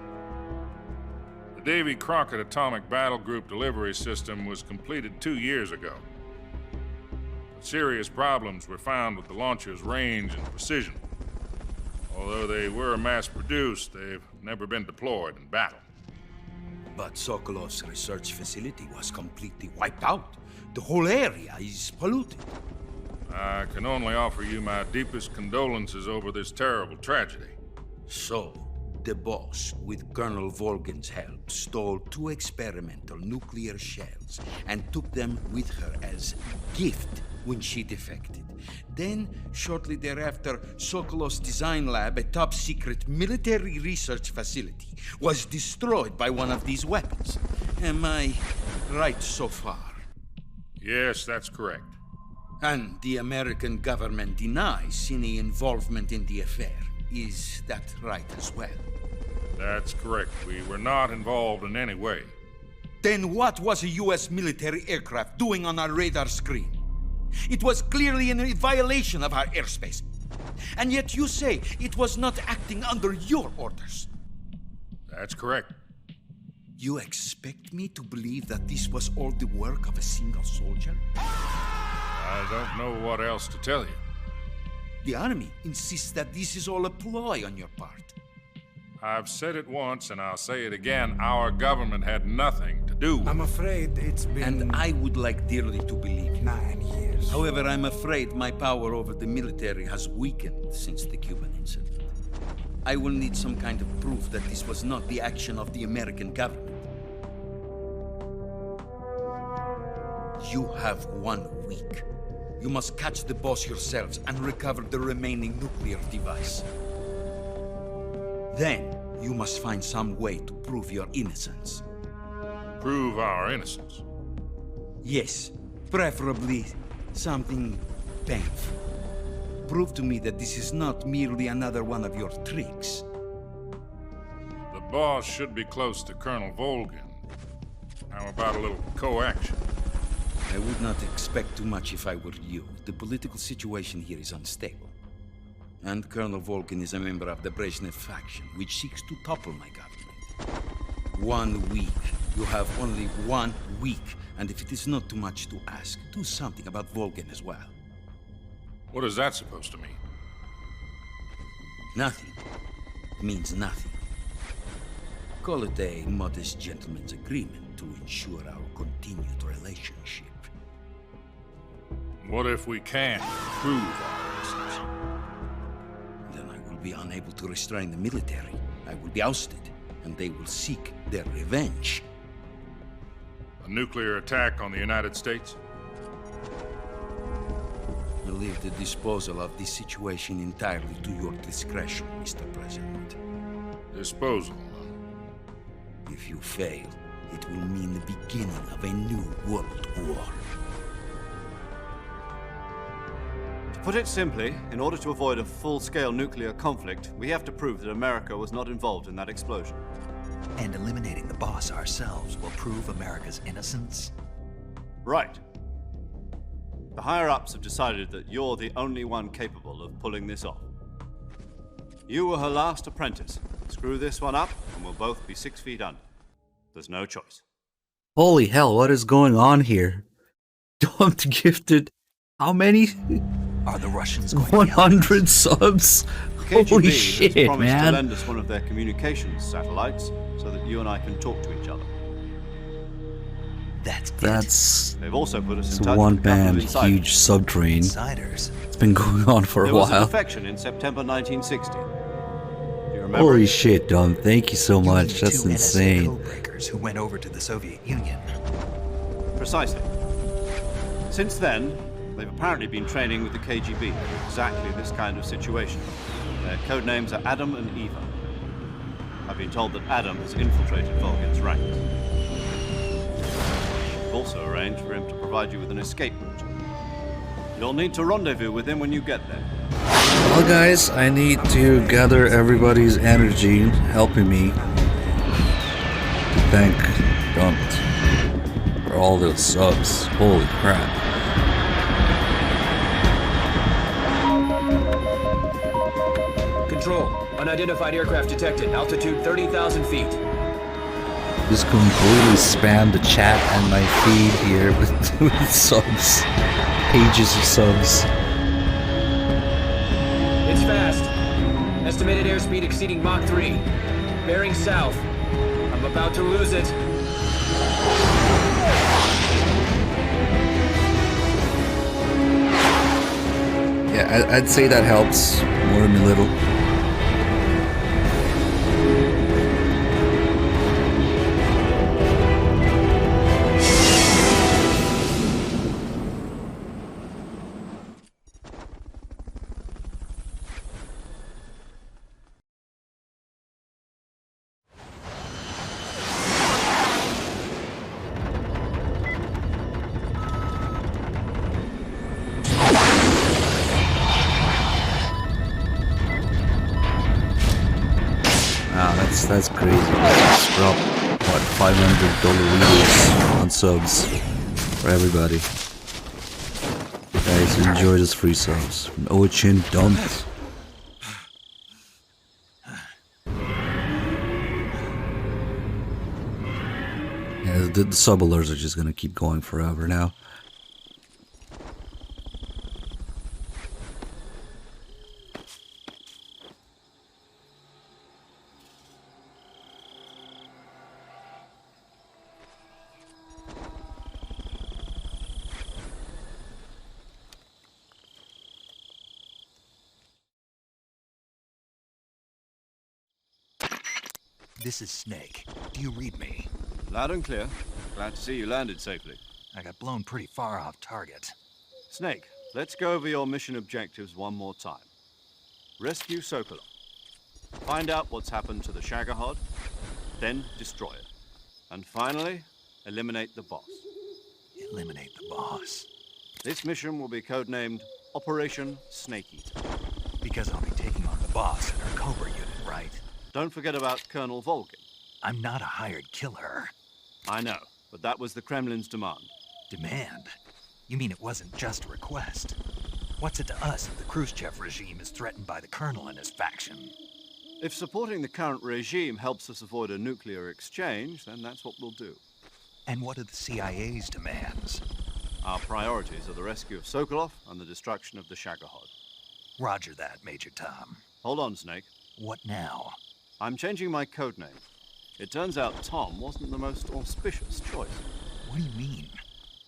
The Davy Crockett Atomic Battle Group delivery system was completed 2 years ago. But serious problems were found with the launcher's range and precision. Although they were mass-produced, they've never been deployed in battle. But Sokolov's research facility was completely wiped out. The whole area is polluted. I can only offer you my deepest condolences over this terrible tragedy. So, the Boss, with Colonel Volgin's help, stole 2 experimental nuclear shells and took them with her as a gift when she defected. Then, shortly thereafter, Sokolov's design lab, a top-secret military research facility, was destroyed by one of these weapons. Am I right so far? Yes, that's correct. And the American government denies any involvement in the affair. Is that right as well? That's correct. We were not involved in any way. Then what was a U.S. military aircraft doing on our radar screen? It was clearly in violation of our airspace. And yet you say it was not acting under your orders. That's correct. You expect me to believe that this was all the work of a single soldier? I don't know what else to tell you. The Army insists that this is all a ploy on your part. I've said it once and I'll say it again. Our government had nothing to do with it. I'm afraid it's been... And I would like dearly to believe you. 9 years. However, I'm afraid my power over the military has weakened since the Cuban incident. I will need some kind of proof that this was not the action of the American government. You have 1 week. You must catch the Boss yourselves and recover the remaining nuclear device. Then, you must find some way to prove your innocence. Prove our innocence? Yes, preferably something painful. Prove to me that this is not merely another one of your tricks. The Boss should be close to Colonel Volgin. How about a little co-action? I would not expect too much if I were you. The political situation here is unstable. And Colonel Volgin is a member of the Brezhnev faction, which seeks to topple my government. 1 week You have only 1 week, and if it is not too much to ask, do something about Volgin as well. What is that supposed to mean? Nothing. It means nothing. Call it a modest gentleman's agreement to ensure our continued relationship. What if we can't prove our innocence? Then I will be unable to restrain the military. I will be ousted, and they will seek their revenge. A nuclear attack on the United States? I leave the disposal of this situation entirely to your discretion, Mr. President. Disposal? If you fail, it will mean the beginning of a new world war. To put it simply, in order to avoid a full-scale nuclear conflict, we have to prove that America was not involved in that explosion. And eliminating the boss ourselves will prove America's innocence? Right. The higher-ups have decided that you're the only one capable of pulling this off. You were her last apprentice. Screw this one up, and we'll both be 6 feet under. There's no choice. Holy hell, what is going on here? Dumped gifted how many? Are the Russians going 100 subs? KGB Holy has shit, promised to man. lend us one of their communications satellites so that you and I can talk to each other. That's They've also put us it's in a touch one with a couple of band insiders. huge subtrain. Insiders. It's been going on for a There was a while. defection in September 1960. Do you remember? Holy shit, Dom. Thank you so much. That's Two NSA insane. codebreakers who went over to the Soviet Union. Precisely. Since then, they've apparently been training with the KGB for exactly this kind of situation. Their code names are Adam and Eva. I've been told that Adam has infiltrated Volgin's ranks. We've also arranged for him to provide you with an escape route. You'll need to rendezvous with him when you get there. Well, guys, I need to gather everybody's energy helping me to thank Dumped for all those subs. Holy crap. Control. Unidentified aircraft detected. Altitude 30,000 feet. Just completely spam the chat and my feed here with subs. Pages of subs. It's fast. Estimated airspeed exceeding Mach 3. Bearing south. I'm about to lose it. Yeah, I'd say that helps more than a little. That's crazy. Just drop, what, $500 videos on subs for everybody. Guys, enjoy this free subs from Ochin Dumped. Yeah, the sub alerts are just gonna keep going forever now. This is Snake. Do you read me? Loud and clear. Glad to see you landed safely. I got blown pretty far off target. Snake, let's go over your mission objectives one more time. Rescue Sokolov. Find out what's happened to the Shagohod, then destroy it. And finally, eliminate the boss. Eliminate the boss. This mission will be codenamed Operation Snake Eater. Because I'll be taking on the boss and her Cobra unit, right? Don't forget about Colonel Volgin. I'm not a hired killer. I know, but that was the Kremlin's demand. Demand? You mean it wasn't just a request? What's it to us if the Khrushchev regime is threatened by the Colonel and his faction? If supporting the current regime helps us avoid a nuclear exchange, then that's what we'll do. And what are the CIA's demands? Our priorities are the rescue of Sokolov and the destruction of the Shagohod. Roger that, Major Tom. Hold on, Snake. What now? I'm changing my codename. It turns out Tom wasn't the most auspicious choice. What do you mean?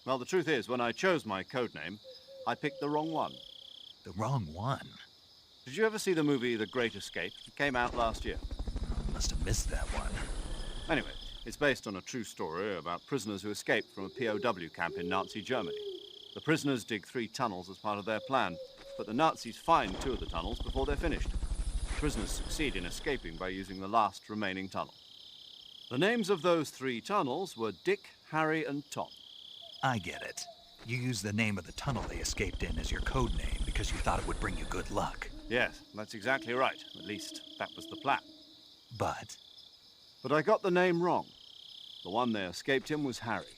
Well, the truth is, when I chose my codename, I picked the wrong one. The wrong one? Did you ever see the movie The Great Escape? It came out last year. Must have missed that one. Anyway, it's based on a true story about prisoners who escaped from a POW camp in Nazi Germany. The prisoners dig 3 tunnels as part of their plan, but the Nazis find 2 of the tunnels before they're finished. The prisoners succeed in escaping by using the last remaining tunnel. The names of those 3 tunnels were Dick, Harry, and Tom. I get it. You used the name of the tunnel they escaped in as your code name because you thought it would bring you good luck. Yes, that's exactly right. At least, that was the plan. But I got the name wrong. The one they escaped in was Harry.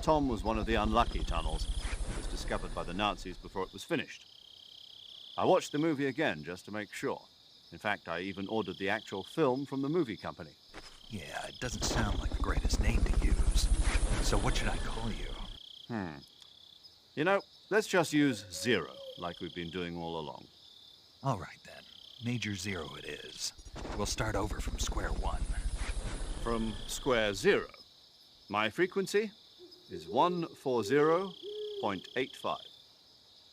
Tom was one of the unlucky tunnels. It was discovered by the Nazis before it was finished. I watched the movie again just to make sure. In fact, I even ordered the actual film from the movie company. yeah, it doesn't sound like the greatest name to use. So what should I call you? You know, let's just use Zero, like we've been doing all along. All right, then. Major Zero it is. We'll start over from square one. From square 0. My frequency is 140.85.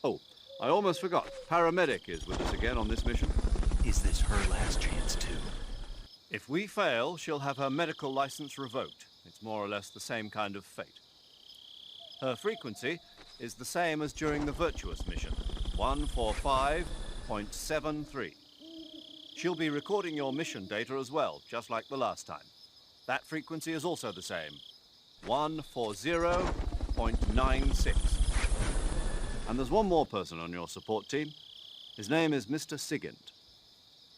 Oh, I almost forgot. Paramedic is with us again on this mission. Is this her last chance, too? If we fail, she'll have her medical license revoked. It's more or less the same kind of fate. Her frequency is the same as during the Virtuous mission, 145.73. She'll be recording your mission data as well, just like the last time. That frequency is also the same, 140.96. And there's one more person on your support team. His name is Mr. Sigint.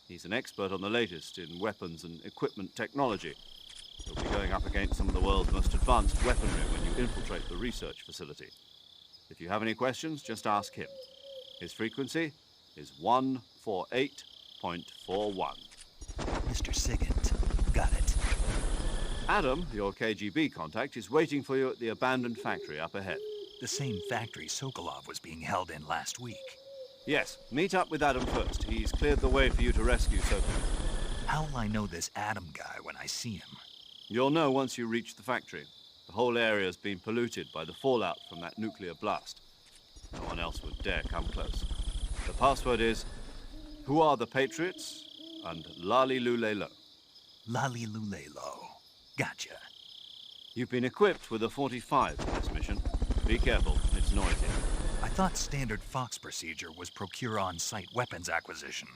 He's an expert on the latest in weapons and equipment technology. He'll be going up against some of the world's most advanced weaponry when you infiltrate the research facility. If you have any questions, just ask him. His frequency is 148.41. Mr. Sigint. Got it. Adam, your KGB contact, is waiting for you at the abandoned factory up ahead. The same factory Sokolov was being held in last week. Yes, meet up with Adam first. He's cleared the way for you to rescue Sokolov. How will I know this Adam guy when I see him? You'll know once you reach the factory. The whole area's been polluted by the fallout from that nuclear blast. No one else would dare come close. The password is, "Who are the Patriots?" and Lali Lule Lo. Lali Lule Lo. Gotcha. You've been equipped with a 45 for this mission. Be careful, it's noisy. I thought standard Fox procedure was procure on-site weapons acquisition.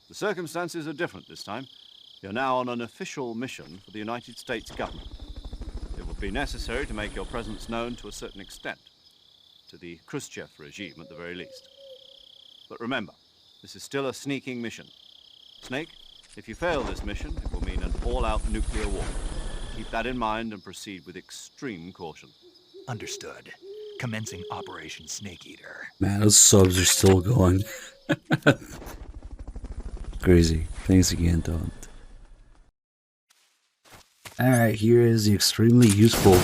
The circumstances are different this time. You're now on an official mission for the United States government. It will be necessary to make your presence known to a certain extent. To the Khrushchev regime, at the very least. But remember, this is still a sneaking mission. Snake, if you fail this mission, it will mean an all-out nuclear war. Keep that in mind and proceed with extreme caution. Understood. Commencing Operation Snake Eater. Man, those subs are still going. Crazy. Thanks again, Don. Alright, here is the extremely useful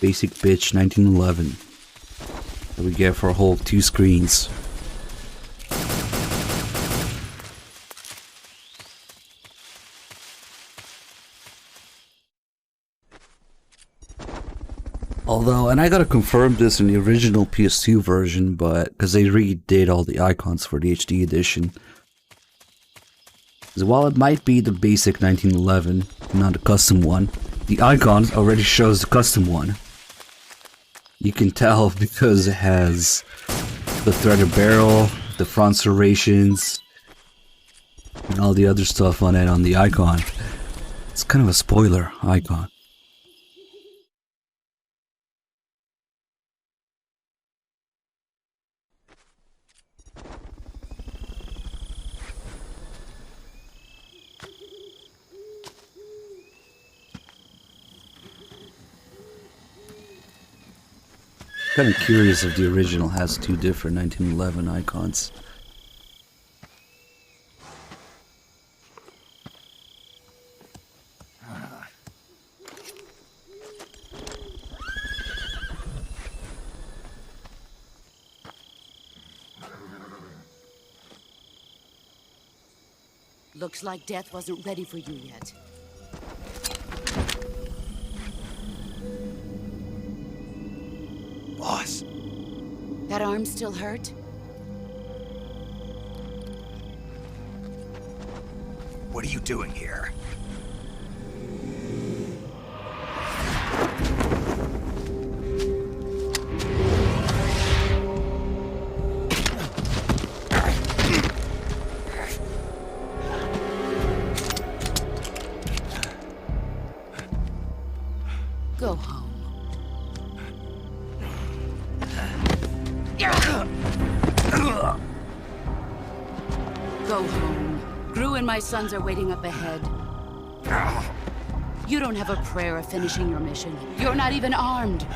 Basic Bitch 1911 that we get for a whole 2 screens. Although, and I gotta confirm this in the original PS2 version, but because they redid all the icons for the HD edition. So while it might be the basic 1911, not a custom one, the icon already shows the custom one. You can tell because it has the threaded barrel, the front serrations, and all the other stuff on it on the icon. It's kind of a spoiler icon. Kind of curious if the original has 2 different 1911 icons. Looks like death wasn't ready for you yet. Boss. That arm still hurt? What are you doing here? Go home. Go home. Gru and my sons are waiting up ahead. You don't have a prayer of finishing your mission. You're not even armed.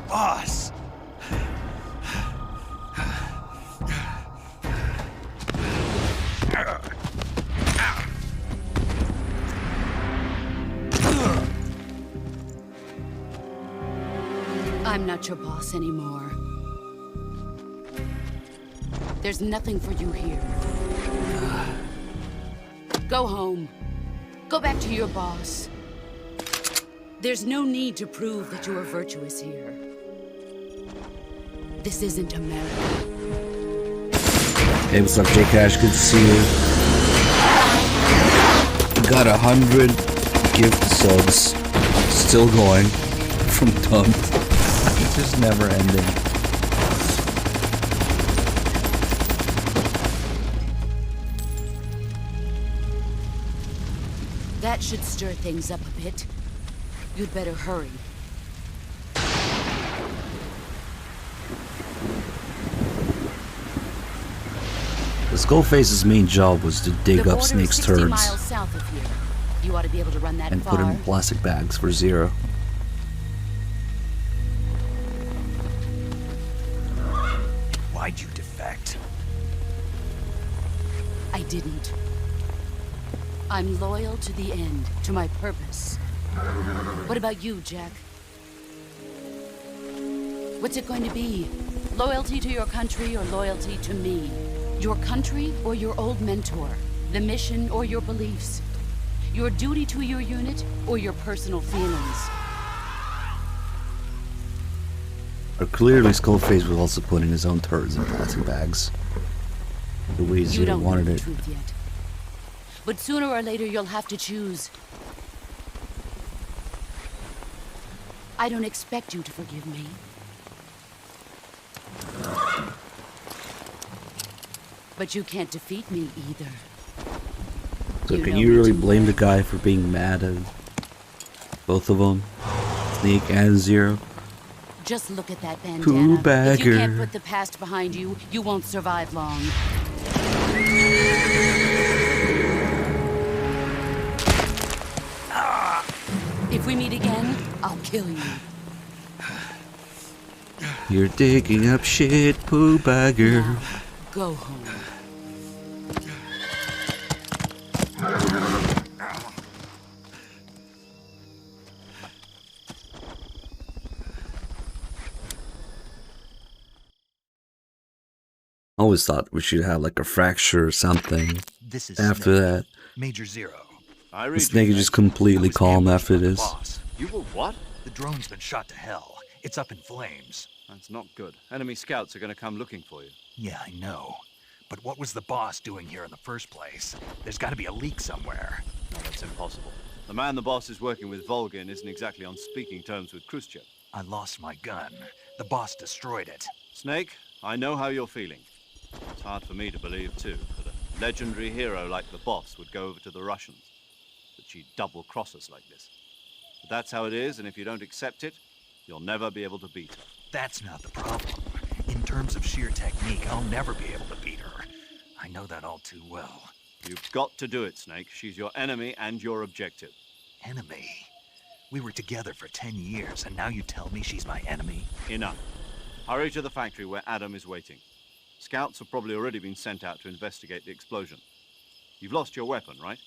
Boss! I'm not your boss anymore. There's nothing for you here. Go home. Go back to your boss. There's no need to prove that you are virtuous here. This isn't America. Hey, what's up, J Cash? Good to see you. Got 100 gift subs. Still going from Tom. It's just never ending. That should stir things up a bit. You'd better hurry. The Skullface's main job was to dig up Snake's The border is 60 turds miles south of here. You ought to be able to run that and far. put them in plastic bags for Zero. Why'd you defect? I didn't. I'm loyal to the end, to my purpose. What about you, Jack? What's it going to be? Loyalty to your country or loyalty to me? Your country or your old mentor? The mission or your beliefs? Your duty to your unit or your personal feelings? Or clearly Skullface was also putting his own turds in plastic bags. The way You Zero don't know wanted the it. truth yet. But sooner or later you'll have to choose. I don't expect you to forgive me. But you can't defeat me either. So You can know you me really too blame the guy for being mad at both of them? Snake and Zero? Just look at that bandana. Pooh If you can't bagger. put the past behind you, you won't survive long. If we meet again, I'll kill you. You're digging up shit, Pooh bagger. Go home. I always thought we should have like a fracture or something This is after Snake. that. Major Zero. I The read Snake you, is just completely calm after this. Boss. You were what? The drone's been shot to hell. It's up in flames. That's not good. Enemy scouts are going to come looking for you. Yeah, I know. But what was the boss doing here in the first place? There's got to be a leak somewhere. No, that's impossible. The man the boss is working with, Volgin, isn't exactly on speaking terms with Khrushchev. I lost my gun. The boss destroyed it. Snake, I know how you're feeling. It's hard for me to believe, too, that a legendary hero like the boss would go over to the Russians. That she'd double-cross us like this. But that's how it is, and if you don't accept it, you'll never be able to beat her. That's not the problem. In terms of sheer technique, I'll never be able to beat her. I know that all too well. You've got to do it, Snake. She's your enemy and your objective. Enemy? We were together for 10 years, and now you tell me she's my enemy? Enough. Hurry to the factory where Adam is waiting. Scouts have probably already been sent out to investigate the explosion. You've lost your weapon, right?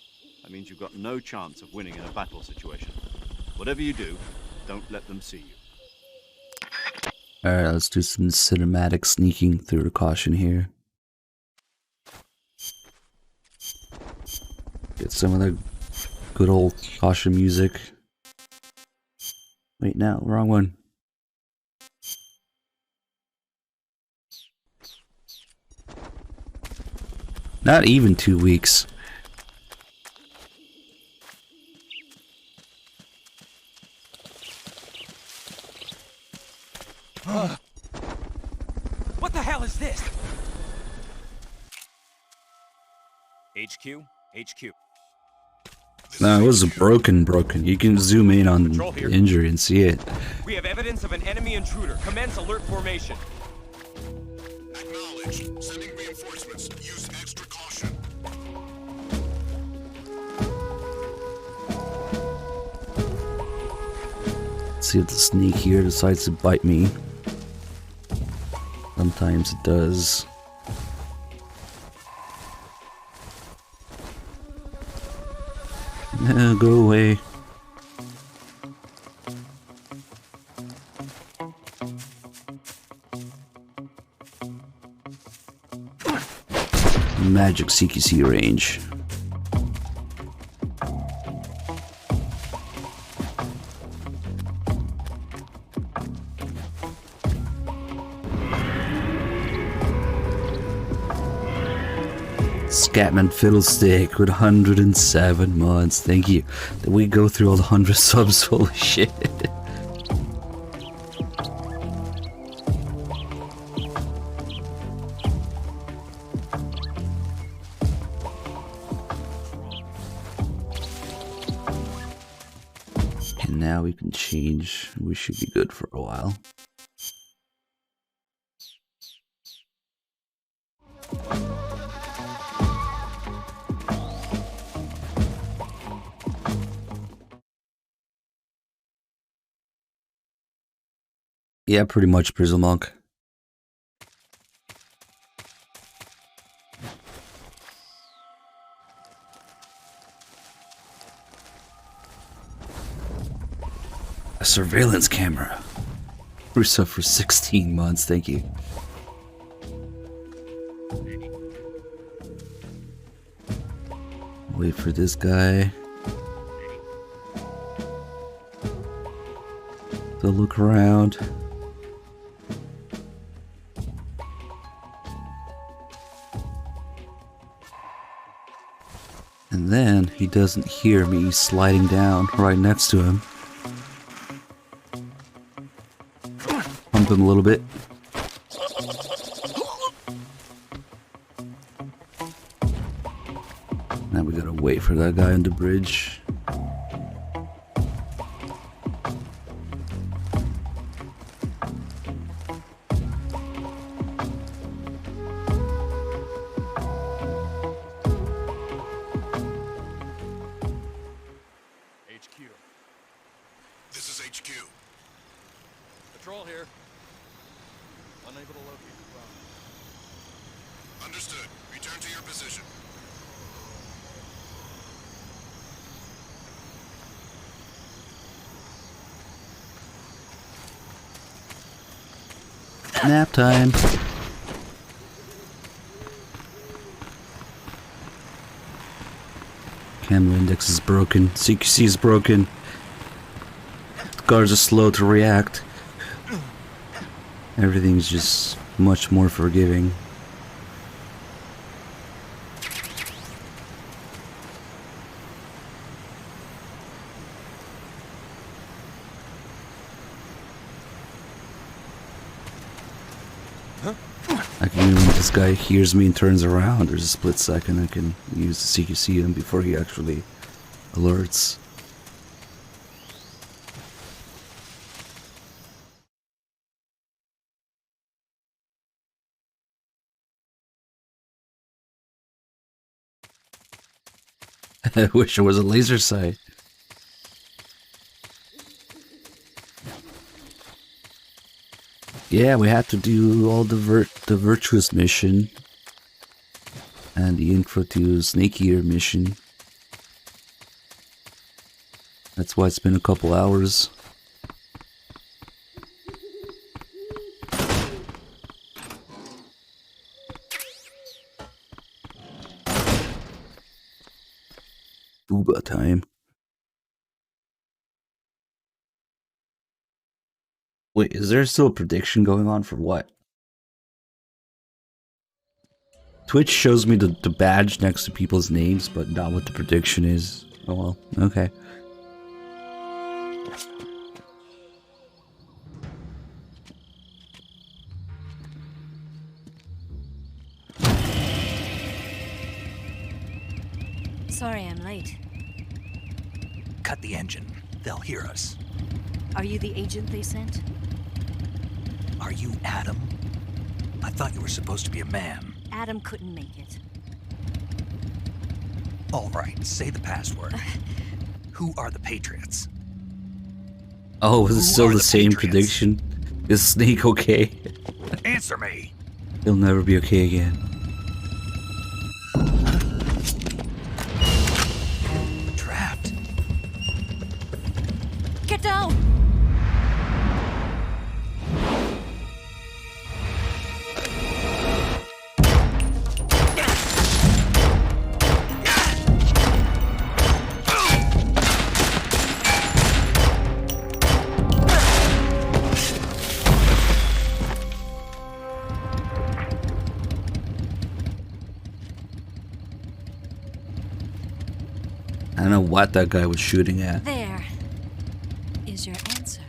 That means you've got no chance of winning in a battle situation. Whatever you do, don't let them see you. Alright, let's do some cinematic sneaking through the caution here. Get some of the good old caution music. Wait, no, wrong one. Not even 2 weeks. What the hell is this? HQ? HQ. No, it was broken. You can zoom in on Control the here. injury and see it. We have evidence of an enemy intruder. Commence alert formation. Acknowledge. Sending reinforcements. Use extra caution. Let's see if the snake here decides to bite me. Sometimes it does. Go away. Magic CQC range. Scatman Fiddlestick with 107 months. Thank you. Did we go through all the 100 subs? Holy shit. And now we can change. We should be good for a while. Yeah, pretty much Prism Monk. A surveillance camera. Russo for 16 months, thank you. Wait for this guy to look around. And then he doesn't hear me sliding down right next to him. Pump him a little bit. Now we gotta wait for that guy on the bridge. HQ. This is HQ. Patrol here. Unable to locate the problem. Understood. Return to your position. Nap time. Camera index is broken. CQC is broken. The guards are slow to react. Everything's just much more forgiving. I can even, when this guy hears me and turns around, there's a split second I can use the CQC him before he actually alerts. I wish it was a laser sight. Yeah, we had to do all the virtuous mission and the intro to Snake Eater mission. That's why it's been a couple hours. booba time. Wait, is there still a prediction going on for what? Twitch shows me the badge next to people's names, but not what the prediction is. Oh well, okay. Sorry I'm late. Cut the engine. They'll hear us. Are you the agent they sent? Are you Adam? I thought you were supposed to be a man. Adam couldn't make it. All right, say the password. Who are the Patriots? Oh, is it still the same prediction? Is Snake okay? Answer me. He'll never be okay again. Trapped. Get down! I don't know what that guy was shooting at. There is your answer.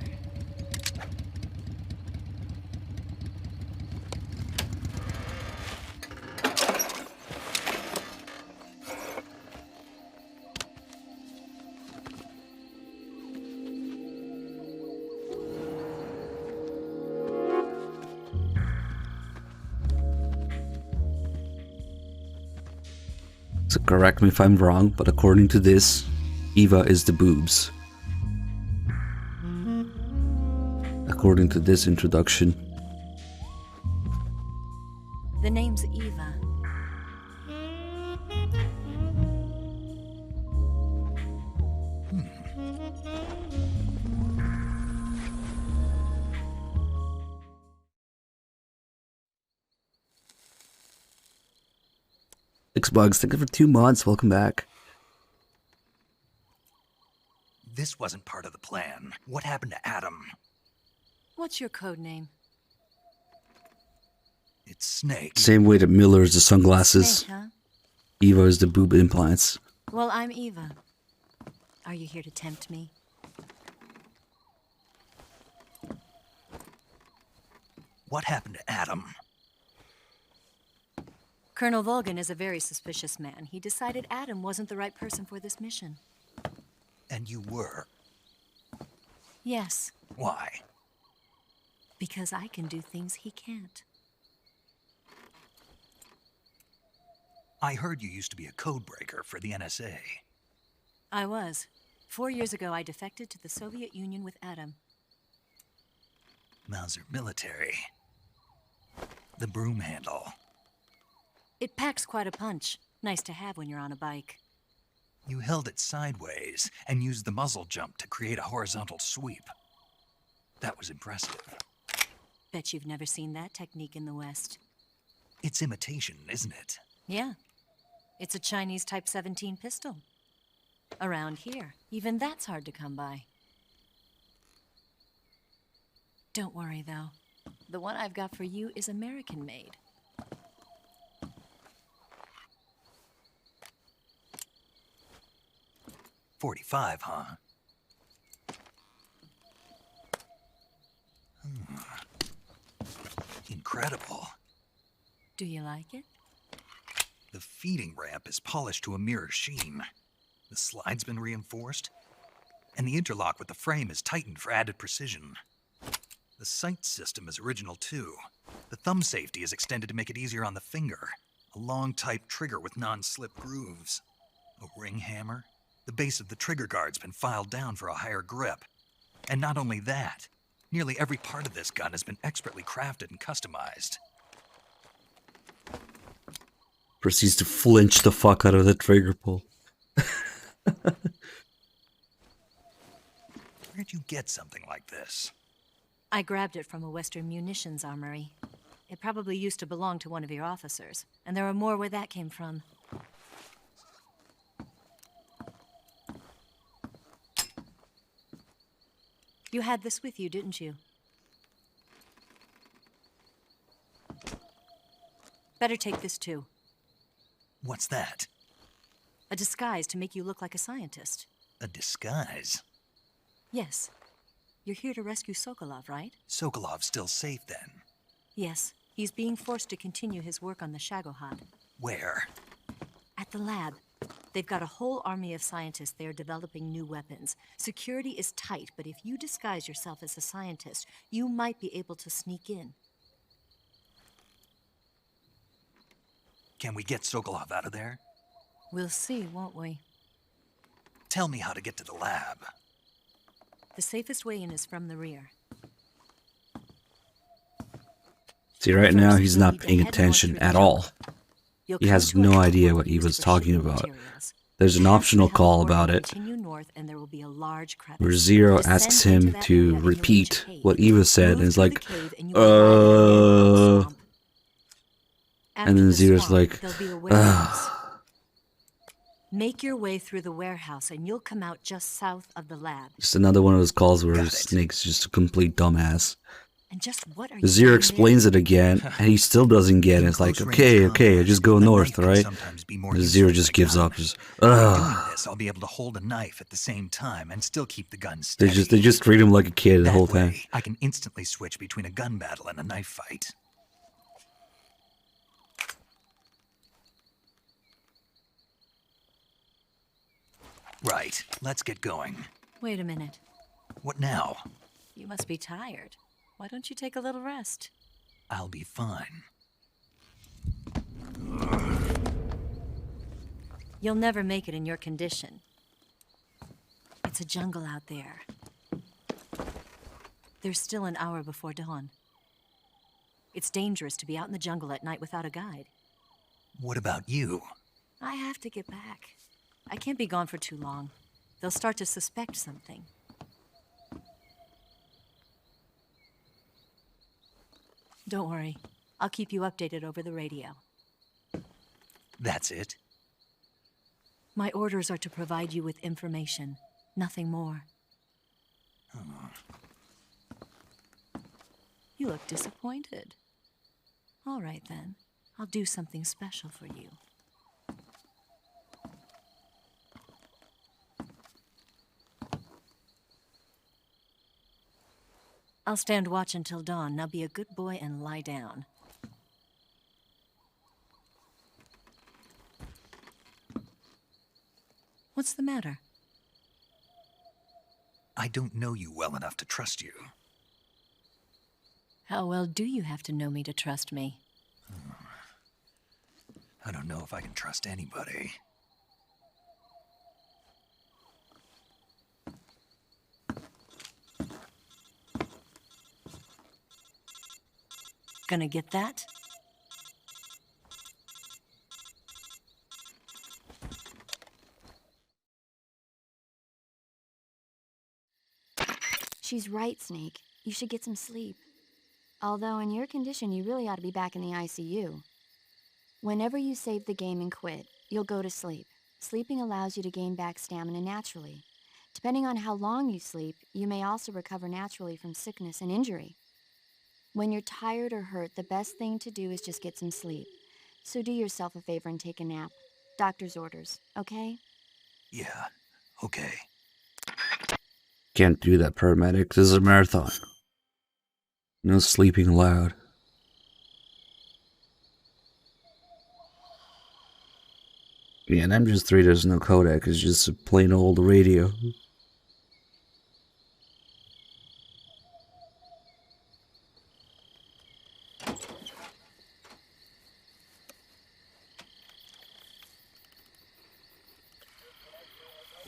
So correct me if I'm wrong, but according to this, Eva is the boobs. According to this introduction. The name's Eva. Xbugs, thank you for 2 months. Welcome back. This wasn't part of the plan. What happened to Adam? What's your code name? It's Snake. Same way that Miller is the sunglasses. Snake, huh? Eva is the boob implants. Well, I'm Eva. Are you here to tempt me? What happened to Adam? Colonel Volgan is a very suspicious man. He decided Adam wasn't the right person for this mission. And you were? Yes, Why? because I can do things he can't. I heard you used to be a codebreaker for the NSA. I was. 4 years ago, I defected to the Soviet Union with Adam. Mauser military. The broom handle. It packs quite a punch. Nice to have when you're on a bike. You held it sideways and used the muzzle jump to create a horizontal sweep. That was impressive. Bet you've never seen that technique in the West. It's imitation, isn't it? Yeah. It's a Chinese Type 17 pistol. Around here, even that's hard to come by. Don't worry, though. The one I've got for you is American-made. .45, huh? Incredible. Do you like it? The feeding ramp is polished to a mirror sheen. The slide's been reinforced, and the interlock with the frame is tightened for added precision. The sight system is original too. The thumb safety is extended to make it easier on the finger. A long type trigger with non-slip grooves. A ring hammer. The base of the trigger guard's been filed down for a higher grip. And not only that, nearly every part of this gun has been expertly crafted and customized. Proceeds to flinch the fuck out of the trigger pull. Where'd you get something like this? I grabbed it from a Western munitions armory. It probably used to belong to one of your officers, and there are more where that came from. You had this with you, didn't you? Better take this too. What's that? A disguise to make you look like a scientist. A disguise? Yes. You're here to rescue Sokolov, right? Sokolov's still safe then? Yes. He's being forced to continue his work on the Shagohod. Where? At the lab. They've got a whole army of scientists there developing new weapons. Security is tight, but if you disguise yourself as a scientist, you might be able to sneak in. Can we get Sokolov out of there? We'll see, won't we? Tell me how to get to the lab. The safest way in is from the rear. See, right now he's not paying attention at all. He has no idea what he was talking about. There's an optional call about it, where Zero asks him to repeat what Eva said, and he's like, and then Zero's like, Make your way through the warehouse and you'll come out just south of the lab. Just another one of those calls where Snake's just a complete dumbass. And just what are you Zero explains it again, and he still doesn't get it. It's like, okay, just go north, right? Zero just gives up. Just, doing this, I'll be able to hold a knife at the same time and still keep the gun steady. They just treat him like a kid the whole time. I can instantly switch between a gun battle and a knife fight. Right, let's get going. Wait a minute. What now? You must be tired. Why don't you take a little rest? I'll be fine. You'll never make it in your condition. It's a jungle out there. There's still an hour before dawn. It's dangerous to be out in the jungle at night without a guide. What about you? I have to get back. I can't be gone for too long. They'll start to suspect something. Don't worry. I'll keep you updated over the radio. That's it? My orders are to provide you with information. Nothing more. You look disappointed. All right, then. I'll do something special for you. I'll stand watch until dawn. Now be a good boy and lie down. What's the matter? I don't know you well enough to trust you. How well do you have to know me to trust me? I don't know if I can trust anybody. Gonna get that? She's right, Snake. You should get some sleep. Although in your condition, you really ought to be back in the ICU. Whenever you save the game and quit, you'll go to sleep. Sleeping allows you to gain back stamina naturally. Depending on how long you sleep, you may also recover naturally from sickness and injury. When you're tired or hurt, the best thing to do is just get some sleep. So do yourself a favor and take a nap. Doctor's orders, okay? Yeah, okay. Can't do that, paramedic. This is a marathon. No sleeping allowed. Yeah, in MGS3 there's no codec, it's just a plain old radio.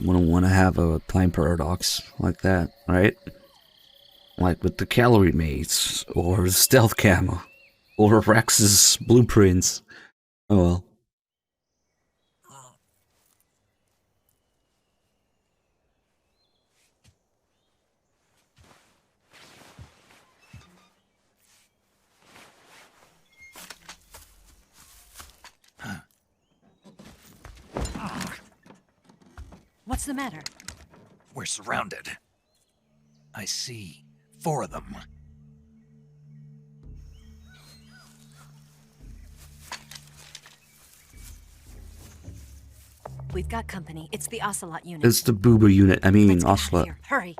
Wouldn't want to have a time paradox like that, right? Like with the calorie mates, or stealth camo, or Rex's blueprints. Oh well. What's the matter? We're surrounded. I see. 4 of them. We've got company. It's the Ocelot unit. It's the Boober unit. I mean, Let's get out of Ocelot. here. Hurry.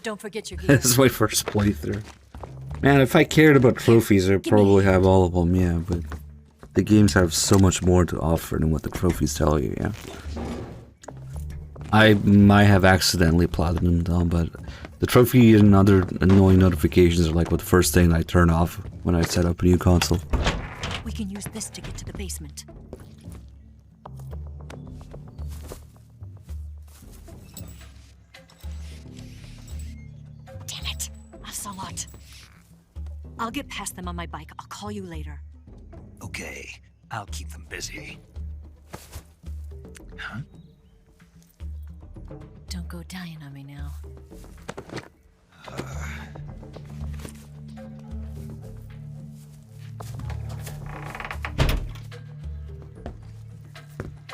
Don't forget your gear. This is my first playthrough. Man, if I cared about trophies, I'd probably have all of them, yeah, but the games have so much more to offer than what the trophies tell you, yeah. I might have accidentally platinumed them, but the trophy and other annoying notifications are like the first thing I turn off when I set up a new console. We can use this to get to the basement. Damn it! Ocelot. I'll get past them on my bike. I'll call you later. Okay, I'll keep them busy. Huh? Don't go dying on me now.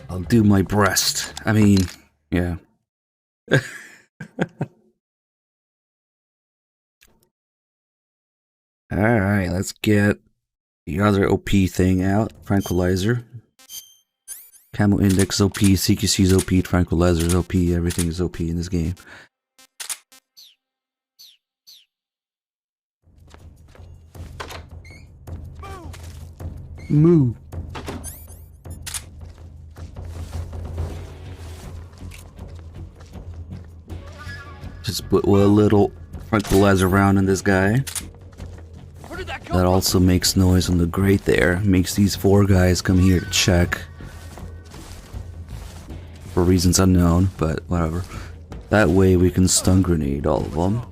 I'll do my best. I mean, yeah. Alright, let's get the other OP thing out. Tranquilizer. Camo Index OP, CQC's OP, Tranquilizer's OP, everything is OP in this game. Move. Just put a little tranquilizer round in this guy. That also makes noise on the grate there. Makes these 4 guys come here to check. For reasons unknown, but whatever. That way we can stun grenade all of them.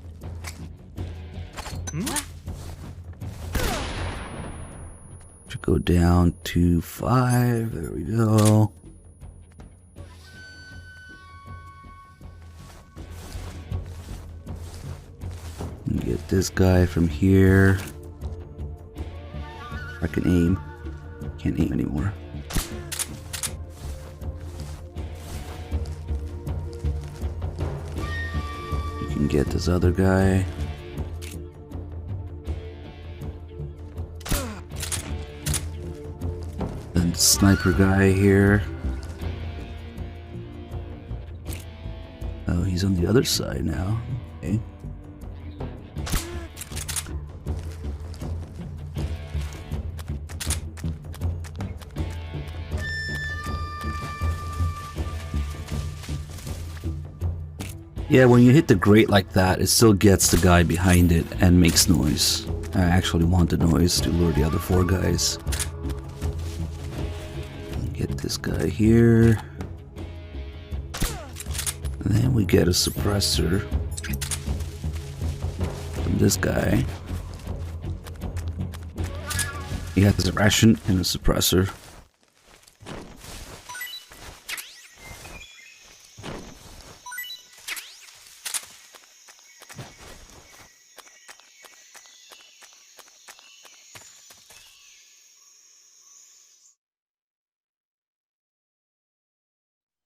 Should go down to 5. There we go. Get this guy from here. I can aim. Can't aim anymore. You can get this other guy. Then the sniper guy here. Oh, he's on the other side now. Okay. Yeah, when you hit the grate like that, it still gets the guy behind it and makes noise. I actually want the noise to lure the other 4 guys. Get this guy here. And then we get a suppressor from this guy. He has a ration and a suppressor.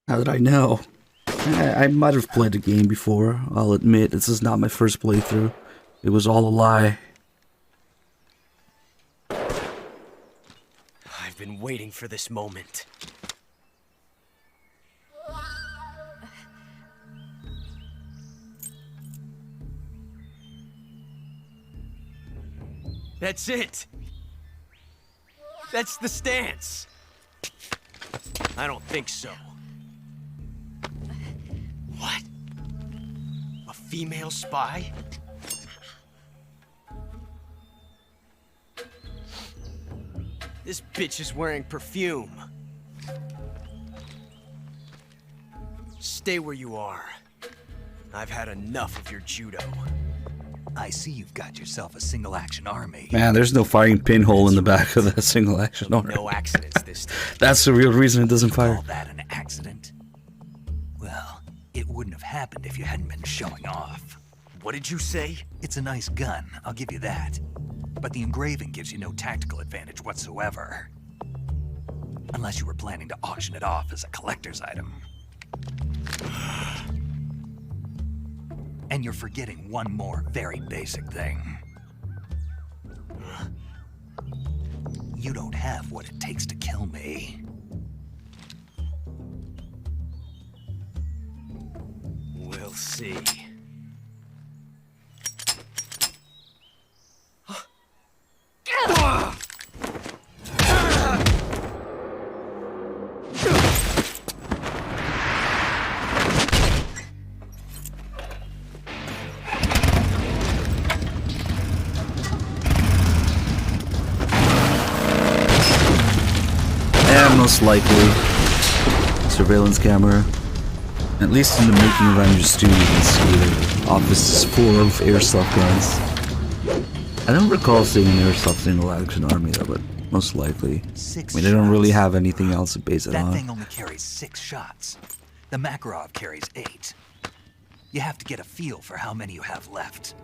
How did I know? I might have played the game before, I'll admit. This is not my first playthrough. It was all a lie. I've been waiting for this moment. That's it! That's the stance! I don't think so. What? A female spy? This bitch is wearing perfume. Stay where you are. I've had enough of your judo. I see you've got yourself a single-action army. Man, there's no firing pinhole in the back of that single action army. No accidents this time. That's the real reason it doesn't fire. Call that an accident? Well, it wouldn't have happened if you hadn't been showing off. What did you say? It's a nice gun, I'll give you that. But the engraving gives you no tactical advantage whatsoever. Unless you were planning to auction it off as a collector's item. And you're forgetting one more very basic thing. You don't have what it takes to kill me. We'll see. And most likely, surveillance camera. At least in the making of MGS2, you can see the office is full of airsoft guns. I don't recall seeing an airsoft single action army though, but most likely. I mean, they don't really have anything else to base it That on. thing only carries 6 shots. The Makarov carries 8. You have to get a feel for how many you have left.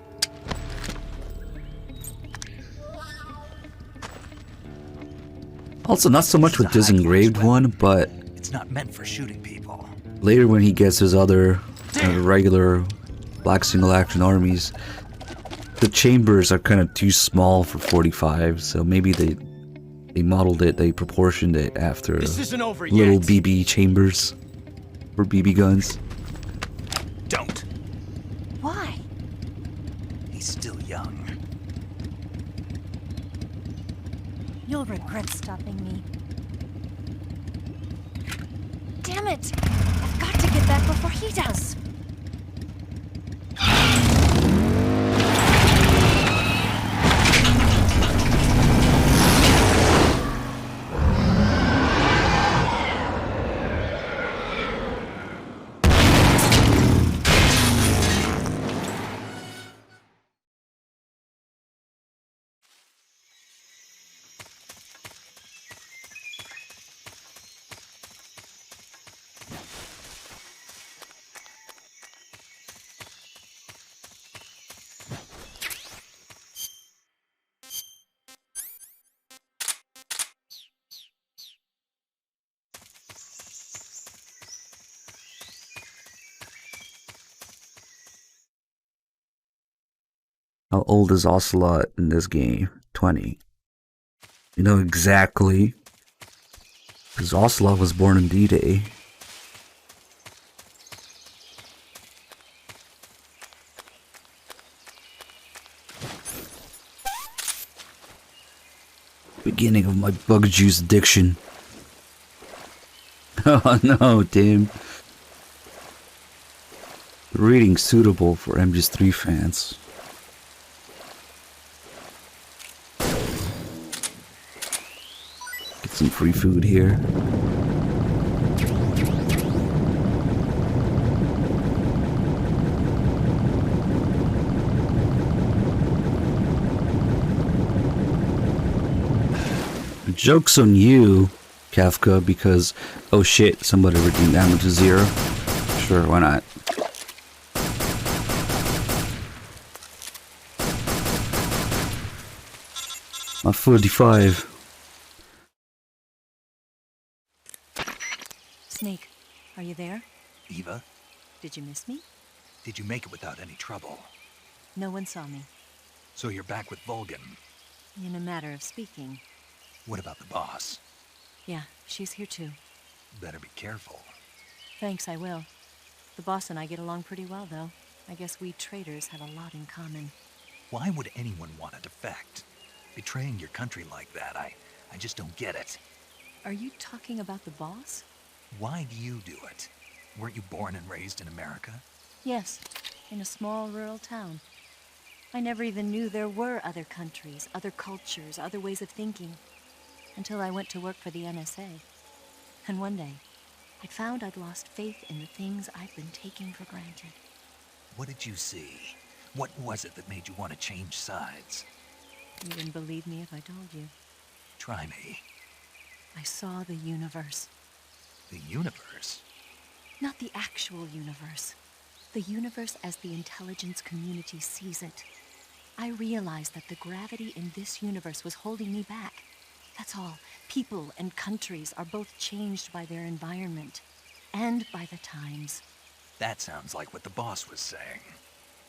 Also, not so much with this engraved one, but It's not meant for shooting people. later when he gets his other regular black single action armies, the chambers are kind of too small for 45, so maybe they modeled it, they proportioned it after This isn't over little yet. BB chambers for BB guns. Don't. Why? He's still young. You'll regret stopping me. Damn it! I've got to get back before he does. How old is Ocelot in this game? 20. You know exactly. Because Ocelot was born in D-Day. Beginning of my bug juice addiction. Oh no, Tim. Reading suitable for MGS3 fans. Get some free food here. Joke's on you, Kafka, because, oh shit, somebody redeemed damage to 0. Sure, why not? My 45. Snake, are you there? Eva, Did you miss me? did you make it without any trouble? No one saw me. So you're back with Vulcan. In a matter of speaking. What about the boss? Yeah, she's here too. Better be careful. Thanks, I will. The boss and I get along pretty well, though. I guess we traitors have a lot in common. Why would anyone want to defect? Betraying your country like that, I just don't get it. Are you talking about the boss? Why do you do it? Weren't you born and raised in America? Yes, in a small rural town. I never even knew there were other countries, other cultures, other ways of thinking. Until I went to work for the NSA. And one day, I found I'd lost faith in the things I'd been taking for granted. What did you see? What was it that made you want to change sides? You wouldn't believe me if I told you. Try me. I saw the universe. The universe? Not the actual universe. The universe as the intelligence community sees it. I realized that the gravity in this universe was holding me back. That's all. People and countries are both changed by their environment. And by the times. That sounds like what the boss was saying.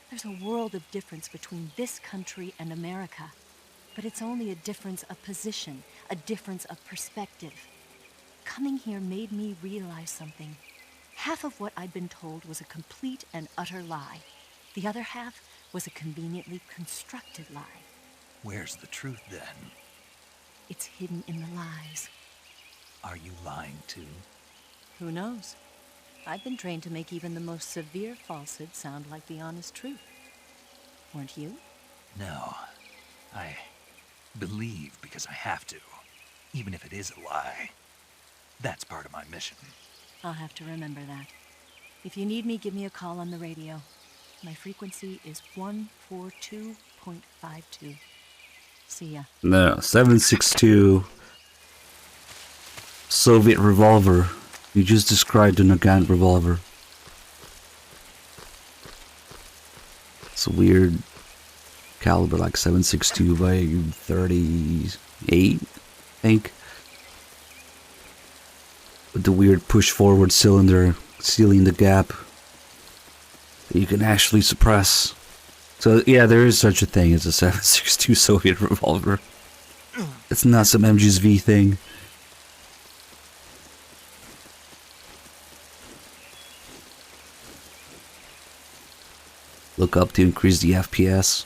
There's a world of difference between this country and America. But it's only a difference of position, a difference of perspective. Coming here made me realize something. Half of what I'd been told was a complete and utter lie. The other half was a conveniently constructed lie. Where's the truth then? It's hidden in the lies. Are you lying too? Who knows? I've been trained to make even the most severe falsehood sound like the honest truth. Weren't you? No. I believe because I have to, even if it is a lie. That's part of my mission. I'll have to remember that. If you need me, give me a call on the radio. My frequency is 142.52. See ya. No, 762 Soviet revolver. You just described a Nagant revolver. It's a weird caliber, like 762 by 38, I think. With the weird push-forward cylinder sealing the gap that you can actually suppress. So yeah, there is such a thing as a 762 Soviet revolver. It's not some MGS1 thing. Look up to increase the FPS.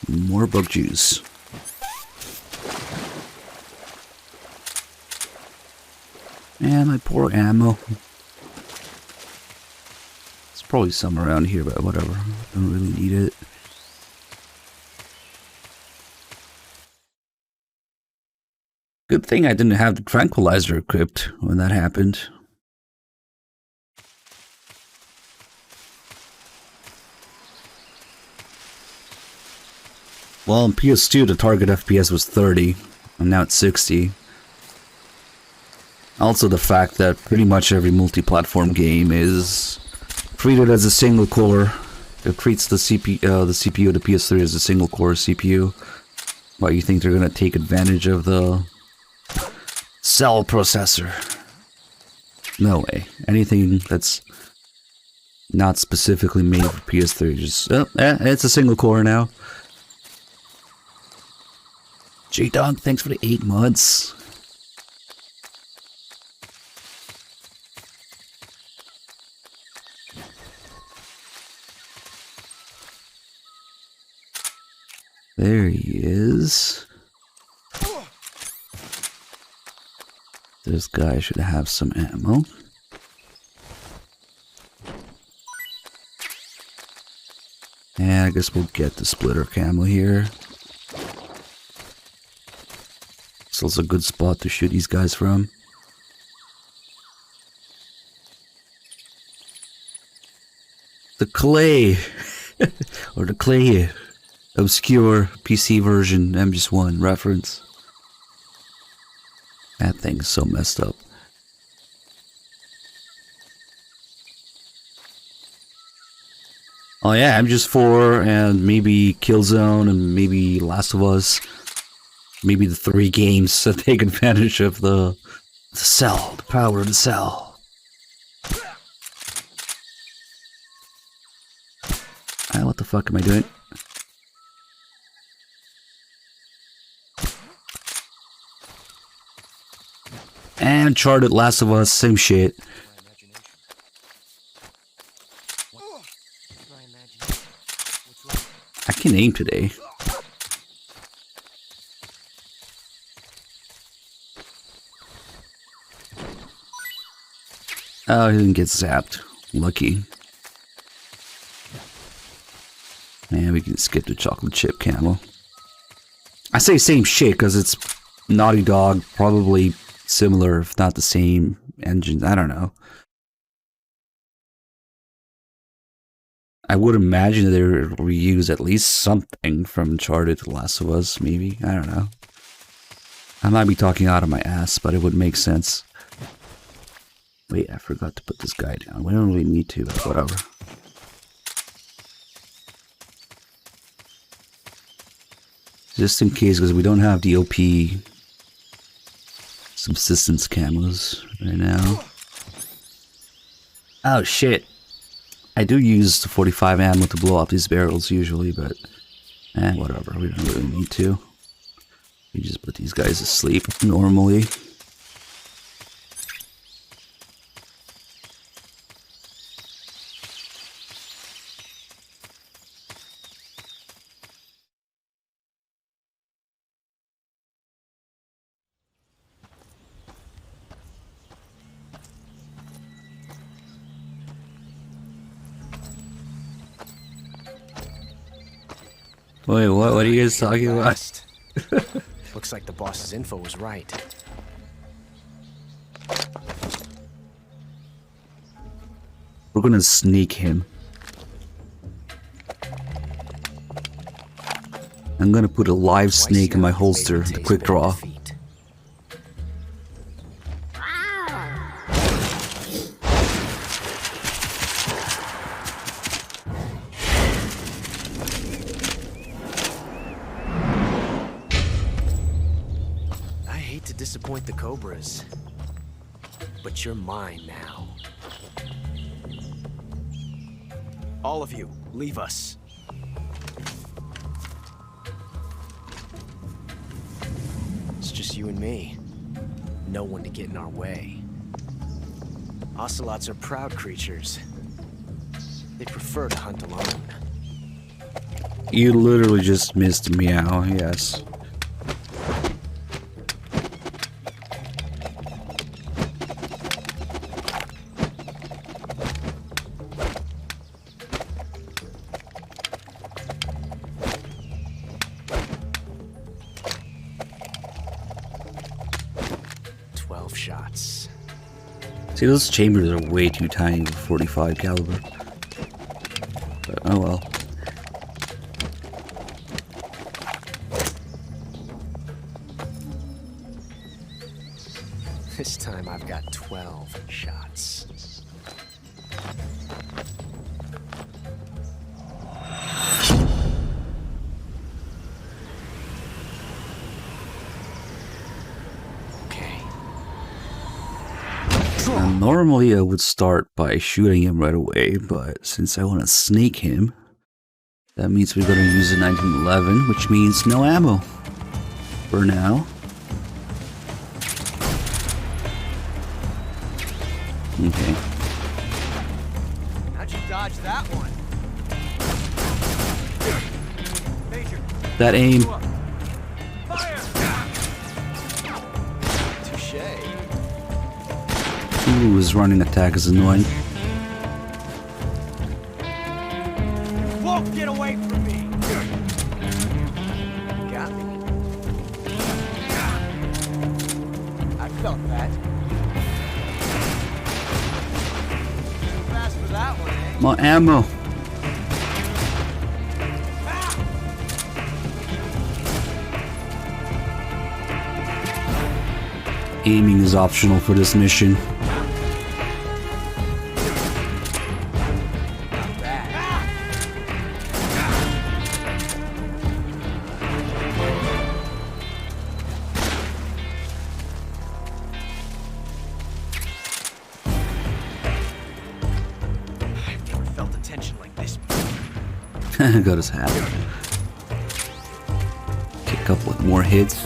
More bug juice. And my poor ammo. It's probably some around here, but whatever. Don't really need it. Good thing I didn't have the tranquilizer equipped when that happened. Well, in PS2 the target FPS was 30, and now it's 60. Also the fact that pretty much every multi-platform game is treated as a single core. It treats the CPU of the PS3 as a single core CPU. Why, you think they're gonna take advantage of the cell processor? No way. Anything that's not specifically made for PS3 just it's a single core now. J-Dog, thanks for the 8 months. There he is. This guy should have some ammo. And I guess we'll get the splitter camo here. So it's a good spot to shoot these guys from. The clay, or the clay, obscure PC version MGS1 reference. That thing's so messed up. Oh yeah, MGS4 and maybe Killzone and maybe Last of Us. Maybe the 3 games that take advantage of the cell, the power of the cell. What the fuck am I doing? And Uncharted, Last of Us, same shit. I can aim today. Oh, he didn't get zapped. Lucky. Man, we can skip the chocolate chip camo. I say same shit because it's Naughty Dog, probably similar, if not the same engine. I don't know. I would imagine they reuse at least something from Uncharted to Last of Us, maybe. I don't know. I might be talking out of my ass, but it would make sense. Wait, I forgot to put this guy down. We don't really need to, but whatever. Just in case, because we don't have the OP some systems camos right now. Oh shit. I do use the 45 ammo to blow up these barrels usually, but whatever, we don't really need to. We just put these guys to sleep normally. Wait, what? What are you guys talking about? Looks like the boss's info was right. We're gonna sneak him. I'm gonna put a live snake in my holster, the quick draw. Disappoint the Cobras, but you're mine now. All of you, leave us. It's just you and me. No one to get in our way. Ocelots are proud creatures. They prefer to hunt alone. You literally just missed meow, yes. See, those chambers are way too tiny for 45 caliber. But, oh well. This time I've got 12 shots. Normally I would start by shooting him right away, but since I want to snake him, that means we're going to use a 1911, which means no ammo for now. Okay. How'd you dodge that one? Major. That aim. Ooh, his running attack is annoying. Won't get away from me. Got me. I felt that. Too fast for that one, eh? More ammo. Aiming is optional for this mission. Got his hat. Kick up with more hits.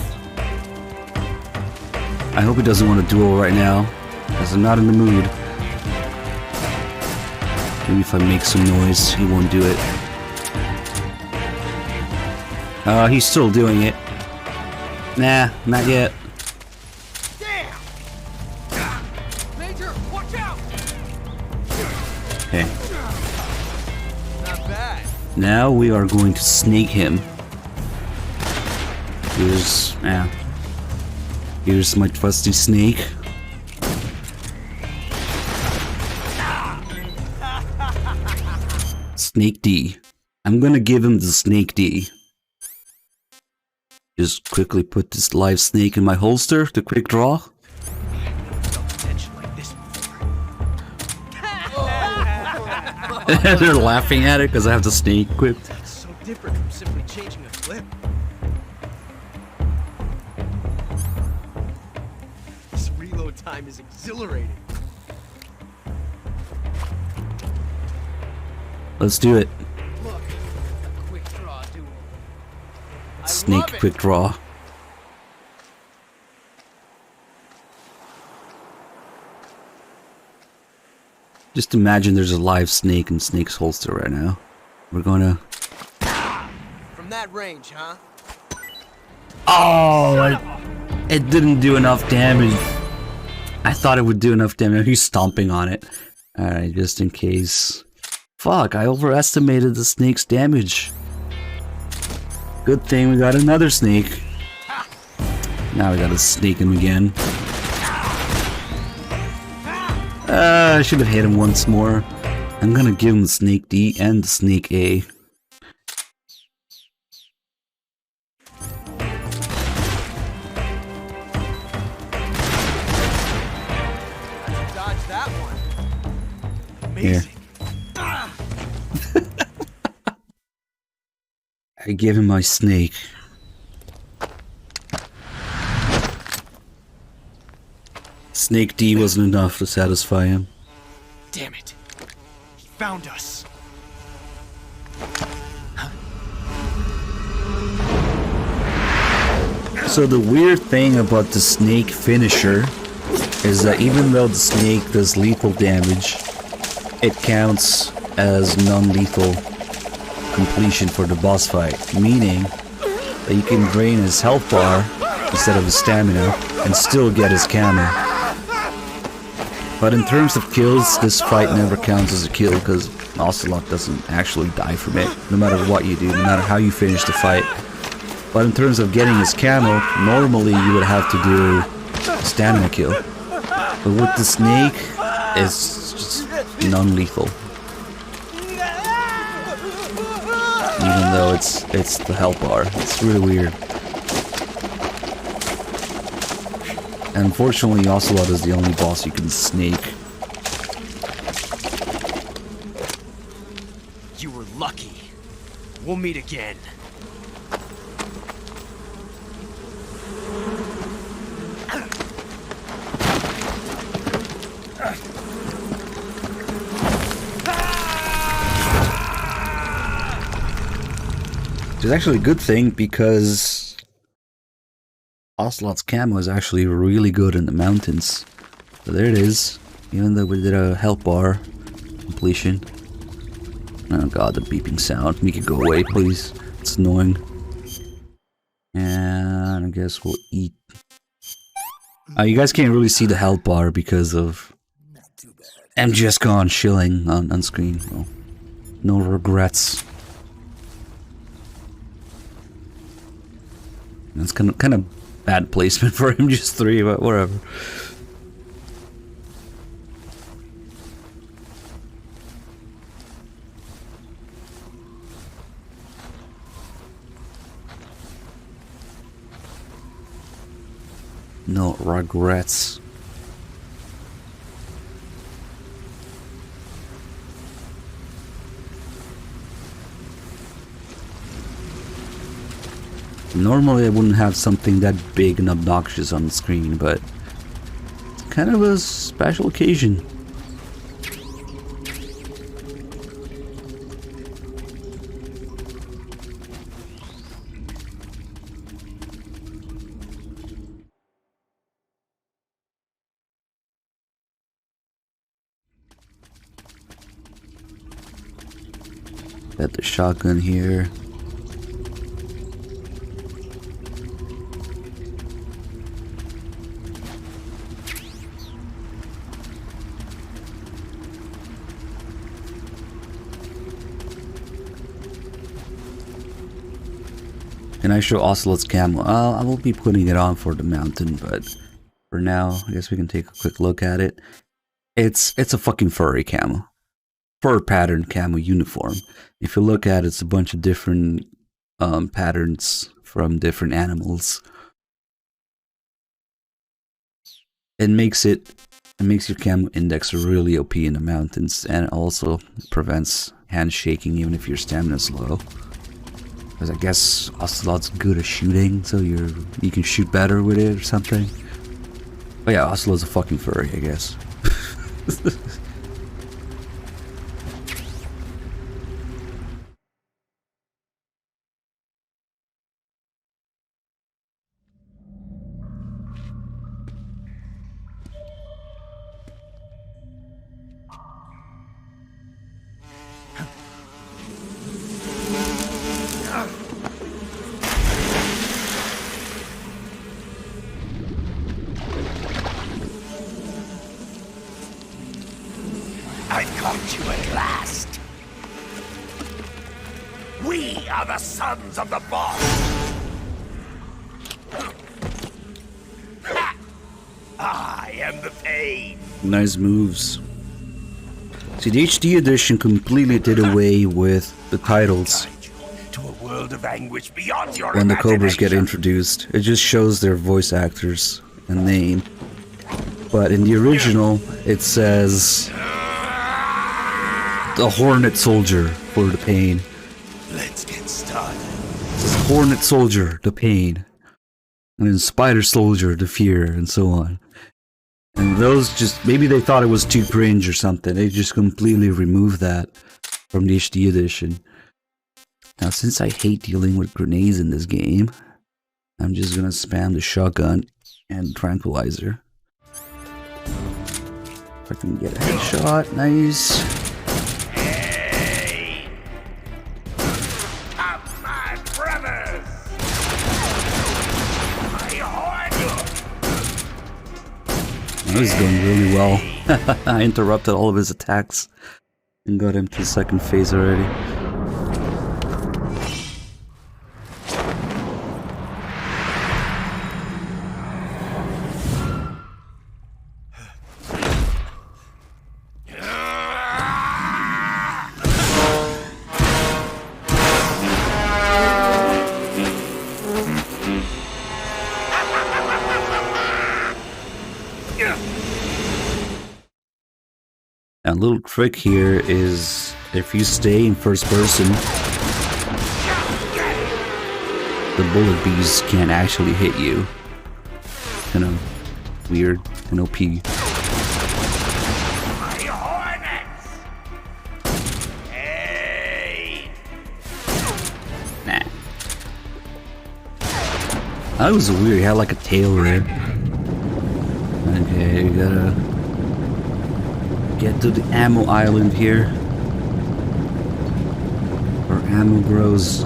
I hope he doesn't want a duel right now, because I'm not in the mood. Maybe if I make some noise, he won't do it. He's still doing it. Nah, not yet. Damn! Major, watch out! Okay. Not bad. Now we are going to snake him. Here's my trusty snake. Snake D. I'm gonna give him the Snake D. Just quickly put this live snake in my holster to quick draw. They're laughing at it because I have the snake equipped. It's so different from simply changing a clip. time is exhilarating. Let's do it. Look, a quick draw duel. Snake quick draw. Just imagine there's a live snake in Snake's holster right now. We're gonna... From that range, huh? Oh, it didn't do enough damage. I thought it would do enough damage. He's stomping on it. Alright, just in case. Fuck, I overestimated the snake's damage. Good thing we got another snake. Now we gotta snake him again. I should have hit him once more. I'm gonna give him the snake D and the snake A. Dodge that one. Amazing. I gave him my snake. Snake D wasn't enough to satisfy him. Damn it. He found us. So the weird thing about the snake finisher is that even though the snake does lethal damage, it counts as non-lethal completion for the boss fight, meaning that you can drain his health bar instead of his stamina and still get his camo. But in terms of kills, this fight never counts as a kill because Ocelot doesn't actually die from it, no matter what you do, no matter how you finish the fight. But in terms of getting his camo, normally you would have to do a stamina kill. But with the snake, it's just non-lethal. Even though it's the health bar. It's really weird. And unfortunately, Ocelot is the only boss you can snake. You were lucky. We'll meet again. Which is actually a good thing because Ocelot's camo is actually really good in the mountains. So there it is. Even though we did a health bar completion. Oh god, the beeping sound. Make it go away, please. It's annoying. And I guess we'll eat. You guys can't really see the health bar because of MGS1 shilling on screen. Well, no regrets. That's kind of bad placement for MGS3, but whatever. No regrets. Normally I wouldn't have something that big and obnoxious on the screen, but it's kind of a special occasion. Got the shotgun here. Can I show Ocelot's camo? I will be putting it on for the mountain, but for now, I guess we can take a quick look at it. It's a fucking furry camo. Fur pattern camo uniform. If you look at it, it's a bunch of different patterns from different animals. It makes your camo index really OP in the mountains, and it also prevents hand shaking even if your stamina is low. Because I guess Ocelot's good at shooting, so you can shoot better with it or something. Oh yeah, Oslo's a fucking furry, I guess. I caught you at last. We are the sons of the boss. I am the pain. Nice moves. See, the HD edition completely did away with the titles To a world of anguish beyond your when the Cobras get imagination. introduced. It just shows their voice actors and name. But in the original, it says the Hornet Soldier for the pain. Let's get started. It says Hornet Soldier, the pain. And then Spider Soldier, the fear, and so on. And those just, maybe they thought it was too cringe or something. They just completely removed that from the HD edition. Now, since I hate dealing with grenades in this game, I'm just gonna spam the shotgun and tranquilizer. If I can get a headshot, nice. Hey! Come, my brothers! I warn you! This is going really well. I interrupted all of his attacks and got him to the second phase already. A little trick here is if you stay in first person, the bullet bees can't actually hit you. Kind of weird and OP. Nah. That was weird. He had like a tail there. Okay, we gotta get to the ammo island here. Where ammo grows.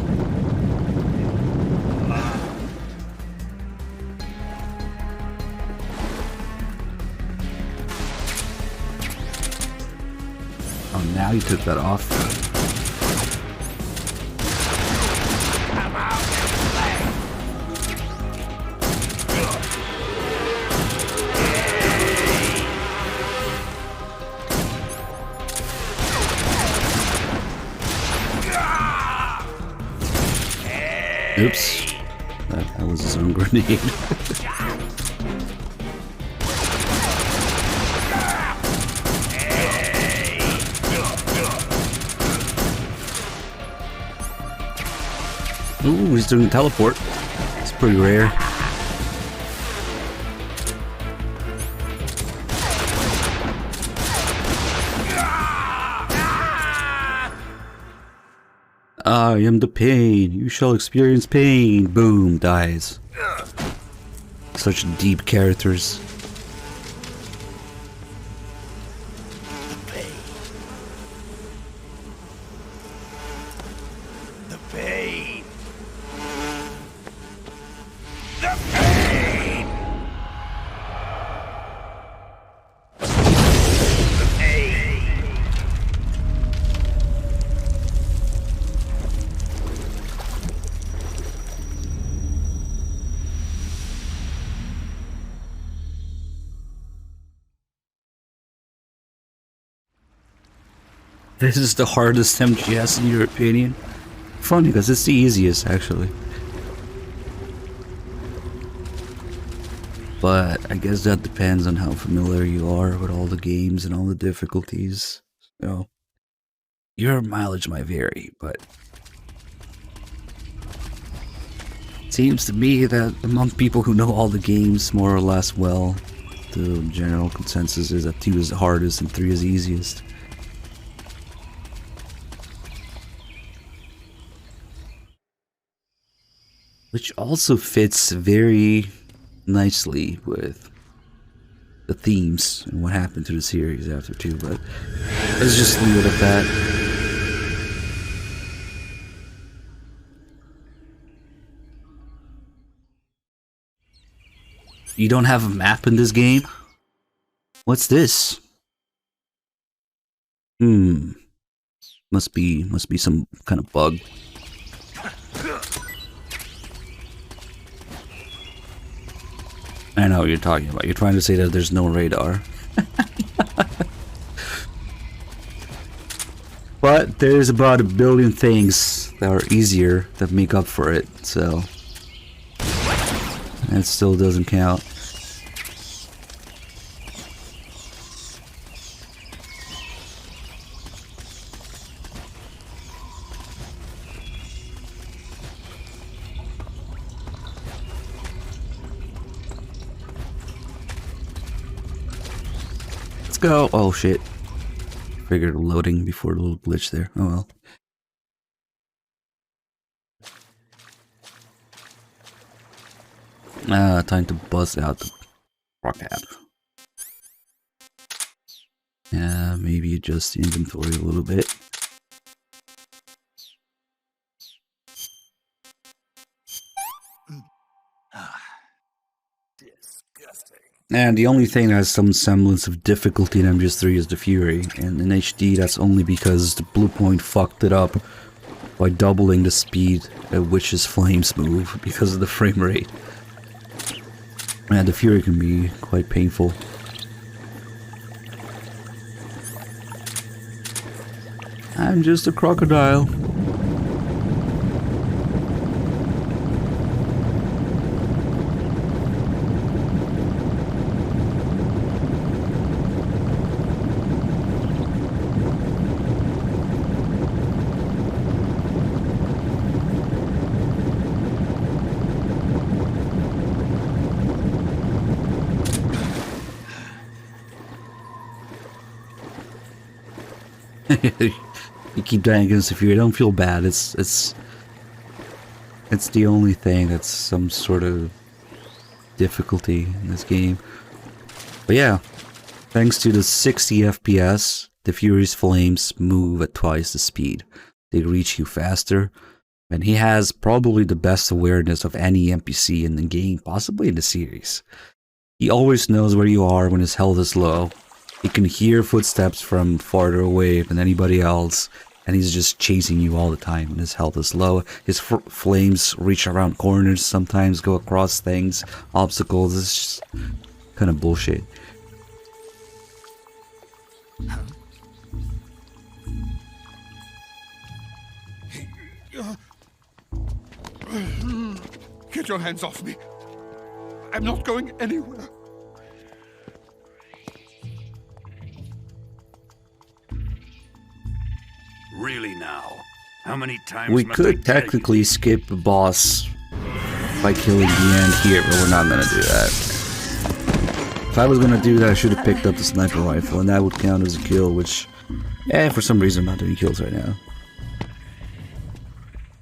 Oh, now you took that off. Oops. That was his own grenade. Ooh, he's doing a teleport. It's pretty rare. I am the pain. You shall experience pain. Boom, dies. Such deep characters. The pain. The pain. The pain. This is the hardest MGS in your opinion? Funny, because it's the easiest, actually. But I guess that depends on how familiar you are with all the games and all the difficulties. So, your mileage might vary, but it seems to me that among people who know all the games more or less well, the general consensus is that 2 is the hardest and 3 is the easiest. Which also fits very nicely with the themes and what happened to the series after 2, but let's just leave it at that. You don't have a map in this game? What's this? Must be some kind of bug. I know what you're talking about. You're trying to say that there's no radar. But there's about 1 billion things that are easier that make up for it, so that still doesn't count. Let's go. Oh shit. Figured loading before a little glitch there. Oh well. Time to buzz out the rock app. Maybe adjust the inventory a little bit. Disgusting. And the only thing that has some semblance of difficulty in MGS3 is the Fury, and in HD that's only because the Blue Point fucked it up by doubling the speed at which his flames move because of the frame rate. And the Fury can be quite painful. I'm just a crocodile. You keep dying against the Fury. Don't feel bad. It's the only thing that's some sort of difficulty in this game. But yeah, thanks to the 60 FPS, the Fury's flames move at twice the speed. They reach you faster, and he has probably the best awareness of any NPC in the game, possibly in the series. He always knows where you are when his health is low. He can hear footsteps from farther away than anybody else, and he's just chasing you all the time when his health is low. His flames reach around corners, sometimes go across things, obstacles. It's just kind of bullshit. Get your hands off me. I'm not going anywhere. Really now? How many times We must I could tell you? technically skip the boss by killing the end here, but we're not gonna do that. If I was gonna do that, I should have picked up the sniper rifle, and that would count as a kill, which, for some reason I'm not doing kills right now.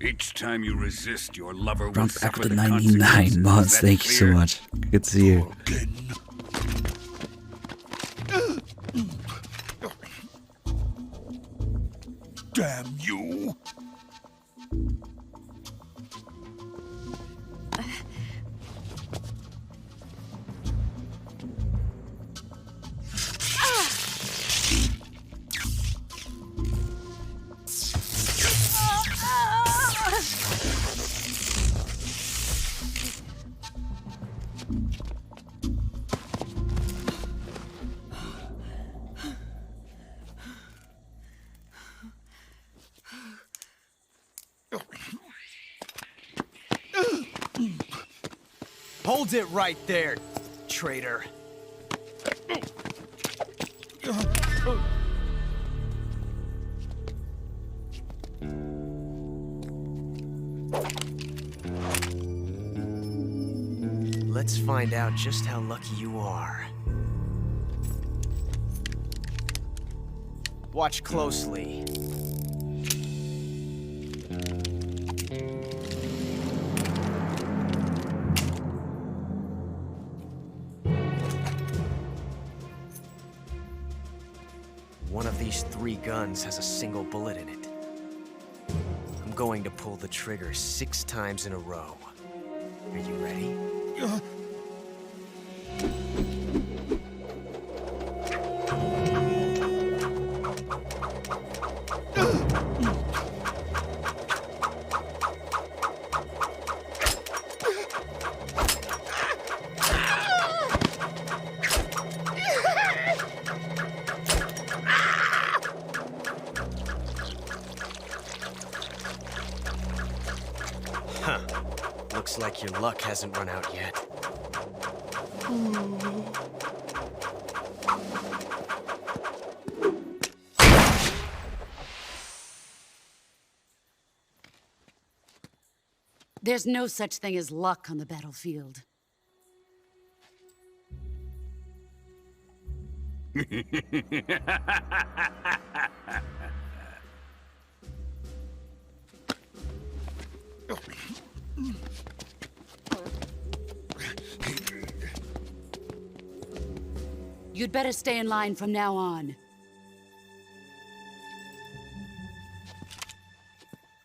Each time you resist, your lover will Drunk suffer after the 99 consequences. months, Is that thank you so clear? much. Good to see you. Damn you! Hold it right there, traitor. Let's find out just how lucky you are. Watch closely. One of these 3 guns has a single bullet in it. I'm going to pull the trigger 6 times in a row. Are you ready? Huh. Looks like your luck hasn't run out yet. There's no such thing as luck on the battlefield. You'd better stay in line from now on.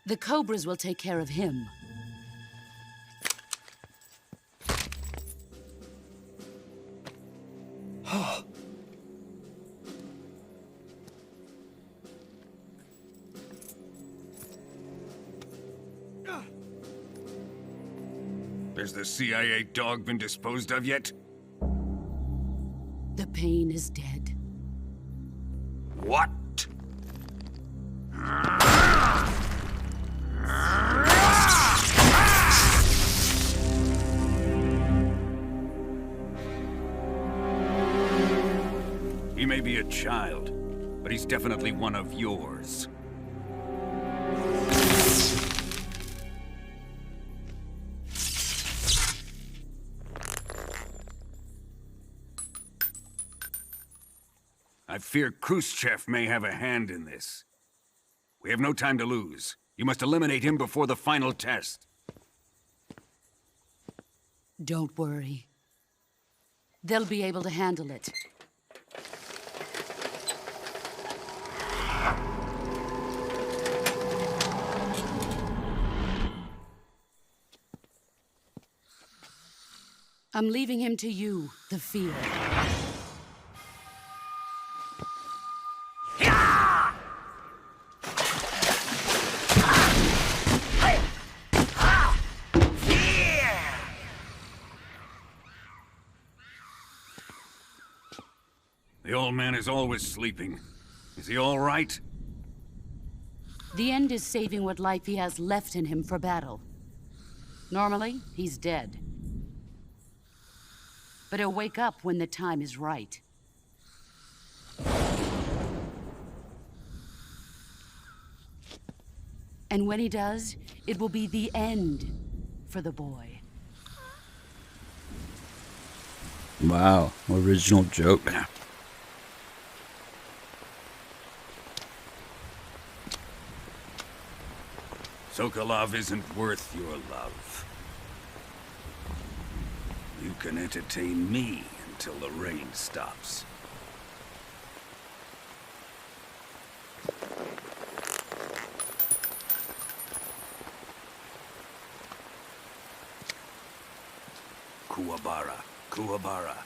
The Cobras will take care of him. Has the CIA dog been disposed of yet? The pain is dead. What? He may be a child, but he's definitely one of yours. I fear Khrushchev may have a hand in this. We have no time to lose. You must eliminate him before the final test. Don't worry. They'll be able to handle it. I'm leaving him to you, the field. The old man is always sleeping. Is he all right? The end is saving what life he has left in him for battle. Normally, he's dead. But he'll wake up when the time is right. And when he does, it will be the end for the boy. Wow, original joke. Sokolov isn't worth your love. You can entertain me until the rain stops. Kuwabara, Kuwabara.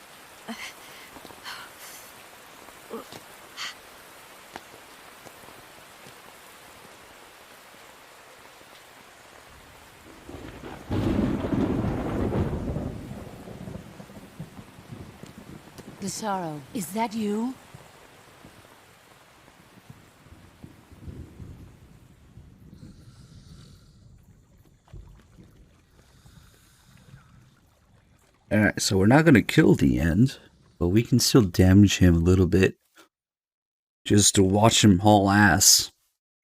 Sorrow, is that you? Alright, so we're not going to kill the end, but we can still damage him a little bit. Just to watch him haul ass.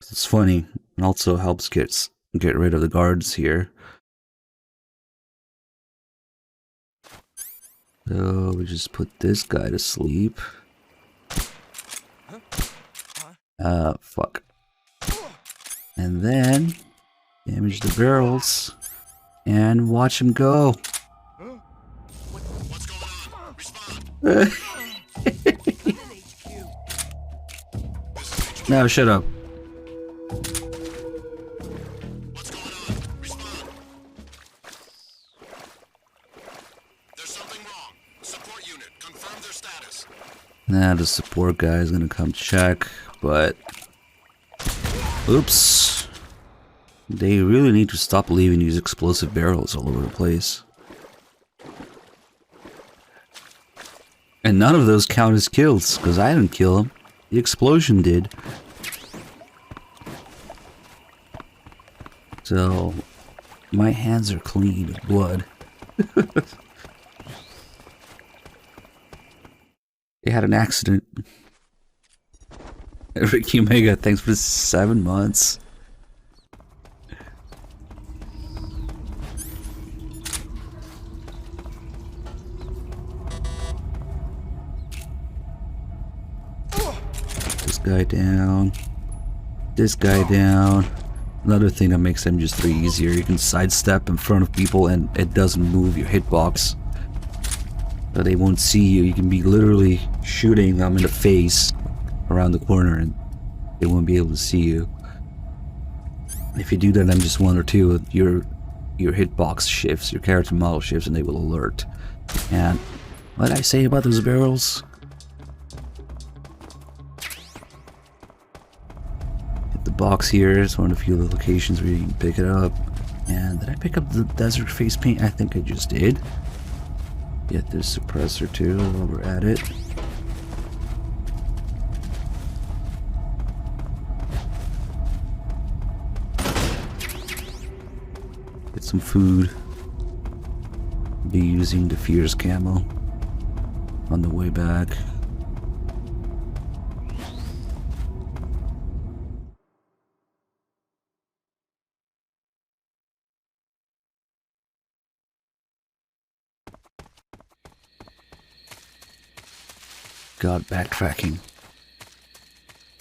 It's funny. It also helps get rid of the guards here. So we just put this guy to sleep. Fuck. And then damage the barrels and watch them go. What's going on? Respond. No, shut up. What's going on? Respond. There's something wrong. Support unit, confirm their status. Now the support guy is gonna come check, but oops. They really need to stop leaving these explosive barrels all over the place. And none of those count as kills, because I didn't kill him. The explosion did. So, my hands are clean with blood. They had an accident. Ricky Omega, thanks for 7 months. This guy down. This guy down. Another thing that makes MGS3 easier, you can sidestep in front of people and it doesn't move your hitbox. So they won't see you. You can be literally shooting them in the face around the corner and they won't be able to see you. If you do that MGS1 or 2, your hitbox shifts, your character model shifts, and they will alert. And what did I say about those barrels? Hit the box here. It's one of the few locations where you can pick it up. And did I pick up the desert face paint? I think I just did. Get this suppressor too while we're at it. Get some food. Be using the Fierce camo on the way back. God, backtracking.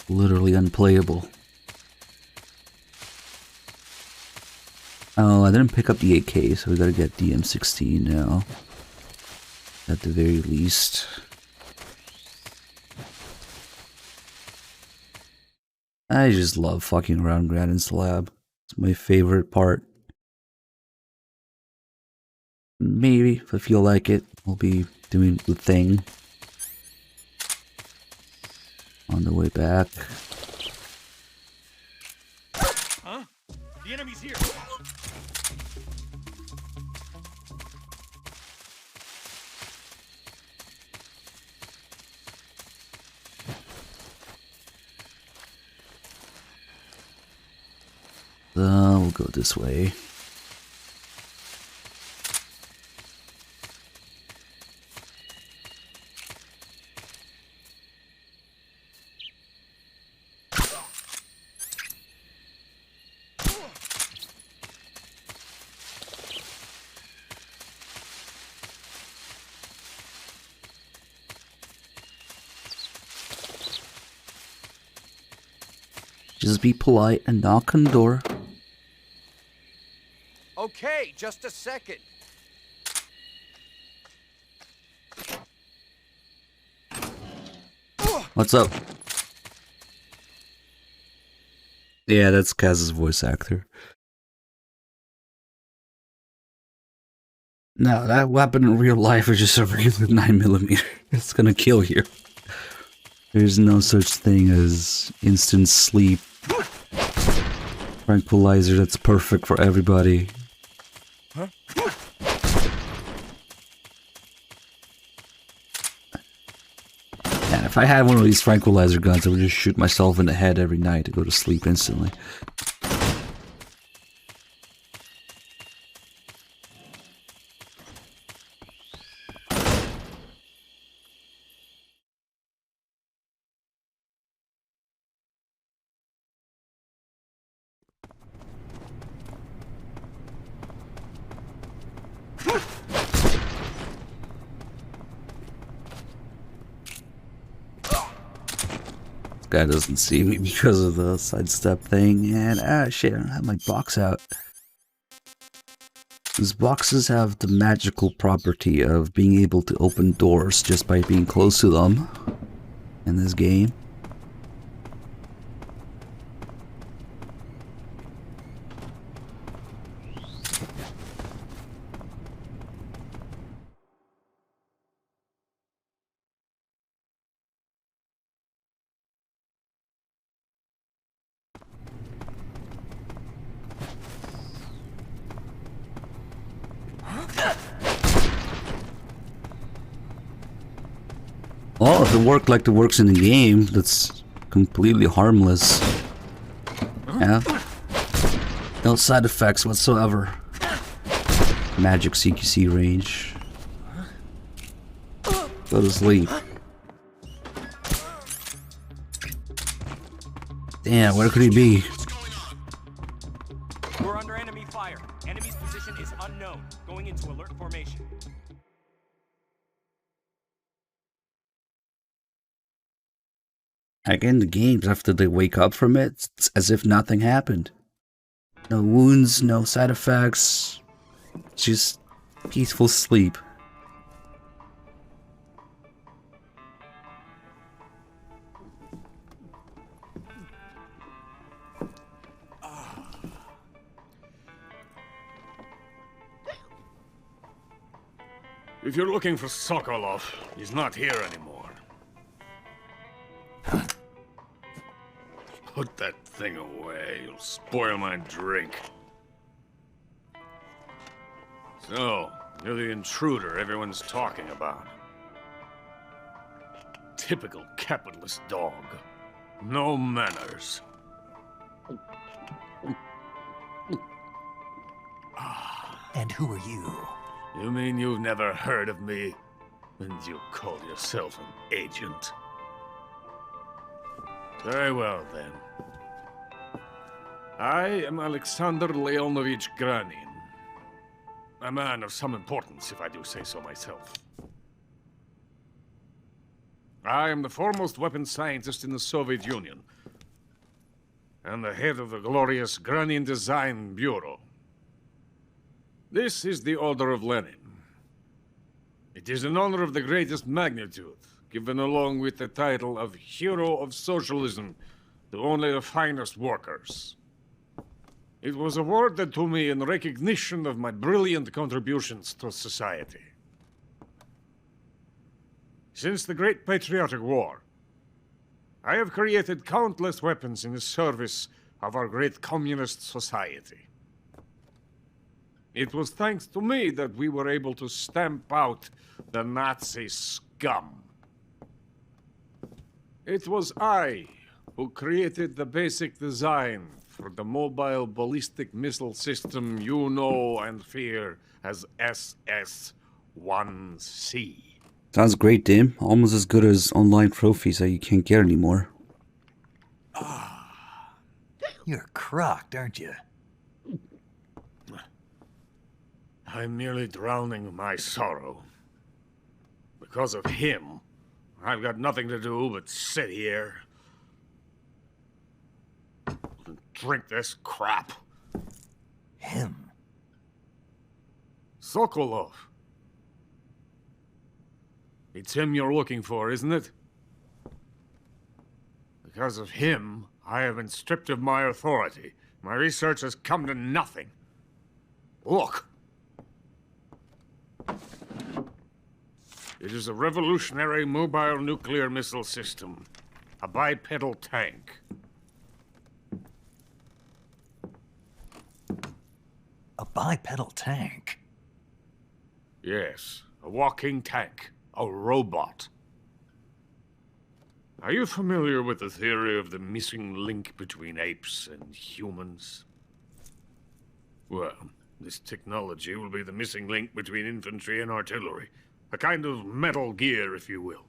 Literally unplayable. Oh, I didn't pick up the AK, so we gotta get the M16 now. At the very least. I just love fucking around Grandin's lab. It's my favorite part. Maybe, if I feel like it, I'll be doing the thing. On the way back. Huh? The enemy's here. We'll go this way. Just be polite and knock on the door. Okay, just a second. What's up? Yeah, that's Kaz's voice actor. No, that weapon in real life is just a regular 9mm. It's gonna kill you. There's no such thing as instant sleep tranquilizer that's perfect for everybody. Huh? And if I had one of these tranquilizer guns, I would just shoot myself in the head every night to go to sleep instantly. Guy doesn't see me because of the sidestep thing, and shit, I don't have my box out. These boxes have the magical property of being able to open doors just by being close to them in this game. Well, if it worked like it works in the game, that's completely harmless. Yeah. No side effects whatsoever. Magic CQC range. Go to sleep. Damn, where could he be? We're under enemy fire. Enemy's position is unknown. Going into alert formation. Like in the games, after they wake up from it, it's as if nothing happened. No wounds, no side effects. Just peaceful sleep. If you're looking for Sokolov, he's not here anymore. Put that thing away. You'll spoil my drink. So, you're the intruder everyone's talking about. Typical capitalist dog. No manners. And who are you? You mean you've never heard of me? And you call yourself an agent? Very well, then. I am Alexander Leonovich Granin. A man of some importance, if I do say so myself. I am the foremost weapons scientist in the Soviet Union, and the head of the glorious Granin Design Bureau. This is the Order of Lenin. It is an honor of the greatest magnitude, given along with the title of Hero of Socialism to only the finest workers. It was awarded to me in recognition of my brilliant contributions to society. Since the Great Patriotic War, I have created countless weapons in the service of our great communist society. It was thanks to me that we were able to stamp out the Nazi scum. It was I who created the basic design for the mobile ballistic missile system you know and fear as SS-1C. Sounds great, Dim. Almost as good as online trophies that you can't get anymore. You're crocked, aren't you? I'm merely drowning my sorrow. Because of him, I've got nothing to do but sit here and drink this crap. Him? Sokolov. It's him you're looking for, isn't it? Because of him, I have been stripped of my authority. My research has come to nothing. Look. It is a revolutionary mobile nuclear missile system. A bipedal tank. A bipedal tank? Yes, a walking tank. A robot. Are you familiar with the theory of the missing link between apes and humans? Well, this technology will be the missing link between infantry and artillery. A kind of Metal Gear, if you will.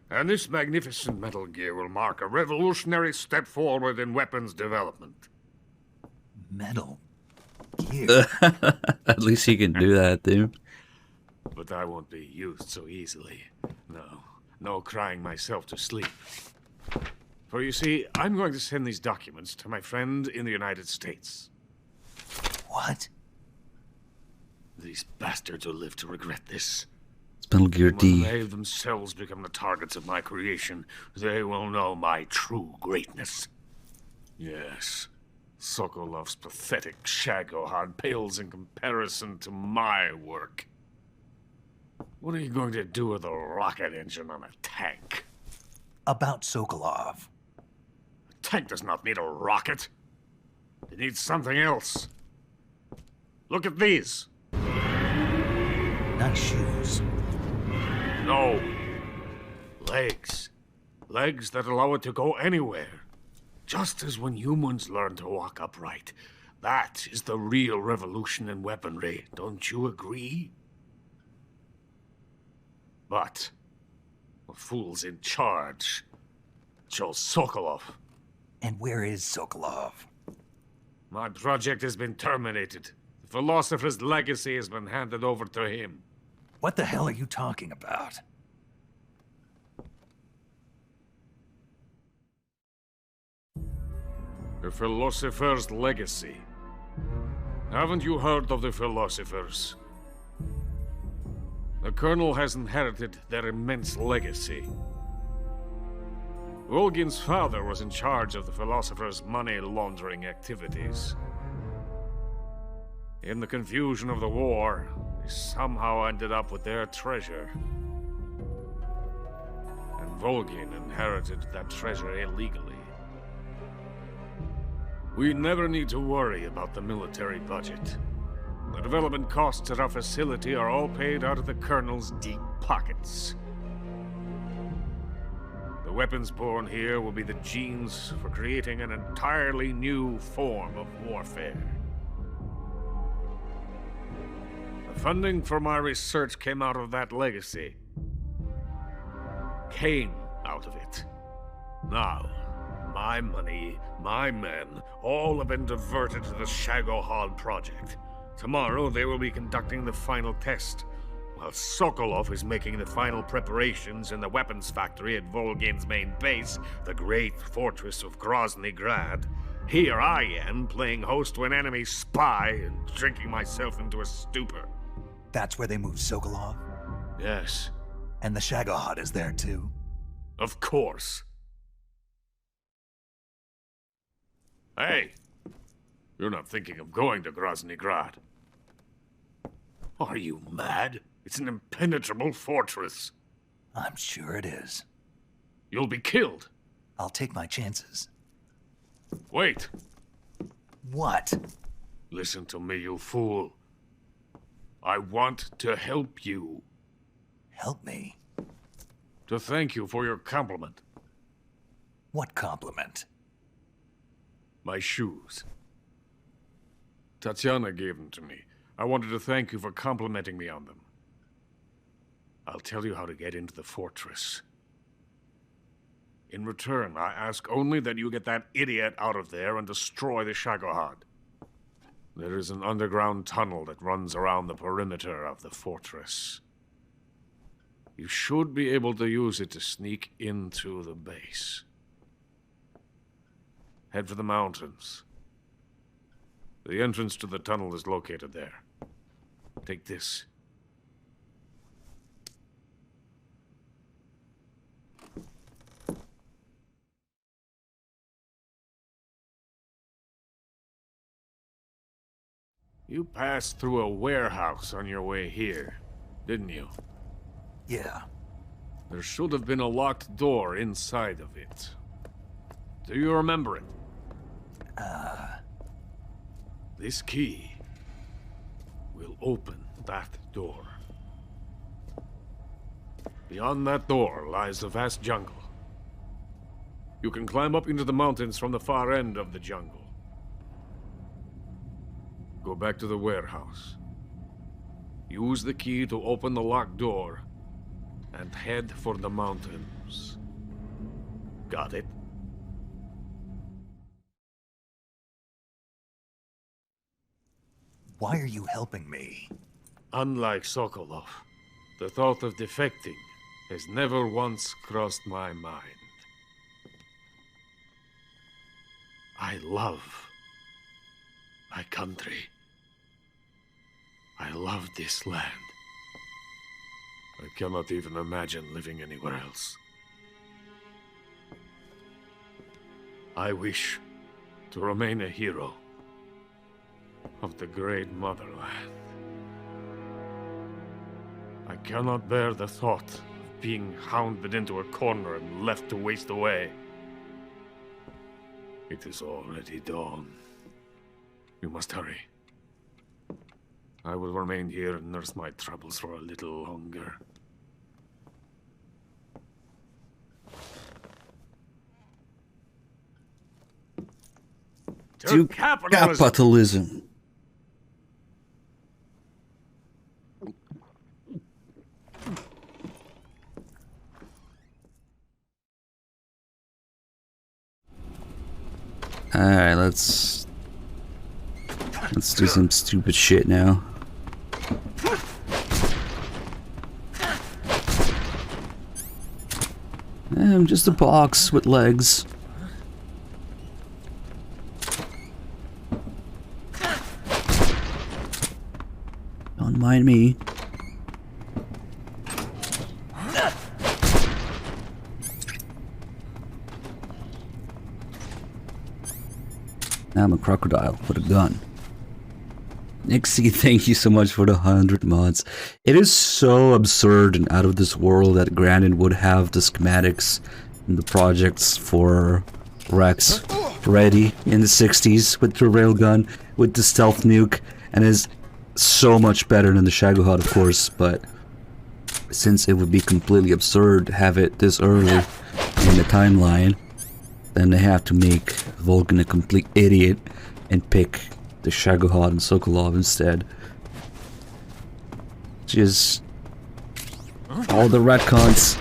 And this magnificent Metal Gear will mark a revolutionary step forward in weapons development. Metal Gear? At least he can do that, dude. But I won't be used so easily. No crying myself to sleep. For you see, I'm going to send these documents to my friend in the United States. What? These bastards will live to regret this. It's Metal Gear When D. they themselves become the targets of my creation, they will know my true greatness. Yes, Sokolov's pathetic Shagohod pales in comparison to my work. What are you going to do with a rocket engine on a tank? About Sokolov. A tank does not need a rocket. It needs something else. Look at these. Not shoes. No. Legs. Legs that allow it to go anywhere. Just as when humans learn to walk upright. That is the real revolution in weaponry. Don't you agree? But the fool's in charge. Joe Sokolov. And where is Sokolov? My project has been terminated. The philosopher's legacy has been handed over to him. What the hell are you talking about? The philosopher's legacy. Haven't you heard of the philosophers? The Colonel has inherited their immense legacy. Volgin's father was in charge of the philosophers' money laundering activities. In the confusion of the war, they somehow ended up with their treasure. And Volgin inherited that treasure illegally. We never need to worry about the military budget. The development costs at our facility are all paid out of the Colonel's deep pockets. The weapons born here will be the genes for creating an entirely new form of warfare. The funding for my research came out of that legacy. Came out of it. Now, my money, my men, all have been diverted to the Shagohod project. Tomorrow they will be conducting the final test, while Sokolov is making the final preparations in the weapons factory at Volgin's main base, the great fortress of Grozny Grad. Here I am, playing host to an enemy spy and drinking myself into a stupor. That's where they moved Sokolov? Yes. And the Shagohod is there too? Of course. Hey! You're not thinking of going to Grozny Grad. Are you mad? It's an impenetrable fortress. I'm sure it is. You'll be killed. I'll take my chances. Wait. What? Listen to me, you fool. I want to help you. Help me? To thank you for your compliment. What compliment? My shoes. Tatiana gave them to me. I wanted to thank you for complimenting me on them. I'll tell you how to get into the fortress. In return, I ask only that you get that idiot out of there and destroy the Shagohod. There is an underground tunnel that runs around the perimeter of the fortress. You should be able to use it to sneak into the base. Head for the mountains. The entrance to the tunnel is located there. Take this. You passed through a warehouse on your way here, didn't you? Yeah. There should have been a locked door inside of it. Do you remember it? This key will open that door. Beyond that door lies the vast jungle. You can climb up into the mountains from the far end of the jungle. Go back to the warehouse. Use the key to open the locked door and head for the mountains. Got it? Why are you helping me? Unlike Sokolov, the thought of defecting has never once crossed my mind. I love my country. I love this land. I cannot even imagine living anywhere else. I wish to remain a hero of the great motherland. I cannot bear the thought of being hounded into a corner and left to waste away. It is already dawn. You must hurry. I will remain here and nurse my troubles for a little longer. To capitalism. Alright, let's do some stupid shit now. I'm just a box with legs. Don't mind me. Now I'm a crocodile with a gun. Nixie, thank you so much for the 100 mods. It is so absurd and out of this world that Grandin would have the schematics and the projects for Rex ready in the 60s with the railgun, with the stealth nuke, and is so much better than the Shagohod, of course, but since it would be completely absurd to have it this early in the timeline, then they have to make Vulcan a complete idiot and pick the Shagohod and Sokolov instead. Just all the retcons.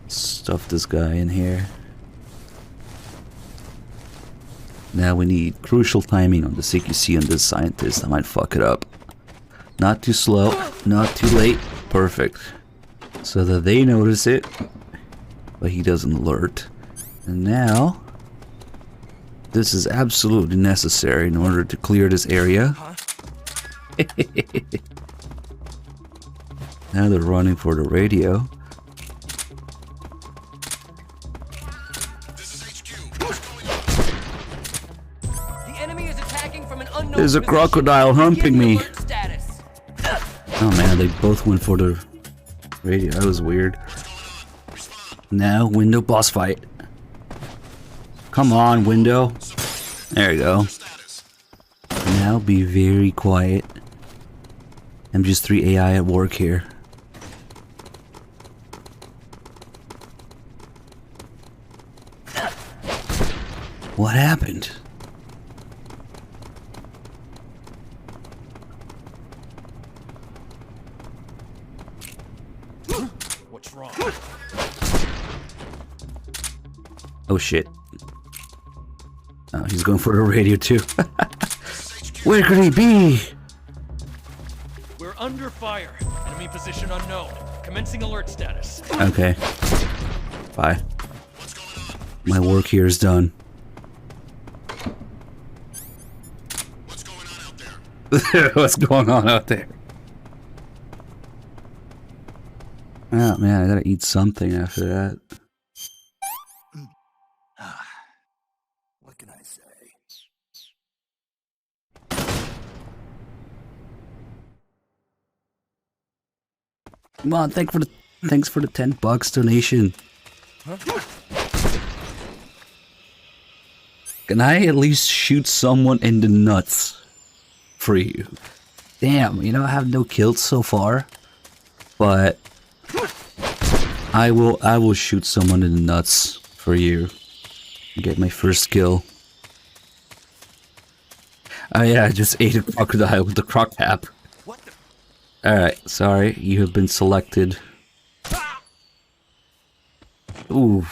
Stuff this guy in here. Now we need crucial timing on the CQC on this scientist. I might fuck it up. Not too slow, not too late. Perfect. So that they notice it, but he doesn't alert. And now, this is absolutely necessary in order to clear this area. Now they're running for the radio. There's a crocodile humping me. Oh man, they both went for the radio. That was weird. Now, window boss fight. Come on, window. There you go. Now be very quiet. MGS3 AI at work here. What happened? What's wrong? Oh shit. Oh, he's going for the radio too. Where could he be? We're under fire. Enemy position unknown. Commencing alert status. Okay. Bye. My work here is done. What's going on out there? Oh man, I gotta eat something after that. What can I say? Come on, thanks for the $10 donation. Can I at least shoot someone in the nuts for you? Damn, you know I have no kills so far, but I will shoot someone in the nuts for you. Get my first kill. Oh yeah, I just ate a crocodile with the croc tap. Alright, sorry, you have been selected. Ooh.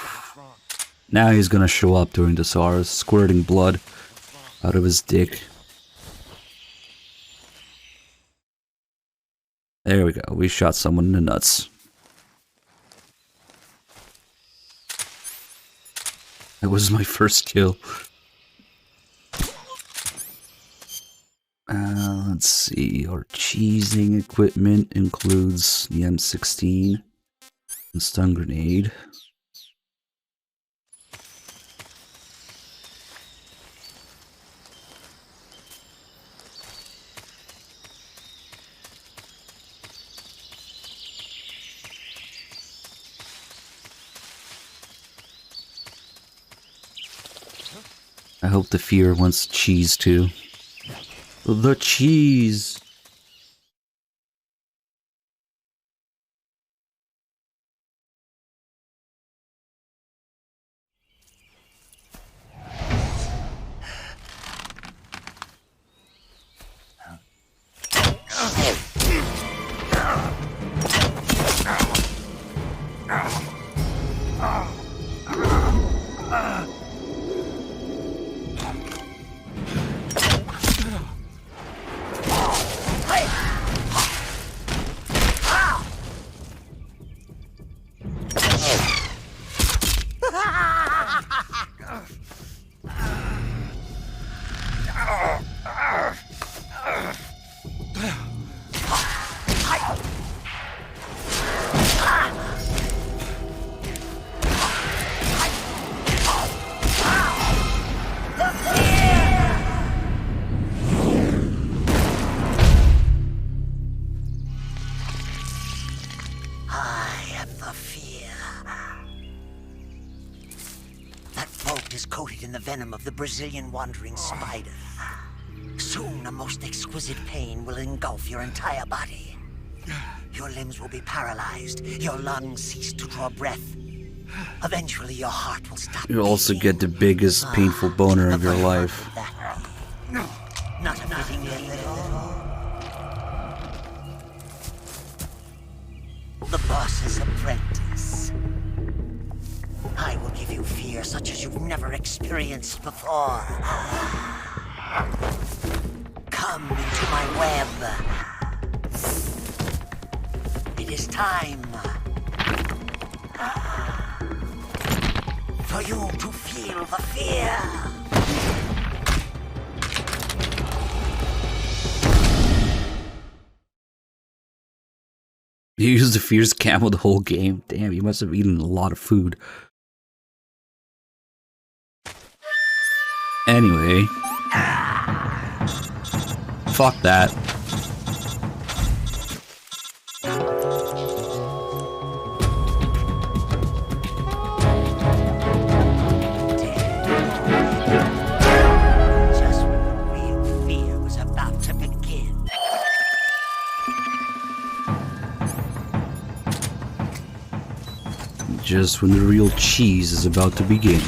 Now he's gonna show up during the SARS, squirting blood out of his dick. There we go, we shot someone in the nuts. That was my first kill. Let's see. Our cheesing equipment includes the M16, the stun grenade. I hope the fear wants cheese too. The cheese! Venom of the Brazilian wandering spider. Soon a most exquisite pain will engulf your entire body. Your limbs will be paralyzed, your lungs cease to draw breath. Eventually your heart will stop. You'll also get the biggest painful boner of your life. Not a fitting end at all. The boss's apprentice. I will give you fear such as you've never experienced before. Come into my web. It is time for you to feel the fear. You used the fierce camo the whole game. Damn, you must have eaten a lot of food. Anyway. Fuck that. Just when the real fear was about to begin. Just when the real cheese is about to begin.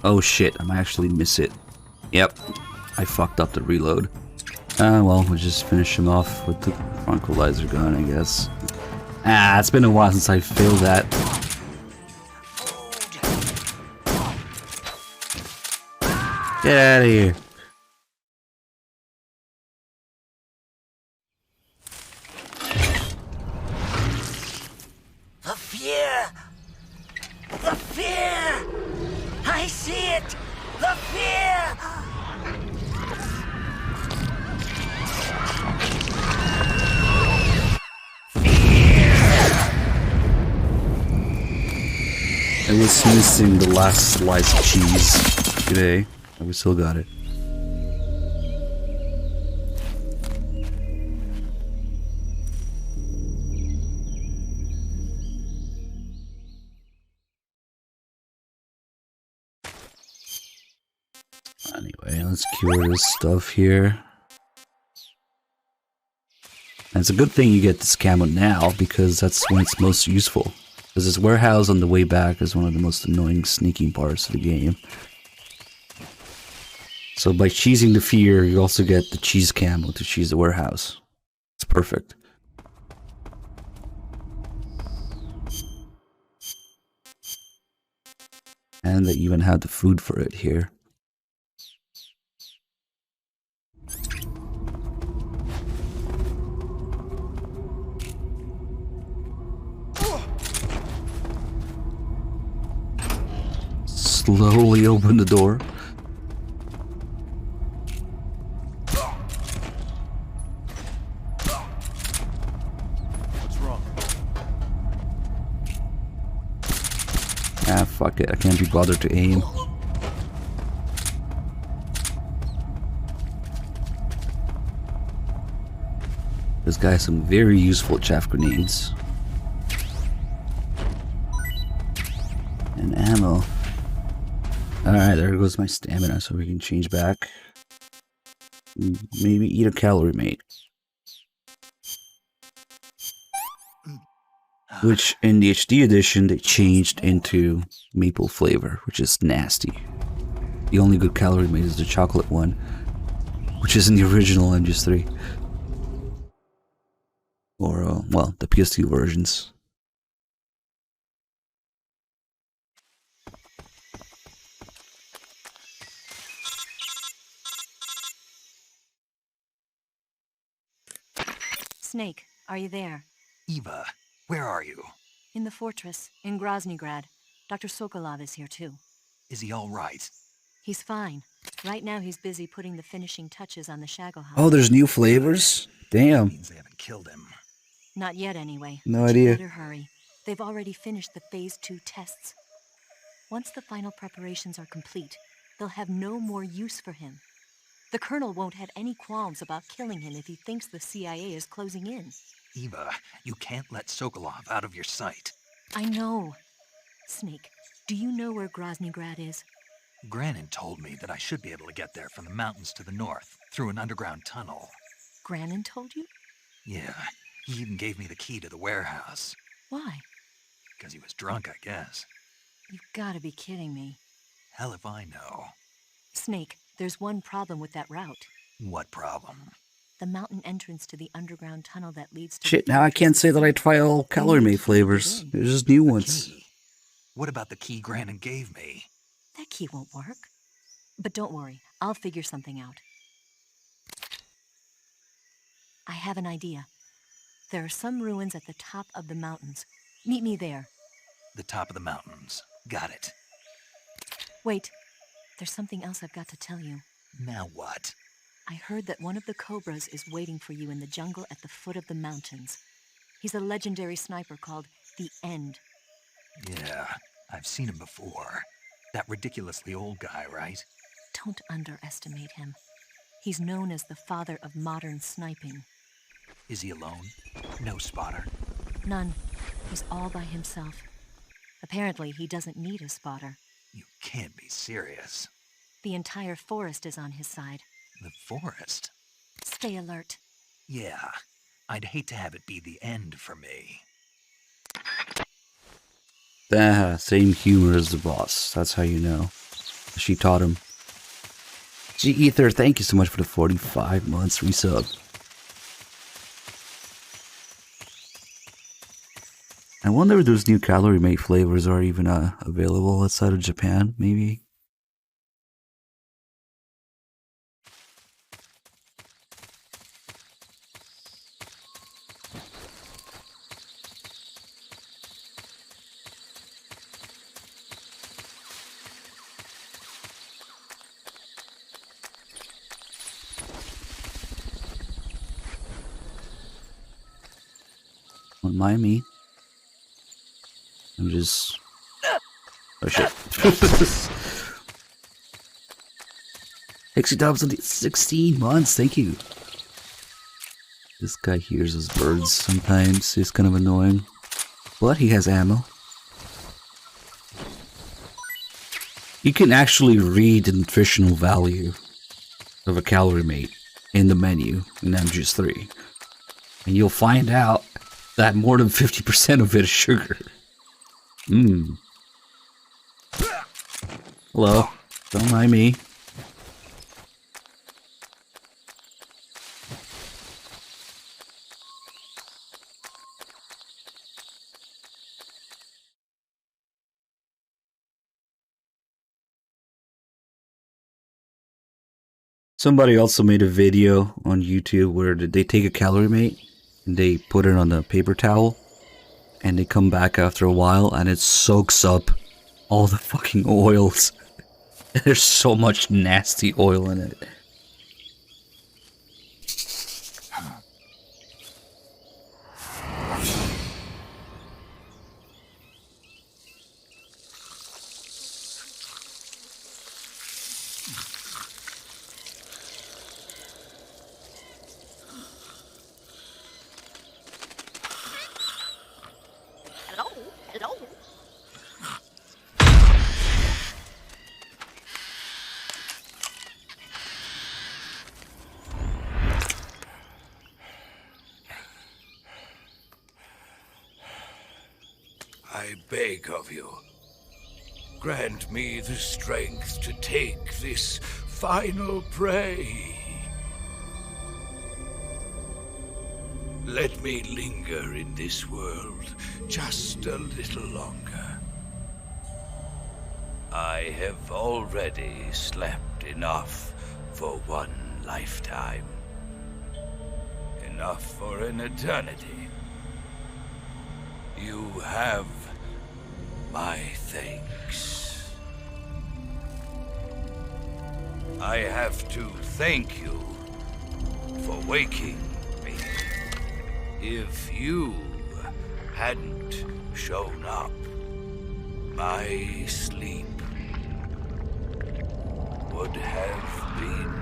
Oh shit, I might actually miss it. Yep, I fucked up the reload. Well, we'll just finish him off with the tranquilizer gun, I guess. It's been a while since I failed that. Get out of here. The fear! The fear! I see it! The fear! I was missing the last slice of cheese today, but we still got it. Anyway, let's cure this stuff here. And it's a good thing you get this camo now, because that's when it's most useful. Because this warehouse on the way back is one of the most annoying sneaking parts of the game. So by cheesing the fear, you also get the cheese camo to cheese the warehouse. It's perfect. And they even have the food for it here. slowly open the door. What's wrong? Ah, fuck it. I can't be bothered to aim. This guy has some very useful chaff grenades. And ammo. Alright, there goes my stamina, so we can change back. Maybe eat a calorie mate. Which in the HD edition they changed into maple flavor, which is nasty. The only good calorie mate is the chocolate one, which is in the original MGS3. Or, well, the PS2 versions. Snake, are you there? Eva, where are you? In the fortress, in Groznygrad. Dr. Sokolov is here too. Is he all right? He's fine. Right now he's busy putting the finishing touches on the Shagohod. Oh, there's new flavors? Damn. Means they haven't killed him. Not yet anyway. No But idea. You better hurry. They've already finished the Phase 2 tests. Once the final preparations are complete, they'll have no more use for him. The Colonel won't have any qualms about killing him if he thinks the CIA is closing in. Eva, you can't let Sokolov out of your sight. I know. Snake, do you know where Groznygrad is? Granin told me that I should be able to get there from the mountains to the north, through an underground tunnel. Granin told you? Yeah, he even gave me the key to the warehouse. Why? Because he was drunk, I guess. You've gotta be kidding me. Hell if I know. Snake, there's one problem with that route. What problem? The mountain entrance to the underground tunnel that leads to... Shit, now I can't say that I try all calorie mate flavors. There's just new ones. What about the key Granin gave me? That key won't work. But don't worry, I'll figure something out. I have an idea. There are some ruins at the top of the mountains. Meet me there. The top of the mountains. Got it. Wait, there's something else I've got to tell you. Now what? I heard that one of the Cobras is waiting for you in the jungle at the foot of the mountains. He's a legendary sniper called The End. Yeah, I've seen him before. That ridiculously old guy, right? Don't underestimate him. He's known as the father of modern sniping. Is he alone? No spotter? None. He's all by himself. Apparently, he doesn't need a spotter. You can't be serious. The entire forest is on his side. The forest? Stay alert. Yeah, I'd hate to have it be the end for me. Same humor as the boss. That's how you know. She taught him. G Ether, thank you so much for the 45 months resub. I wonder if those new calorie mate flavors are even available outside of Japan, maybe? Don't mind me. I'm just... Oh shit. Hixie Dubs on the 16 months, thank you. This guy hears his birds sometimes, he's kind of annoying. But he has ammo. You can actually read the nutritional value of a calorie mate in the menu in MGS3. And you'll find out that more than 50% of it is sugar. Hello. Don't mind me. Somebody also made a video on YouTube where they take a calorie mate and they put it on a paper towel and they come back after a while and it soaks up All the fucking oils. There's so much nasty oil in it. I beg of you, grant me the strength to take this final prey. Let me linger in this world just a little longer. I have already slept enough for one lifetime. Enough for an eternity. You have my thanks. I have to thank you for waking me. If you hadn't shown up, my sleep would have been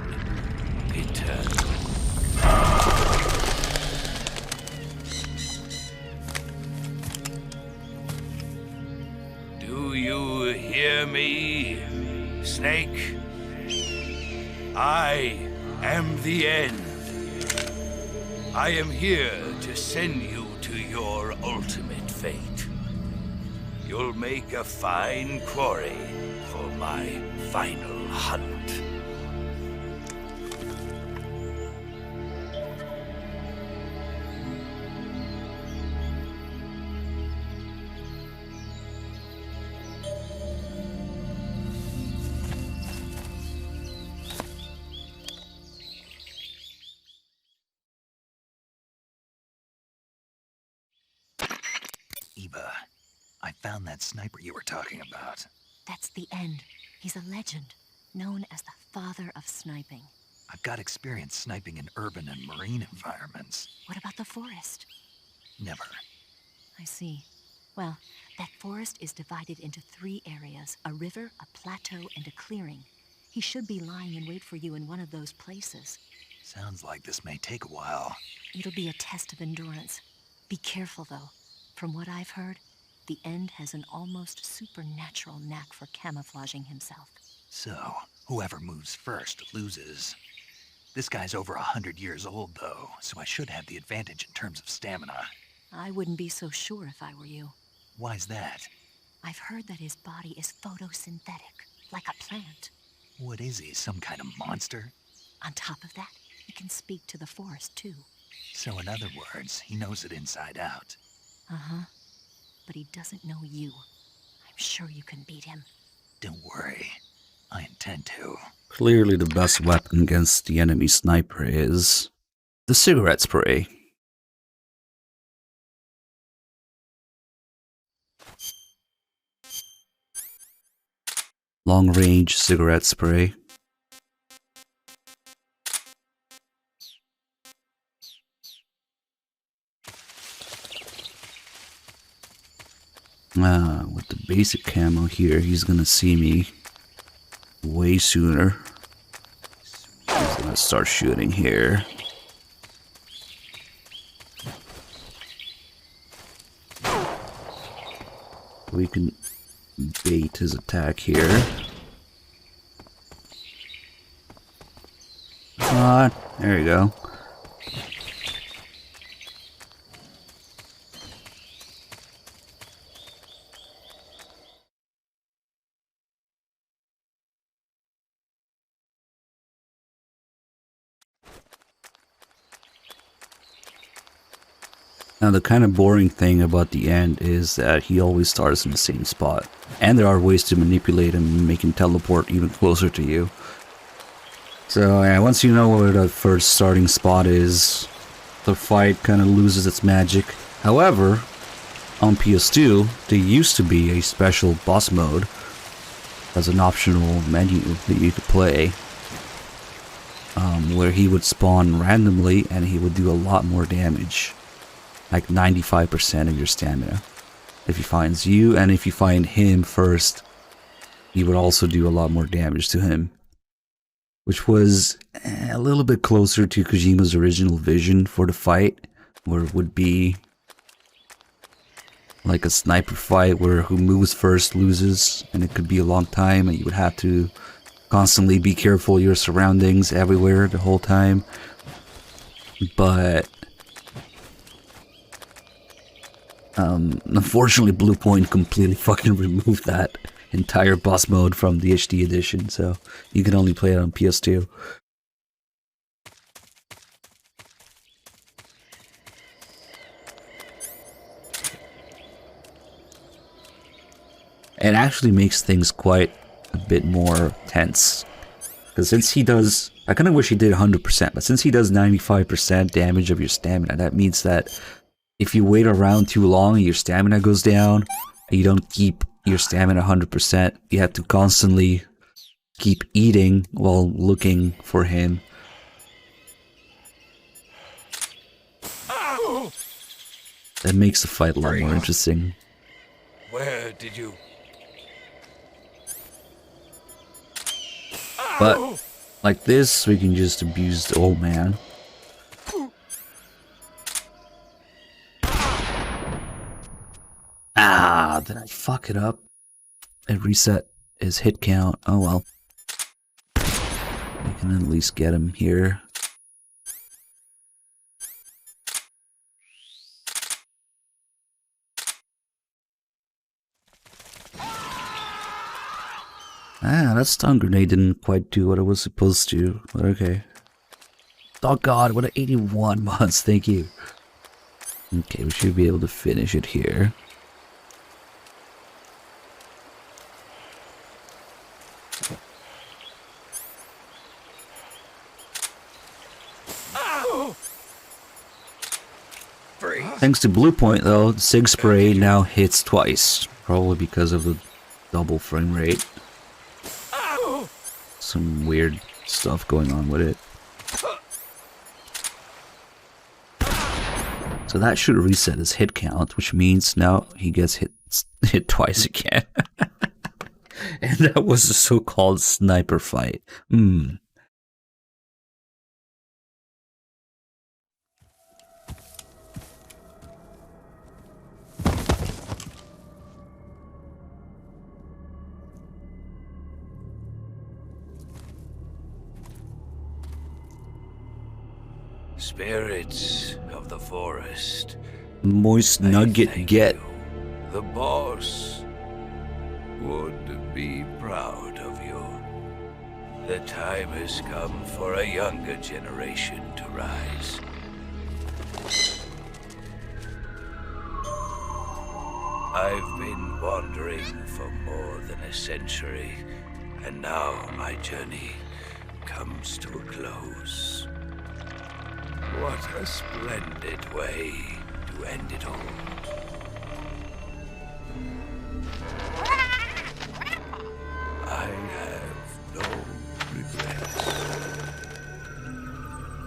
eternal. Do you hear me, Snake? I am the end. I am here to send you to your ultimate fate. You'll make a fine quarry for my final hunt. Eva, I found that sniper you were talking about. That's the end. He's a legend, known as the father of sniping. I've got experience sniping in urban and marine environments. What about the forest? Never. I see. Well, that forest is divided into 3 areas, a river, a plateau, and a clearing. He should be lying in wait for you in one of those places. Sounds like this may take a while. It'll be a test of endurance. Be careful, though. From what I've heard, the End has an almost supernatural knack for camouflaging himself. So, whoever moves first loses. This guy's over 100 years old, though, so I should have the advantage in terms of stamina. I wouldn't be so sure if I were you. Why's that? I've heard that his body is photosynthetic, like a plant. What is he, some kind of monster? On top of that, he can speak to the forest, too. So in other words, he knows it inside out. Uh-huh. But he doesn't know you. I'm sure you can beat him. Don't worry. I intend to. Clearly the best weapon against the enemy sniper is the cigarette spray. Long-range cigarette spray. With the basic camo here, he's gonna see me way sooner. He's gonna start shooting here. We can bait his attack here. There you go. Now the kind of boring thing about the End is that he always starts in the same spot. And there are ways to manipulate him and make him teleport even closer to you. So yeah, once you know where the first starting spot is, the fight kind of loses its magic. However, on PS2, there used to be a special boss mode as an optional menu that you could play, where he would spawn randomly and he would do a lot more damage, like 95% of your stamina. If he finds you, and if you find him first, he would also do a lot more damage to him, which was a little bit closer to Kojima's original vision for the fight, where it would be like a sniper fight where who moves first loses, and it could be a long time, and you would have to constantly be careful of your surroundings everywhere the whole time. But unfortunately, Blue Point completely fucking removed that entire boss mode from the HD edition, so you can only play it on PS2. It actually makes things quite a bit more tense. Because since he does, I kind of wish he did 100%, but since he does 95% damage of your stamina, that means that if you wait around too long and your stamina goes down, and you don't keep your stamina 100%, you have to constantly keep eating while looking for him. That makes the fight a lot more interesting. Where did you... But like this, we can just abuse the old man. Ah, did I fuck it up? It reset his hit count. Oh well. We can at least get him here. Ah, that stun grenade didn't quite do what it was supposed to, but okay. Oh god, what an 81 mods, thank you. Okay, we should be able to finish it here. Thanks to Blue Point though, the Sig Spray now hits twice, probably because of the double frame rate. Some weird stuff going on with it. So that should reset his hit count, which means now he gets hit twice again. And that was a so-called sniper fight. Spirits of the forest. Moist nugget get. The boss would be proud of you. The time has come for a younger generation to rise. I've been wandering for more than a century, and now my journey comes to a close. What a splendid way to end it all. I have no regrets.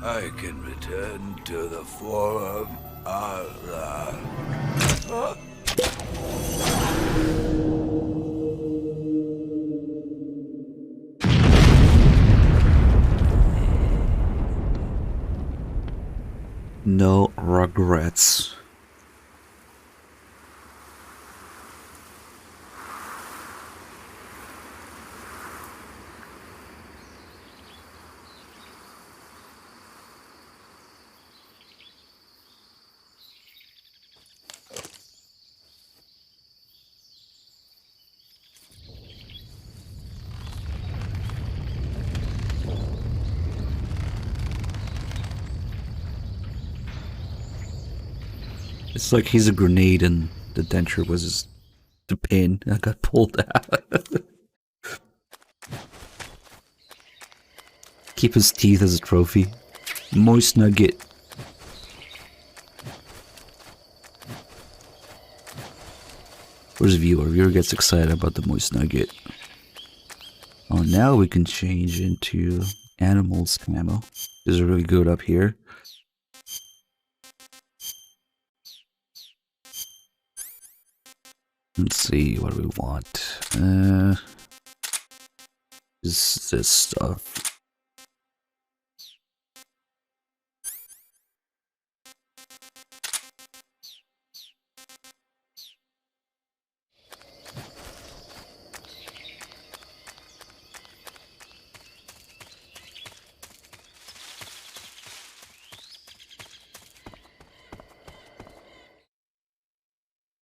I can return to the Forum Allah. No regrets. It's like he's a grenade and the denture was the pin that got pulled out. Keep his teeth as a trophy. Moist nugget. Where's viewer? Viewer gets excited about the moist nugget. Oh, now we can change into animals camo. This is really good up here. Let's see what we want. This stuff.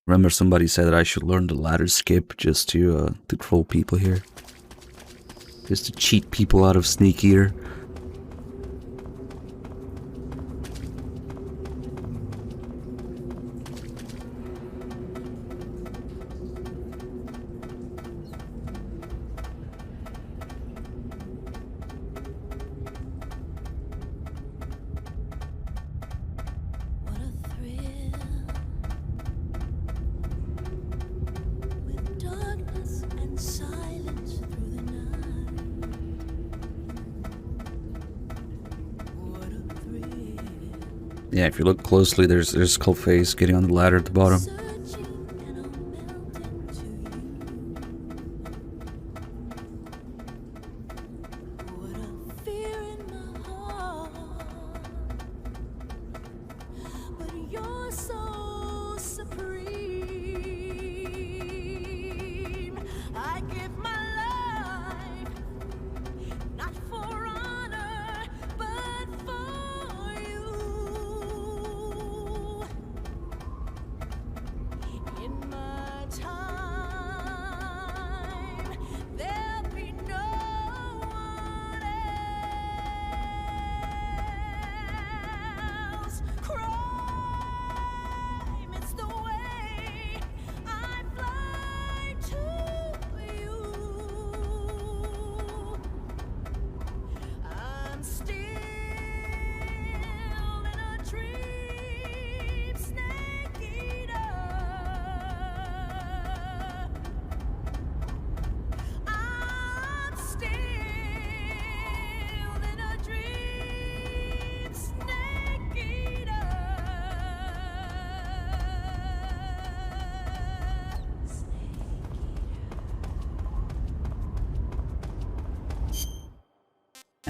Remember somebody said that I should learn the ladder skip just to troll people here. Just to cheat people out of Snake Eater. Yeah, if you look closely, there's Skullface getting on the ladder at the bottom.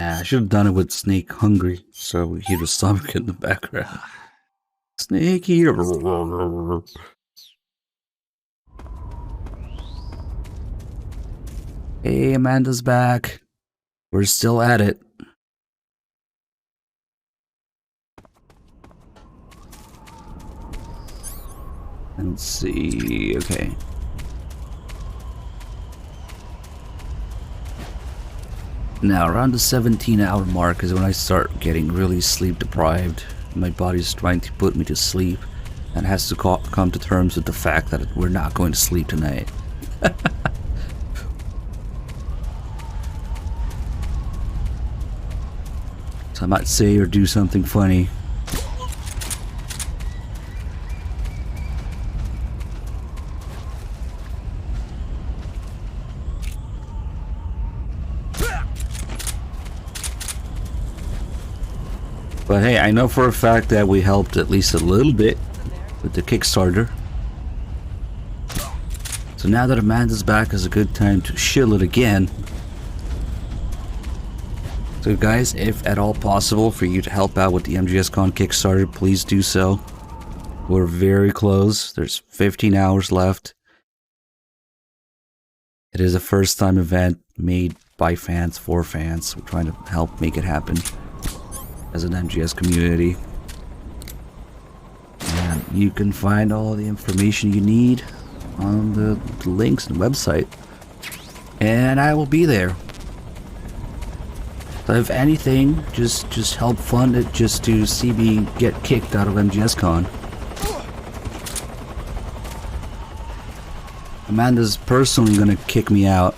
I should have done it with Snake Hungry, so we hear the stomach in the background. Snake Eater. Hey, Amanda's back. We're still at it. Let's see. Okay. Now, around the 17-hour mark is when I start getting really sleep deprived. My body's trying to put me to sleep and has to come to terms with the fact that we're not going to sleep tonight. So I might say or do something funny. But hey, I know for a fact that we helped at least a little bit with the Kickstarter. So now that Amanda's back is a good time to shill it again. So guys, if at all possible for you to help out with the MGS1 Kickstarter, please do so. We're very close. There's 15 hours left. It is a first time event made by fans for fans. We're trying to help make it happen as an MGS community. And you can find all the information you need on the links and website. And I will be there. So if anything, just help fund it just to see me get kicked out of MGS1. Amanda's personally gonna kick me out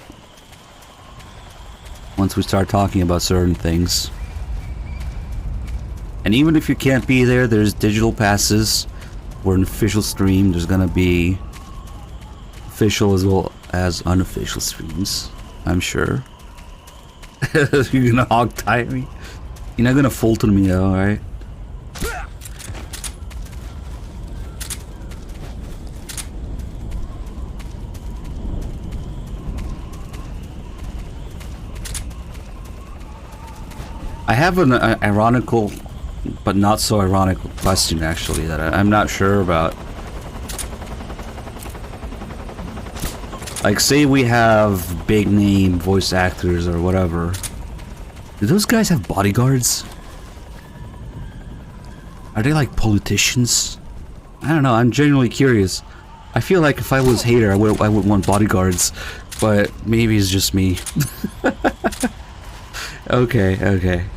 once we start talking about certain things. And even if you can't be there, there's digital passes for an official stream. There's gonna be official as well as unofficial streams, I'm sure. You're gonna hog tie me? You're not gonna Fulton me though, right? I have an ironical, but not so ironical question actually that I'm not sure about. Like, say we have big name voice actors or whatever. Do those guys have bodyguards? Are they like politicians? I don't know, I'm genuinely curious. I feel like if I was Hater, I would want bodyguards, but maybe it's just me. Okay.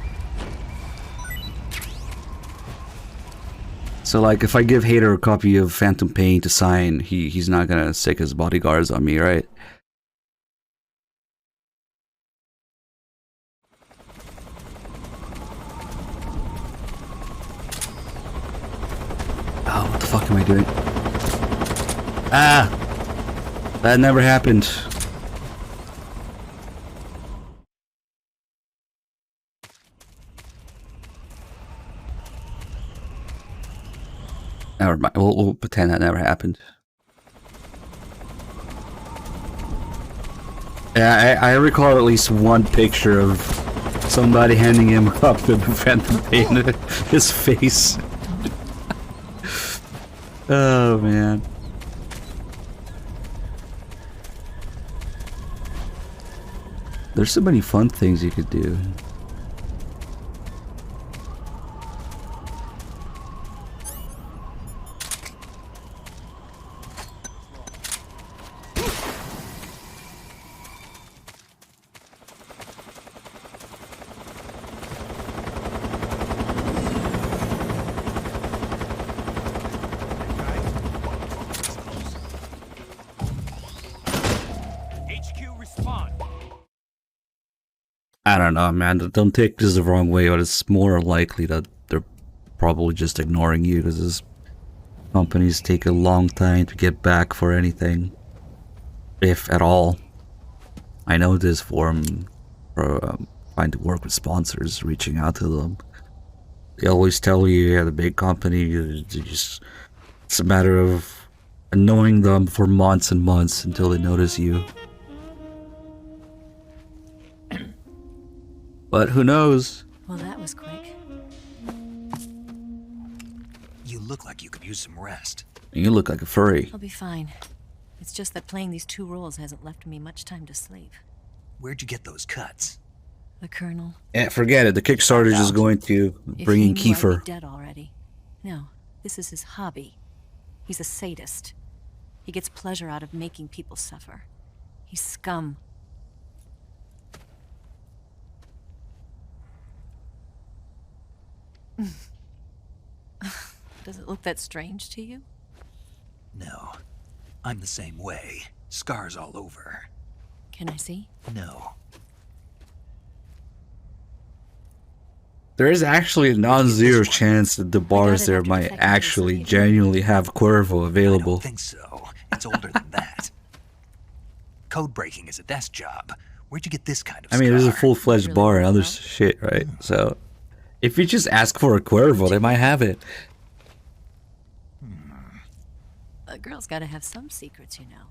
So like, if I give Hater a copy of Phantom Pain to sign, he's not gonna stick his bodyguards on me, right? Oh, what the fuck am I doing? Ah! That never happened. Never mind. We'll pretend that never happened. Yeah, I recall at least one picture of somebody handing him a copy of the Phantom Pain in his face. Oh man. There's so many fun things you could do. I don't know, man. Don't take this the wrong way, but it's more likely that they're probably just ignoring you because these companies take a long time to get back for anything, if at all. I know this from trying to work with sponsors, reaching out to them. They always tell you, yeah, the big company, it's a matter of annoying them for months and months until they notice you. But who knows? Well, that was quick. You look like you could use some rest. You look like a furry. I'll be fine. It's just that playing these two roles hasn't left me much time to sleep. Where'd you get those cuts? The Colonel. Yeah, forget it. The Kickstarter is just going to bring in If he knew, I'd Kiefer. be dead already. No, this is his hobby. He's a sadist. He gets pleasure out of making people suffer. He's scum. Does it look that strange to you? No. I'm the same way. Scars all over. Can I see? No. There is actually a non-zero chance that the bars there might actually genuinely have Cuervo available. I don't think so. It's older than that. Code breaking is a desk job. Where'd you get this kind of I mean, there's a scar? full-fledged bar and other shit, right? So, if you just ask for a Cuervo, they might have it. A girl's gotta have some secrets, you know.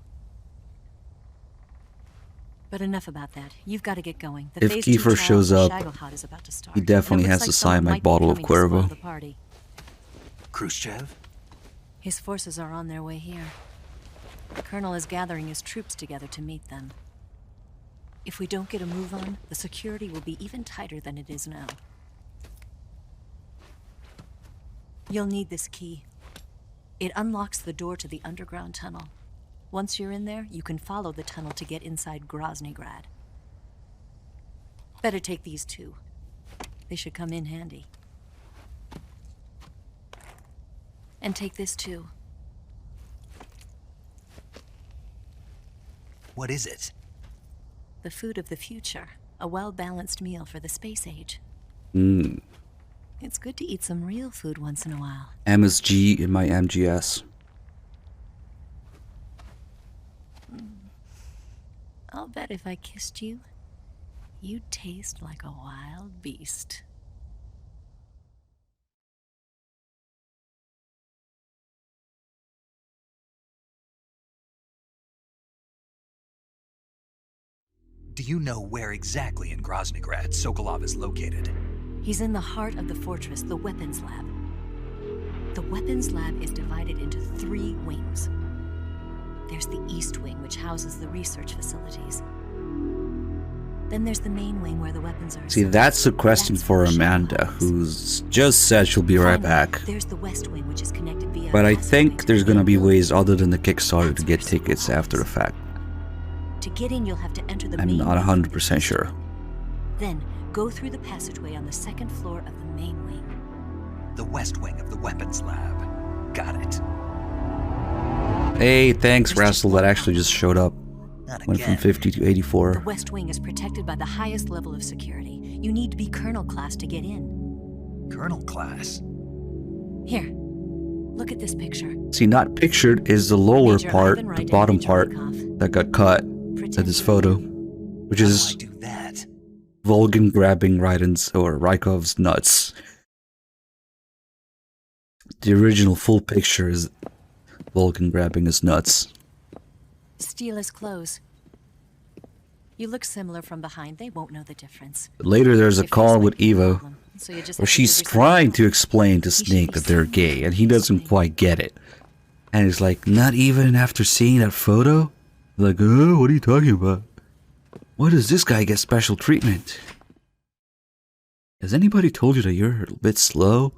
But enough about that. You've got to get going. The If Phase 2 Kiefer trial shows for up, Shagohod is about to start. he definitely And it has looks to like sign someone my might be bottle of coming to spoil Cuervo. the party. Khrushchev? His forces are on their way here. The Colonel is gathering his troops together to meet them. If we don't get a move on, the security will be even tighter than it is now. You'll need this key. It unlocks the door to the underground tunnel. Once you're in there, you can follow the tunnel to get inside Groznygrad. Better take these two. They should come in handy. And take this too. What is it? The food of the future. A well-balanced meal for the space age. Mm. It's good to eat some real food once in a while. MSG in my MGS. I'll bet if I kissed you, you'd taste like a wild beast. Do you know where exactly in Groznygrad Sokolov is located? He's in the heart of the fortress, the weapons lab. The weapons lab is divided into 3 wings. There's the East Wing, which houses the research facilities. Then there's the main wing where the weapons are. See, that's a question for Amanda, who's just said she'll be right back. There's the West Wing, which is connected via. But I think there's gonna be ways other than the Kickstarter to get tickets after the fact. To get in, you'll have to enter the I'm main not wing. 100% sure. Then go through the passageway on the 2nd floor of the main wing. The West Wing of the weapons lab. Got it. Hey, thanks, Russell. That actually just showed up. Went from 50 to 84. The West Wing is protected by the highest level of security. You need to be Colonel class to get in. Colonel class? Here, look at this picture. See, not pictured is the lower Major part, Ivan the Wright bottom and Major part Rykov. that got cut at this photo, which is that? Volgan grabbing Rykov's nuts. The original full picture is Volgan grabbing his nuts. Steal his clothes. You look similar from behind. They won't know the difference. Later, there's a call with Evo, So you just where have to she's give yourself trying to explain to Snake that they're gay, and he doesn't quite get it. And he's like, not even after seeing that photo? Like, oh, what are you talking about? Why does this guy get special treatment? Has anybody told you that you're a bit slow?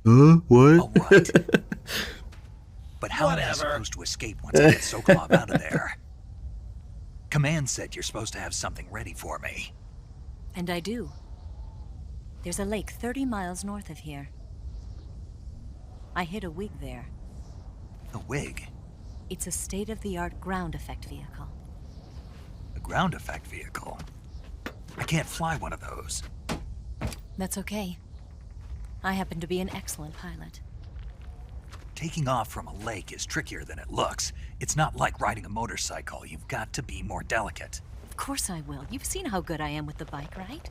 What? But how am I supposed to escape once I get Sokolov out of there? Command said you're supposed to have something ready for me. And I do. There's a lake 30 miles north of here. I hid a wig there. A wig? It's a state-of-the-art ground effect vehicle. A ground effect vehicle? I can't fly one of those. That's okay. I happen to be an excellent pilot. Taking off from a lake is trickier than it looks. It's not like riding a motorcycle. You've got to be more delicate. Of course I will. You've seen how good I am with the bike, right?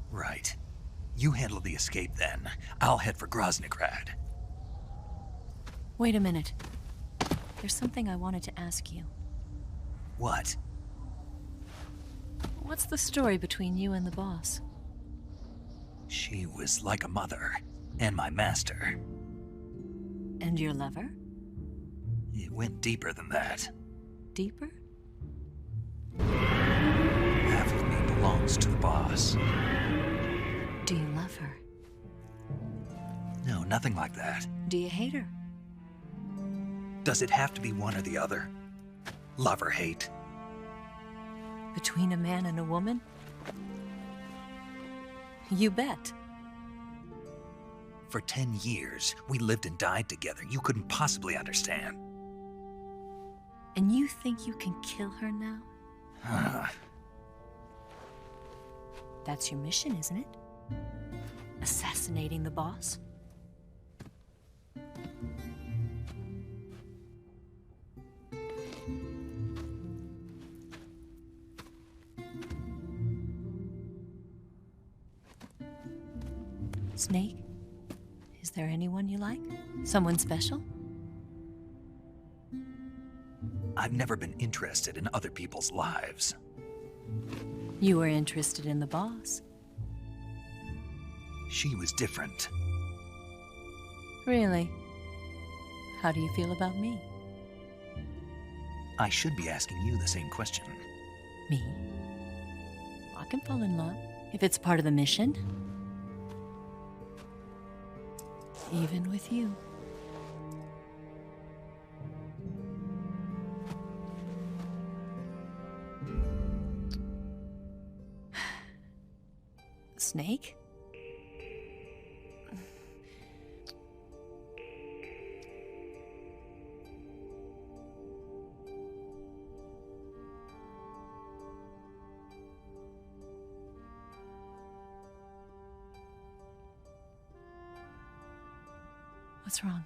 Right. You handle the escape then. I'll head for Groznygrad. Wait a minute. There's something I wanted to ask you. What? What's the story between you and the boss? She was like a mother, and my master. And your lover? It went deeper than that. Deeper? Half of me belongs to the boss. Do you love her? No, nothing like that. Do you hate her? Does it have to be one or the other? Love or hate? Between a man and a woman? You bet. For 10 years, we lived and died together. You couldn't possibly understand. And you think you can kill her now? That's your mission, isn't it? Assassinating the boss? Snake? Is there anyone you like? Someone special? I've never been interested in other people's lives. You were interested in the boss. She was different. Really? How do you feel about me? I should be asking you the same question. Me? I can fall in love if it's part of the mission. Even with you. Snake? What's wrong?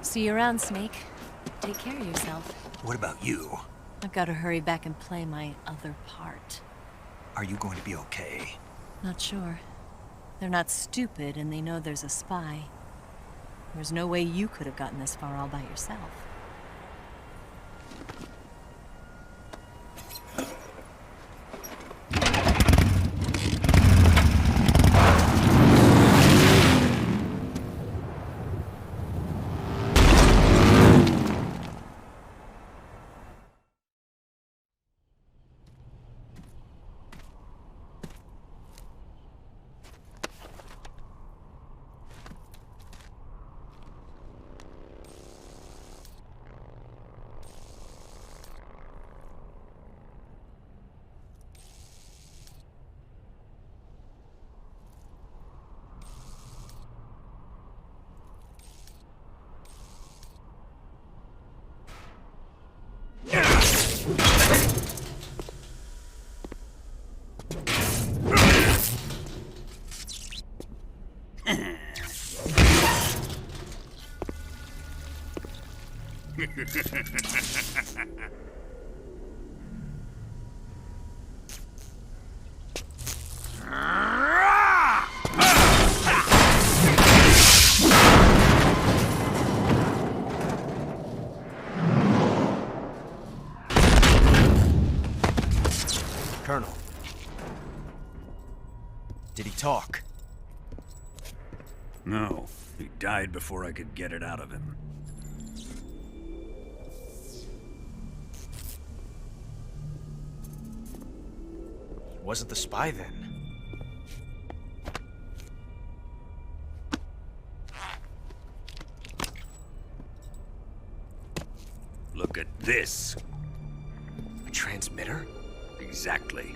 See you around, Snake. Take care of yourself. What about you? I've got to hurry back and play my other part. Are you going to be okay? Not sure. They're not stupid, and they know there's a spy. There's no way you could have gotten this far all by yourself. Colonel. Did he talk? No, he died before I could get it out of him. He wasn't the spy then. Look at this. A transmitter? Exactly.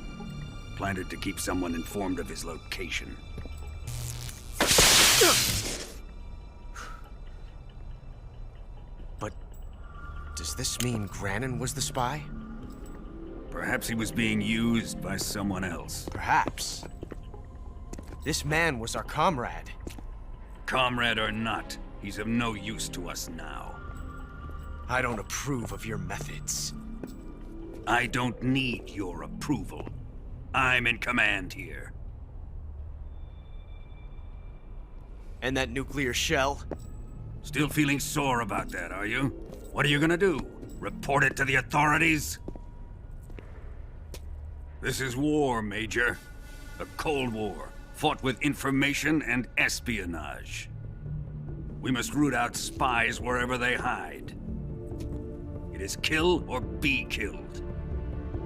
Planted to keep someone informed of his location. But does this mean Grannon was the spy? Perhaps he was being used by someone else. Perhaps. This man was our comrade. Comrade or not, he's of no use to us now. I don't approve of your methods. I don't need your approval. I'm in command here. And that nuclear shell? Still feeling sore about that, are you? What are you gonna do? Report it to the authorities? This is war, Major. A Cold War, fought with information and espionage. We must root out spies wherever they hide. It is kill or be killed.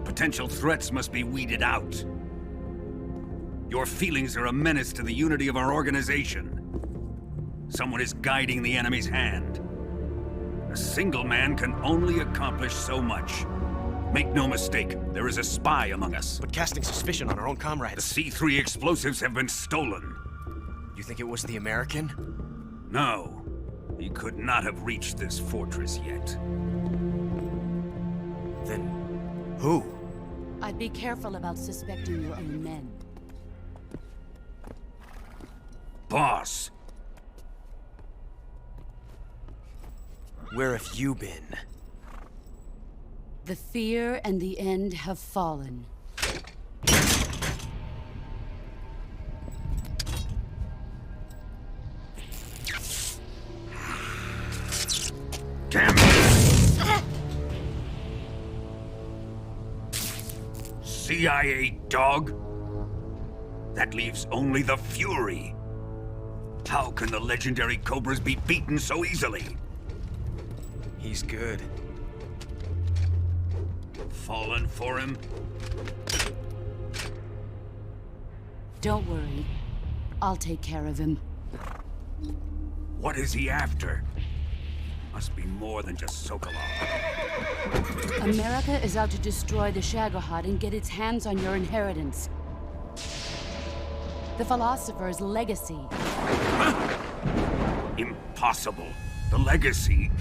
Potential threats must be weeded out. Your feelings are a menace to the unity of our organization. Someone is guiding the enemy's hand. A single man can only accomplish so much. Make no mistake, there is a spy among us. But casting suspicion on our own comrades. The C3 explosives have been stolen. You think it was the American? No. He could not have reached this fortress yet. Then who? I'd be careful about suspecting your own men. Boss! Where have you been? The fear and the end have fallen. Damn it! CIA dog? That leaves only the Fury. How can the legendary Cobras be beaten so easily? He's good. Fallen for him? Don't worry. I'll take care of him. What is he after? Must be more than just Sokolov. America is out to destroy the Shagohod and get its hands on your inheritance. The philosopher's legacy. Huh? Impossible. The legacy,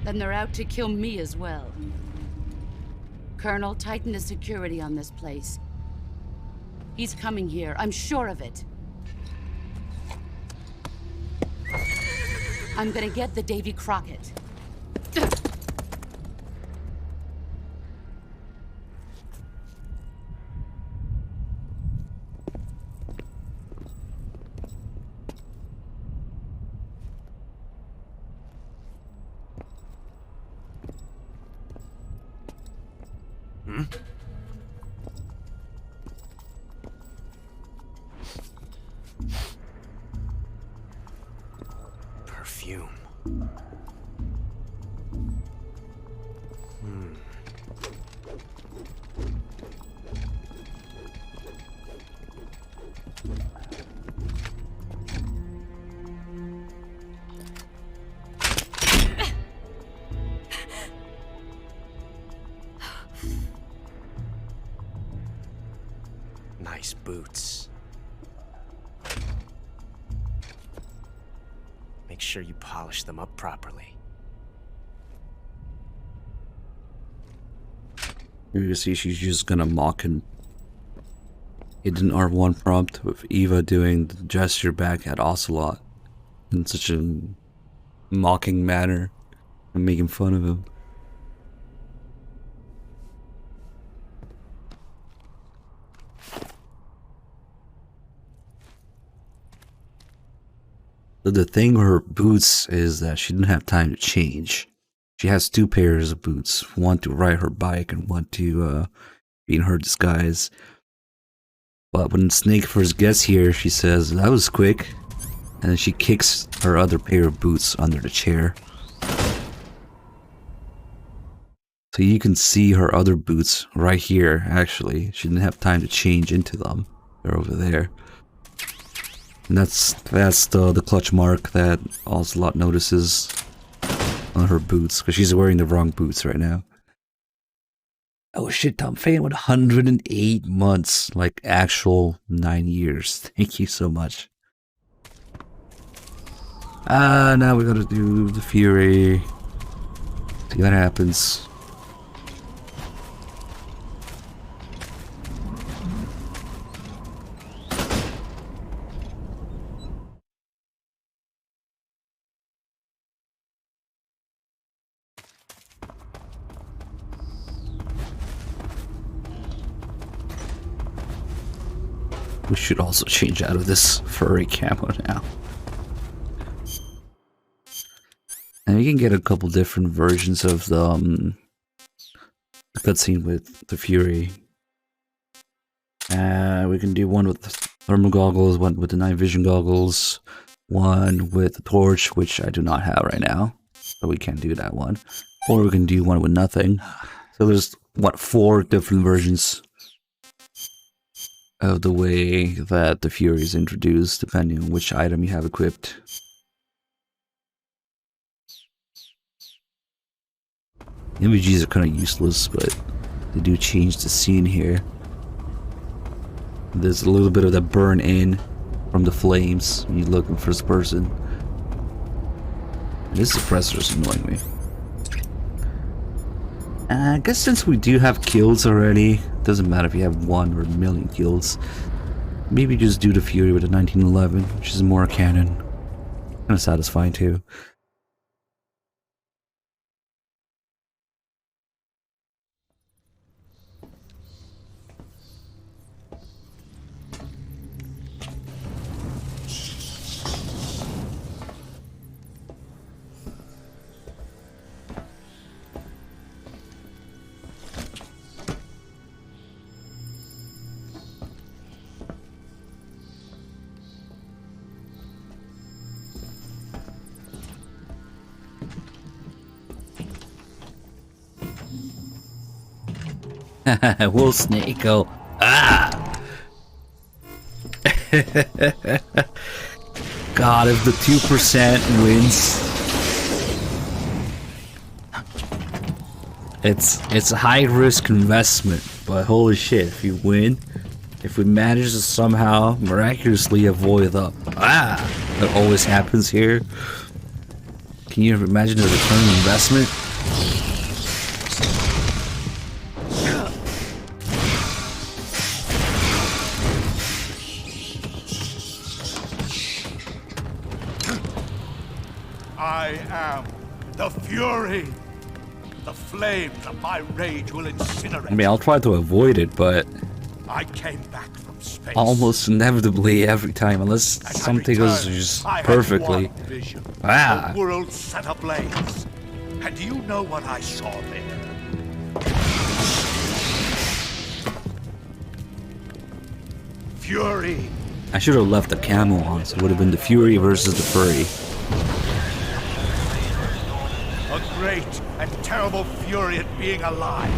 Then they're out to kill me as well. Colonel, tighten the security on this place. He's coming here, I'm sure of it. I'm gonna get the Davy Crockett. Hmm? Perfume. Nice boots. Make sure you polish them up properly. You see she's just gonna mock him. Hidden R1 prompt with Eva doing the gesture back at Ocelot in such a mocking manner and making fun of him. But the thing with her boots is that she didn't have time to change. She has 2 pairs of boots, one to ride her bike and one to be in her disguise. But when Snake first gets here, she says, "That was quick," and then she kicks her other pair of boots under the chair. So you can see her other boots right here, actually. She didn't have time to change into them. They're over there. And that's the clutch mark that Ocelot notices on her boots, because she's wearing the wrong boots right now. Oh shit, Tom Fain with 108 months, like actual 9 years. Thank you so much. Now we gotta do the Fury. See what happens. We should also change out of this furry camo now. And you can get a couple different versions of the cutscene with the Fury. We can do one with the thermal goggles, one with the night vision goggles, one with the torch, which I do not have right now, so we can't do that one. Or we can do one with nothing. So there's, what, 4 different versions of the way that the Fury is introduced, depending on which item you have equipped. MVGs are kind of useless, but they do change the scene here. There's a little bit of that burn in from the flames when you look in first person. This suppressor is annoying me. I guess since we do have kills already, doesn't matter if you have 1 or a million kills. Maybe just do the Fury with a 1911, which is more canon. Kind of satisfying too. Will Snake go, ah! God, if the 2% wins, it's a high risk investment, but holy shit, if you win, if we manage to somehow miraculously avoid the that always happens here, can you imagine the return on investment? I am the Fury. The flames of my rage will incinerate. I mean, I'll try to avoid it, but I came back from space. almost inevitably every time, unless something goes just perfectly. The world set ablaze. And do you know what I saw there? Fury. I should have left the camo on, so it would have been the Fury versus the Furry. A great and terrible fury at being alive.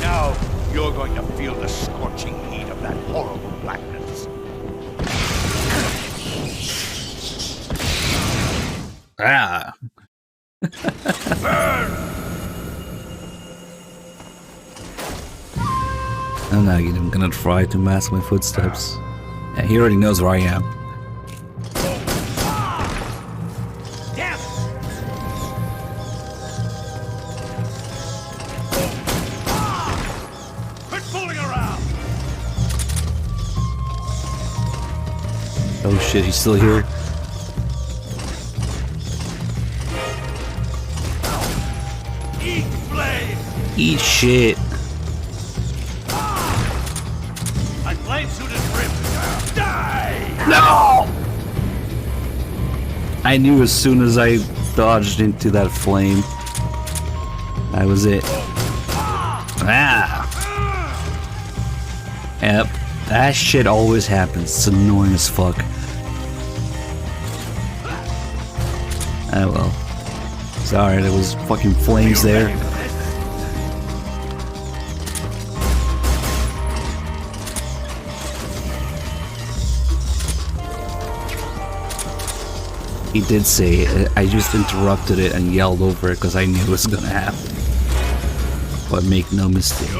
Now you're going to feel the scorching heat of that horrible blackness. Ah. I'm not even gonna try to mask my footsteps. Yeah, he already knows where I am. Quit fooling around. Oh shit, he's still here. Eat flame. Eat shit. My flame suit is ripped. Die! No! I knew as soon as I dodged into that flame, that was it. Ah! Yep, that shit always happens. It's annoying as fuck. Ah well. Sorry, there was fucking flames there. He did say it. I just interrupted it and yelled over it because I knew it was gonna happen. But make no mistake,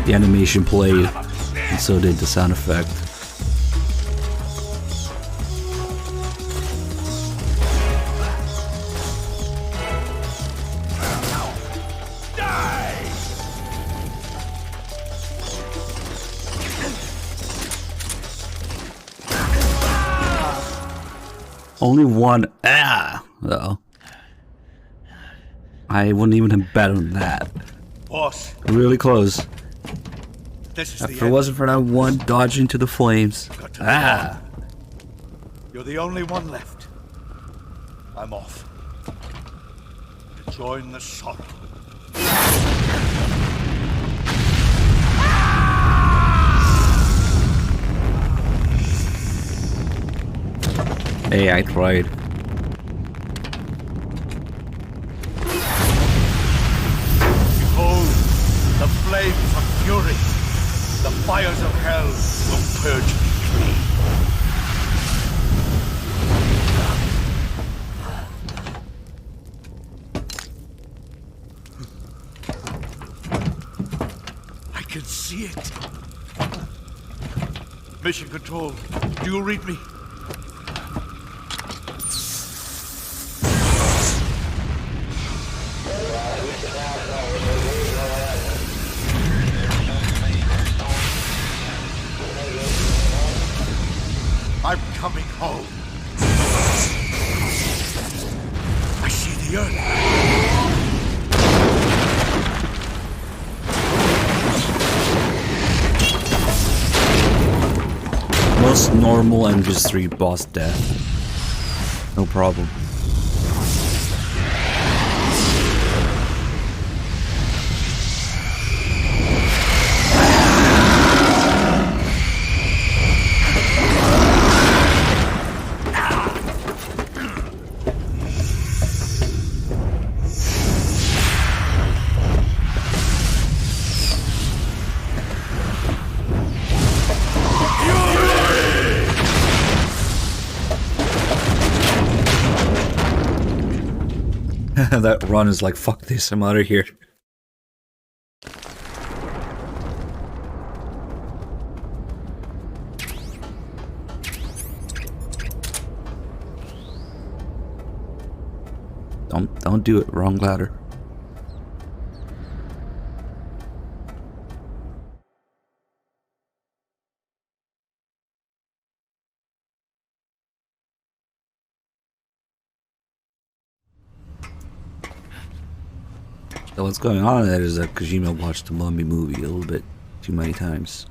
the animation played, and so did the sound effect. Only one though. I wouldn't even have bet on that. Boss. Really close. This is If it wasn't for that one dodge into the flames. You're the only one left. I'm off. To join the sorrow. Hey, I tried. Behold, the flames of fury. The fires of hell will purge me clean. I can see it. Mission Control, do you read me? I'm coming home. I see the earth. Most normal MGS3 boss death. No problem. That run is like, fuck this, I'm out of here. Don't do it, wrong ladder. So what's going on there is that Kojima watched the Mummy movie a little bit too many times.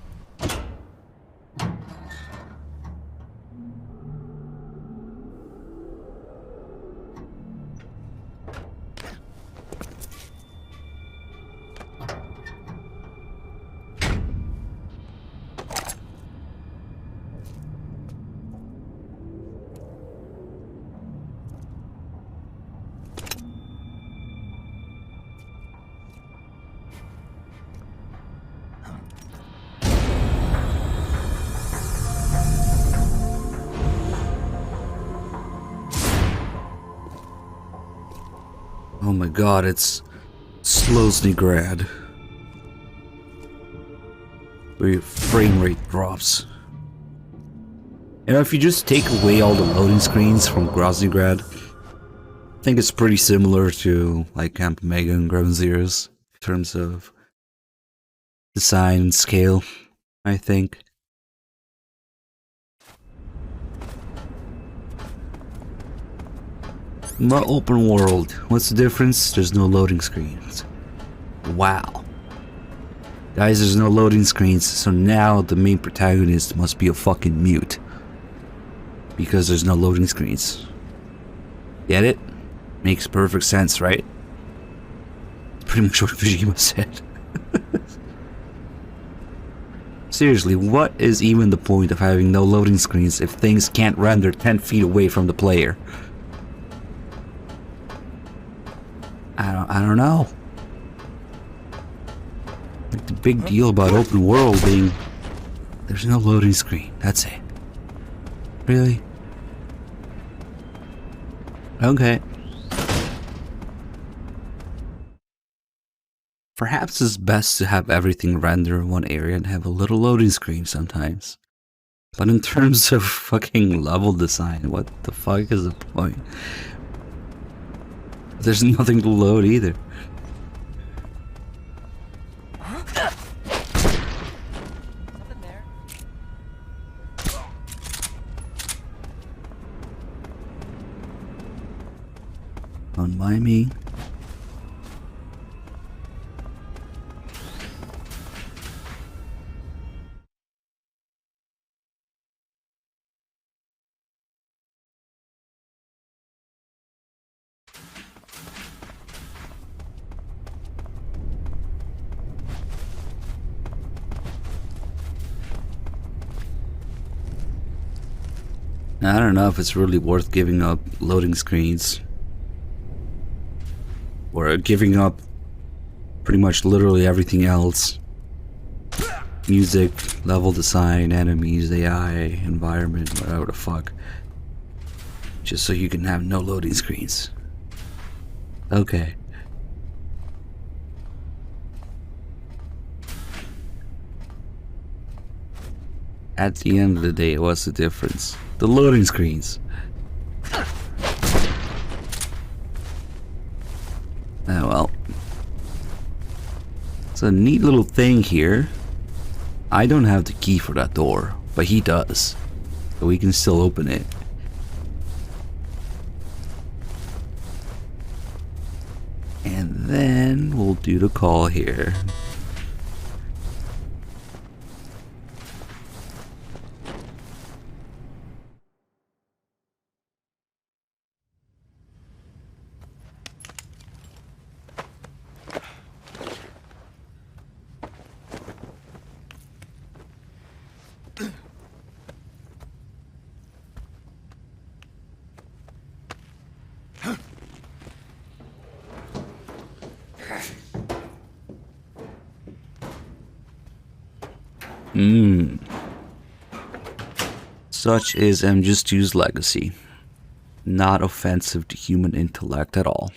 Oh my god, it's Sloznygrad. Where your frame rate drops. You know, if you just take away all the loading screens from Groznygrad, I think it's pretty similar to like Camp Omega and Ground Zeroes in terms of design and scale, I think. My open world. What's the difference? There's no loading screens. Wow. Guys, there's no loading screens, so now the main protagonist must be a fucking mute. Because there's no loading screens. Get it? Makes perfect sense, right? It's pretty much what Kojima said. Seriously, what is even the point of having no loading screens if things can't render 10 feet away from the player? I don't know. Like the big deal about open world being there's no loading screen. That's it. Really? Okay. Perhaps it's best to have everything render in one area and have a little loading screen sometimes. But in terms of fucking level design, what the fuck is the point? There's nothing to load either. Don't mind me. I don't know if it's really worth giving up loading screens. Or giving up pretty much literally everything else. Music, level design, enemies, AI, environment, whatever the fuck. Just so you can have no loading screens. Okay. At the end of the day, what's the difference? The loading screens. Oh well. It's a neat little thing here. I don't have the key for that door, but he does. So we can still open it. And then we'll do the call here. Such is MGS2's legacy. Not offensive to human intellect at all.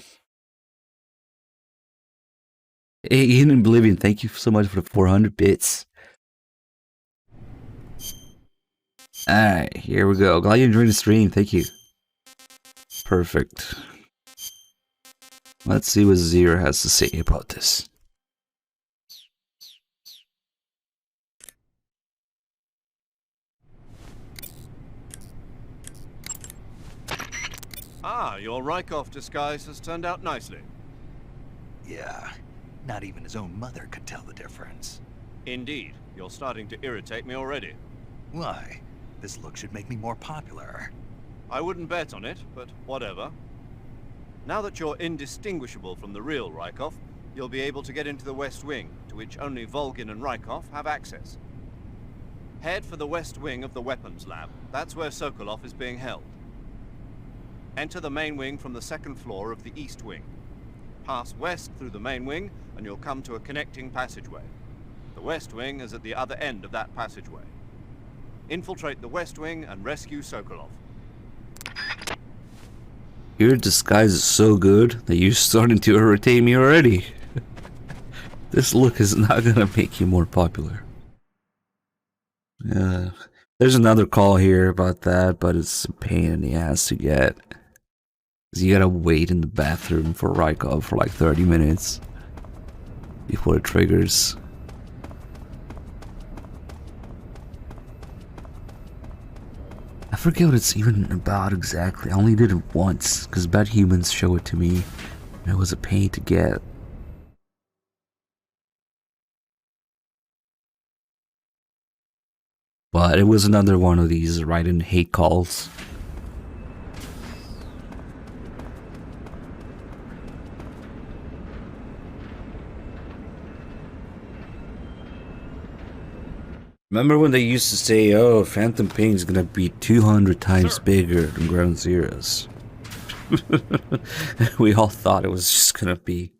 Hey, Ian Oblivion, thank you so much for the 400 bits. Alright, here we go. Glad you enjoyed the stream, thank you. Perfect. Let's see what Zero has to say about this. Ah, your Rykov disguise has turned out nicely. Yeah, not even his own mother could tell the difference. Indeed, you're starting to irritate me already. Why? This look should make me more popular. I wouldn't bet on it, but whatever. Now that you're indistinguishable from the real Rykov, you'll be able to get into the West Wing, to which only Volgin and Rykov have access. Head for the West Wing of the Weapons Lab. That's where Sokolov is being held. Enter the main wing from the second floor of the East Wing. Pass west through the main wing, and you'll come to a connecting passageway. The West Wing is at the other end of that passageway. Infiltrate the West Wing and rescue Sokolov. Your disguise is so good that you're starting to irritate me already. This look is not gonna make you more popular. There's another call here about that, but it's a pain in the ass to get. 'Cause you gotta wait in the bathroom for Rykov for like 30 minutes before it triggers. I forget what it's even about exactly. I only did it once, because Bad Humans show it to me, and it was a pain to get. But it was another one of these write-in hate calls. Remember when they used to say, oh, Phantom Pain is gonna be 200 times bigger than Ground Zeroes? We all thought it was just gonna be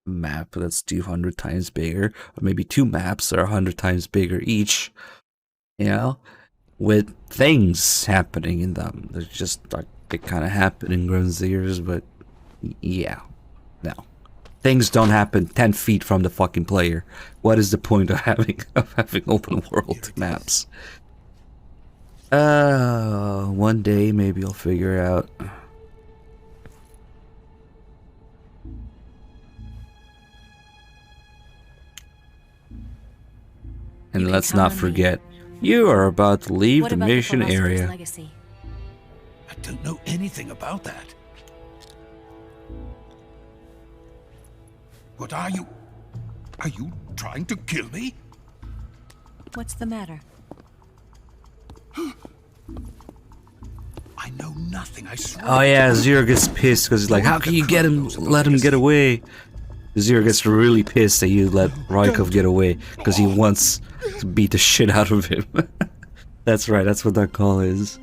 a map that's 200 times bigger, or maybe two maps that are 100 times bigger each, you know, with things happening in them. They're just like, they kind of happen in Ground Zeroes, but yeah, no. Things don't happen 10 feet from the fucking player. What is the point of having open world maps? One day maybe I'll figure it out. And let's not forget, you are about to leave the mission area. I don't know anything about that. What are you? Are you trying to kill me? What's the matter? I know nothing, I swear. Oh yeah, Zero gets pissed because he's like, how can you let him get away? Zero gets really pissed that you let Rykov get away because he wants to beat the shit out of him. That's right, that's what that call is.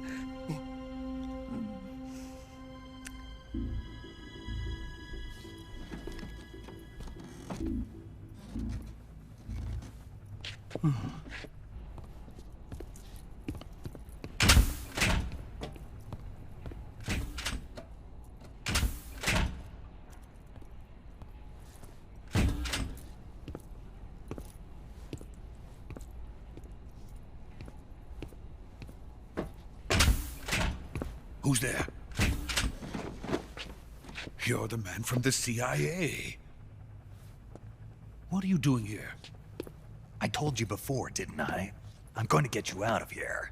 Who's there? You're the man from the CIA. What are you doing here? I told you before, didn't I? I'm going to get you out of here.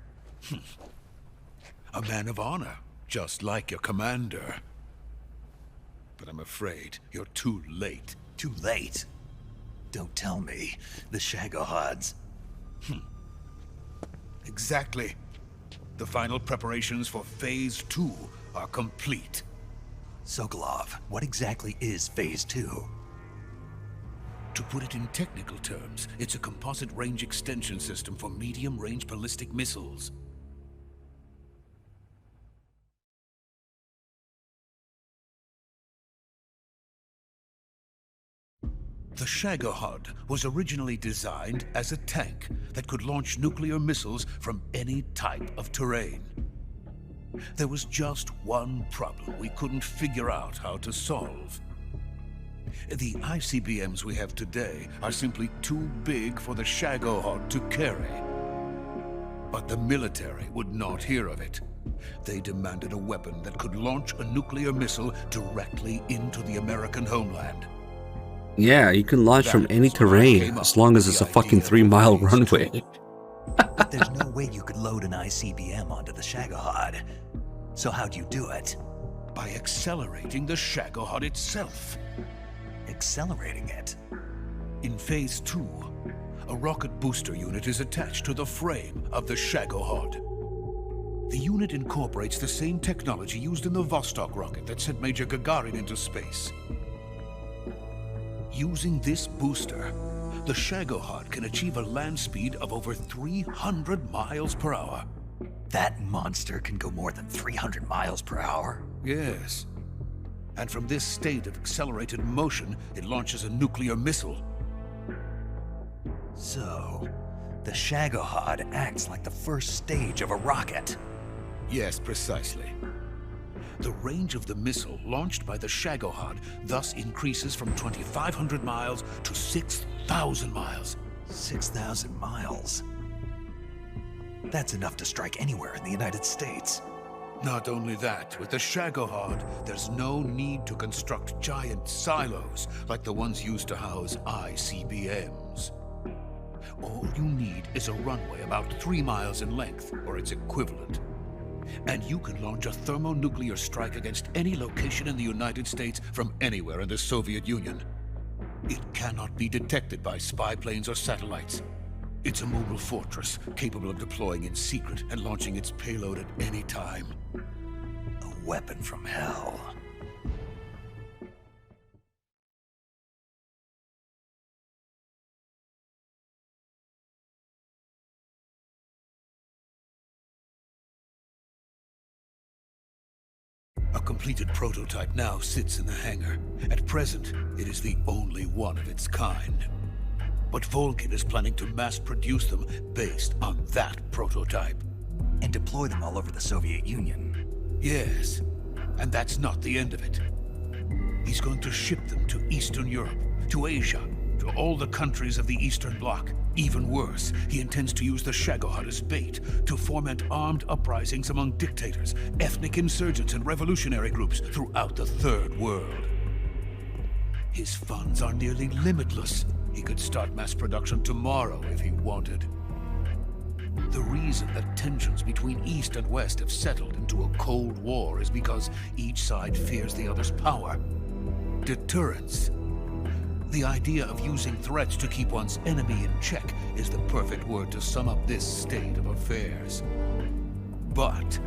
A man of honor, just like your commander. But I'm afraid you're too late. Too late? Don't tell me. The Shagohods. Exactly. The final preparations for Phase 2 are complete. Sokolov, what exactly is Phase 2? To put it in technical terms, it's a composite range extension system for medium-range ballistic missiles. The Shagohod was originally designed as a tank that could launch nuclear missiles from any type of terrain. There was just one problem we couldn't figure out how to solve. The ICBMs we have today are simply too big for the Shagohod to carry. But the military would not hear of it. They demanded a weapon that could launch a nuclear missile directly into the American homeland. Yeah, you can launch from any terrain as long as it's a fucking 3-mile runway. But there's no way you could load an ICBM onto the Shagohod. So how'd you do it? By accelerating the Shagohod itself. Accelerating it? In Phase 2, a rocket booster unit is attached to the frame of the Shagohod. The unit incorporates the same technology used in the Vostok rocket that sent Major Gagarin into space. Using this booster, the Shagohod can achieve a land speed of over 300 miles per hour. That monster can go more than 300 miles per hour? Yes. And from this state of accelerated motion, it launches a nuclear missile. So, the Shagohod acts like the first stage of a rocket. Yes, precisely. The range of the missile launched by the Shagohod thus increases from 2,500 miles to 6,000 miles. 6,000 miles? That's enough to strike anywhere in the United States. Not only that, with the Shagohod, there's no need to construct giant silos like the ones used to house ICBMs. All you need is a runway about 3 miles in length, or its equivalent. And you can launch a thermonuclear strike against any location in the United States from anywhere in the Soviet Union. It cannot be detected by spy planes or satellites. It's a mobile fortress, capable of deploying in secret and launching its payload at any time. A weapon from hell. A completed prototype now sits in the hangar. At present, it is the only one of its kind. But Volgin is planning to mass produce them based on that prototype. And deploy them all over the Soviet Union. Yes, and that's not the end of it. He's going to ship them to Eastern Europe, to Asia, to all the countries of the Eastern Bloc. Even worse, he intends to use the Shagohod as bait to foment armed uprisings among dictators, ethnic insurgents, and revolutionary groups throughout the Third World. His funds are nearly limitless. He could start mass production tomorrow if he wanted. The reason that tensions between East and West have settled into a Cold War is because each side fears the other's power. Deterrence. The idea of using threats to keep one's enemy in check is the perfect word to sum up this state of affairs. But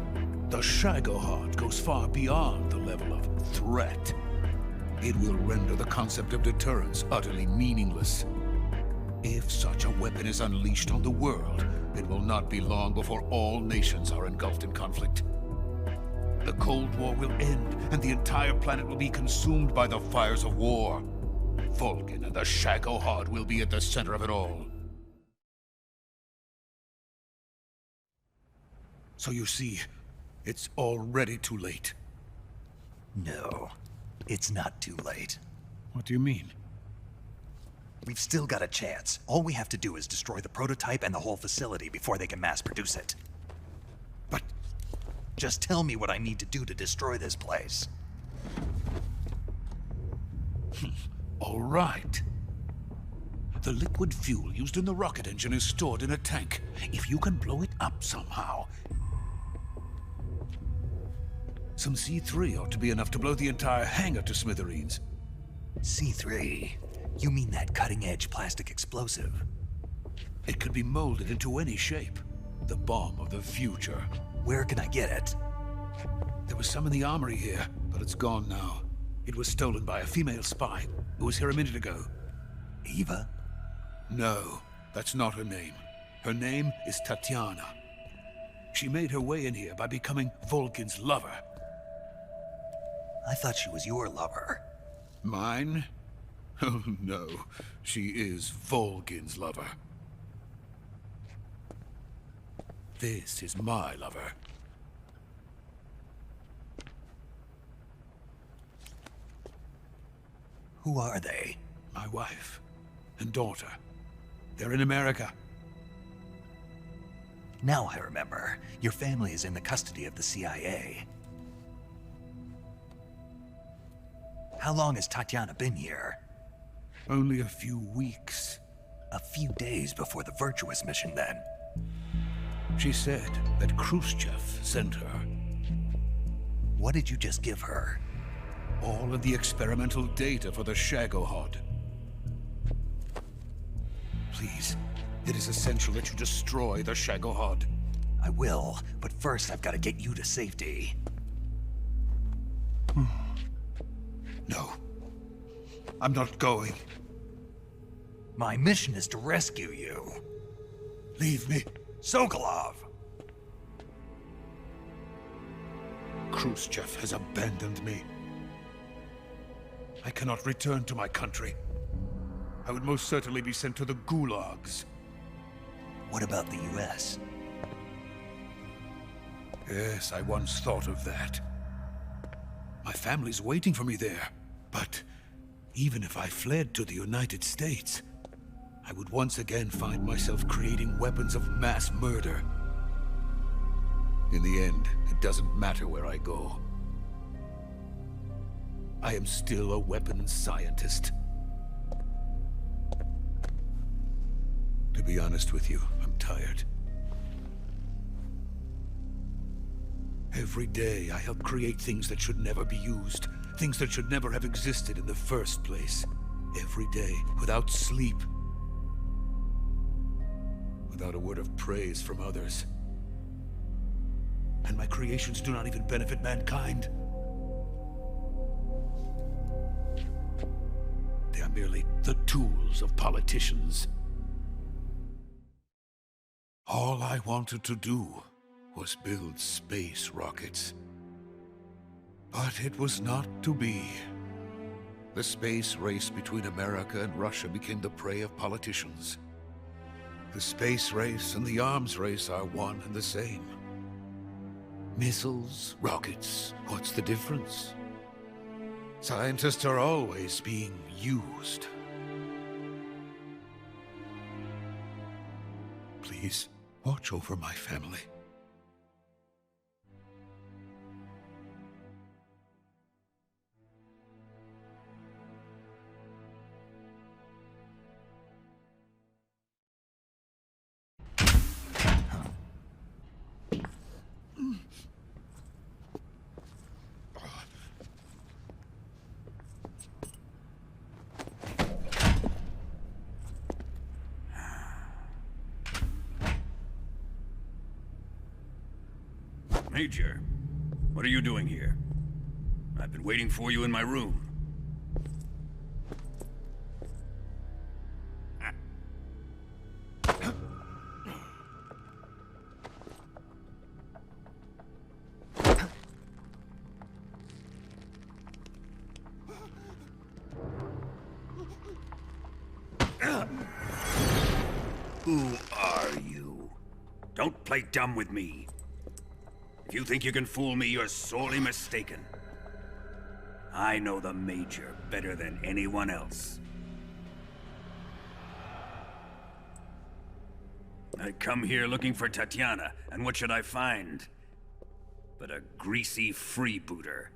the Shagohod goes far beyond the level of threat. It will render the concept of deterrence utterly meaningless. If such a weapon is unleashed on the world, it will not be long before all nations are engulfed in conflict. The Cold War will end, and the entire planet will be consumed by the fires of war. Volgin and the Shagohod will be at the center of it all. So you see, it's already too late. No, it's not too late. What do you mean? We've still got a chance. All we have to do is destroy the prototype and the whole facility before they can mass produce it. But... just tell me what I need to do to destroy this place. All right. The liquid fuel used in the rocket engine is stored in a tank. If you can blow it up somehow... some C3 ought to be enough to blow the entire hangar to smithereens. C3? You mean that cutting-edge plastic explosive? It could be molded into any shape. The bomb of the future. Where can I get it? There was some in the armory here, but it's gone now. It was stolen by a female spy who was here a minute ago. Eva? No, that's not her name. Her name is Tatiana. She made her way in here by becoming Volgin's lover. I thought she was your lover. Mine? Oh no, she is Volgin's lover. This is my lover. Who are they? My wife and daughter. They're in America. Now I remember. Your family is in the custody of the CIA. How long has Tatiana been here? Only a few weeks. A few days before the Virtuous mission, then. She said that Khrushchev sent her. What did you just give her? All of the experimental data for the Shagohod. Please, it is essential that you destroy the Shagohod. I will, but first I've got to get you to safety. No. I'm not going. My mission is to rescue you. Leave me. Sokolov! Khrushchev has abandoned me. I cannot return to my country. I would most certainly be sent to the gulags. What about the US? Yes, I once thought of that. My family's waiting for me there. But even if I fled to the United States, I would once again find myself creating weapons of mass murder. In the end, it doesn't matter where I go. I am still a weapons scientist. To be honest with you, I'm tired. Every day, I help create things that should never be used. Things that should never have existed in the first place. Every day, without sleep. Without a word of praise from others. And my creations do not even benefit mankind. They are merely the tools of politicians. All I wanted to do was build space rockets. But it was not to be. The space race between America and Russia became the prey of politicians. The space race and the arms race are one and the same. Missiles, rockets, what's the difference? Scientists are always being used. Please, watch over my family. Major, what are you doing here? I've been waiting for you in my room. Who are you? Don't play dumb with me. If you think you can fool me, you're sorely mistaken. I know the Major better than anyone else. I come here looking for Tatiana, and what should I find? But a greasy freebooter.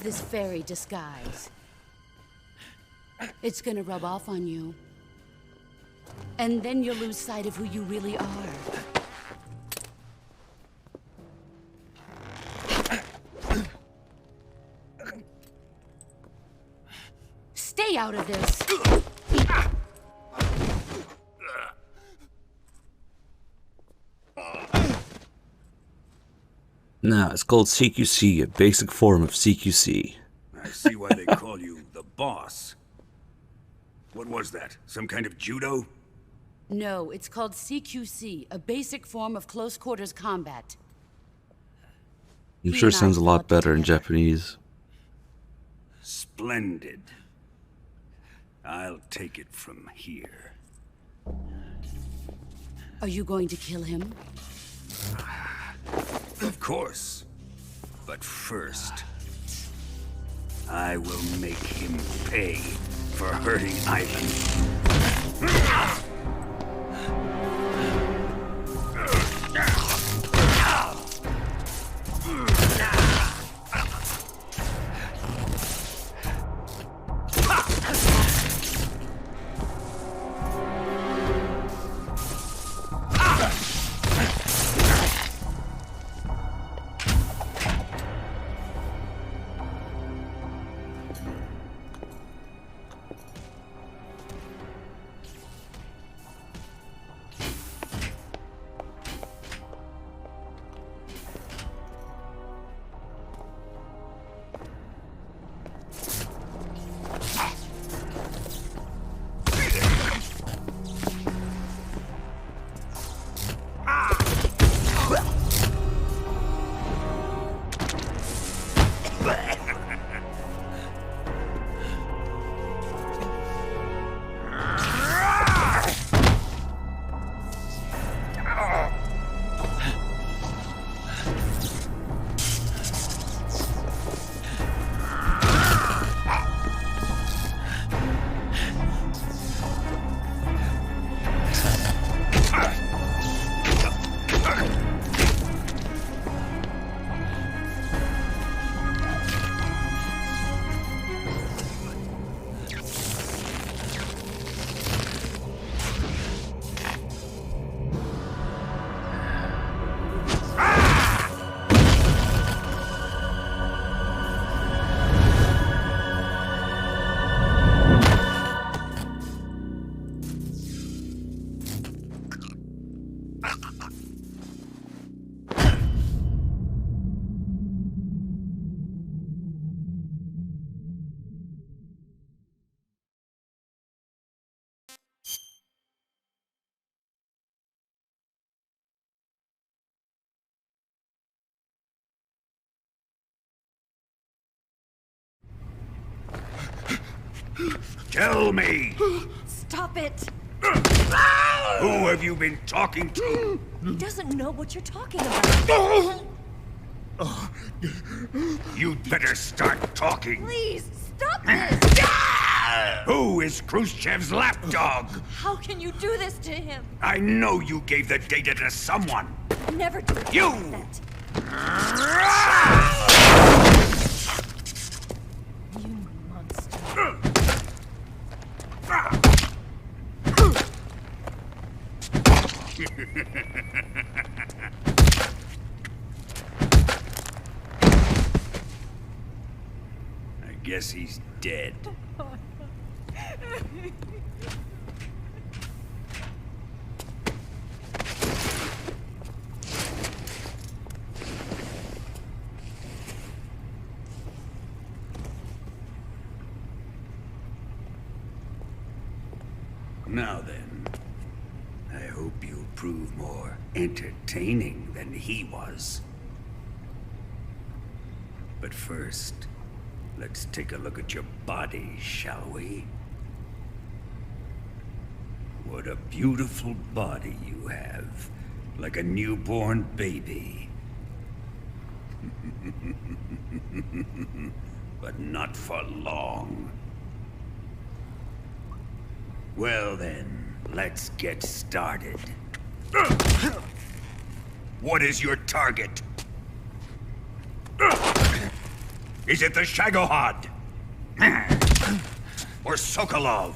This fairy disguise. It's gonna rub off on you. And then you'll lose sight of who you really are. Stay out of this! No, it's called CQC, a basic form of CQC. I see why they call you the boss. What was that? Some kind of judo? No, it's called CQC, a basic form of close quarters combat. I'm sure it sounds a lot better in Japanese. Splendid. I'll take it from here. Are you going to kill him? Of course. But first, I will make him pay for hurting Ivan. Tell me! Stop it! Who have you been talking to? He doesn't know what you're talking about. You'd better start talking. Please, stop this! Who is Khrushchev's lapdog? How can you do this to him? I know you gave the data to someone. Never do You! that. You monster. I guess he's dead. Now then, I hope you'll prove more entertaining than he was. But first, let's take a look at your body, shall we? What a beautiful body you have, like a newborn baby. But not for long. Well then, let's get started. What is your target? Is it the Shagohod? Or Sokolov?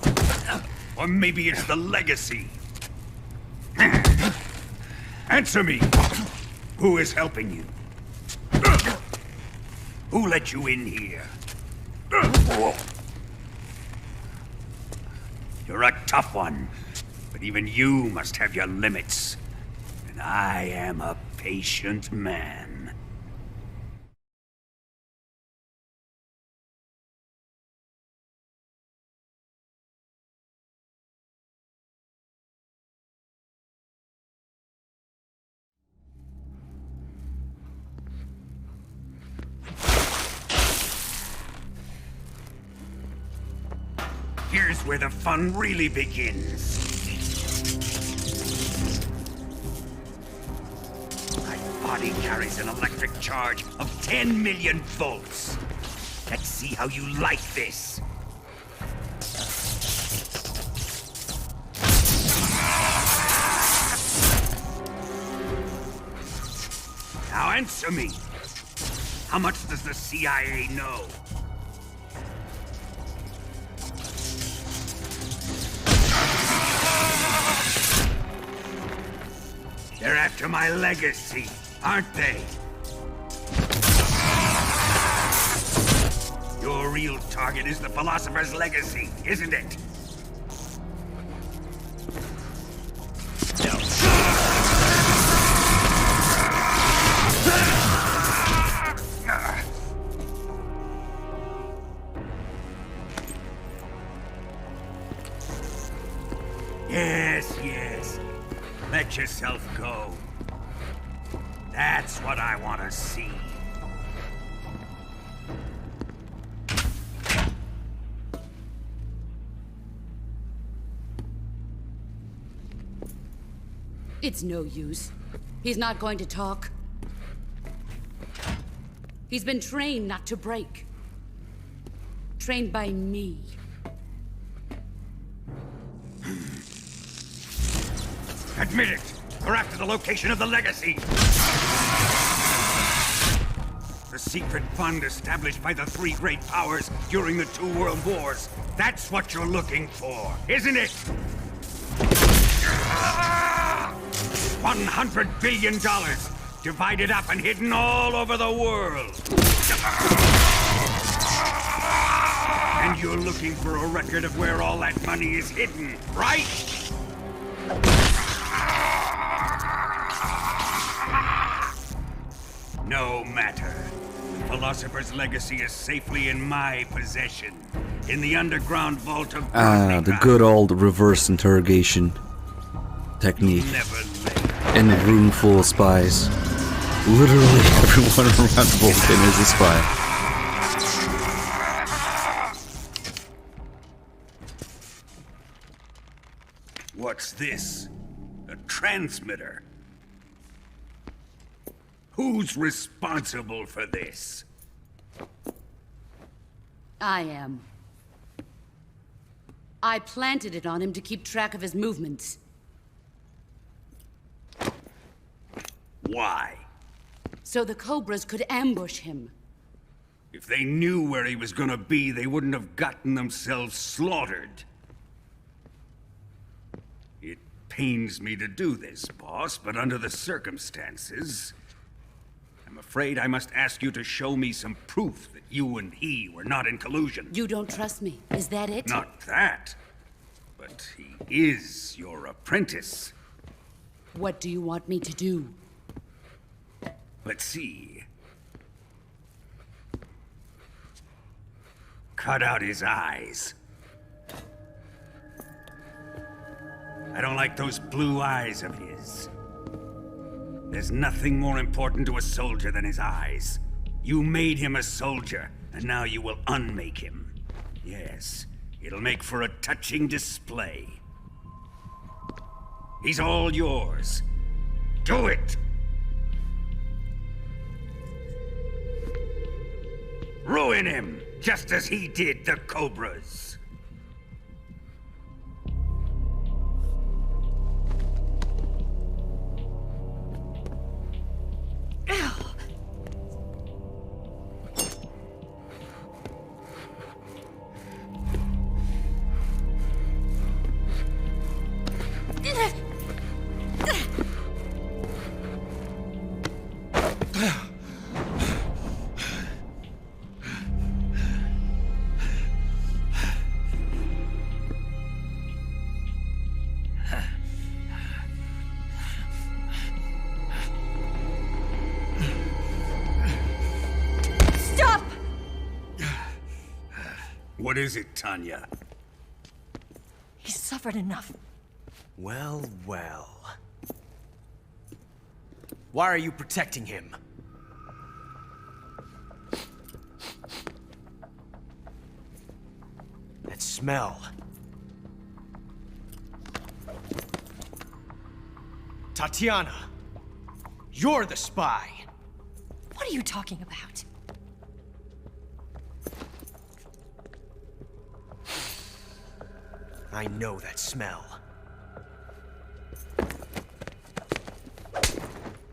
Or maybe it's the Legacy? Answer me! Who is helping you? Who let you in here? You're a tough one, but even you must have your limits. And I am a patient man. Here's where the fun really begins. My body carries an electric charge of 10 million volts. Let's see how you like this. Now answer me. How much does the CIA know? They're after my legacy, aren't they? Your real target is the Philosopher's legacy, isn't it? Yes, yes. Let yourself go. That's what I want to see. It's no use. He's not going to talk. He's been trained not to break. Trained by me. Admit it! We're after the location of the legacy! The secret fund established by the three great powers during the 2 world wars. That's what you're looking for, isn't it? $100 billion, divided up and hidden all over the world. And you're looking for a record of where all that money is hidden, right? No matter. The Philosopher's legacy is safely in my possession. In the underground vault of... The good old reverse interrogation technique. In a room full of spies. Literally everyone around Vulcan is a spy. What's this? A transmitter? Who's responsible for this? I am. I planted it on him to keep track of his movements. Why? So the Cobras could ambush him. If they knew where he was gonna be, they wouldn't have gotten themselves slaughtered. It pains me to do this, boss, but under the circumstances, I'm afraid I must ask you to show me some proof that you and he were not in collusion. You don't trust me, is that it? Not that, but he is your apprentice. What do you want me to do? Let's see. Cut out his eyes. I don't like those blue eyes of his. There's nothing more important to a soldier than his eyes. You made him a soldier, and now you will unmake him. Yes, it'll make for a touching display. He's all yours. Do it! Ruin him, just as he did the Cobras. What is it, Tanya? He's suffered enough. Well, well. Why are you protecting him? That smell. Tatiana, you're the spy. What are you talking about? I know that smell.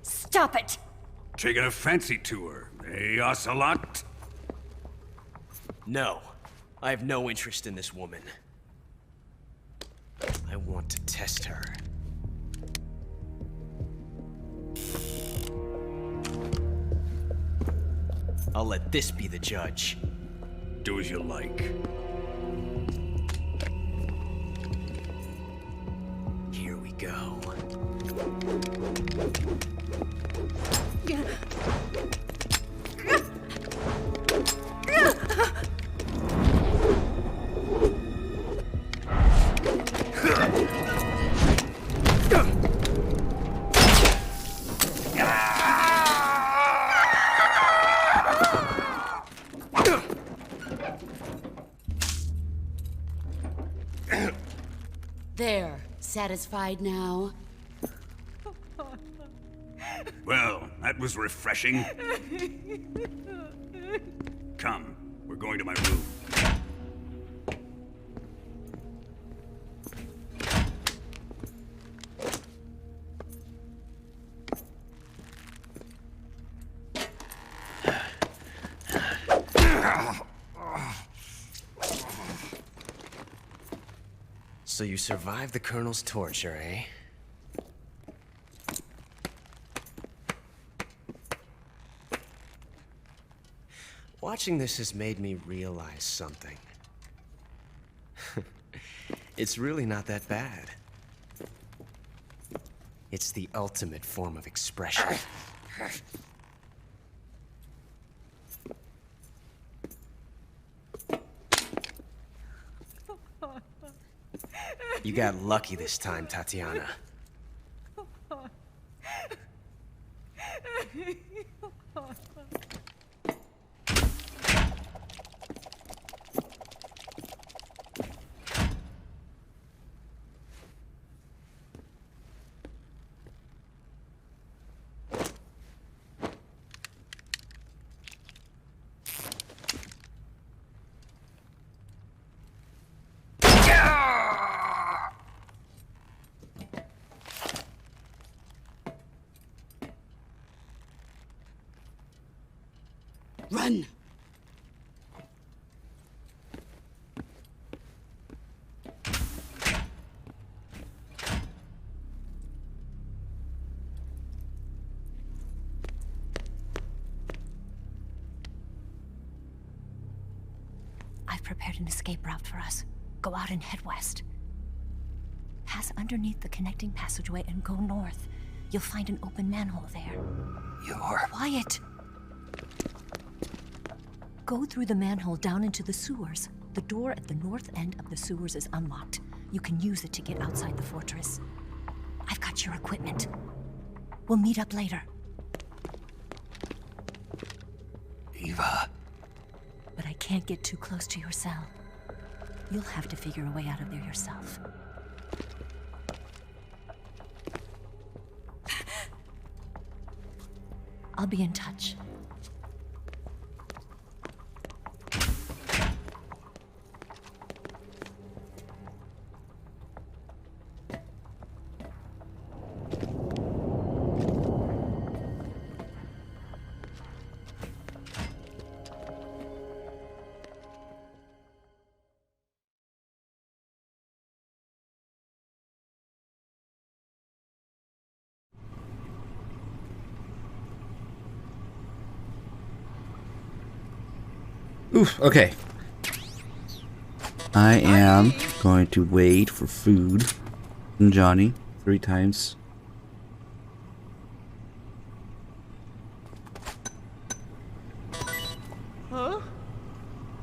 Stop it! Taking a fancy to her, eh, Ocelot? No, I have no interest in this woman. I want to test her. I'll let this be the judge. Do as you like. Here we go. There, satisfied now? Well, that was refreshing. Come, we're going to my room. So you survived the Colonel's torture, eh? Watching this has made me realize something. It's really not that bad. It's the ultimate form of expression. You got lucky this time, Tatiana. Run! I've prepared an escape route for us. Go out and head west. Pass underneath the connecting passageway and go north. You'll find an open manhole there. You're... Quiet! Go through the manhole down into the sewers. The door at the north end of the sewers is unlocked. You can use it to get outside the fortress. I've got your equipment. We'll meet up later. Eva. But I can't get too close to your cell. You'll have to figure a way out of there yourself. I'll be in touch. Oof, okay. I am going to wait for food from Johnny 3 times. Huh?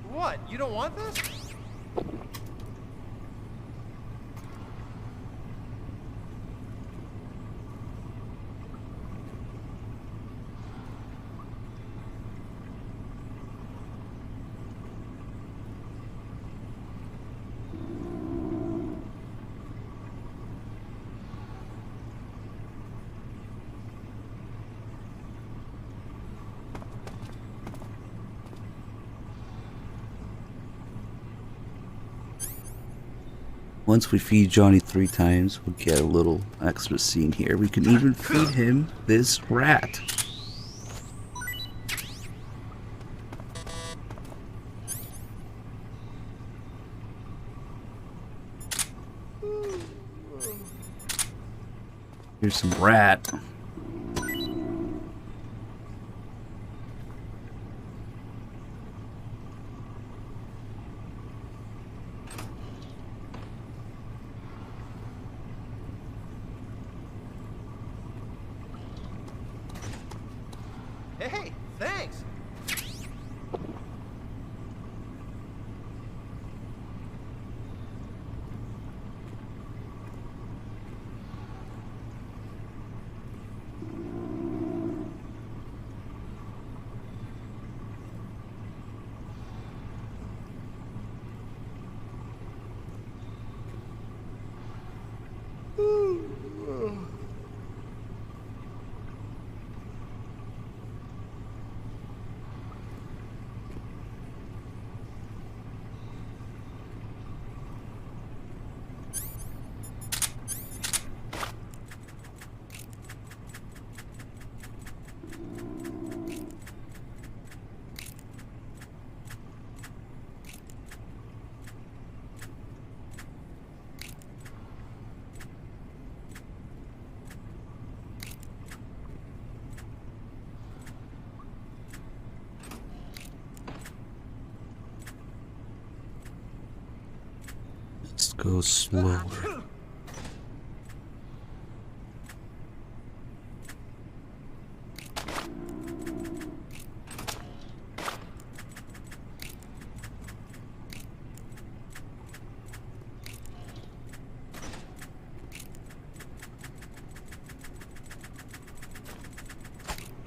What? You don't want this? Once we feed Johnny 3 times, we'll get a little extra scene here. We can even feed him this rat. Here's some rat. Hey, thanks. Let's go slower.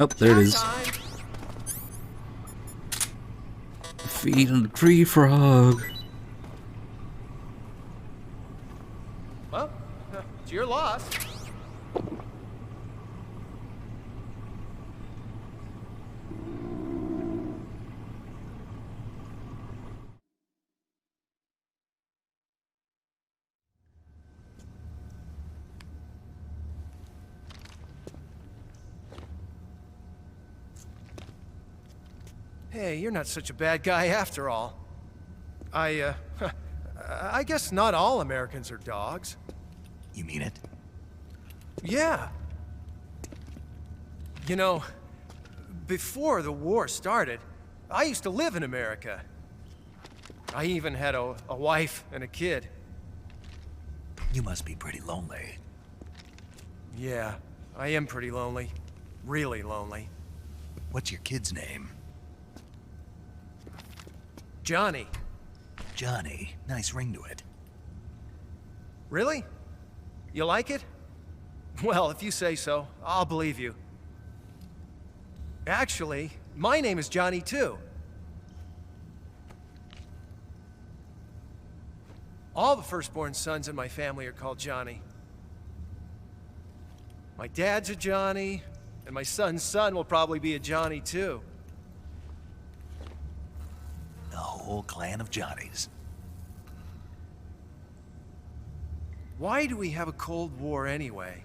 Oh, there it is. Feed on the tree frog. Well, it's your loss. Hey, you're not such a bad guy after all. I guess not all Americans are dogs. You mean it? Yeah. You know, before the war started, I used to live in America. I even had a wife and a kid. You must be pretty lonely. Yeah, I am pretty lonely. Really lonely. What's your kid's name? Johnny. Johnny. Nice ring to it. Really? You like it? Well, if you say so, I'll believe you. Actually, my name is Johnny too. All the firstborn sons in my family are called Johnny. My dad's a Johnny, and my son's son will probably be a Johnny too. The whole clan of Johnnies. Why do we have a Cold War anyway?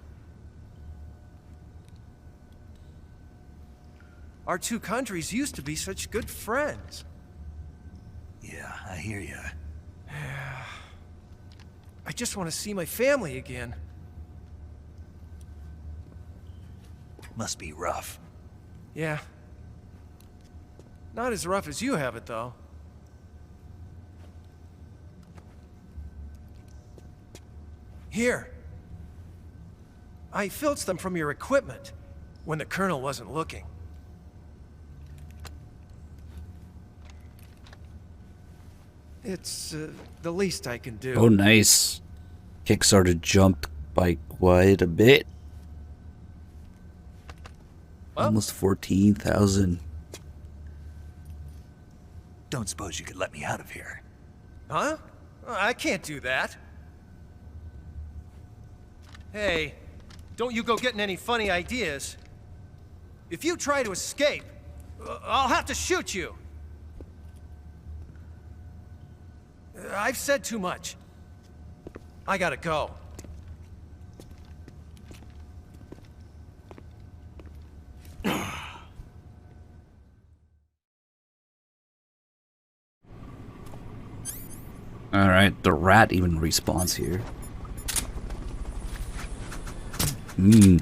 Our two countries used to be such good friends. Yeah, I hear you. I just want to see my family again. Must be rough. Yeah. Not as rough as you have it, though. Here. I filched them from your equipment when the Colonel wasn't looking. It's the least I can do. Oh, nice. Kickstarter jumped by quite a bit. Well, almost 14,000. Don't suppose you could let me out of here? Huh? I can't do that. Hey, don't you go getting any funny ideas. If you try to escape, I'll have to shoot you. I've said too much. I gotta go. Alright, the rat even respawns here.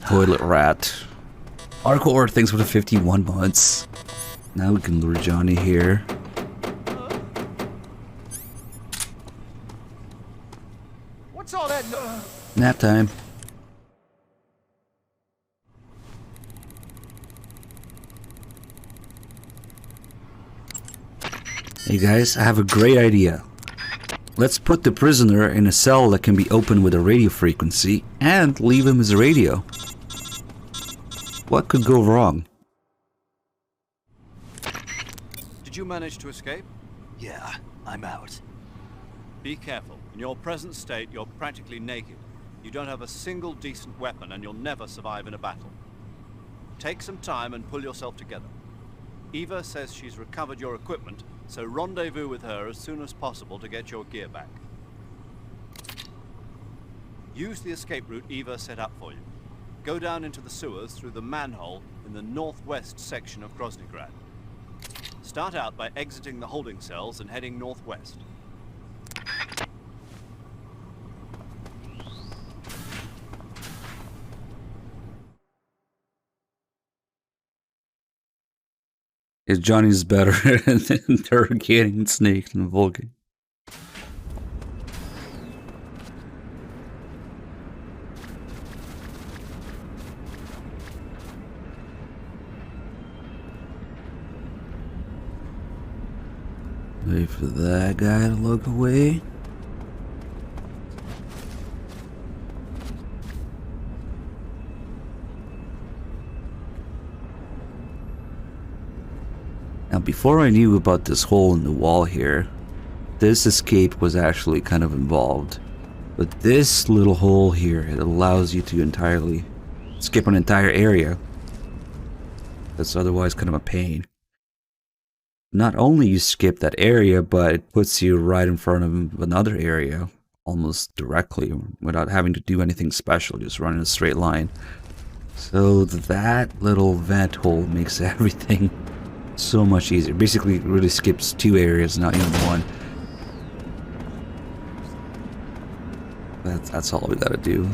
Toilet rat. Hardcore, thanks for the 51 months. Now we can lure Johnny here. What's all that Nap time. Hey guys, I have a great idea. Let's put the prisoner in a cell that can be opened with a radio frequency and leave him as a radio. What could go wrong? Did you manage to escape? Yeah, I'm out. Be careful. In your present state, you're practically naked. You don't have a single decent weapon, and you'll never survive in a battle. Take some time and pull yourself together. Eva says she's recovered your equipment, so rendezvous with her as soon as possible to get your gear back. Use the escape route Eva set up for you. Go down into the sewers through the manhole in the northwest section of Groznygrad. Start out by exiting the holding cells and heading northwest. Johnny's better at interrogating snakes than Vulcan. Wait for that guy to look away. Now, before I knew about this hole in the wall here, this escape was actually kind of involved. But this little hole here, it allows you to entirely skip an entire area. That's otherwise kind of a pain. Not only you skip that area, but it puts you right in front of another area, almost directly, without having to do anything special, just run in a straight line. So that little vent hole makes everything so much easier. Basically, it really skips 2 areas, not even 1. That's all we gotta do.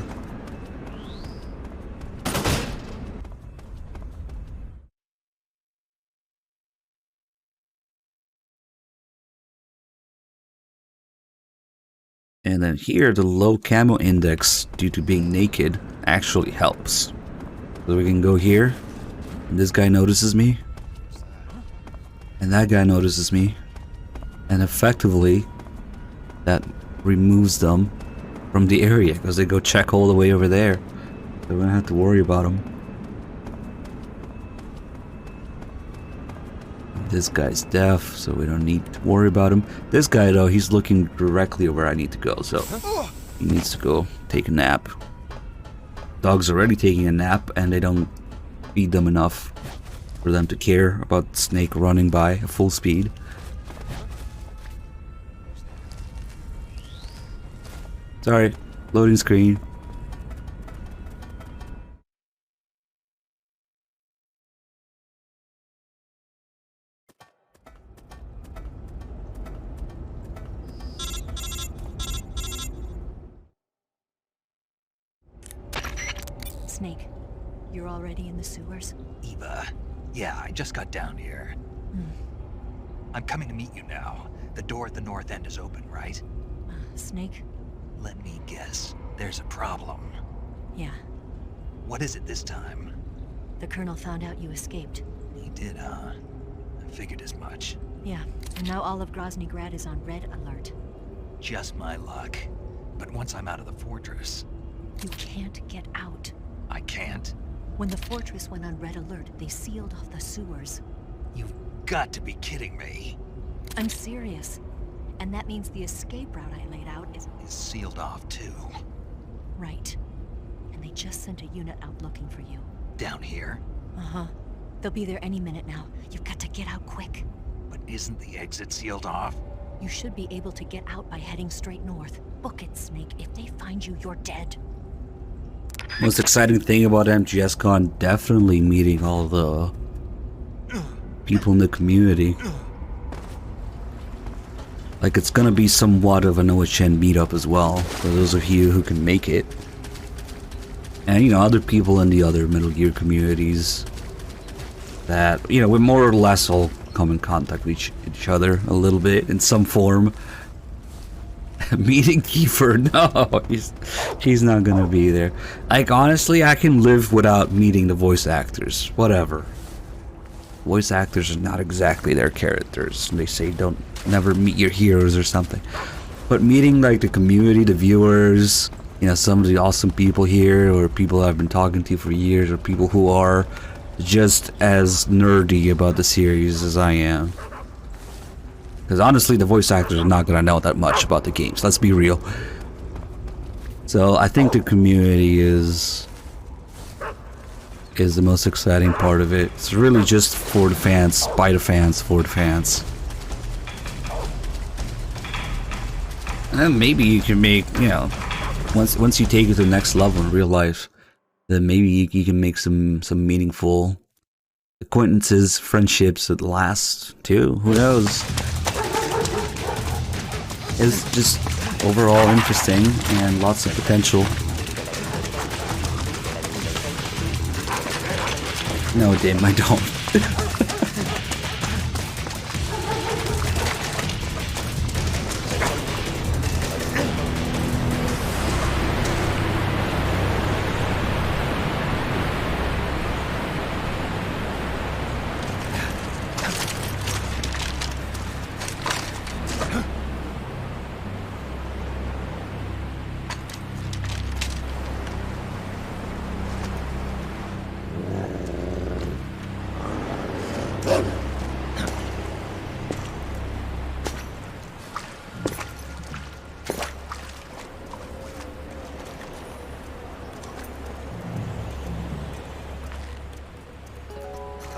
And then here, the low camo index, due to being naked, actually helps. So we can go here, and this guy notices me. And that guy notices me, and effectively that removes them from the area because they go check all the way over there. So we don't have to worry about them. This guy's deaf, so we don't need to worry about him. This guy though, he's looking directly where I need to go, so he needs to go take a nap. Dog's already taking a nap and they don't feed them enough for them to care about Snake running by at full speed. Sorry, loading screen. Snake, you're already in the sewers? Eva. Yeah, I just got down here. I'm coming to meet you now. The door at the north end is open, right? Snake? Let me guess. There's a problem. Yeah. What is it this time? The Colonel found out you escaped. He did, huh? I figured as much. Yeah, and now all of Groznygrad is on red alert. Just my luck. But once I'm out of the fortress... You can't get out. I can't? When the fortress went on red alert, they sealed off the sewers. You've got to be kidding me. I'm serious. And that means the escape route I laid out is sealed off too. Right. And they just sent a unit out looking for you. Down here? Uh-huh. They'll be there any minute now. You've got to get out quick. But isn't the exit sealed off? You should be able to get out by heading straight north. Book it, Snake. If they find you, you're dead. Most exciting thing about MGS1, definitely meeting all the people in the community. Like, it's gonna be somewhat of an OHN meetup as well, for those of you who can make it. And, you know, other people in the other Metal Gear communities that, you know, we more or less all come in contact with each other a little bit in some form. Meeting Kiefer, no, he's not gonna be there. Like, honestly, I can live without meeting the voice actors, whatever. Voice actors are not exactly their characters. They say don't never meet your heroes or something. But meeting like the community, the viewers, you know, some of the awesome people here, or people I've been talking to for years, or people who are just as nerdy about the series as I am. Because honestly, the voice actors are not gonna know that much about the games, let's be real. So I think the community is the most exciting part of it. It's really just for the fans, by the fans, for the fans. And then maybe you can make, you know, once you take it to the next level in real life, then maybe you can make some meaningful acquaintances, friendships that last too. Who knows? It's just overall interesting and lots of potential. No, Dim, I don't.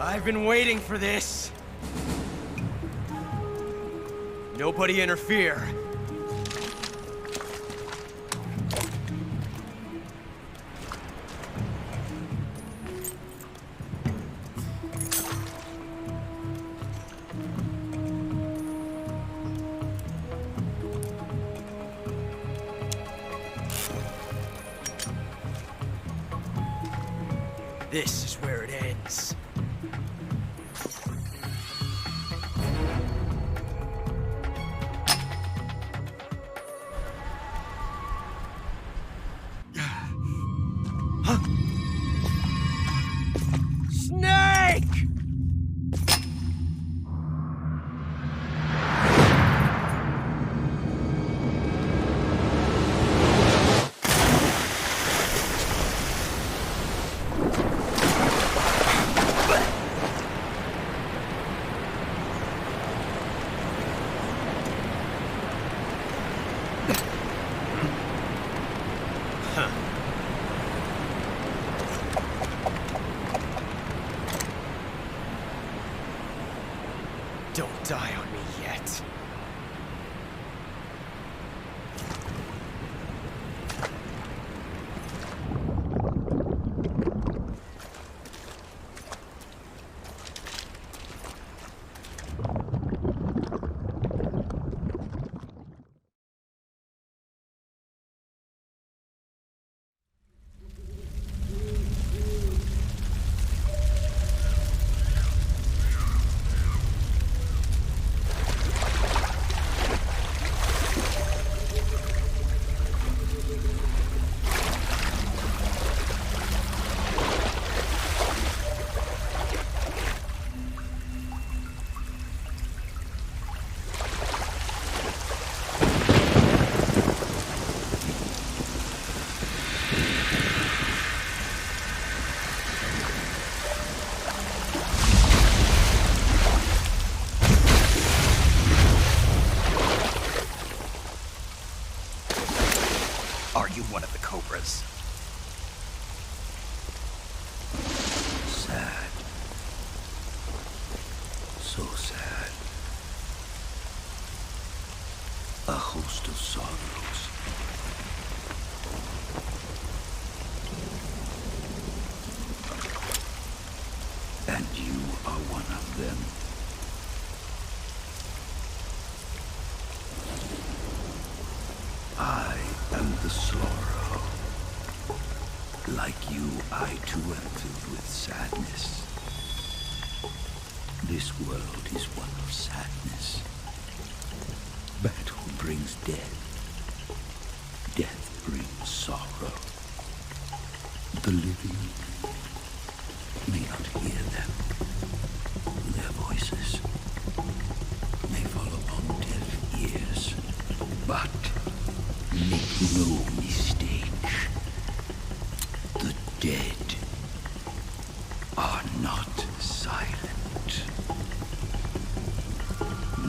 I've been waiting for this. Nobody interfere. This is where it ends. Snake! Don't die on me yet. Are you one of the Cobras? Sad. So sad. sorrows. And you are one of them. I am the sorrow. Like you, I too am filled with sadness. This world is one of sadness. But who brings death? Death brings sorrow. The living may not hear them. Their voices may fall upon deaf ears. But make no mistake, the dead are not silent.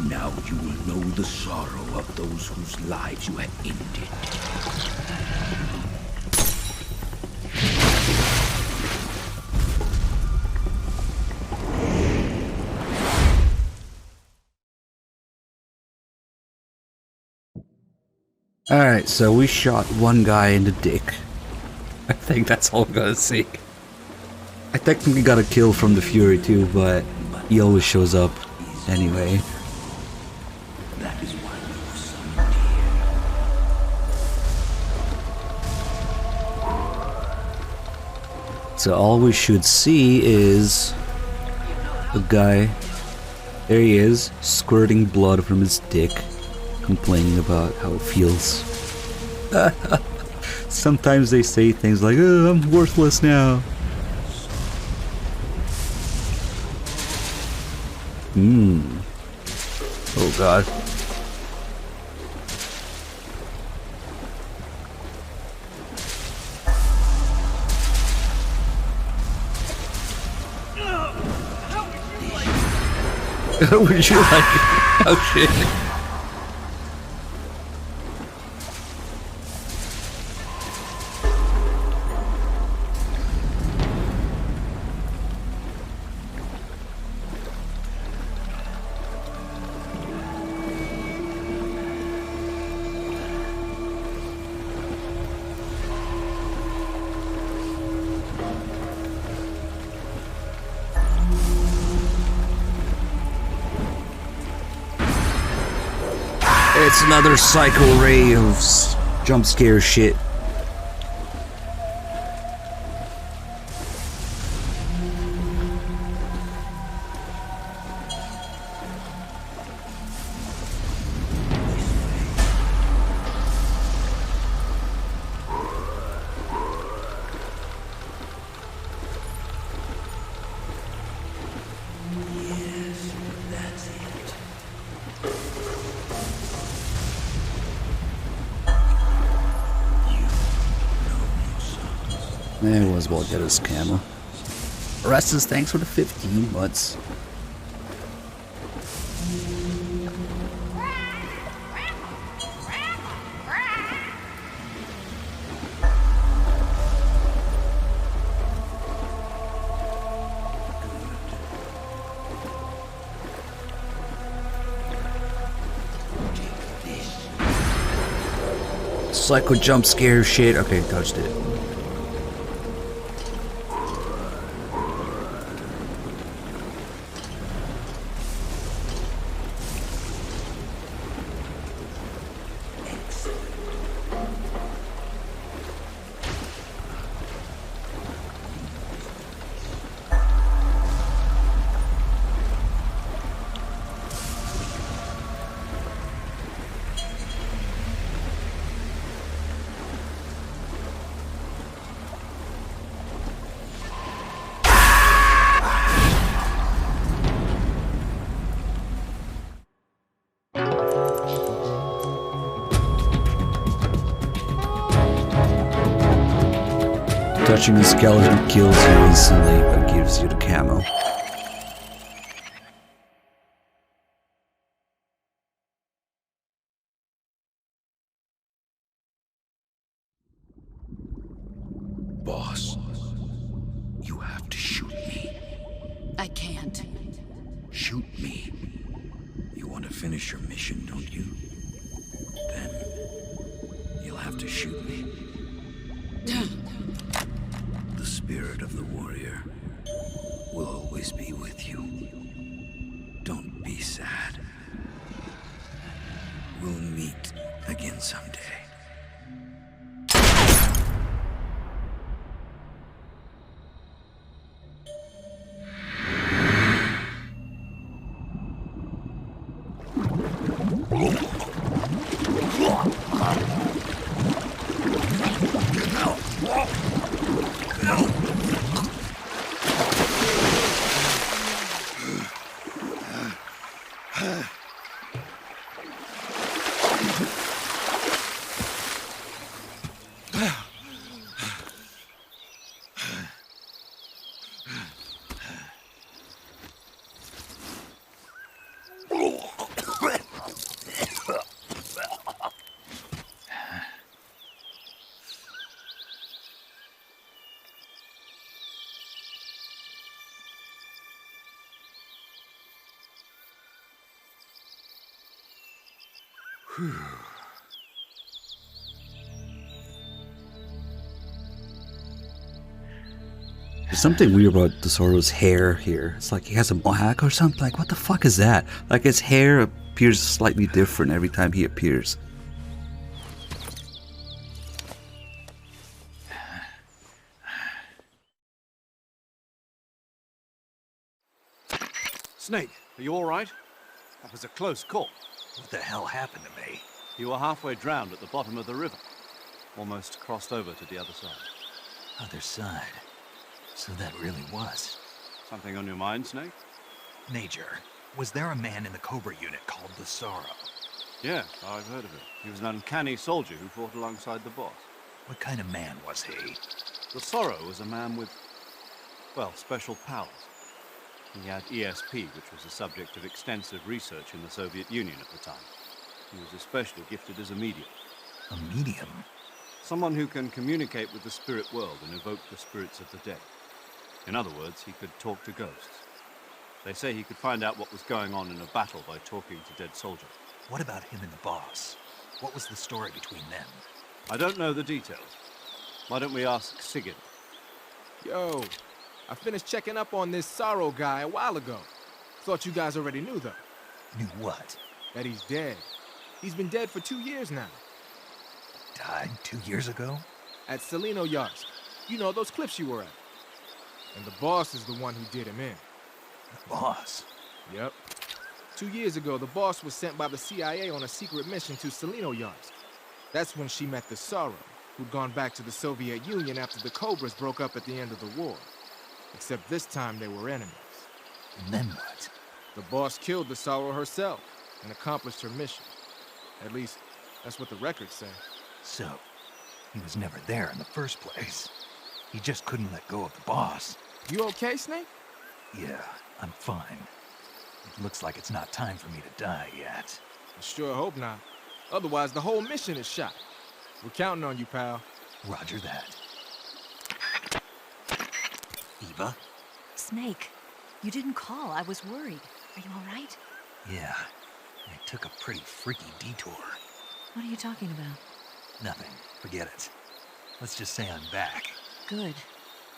Now you will know the sorrow of those whose lives you have ended. Alright, so we shot one guy in the dick. I think that's all I'm gonna say. I technically got a kill from the Fury too, but he always shows up anyway. That is why you were summoned here. So all we should see is a guy. There he is, squirting blood from his dick, complaining about how it feels. Sometimes they say things like, "Oh, I'm worthless now." Oh god. How would you like it? Oh shit. It's another cycle ray of jump scare shit. There was well get his camo. Orestes, thanks for the 15 months. Psycho jump scare shit. Okay, dodged it. Touching the skeleton kills you instantly, but gives you the camo. Boss, you have to shoot me. I can't. Shoot me. You want to finish your mission, don't you? Then have to shoot me. The spirit of the warrior will always be with you. Don't be sad. We'll meet again someday. There's something weird about Tesoro's hair here. It's like he has a mohawk or something. Like, what the fuck is that? Like, his hair appears slightly different every time he appears. Snake, are you all right? That was a close call. What the hell happened to me? You were halfway drowned at the bottom of the river. Almost crossed over to the other side. Other side. So that really was. Something on your mind, Snake? Major, was there a man in the Cobra unit called the Sorrow? Yeah, I've heard of him. He was an uncanny soldier who fought alongside the boss. What kind of man was he? The Sorrow was a man with, well, special powers. He had ESP, which was the subject of extensive research in the Soviet Union at the time. He was especially gifted as a medium. A medium? Someone who can communicate with the spirit world and evoke the spirits of the dead. In other words, he could talk to ghosts. They say he could find out what was going on in a battle by talking to dead soldiers. What about him and the boss? What was the story between them? I don't know the details. Why don't we ask Sigurd? Yo, I finished checking up on this Sorrow guy a while ago. Thought you guys already knew, though. Knew what? That he's dead. He's been dead for 2 years now. Died 2 years ago? At Selino Yarsk. You know, those cliffs you were at. And the boss is the one who did him in. The boss? Yep. 2 years ago, the boss was sent by the CIA on a secret mission to Selino Yarsk. That's when she met the Sorrow, who'd gone back to the Soviet Union after the Cobras broke up at the end of the war. Except this time they were enemies. And then what? The boss killed the Sorrow herself and accomplished her mission. At least, that's what the records say. So, he was never there in the first place. He just couldn't let go of the boss. You okay, Snake? Yeah, I'm fine. It looks like it's not time for me to die yet. I sure hope not. Otherwise, the whole mission is shot. We're counting on you, pal. Roger that. Eva? Snake, you didn't call. I was worried. Are you all right? Yeah, I took a pretty freaky detour. What are you talking about? Nothing. Forget it. Let's just say I'm back. Good.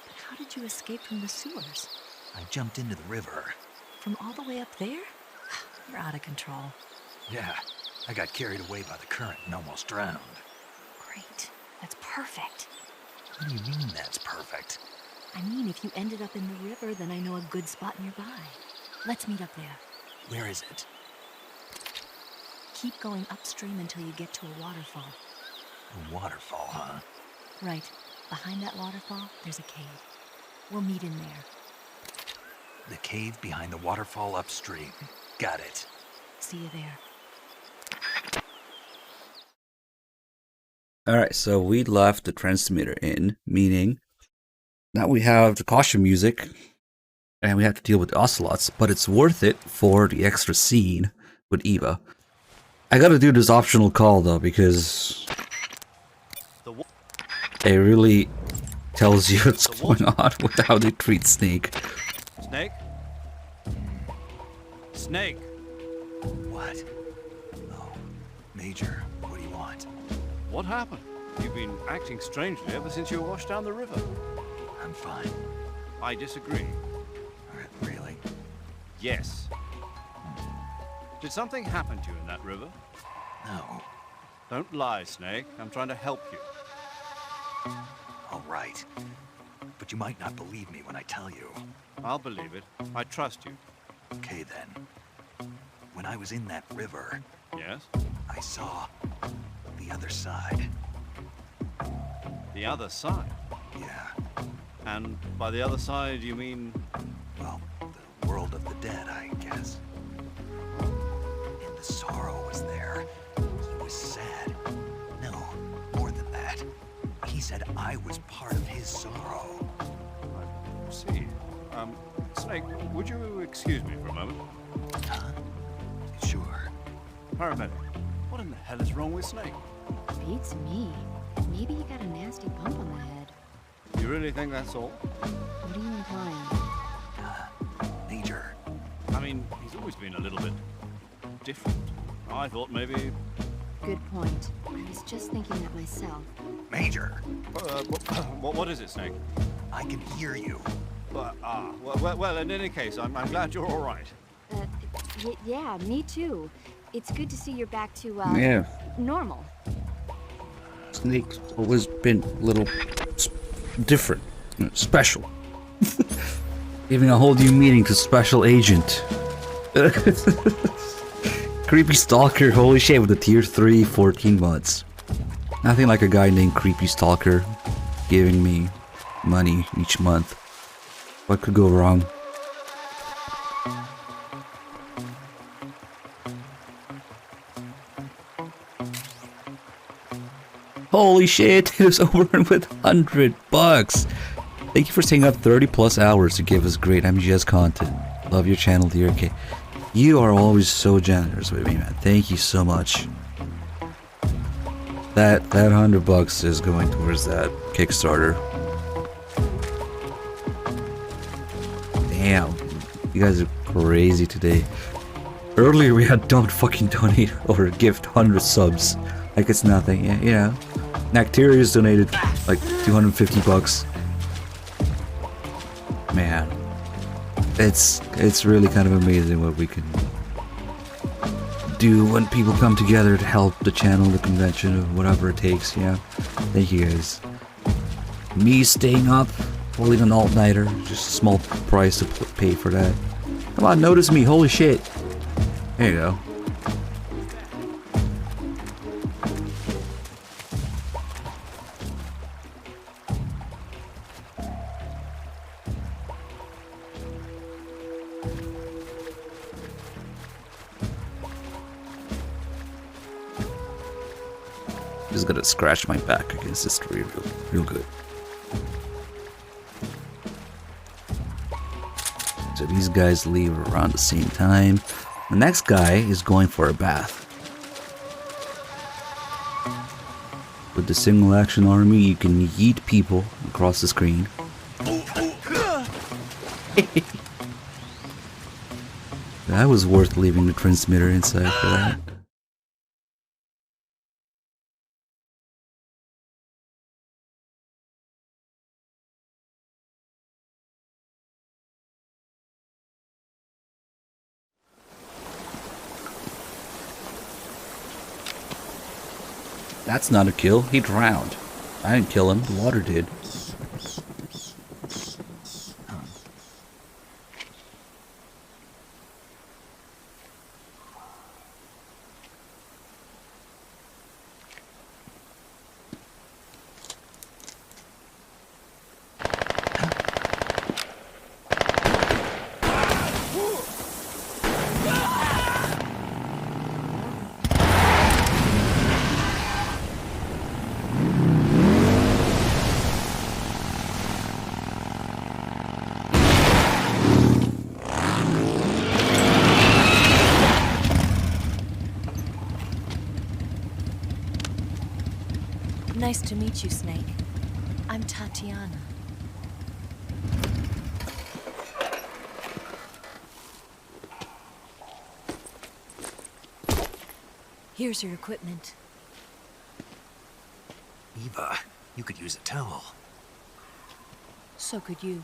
But how did you escape from the sewers? I jumped into the river. From all the way up there? You're out of control. Yeah, I got carried away by the current and almost drowned. Great. That's perfect. What do you mean that's perfect? I mean, if you ended up in the river, then I know a good spot nearby. Let's meet up there. Where is it? Keep going upstream until you get to a waterfall. A waterfall, huh? Right. Behind that waterfall, there's a cave. We'll meet in there. The cave behind the waterfall upstream. Got it. See you there. Alright, so we left the transmitter in, meaning now we have the caution music and we have to deal with the ocelots, but it's worth it for the extra scene with Eva. I gotta do this optional call though, because it really tells you what's going on with how they treat Snake. Snake? Snake! What? Oh, Major, what do you want? What happened? You've been acting strangely ever since you were washed down the river. I'm fine. I disagree. Really? Yes. Did something happen to you in that river? No. Don't lie, Snake. I'm trying to help you. All right. But you might not believe me when I tell you. I'll believe it. I trust you. Okay, then. When I was in that river... Yes? I saw the other side. The other side? Yeah. And by the other side, you mean... Well, the world of the dead, I guess. And the sorrow was there. He was sad. No, more than that. He said I was part of his sorrow. I see. Snake, would you excuse me for a moment? Huh? Sure. Paramedic, what in the hell is wrong with Snake? Beats me. Maybe he got a nasty bump on the head. You really think that's all? What are you implying? Major. I mean, he's always been a little bit different. I thought maybe... Good point. I was just thinking that myself. Major! What is it, Snake? I can hear you. Well, in any case, I'm glad you're all right. Yeah, me too. It's good to see you're back to, Yeah. normal. Snake's always been a little different, special. Giving a whole new meaning to special agent. Creepy Stalker, holy shit, with the tier 3, 14 months. Nothing like a guy named Creepy Stalker giving me money each month. What could go wrong? Holy shit, it was over with $100. Thank you for staying up 30+ hours to give us great MGS content. Love your channel, dear K. You are always so generous with me, man. Thank you so much. That $100 is going towards that Kickstarter. Damn, you guys are crazy today. Earlier we had don't fucking donate or gift 100 subs like it's nothing. Yeah, you know. Nacterius donated like $250. Man, it's really kind of amazing what we can do when people come together to help the channel, the convention, or whatever it takes. Yeah, thank you guys. Me staying up, holding an alt-nighter, just a small price to pay for that. Come on, notice me, holy shit. There you go. Just gonna scratch my back against this tree real good. So these guys leave around the same time. The next guy is going for a bath. With the single action army, you can yeet people across the screen. That was worth leaving the transmitter inside for that. That's not a kill, he drowned. I didn't kill him, the water did. Nice to meet you, Snake. I'm Tatiana. Here's your equipment. Eva, you could use a towel. So could you.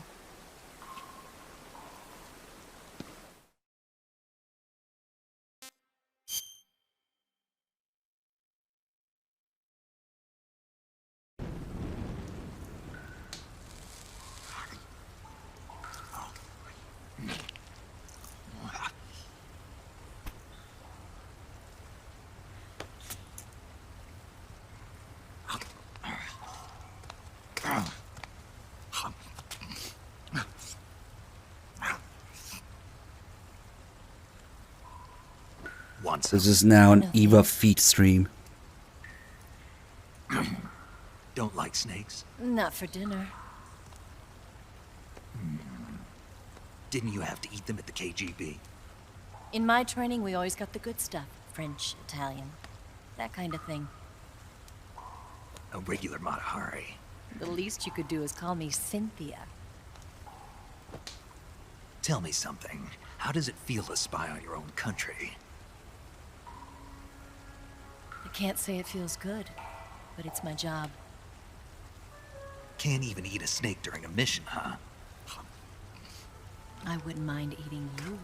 This is now an Eva feet stream. Don't like snakes? Not for dinner. Didn't you have to eat them at the KGB? In my training, we always got the good stuff. French, Italian, that kind of thing. A regular Matahari. The least you could do is call me Cynthia. Tell me something. How does it feel to spy on your own country? I can't say it feels good, but it's my job. Can't even eat a snake during a mission, huh? I wouldn't mind eating you.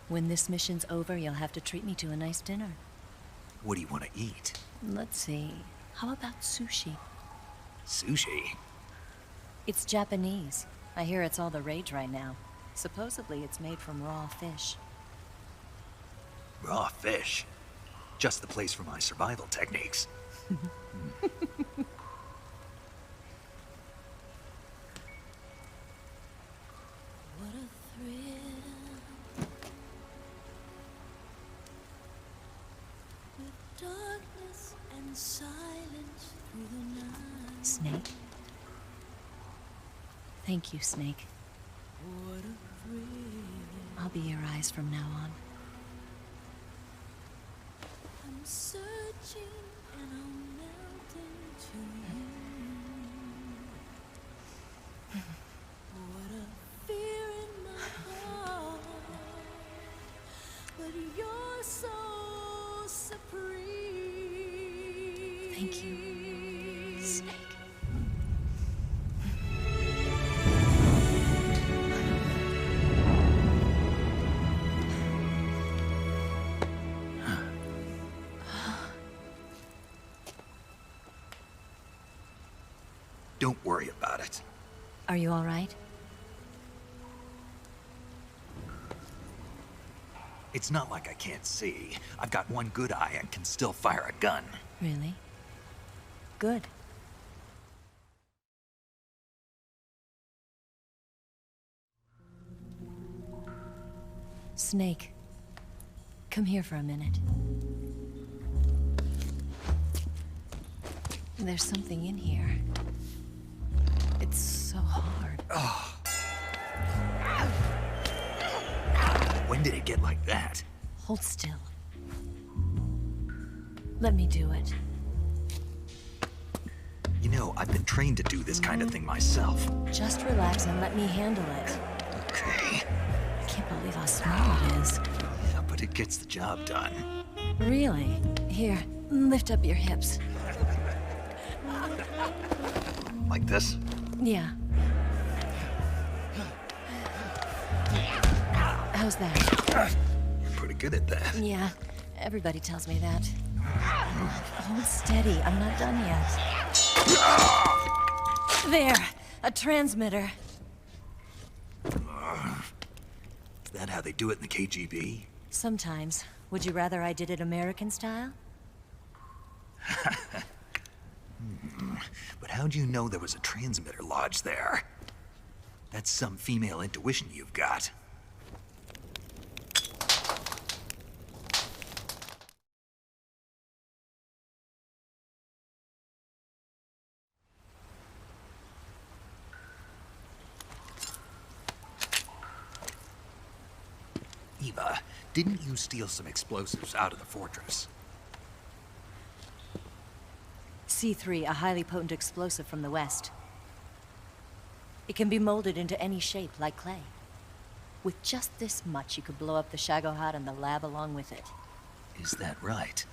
When this mission's over, you'll have to treat me to a nice dinner. What do you want to eat? Let's see. How about sushi? Sushi? It's Japanese. I hear it's all the rage right now. Supposedly it's made from raw fish. Raw fish? Just the place for my survival techniques. What a thrill. With darkness and silence through the night. Snake? Thank you, Snake. What a thrill. I'll be your eyes from now on. I'm searching and I'm melting to you. What a fear in my heart. But you're so supreme. Thank you, Snake. Don't worry about it. Are you all right? It's not like I can't see. I've got one good eye and can still fire a gun. Really? Good. Snake, come here for a minute. There's something in here. It's so hard. When did it get like that? Hold still. Let me do it. You know, I've been trained to do this kind of thing myself. Just relax and let me handle it. Okay. I can't believe how small it is. Yeah, but it gets the job done. Really? Here, lift up your hips. Like this? Yeah. How's that? You're pretty good at that. Yeah, everybody tells me that. Hold steady, I'm not done yet. There, a transmitter. Is that how they do it in the KGB? Sometimes. Would you rather I did it American style? But how'd you know there was a transmitter lodged there? That's some female intuition you've got. Eva, didn't you steal some explosives out of the fortress? C3, a highly potent explosive from the west. It can be molded into any shape, like clay. With just this much, you could blow up the Shagohod and the lab along with it. Is that right?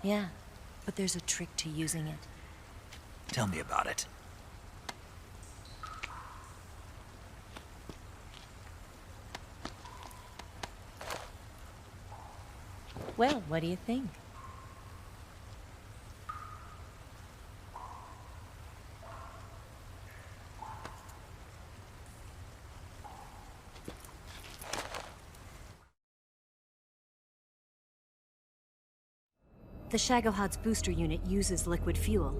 Yeah, but there's a trick to using it. Tell me about it. Well, what do you think? The Shagohod's booster unit uses liquid fuel.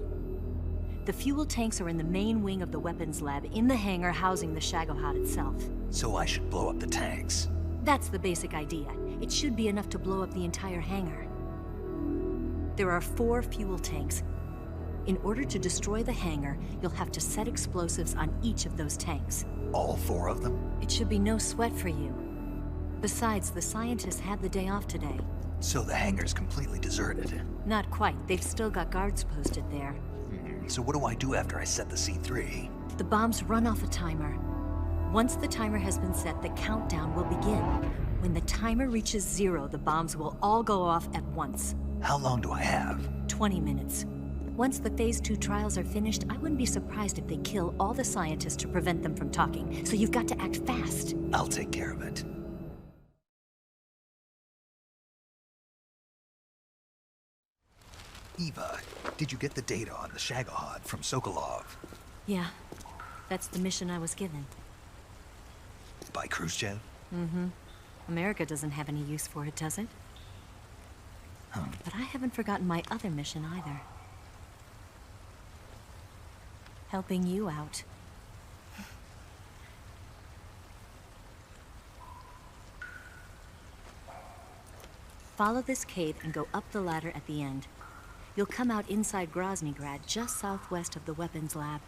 The fuel tanks are in the main wing of the weapons lab in the hangar housing the Shagohod itself. So I should blow up the tanks. That's the basic idea. It should be enough to blow up the entire hangar. There are 4 fuel tanks. In order to destroy the hangar, you'll have to set explosives on each of those tanks. All 4 of them? It should be no sweat for you. Besides, the scientists had the day off today. So the hangar's completely deserted. Not quite. They've still got guards posted there. So what do I do after I set the C3? The bombs run off a timer. Once the timer has been set, the countdown will begin. When the timer reaches 0, the bombs will all go off at once. How long do I have? 20 minutes. Once the Phase 2 trials are finished, I wouldn't be surprised if they kill all the scientists to prevent them from talking. So you've got to act fast. I'll take care of it. Eva, did you get the data on the Shagohod from Sokolov? Yeah, that's the mission I was given. By Khrushchev? Mm-hmm. America doesn't have any use for it, does it? But I haven't forgotten my other mission either. Helping you out. Follow this cave and go up the ladder at the end. You'll come out inside Groznygrad, just southwest of the weapons lab.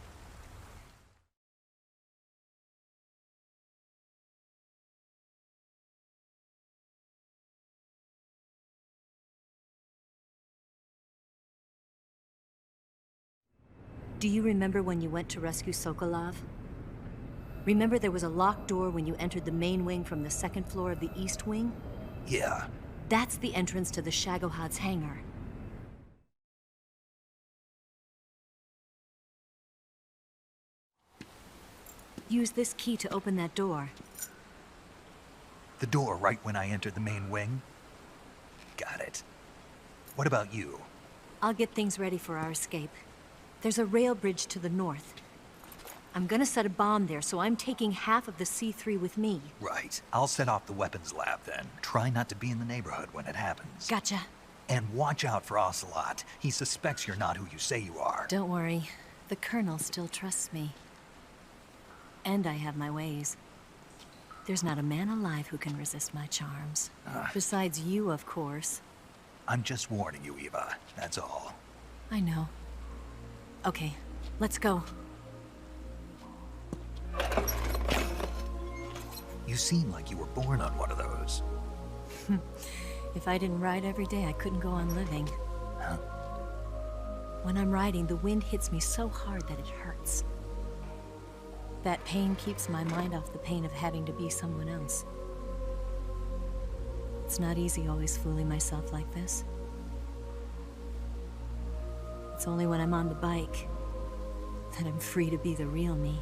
Do you remember when you went to rescue Sokolov? Remember there was a locked door when you entered the main wing from the 2nd floor of the east wing? Yeah. That's the entrance to the Shagohod's hangar. Use this key to open that door. The door right when I entered the main wing? Got it. What about you? I'll get things ready for our escape. There's a rail bridge to the north. I'm gonna set a bomb there, so I'm taking half of the C3 with me. Right. I'll set off the weapons lab then. Try not to be in the neighborhood when it happens. Gotcha. And watch out for Ocelot. He suspects you're not who you say you are. Don't worry. The Colonel still trusts me. And I have my ways. There's not a man alive who can resist my charms. Besides you, of course. I'm just warning you, Eva. That's all. I know. Okay, let's go. You seem like you were born on one of those. If I didn't ride every day, I couldn't go on living. Huh? When I'm riding, the wind hits me so hard that it hurts. That pain keeps my mind off the pain of having to be someone else. It's not easy always fooling myself like this. It's only when I'm on the bike that I'm free to be the real me.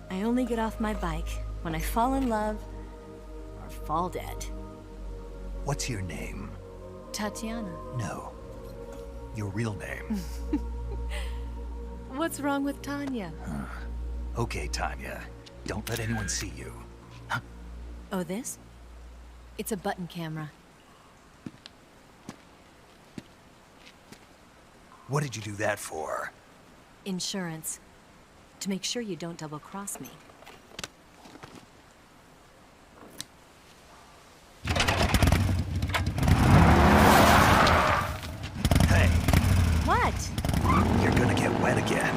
I only get off my bike when I fall in love or fall dead. What's your name? Tatiana. No. Your real name. What's wrong with Tanya? Okay, Tanya. Don't let anyone see you. Oh, this? It's a button camera. What did you do that for? Insurance. To make sure you don't double-cross me. Hey. What? You're gonna get wet again.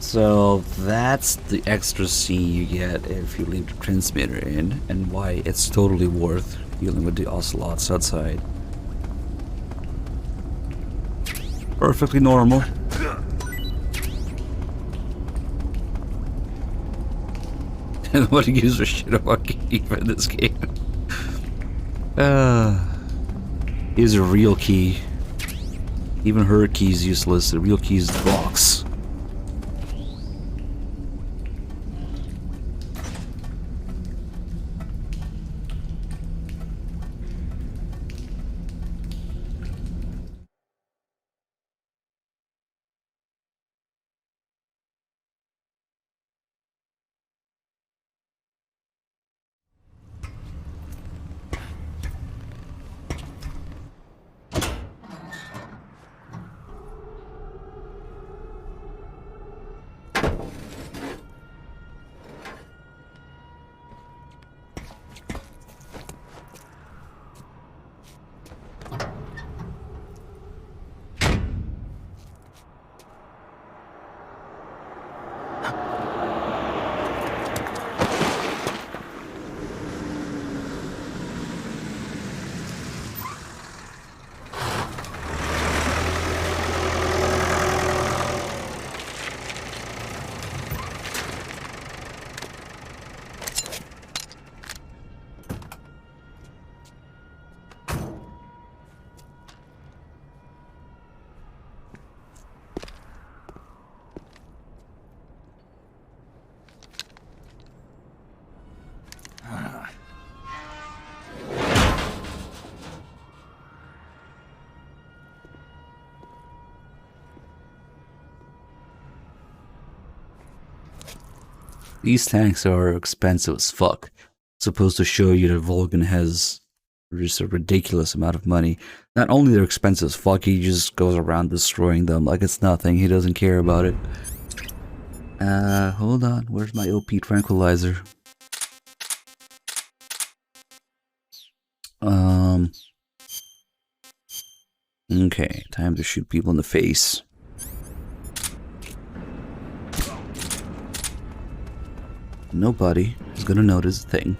So that's the extra C you get if you leave the transmitter in, and why it's totally worth dealing with the ocelots outside. Perfectly normal. Nobody gives a shit about Keith in this game. Here's a real key. Even her key is useless. The real key is the box. These tanks are expensive as fuck. Supposed to show you that Volgan has just a ridiculous amount of money. Not only they're expensive as fuck, he just goes around destroying them like it's nothing. He doesn't care about it. Hold on. Where's my OP tranquilizer? Okay, time to shoot people in the face. Nobody is gonna notice a thing.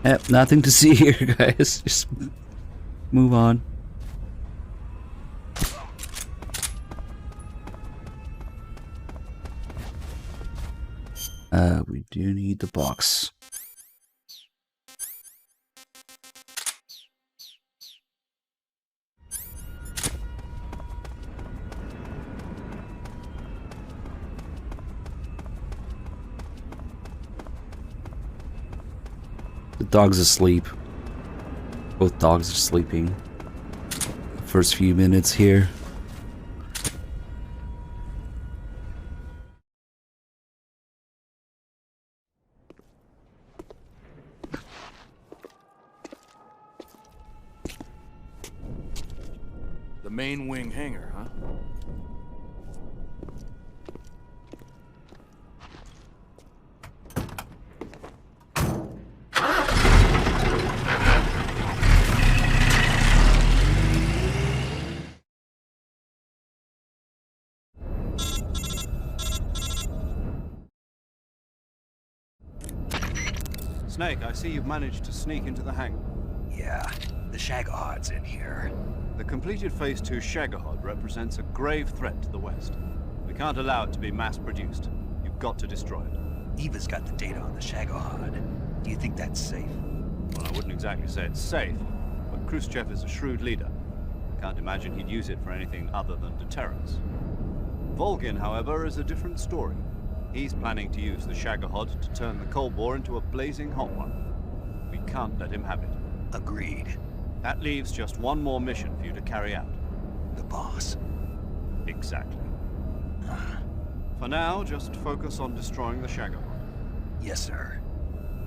Yep, nothing to see here, guys. Just move on. We do need the box. The dog's asleep. Both dogs are sleeping. First few minutes here. The main wing hangar, huh? Snake, I see you've managed to sneak into the hangar. Yeah, the Shagohod's in here. The completed Phase 2 Shagohod represents a grave threat to the West. We can't allow it to be mass-produced. You've got to destroy it. Eva's got the data on the Shagohod. Do you think that's safe? Well, I wouldn't exactly say it's safe, but Khrushchev is a shrewd leader. I can't imagine he'd use it for anything other than deterrence. Volgin, however, is a different story. He's planning to use the Shagohod to turn the Cold War into a blazing hot one. We can't let him have it. Agreed. That leaves just one more mission for you to carry out. The boss. Exactly. For now, just focus on destroying the Shagohod. Yes, sir.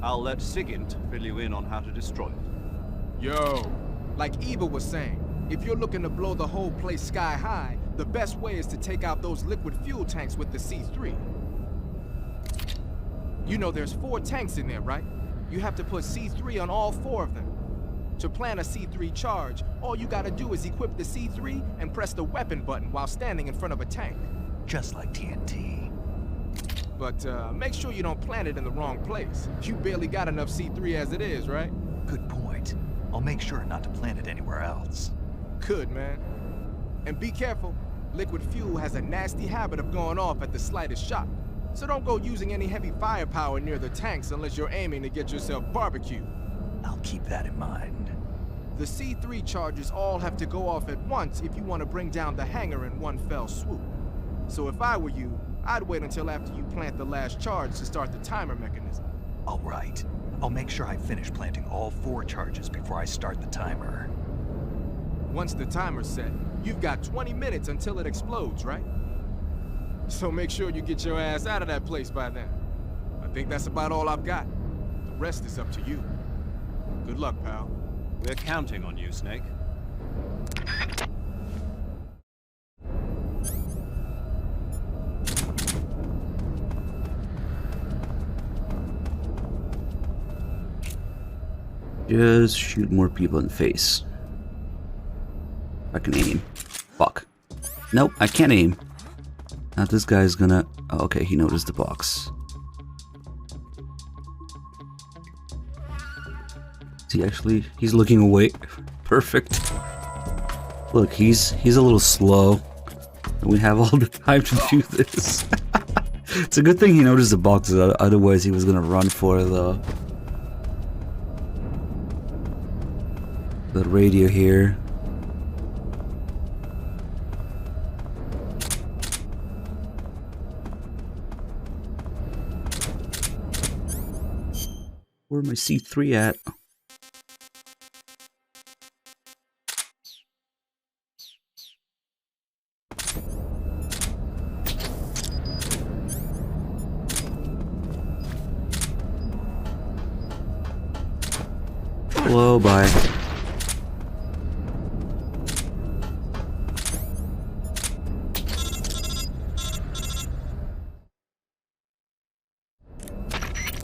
I'll let Sigint fill you in on how to destroy it. Yo, like Eva was saying, if you're looking to blow the whole place sky high, the best way is to take out those liquid fuel tanks with the C3. You know there's 4 tanks in there, right? You have to put C3 on all 4 of them. To plant a C3 charge, all you gotta do is equip the C3 and press the weapon button while standing in front of a tank. Just like TNT. But make sure you don't plant it in the wrong place. You barely got enough C3 as it is, right? Good point. I'll make sure not to plant it anywhere else. Good, man. And be careful. Liquid fuel has a nasty habit of going off at the slightest shock. So don't go using any heavy firepower near the tanks unless you're aiming to get yourself barbecued. I'll keep that in mind. The C3 charges all have to go off at once if you want to bring down the hangar in one fell swoop. So if I were you, I'd wait until after you plant the last charge to start the timer mechanism. All right. I'll make sure I finish planting all 4 charges before I start the timer. Once the timer's set, you've got 20 minutes until it explodes, right? So make sure you get your ass out of that place by then. I think that's about all I've got. The rest is up to you. Good luck, pal. We're counting on you, Snake. Just shoot more people in the face. I can aim. Fuck. Nope, I can't aim. Now this guy's gonna... Oh, okay, he noticed the box. Is he actually... He's looking away. Perfect. Look, he's a little slow. And we have all the time to do this. It's a good thing he noticed the box, otherwise he was gonna run for the radio here. Where my C3 at? Hello, bye.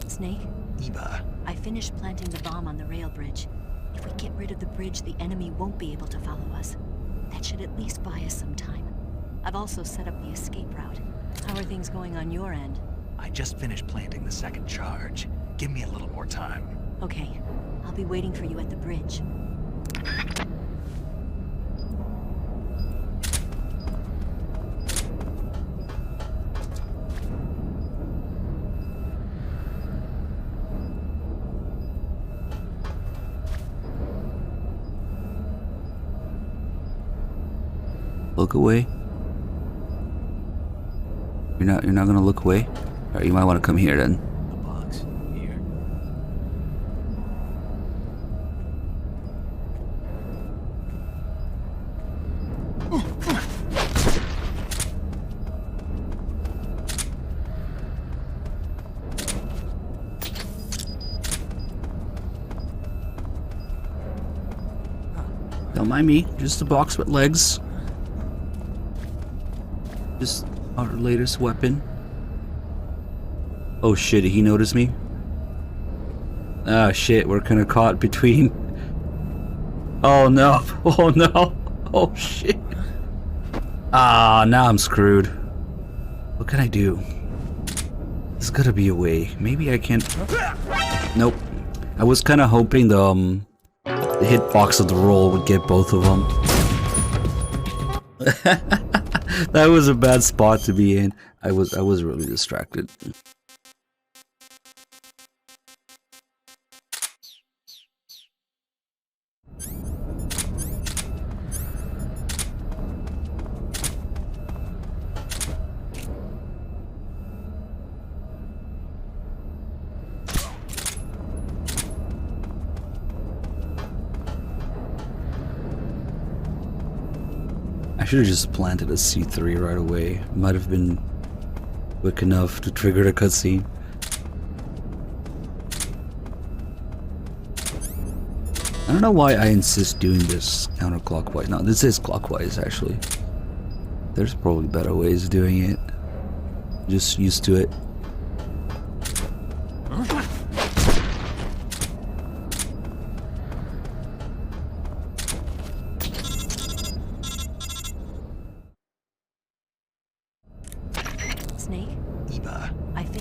Snake? Eva. I finished planting the bomb on the rail bridge. If we get rid of the bridge, the enemy won't be able to follow us. That should at least buy us some time. I've also set up the escape route. How are things going on your end? I just finished planting the second charge. Give me a little more time. Okay. I'll be waiting for you at the bridge. Look away. You're not gonna look away? Alright, you might want to come here then. The box here. Don't mind me, just a box with legs. Just our latest weapon. Oh shit, did he notice me? Ah shit, we're kinda caught between. Oh no, oh no, oh shit. Ah, now I'm screwed. What can I do? There's gotta be a way. Maybe I can... Nope. I was kinda hoping the hitbox of the roll would get both of them. That was a bad spot to be in. I was really distracted. I should have just planted a C3 right away. Might have been quick enough to trigger the cutscene. I don't know why I insist doing this counterclockwise. No, this is clockwise actually. There's probably better ways of doing it. Just used to it.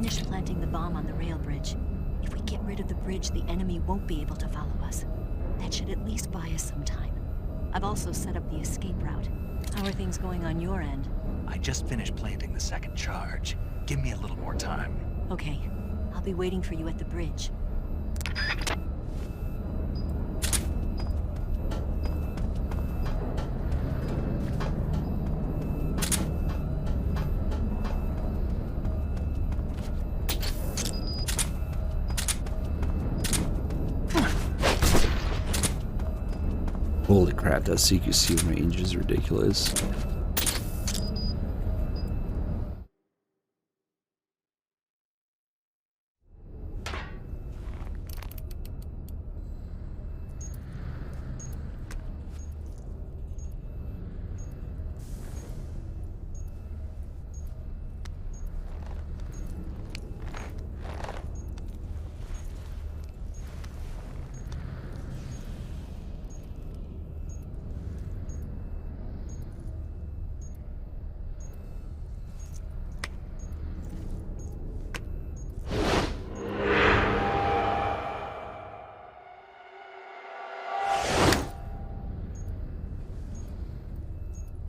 finished planting the bomb on the rail bridge. If we get rid of the bridge, the enemy won't be able to follow us. That should at least buy us some time. I've also set up the escape route. How are things going on your end? I just finished planting the second charge. Give me a little more time. Okay. I'll be waiting for you at the bridge. Holy crap, that CQC range is ridiculous.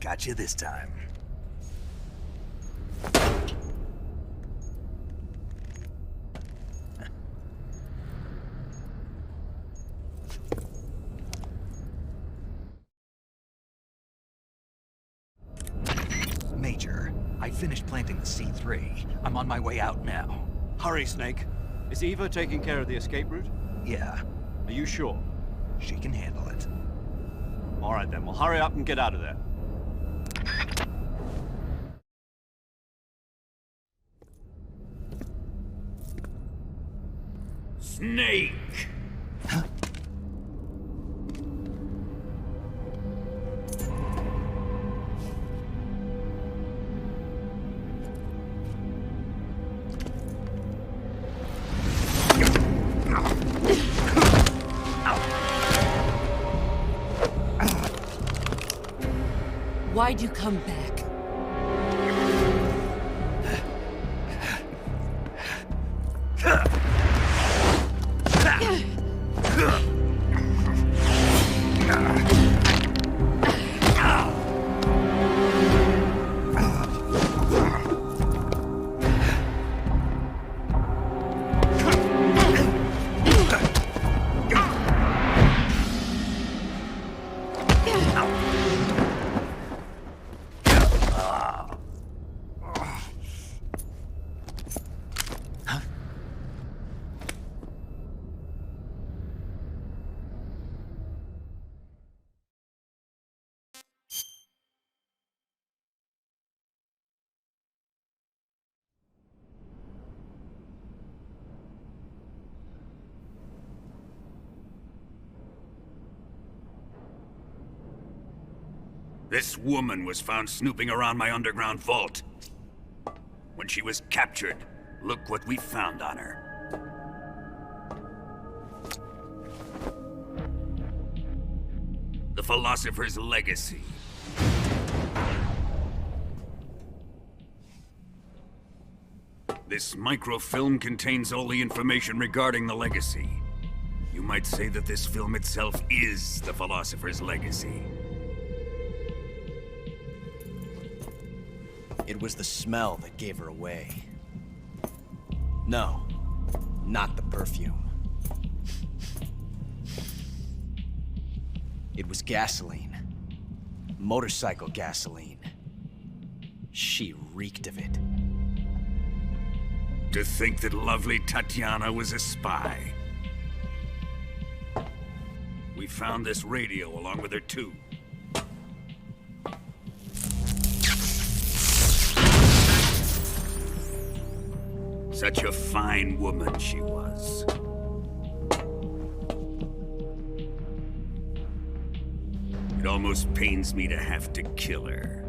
Got you this time. Major, I finished planting the C3. I'm on my way out now. Hurry, Snake. Is Eva taking care of the escape route? Yeah. Are you sure? She can handle it. All right then, well hurry up and get out of there. Snake! Why'd you come back? This woman was found snooping around my underground vault. When she was captured, look what we found on her. The Philosopher's Legacy. This microfilm contains all the information regarding the Legacy. You might say that this film itself is the Philosopher's Legacy. It was the smell that gave her away. No, not the perfume. It was gasoline. Motorcycle gasoline. She reeked of it. To think that lovely Tatiana was a spy. We found this radio along with her too. Such a fine woman she was. It almost pains me to have to kill her.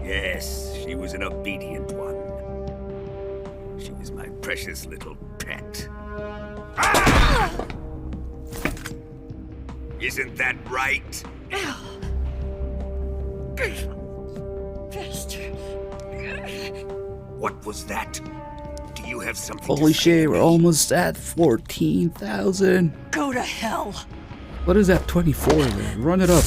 Yes, she was an obedient one. She was my precious little pet. Isn't that right? Bastard. What was that? Do you have something Holy to say? shit, we're almost at 14,000. Go to hell. What is that 24 there? Run it up.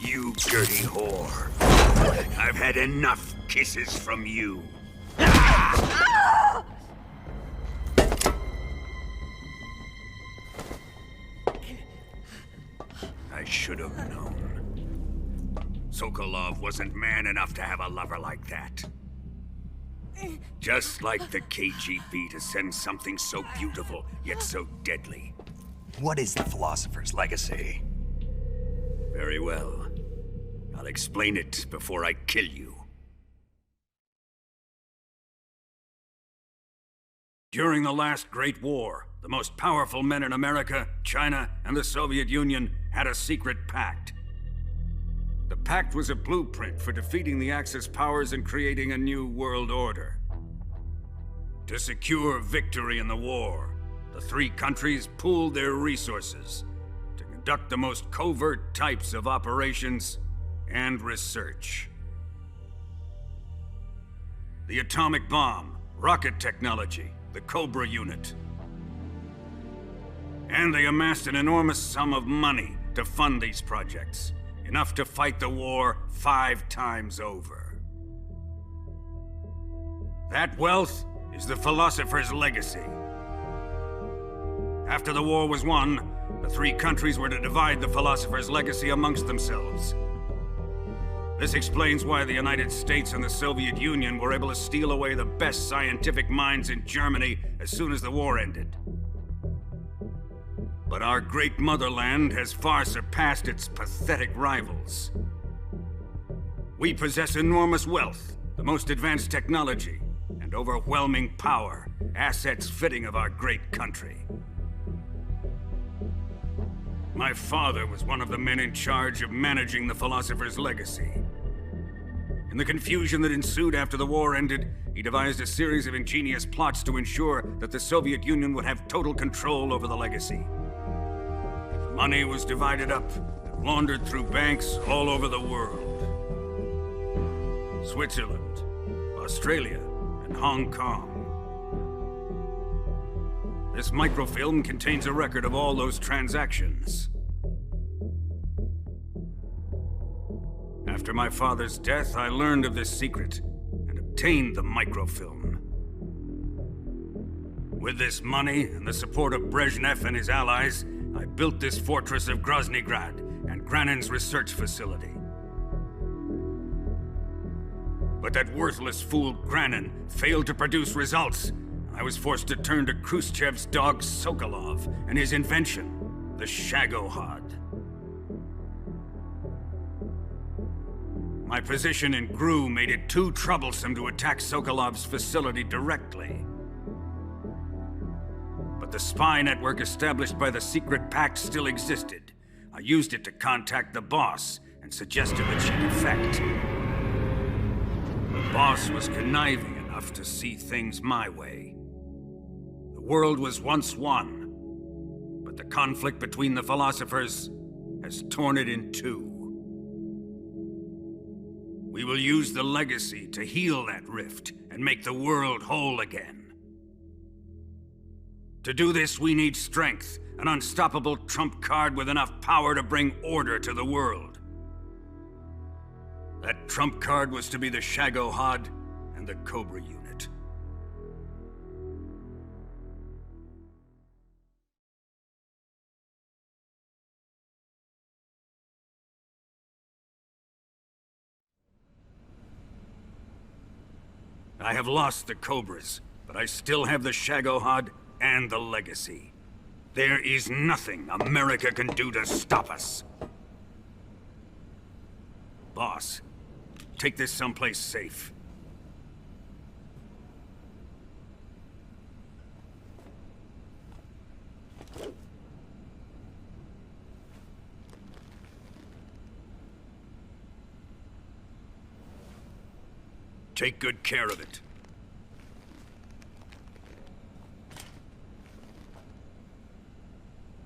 You dirty whore. I've had enough kisses from you. I should have known. Sokolov wasn't man enough to have a lover like that. Just like the KGB to send something so beautiful, yet so deadly. What is the Philosopher's Legacy? Very well. I'll explain it before I kill you. During the last Great War, the most powerful men in America, China, and the Soviet Union had a secret pact. The pact was a blueprint for defeating the Axis powers and creating a new world order. To secure victory in the war, the three countries pooled their resources to conduct the most covert types of operations and research. The atomic bomb, rocket technology, the Cobra unit. And they amassed an enormous sum of money to fund these projects, enough to fight the war 5 times over. That wealth is the Philosopher's Legacy. After the war was won, the three countries were to divide the Philosopher's Legacy amongst themselves. This explains why the United States and the Soviet Union were able to steal away the best scientific minds in Germany as soon as the war ended. But our great motherland has far surpassed its pathetic rivals. We possess enormous wealth, the most advanced technology, and overwhelming power, assets fitting of our great country. My father was one of the men in charge of managing the Philosopher's Legacy. In the confusion that ensued after the war ended, he devised a series of ingenious plots to ensure that the Soviet Union would have total control over the legacy. The money was divided up and laundered through banks all over the world. Switzerland, Australia, and Hong Kong. This microfilm contains a record of all those transactions. After my father's death, I learned of this secret and obtained the microfilm. With this money and the support of Brezhnev and his allies, I built this fortress of Groznygrad and Granin's research facility. But that worthless fool Granin failed to produce results. I was forced to turn to Khrushchev's dog Sokolov and his invention, the Shagohod. My position in GRU made it too troublesome to attack Sokolov's facility directly. But the spy network established by the secret pact still existed. I used it to contact the boss and suggested that she defect. The boss was conniving enough to see things my way. The world was once one, but the conflict between the philosophers has torn it in two. We will use the legacy to heal that rift and make the world whole again. To do this, we need strength, an unstoppable trump card with enough power to bring order to the world. That trump card was to be the Shagohod and the Cobra unit. I have lost the Cobras, but I still have the Shagohod and the legacy. There is nothing America can do to stop us. Boss, take this someplace safe. Take good care of it.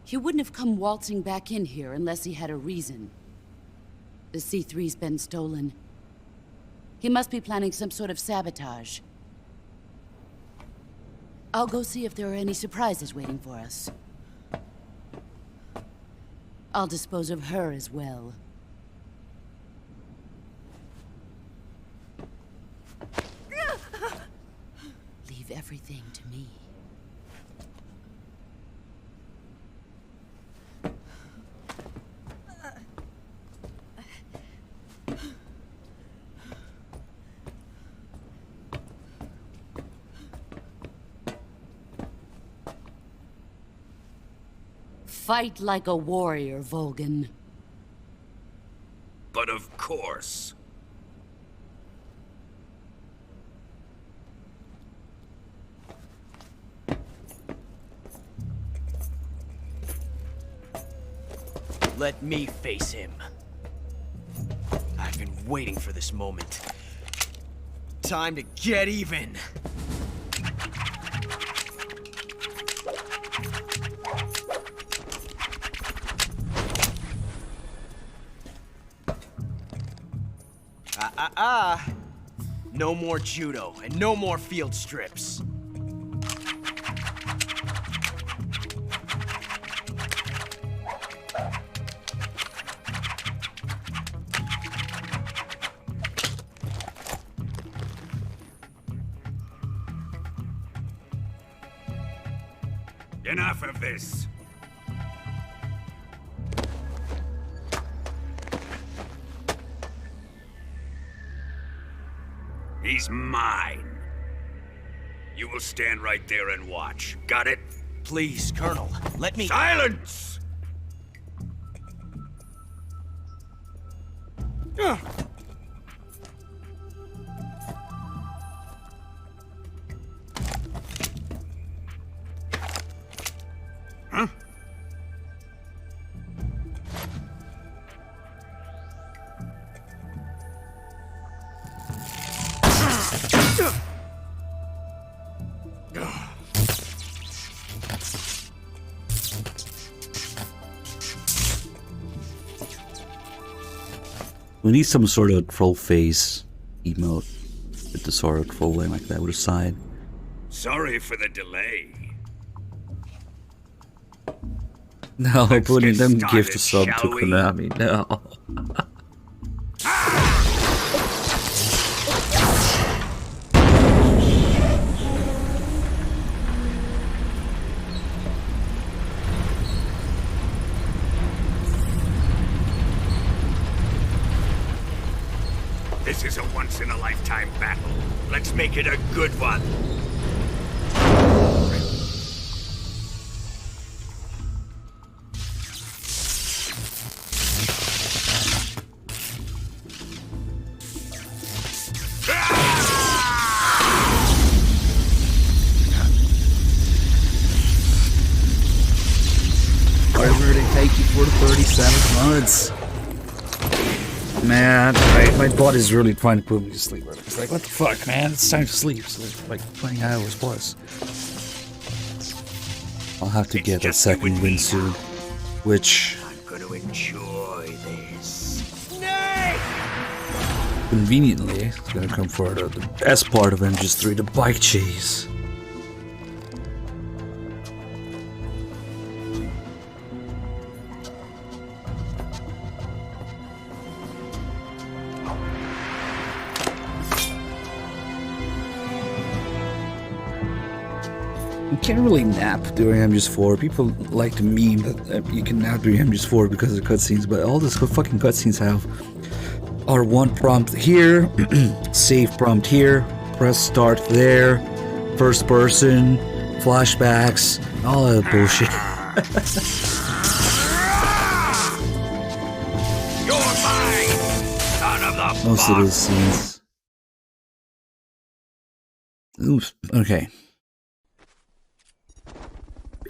He wouldn't have come waltzing back in here unless he had a reason. The C3's been stolen. He must be planning some sort of sabotage. I'll go see if there are any surprises waiting for us. I'll dispose of her as well. Leave everything to me. Fight like a warrior, Volgan. But of course. Let me face him. I've been waiting for this moment. Time to get even. No more judo, and no more field strips. Enough of this. He's mine. You will stand right there and watch. Got it? Please, Colonel, let me— Silence! Huh? We need some sort of troll face emote with the sword trolling like that with a side. Sorry for the delay. No, Let's putting get them started, gift sub to shall we? Konami, no. This is a once-in-a-lifetime battle. Let's make it a good one. Whatever they take you for 37 months. Man, my body's really trying to put me to sleep. It's like, what the fuck, man? It's time to sleep. So like 20 hours plus. I'll have to get a second win soon. Which, I'm gonna enjoy this. conveniently, is gonna come for the best part of MGS3, the bike chase. You can't really nap during MGS4. People like to meme that you can nap during MGS4 because of the cutscenes, but all these fucking cutscenes have R1 prompt here, save prompt here, press start there, first person, flashbacks, all that bullshit. You're mine, son of the Most of those scenes. Oops, okay.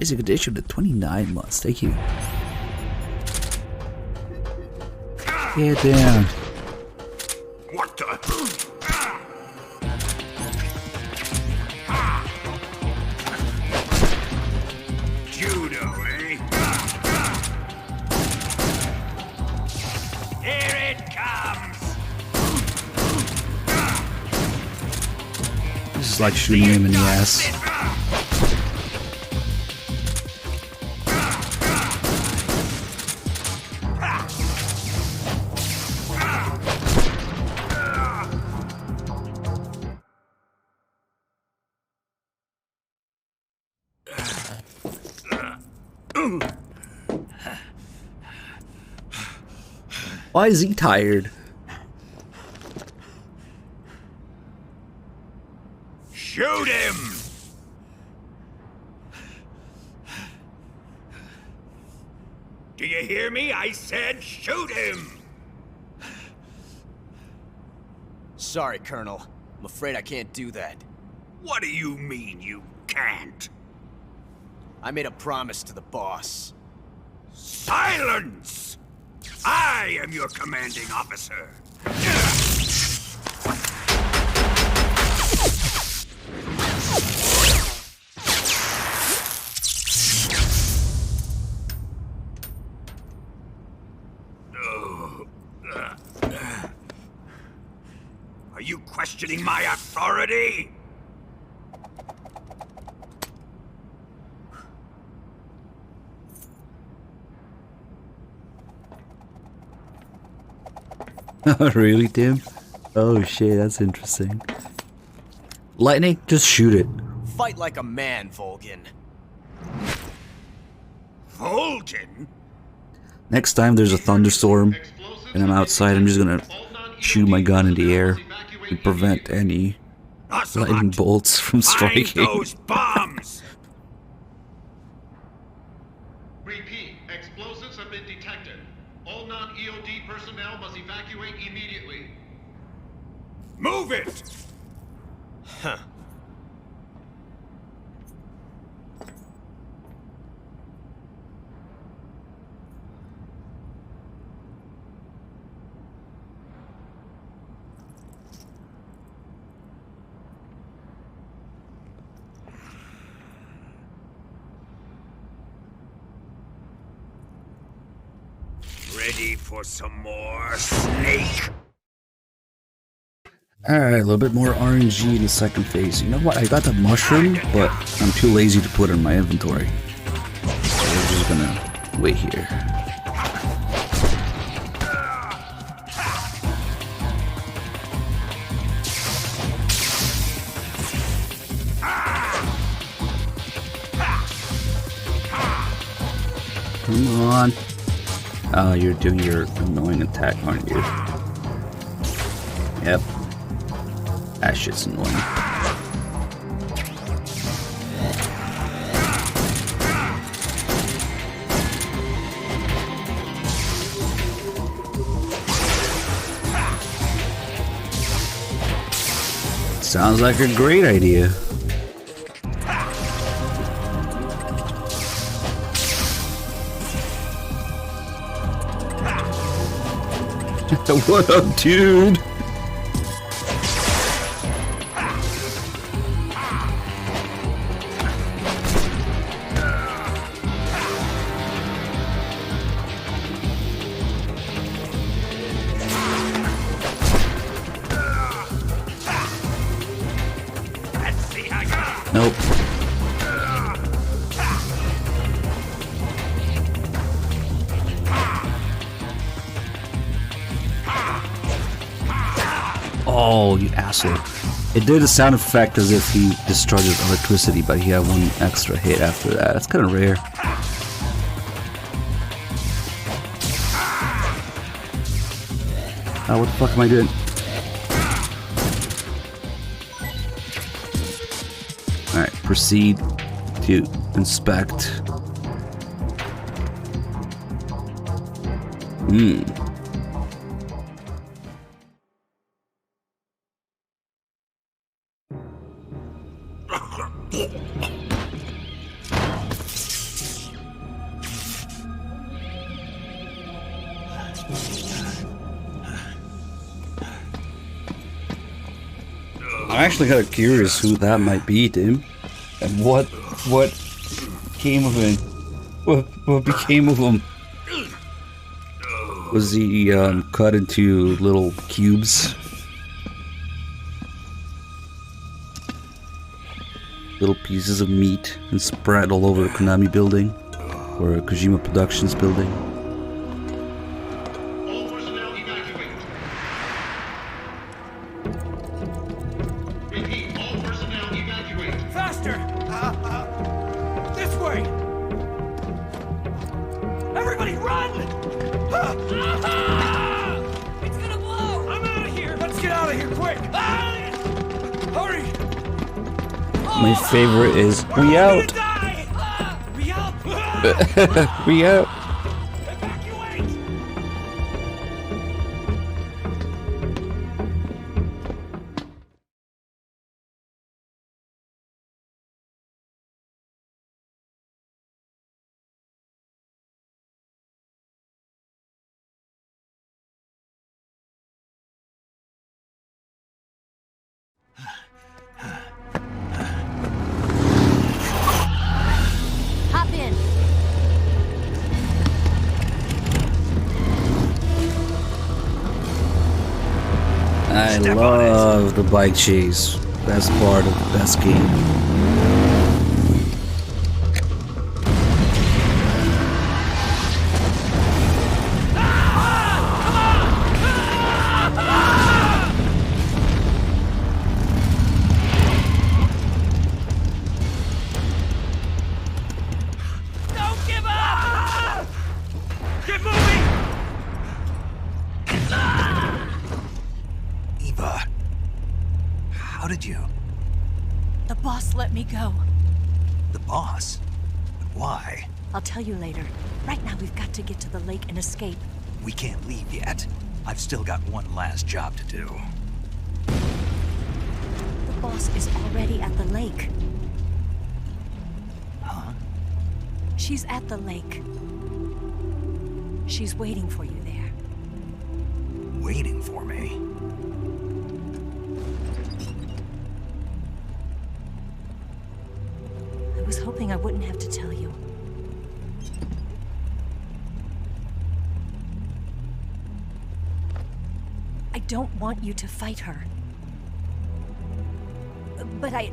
Basic edition to 29 months. Thank you. Get down. What the? Just like shooting him in the ass. Why is he tired? Shoot him! Do you hear me? I said shoot him! Sorry, Colonel. I'm afraid I can't do that. What do you mean you can't? I made a promise to the boss. Silence! I am your commanding officer. Are you questioning my authority? Really, Tim? Oh shit, that's interesting. Lightning, just shoot it. Fight like a man, Volgin. Volgin? Next time there's a thunderstorm and I'm outside, I'm just gonna shoot my gun in the air to prevent any lightning bolts from striking. Find those bombs! Repeat, explosives have been detected. All non-EOD personnel must evacuate immediately. Move it! Huh. Ready for some more, Snake? Alright, a little bit more RNG in the second phase. You know what? I got the mushroom, but I'm too lazy to put it in my inventory. So we're just gonna wait here. Come on. Oh, you're doing your annoying attack, aren't you? Yep. That shit's annoying. Sounds like a great idea. What up, dude? Nope. Oh, you asshole. It did a sound effect as if he discharges electricity, but he had one extra hit after that. That's kind of rare. Oh, what the fuck am I doing? Alright, proceed to inspect. I'm actually kind of curious who that might be, Tim, and what came of him. What became of him? Was he cut into little cubes? little pieces of meat and spread all over the Konami building or Kojima Productions building. All personnel evacuate. Repeat, all personnel evacuate. Faster! This way! Everybody run! It's gonna blow! I'm out of here! Let's get out of here quick! Hurry! My favorite is we out. We out! We out. Hop in. I love the bike chase. Best part of the best game. Don't give up! Get moving! Eva, how did you? The boss let me go. The boss? But why? I'll tell you later. Right now, we've got to get to the lake and escape. We can't leave yet. I've still got one last job to do. The boss is already at the lake. Huh? She's at the lake. She's waiting for you there. Waiting for me? I was hoping I wouldn't have to tell you. I don't want you to fight her. But I've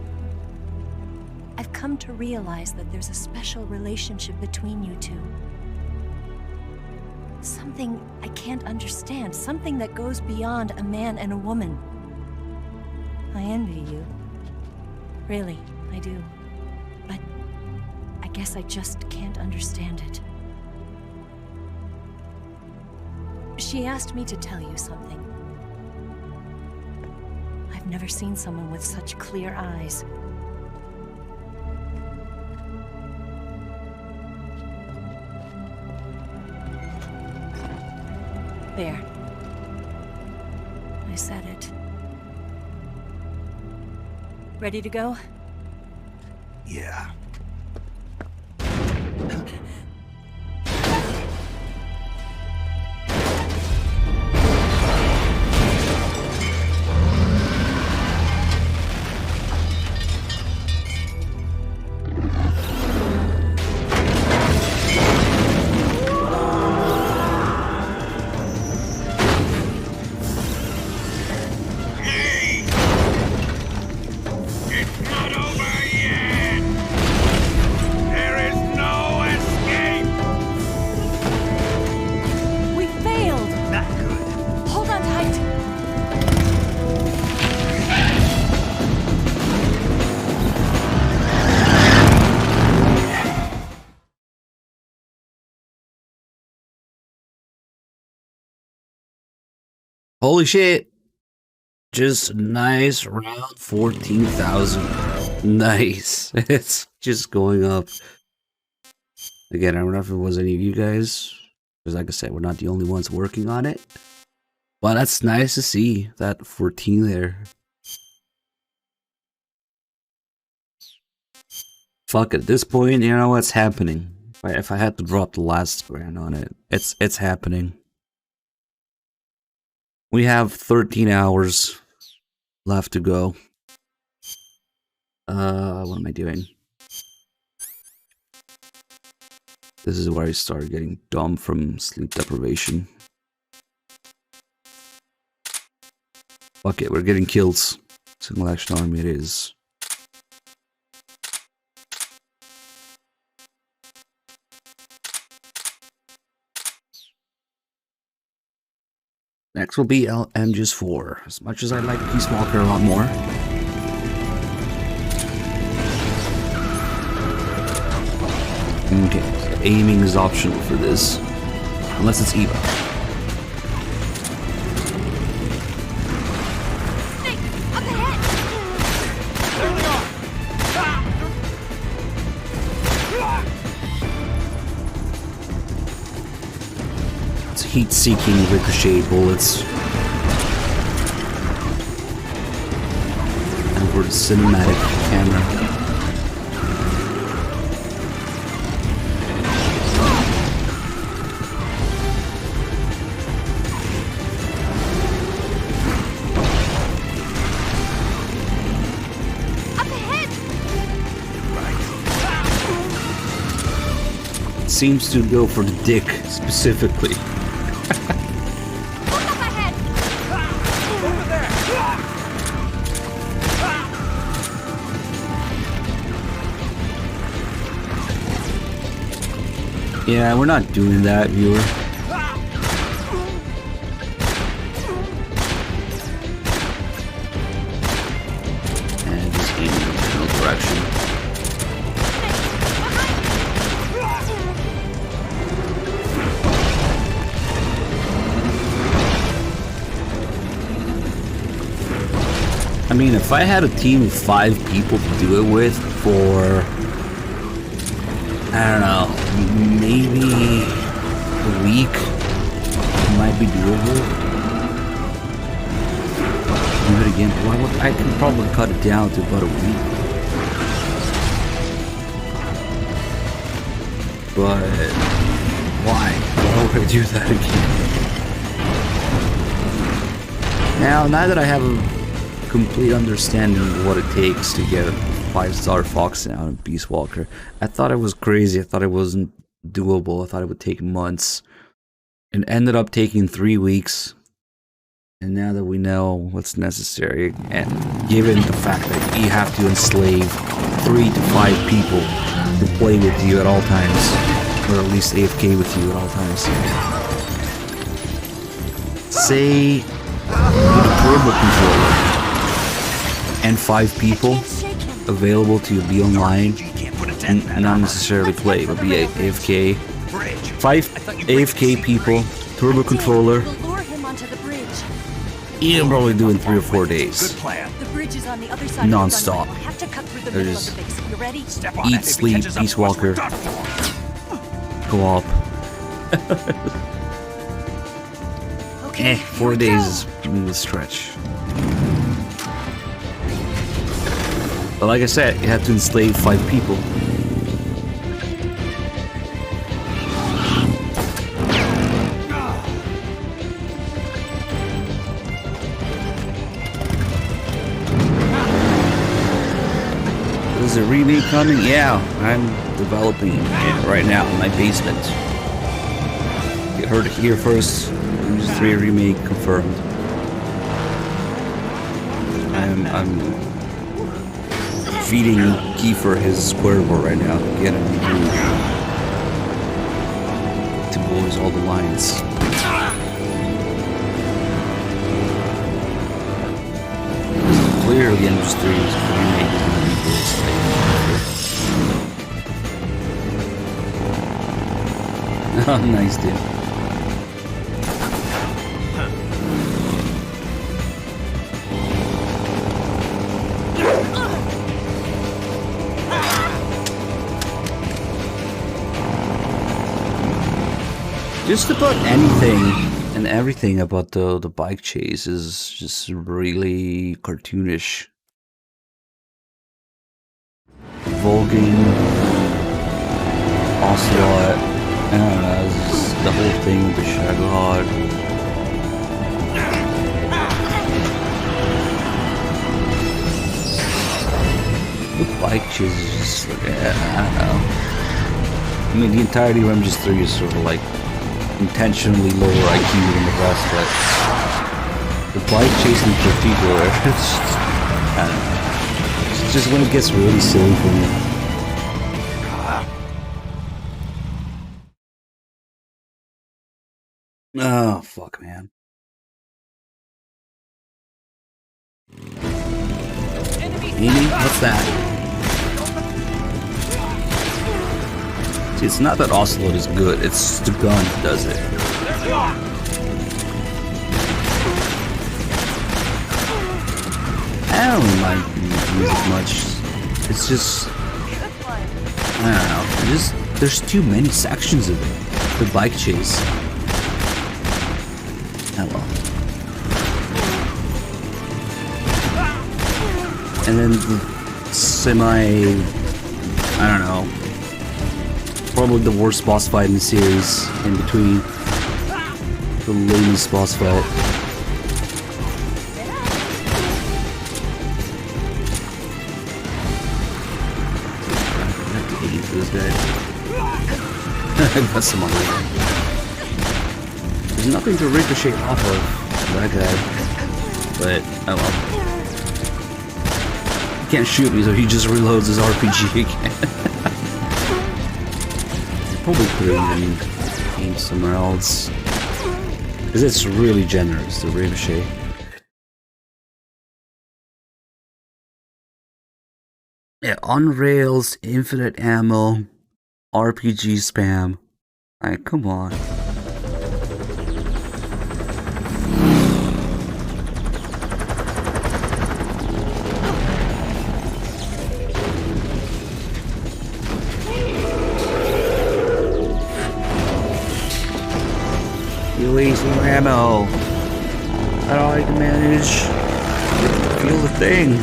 come to realize that there's a special relationship between you two. Something I can't understand. Something that goes beyond a man and a woman. I envy you. Really, I do. But I guess I just can't understand it. She asked me to tell you something. I've never seen someone with such clear eyes. There. I said it. Ready to go? Yeah. Holy shit. Just nice round 14,000. Nice. It's just going up. Again, I don't know if it was any of you guys. Because like I said, we're not the only ones working on it. But that's nice to see that 14 there. Fuck it, at this point, you know what's happening. If I had to drop the last grand on it, it's happening. We have 13 hours left to go. What am I doing? This is where I start getting dumb from sleep deprivation. Fuck it, we're getting kills. Single action army it is. Next will be MGS4. As much as I like Peace Walker a lot more. Okay, so aiming is optional for this. Unless it's Eva. It's heat-seeking ricochet bullets. And for the cinematic camera. Seems to go for the dick specifically. Yeah, we're not doing that, viewer. And just aiming in the general direction. I mean, if I had a team of 5 people to do it with for, I don't know, maybe a week, it might be doable. Do it again. I can probably cut it down to about a week. But why? Why would I do that again? Now that I have a complete understanding of what it takes to get a 5-star Fox now in Peace Walker, I thought it was crazy. I thought it wasn't doable. I thought it would take months. It ended up taking 3 weeks. And now that we know what's necessary, and given the fact that you have to enslave 3 to 5 people to play with you at all times, or at least AFK with you at all times. Say with a turbo controller and 5 people available to be online and not necessarily play, but be AFK. 5 AFK people, turbo controller. You can probably do in 3 or 4 days. The bridge is on the other side Non-stop. We'll have to cut through the They're middle of just the base. You ready? eat, sleep, Peace Walker, co-op. 4 days is a stretch. But like I said, you have to enslave 5 people. Is a remake coming? Yeah, I'm developing it right now in my basement. You heard it here first. MGS 3 remake confirmed. I'm feeding Kiefer his square board right now. Get him to voice all the lines. Clearly, MGS 3 is remake is going to be this. Oh, nice, dude. Just about anything and everything about the bike chase is just really cartoonish. Vulcan, Ocelot, I don't know, it's just the whole thing with the Shagahod. The bike chase is just like, I don't know. I mean, the entirety of MGS 3 is sort of like intentionally lower IQ than the rest, but the bike chase in particular, it's just, I don't know. It's just when it gets really silly for me. Oh, fuck, man. Amy, what's that? See, it's not that Ocelot is good, it's the gun that does it. I don't mind music much. It's just, I don't know. There's too many sections of it. The bike chase. Oh well. And then the I don't know. Probably the worst boss fight in the series. In between. The lamest boss fight. This guy. I got some on there. There's nothing to ricochet off of that guy. But, oh well. He can't shoot me, so he just reloads his RPG again. Probably could have even aimed somewhere else. Because it's really generous, the ricochet. Yeah, on rails, infinite ammo, RPG spam. Alright, come on. You waste more ammo. That's all I can manage. Feel the thing.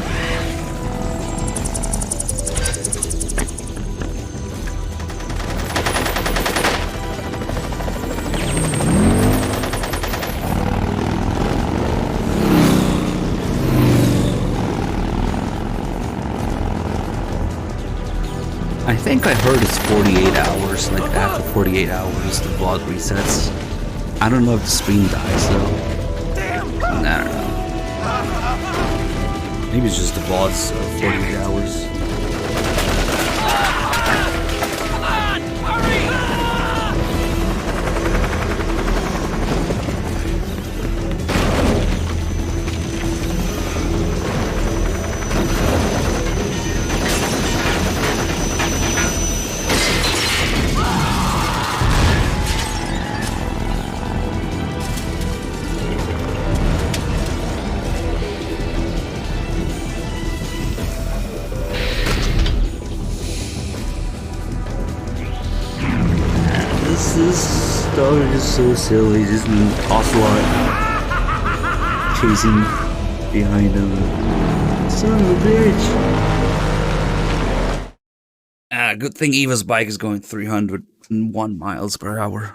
I think I heard it's 48 hours, like after 48 hours the VOD resets. I don't know if the stream dies though. I don't know. Maybe it's just the VOD's 48 hours. This story is so silly, just Ocelot chasing behind him. Son of a bitch. Good thing Eva's bike is going 301 miles per hour.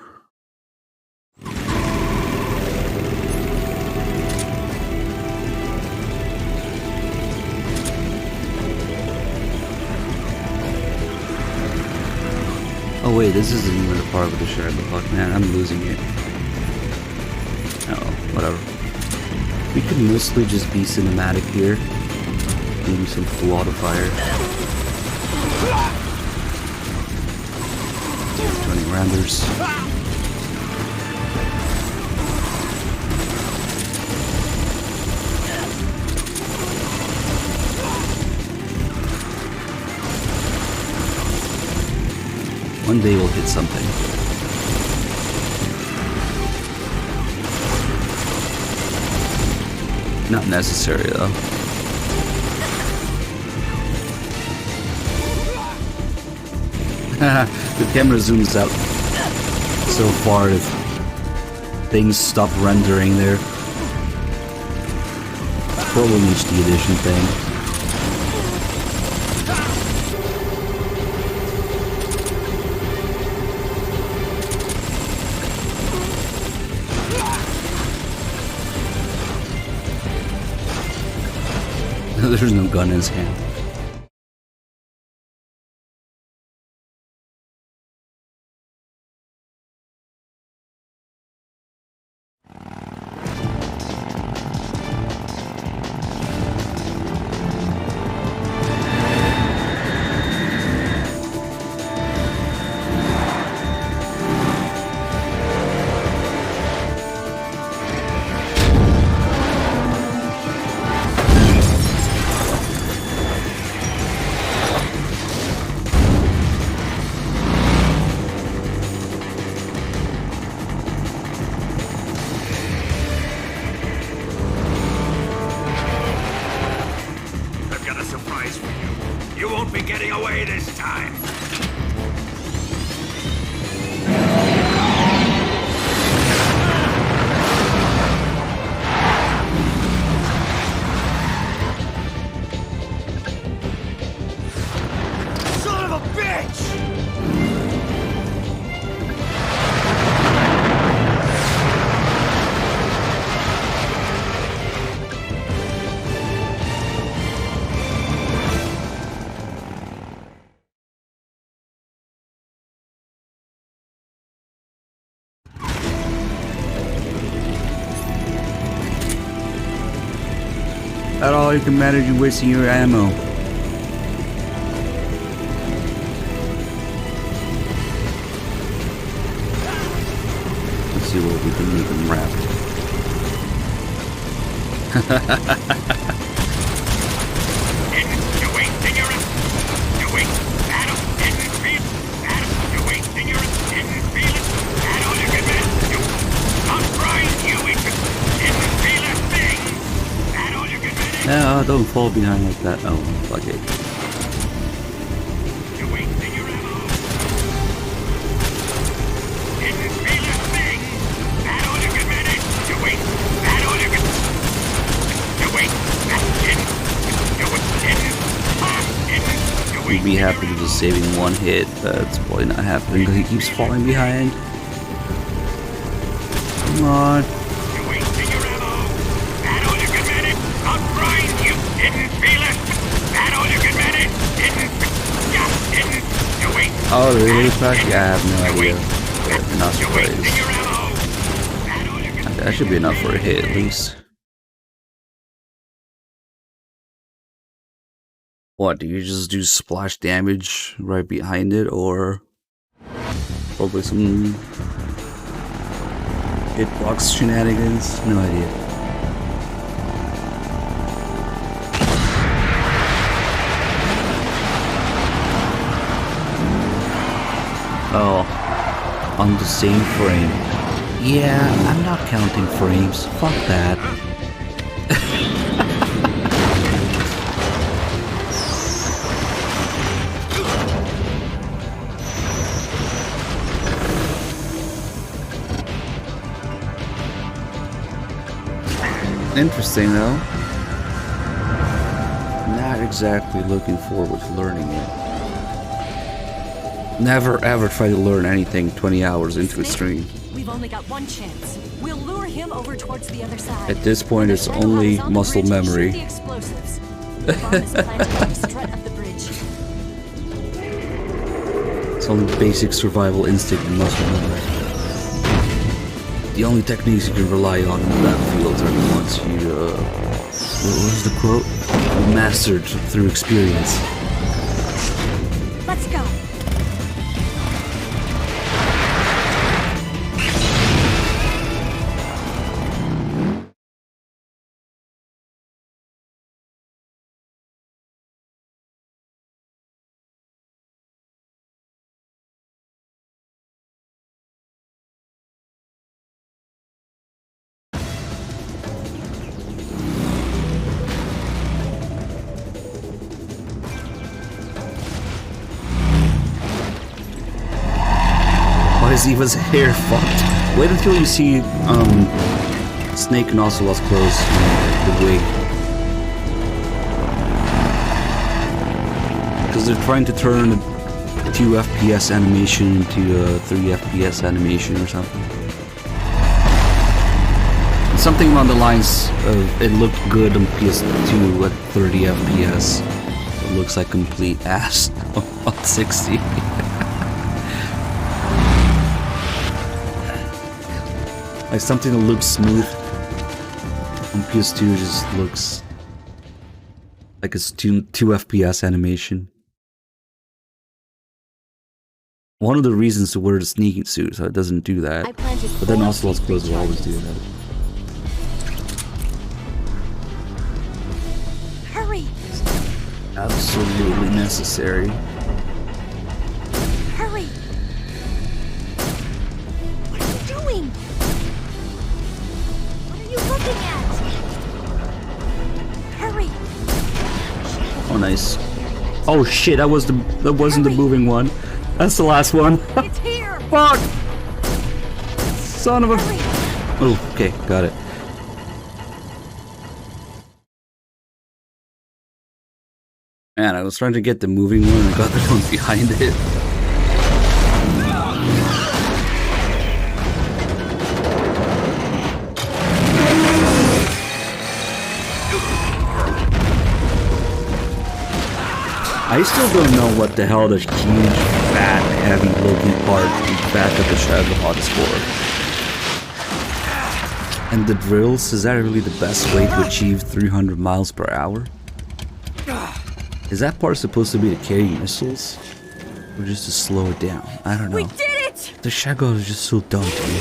Oh wait, this isn't even a part of the Shadow Clock. Man, I'm losing it. Oh, whatever. We could mostly just be cinematic here. Maybe some flood of fire. 20 rounders. One day we'll hit something. Not necessary though. The camera zooms out so far that things stop rendering there. It's probably an HD edition thing. There's no gun in his hand. surprise for you. You won't be getting away this time. Son of a bitch! At all, you can manage you wasting your ammo. Let's see what we can make them rap. No, don't fall behind like that. Oh, fuck it. You'd be happy to just saving one hit, but it's probably not happening because he keeps falling behind. Come on. Oh, the release pack? Yeah, I have no idea. But not surprised. That should be enough for a hit at least. What, do you just do splash damage right behind it, or probably some hitbox shenanigans? No idea. Oh, on the same frame. Yeah, I'm not counting frames. Fuck that. Interesting though. Not exactly looking forward to learning it. Never ever try to learn anything 20 hours into a stream. We've only got one chance. We'll lure him over towards the other side. At this point, it's only muscle memory. The explosives. The bomb is planted on the strut of the bridge. It's only basic survival instinct and muscle memory. The only techniques you can rely on in the battlefield are the ones you, what was the quote? Mastered through experience. Let's go. Is Eva's hair fucked? Wait until you see Snake and Ocelot's clothes, the wig. Because they're trying to turn a 2 FPS animation into a 3 FPS animation or something. Something along the lines of it looked good on PS2 at 30 FPS. It looks like complete ass on 60. Like something that looks smooth on PS2 just looks like it's 2 FPS animation. One of the reasons to wear the sneaking suit so it doesn't do that. But then Ocelot's clothes will always do that. Hurry! Absolutely necessary. Hurry! What are you doing? What are you looking at? Hurry! Oh, nice. Oh shit, that wasn't the moving one. That's the last one. It's here. Fuck! Son of a... Oh, okay, got it. Man, I was trying to get the moving one and I got the one behind it. I still don't know what the hell the huge, fat, heavy-looking part in the back of the Shadowhawk is for. And the drills, is that really the best way to achieve 300 miles per hour? Is that part supposed to be to carry missiles? Or just to slow it down? I don't know. We did it! The Shadowhawk is just so dumb to me.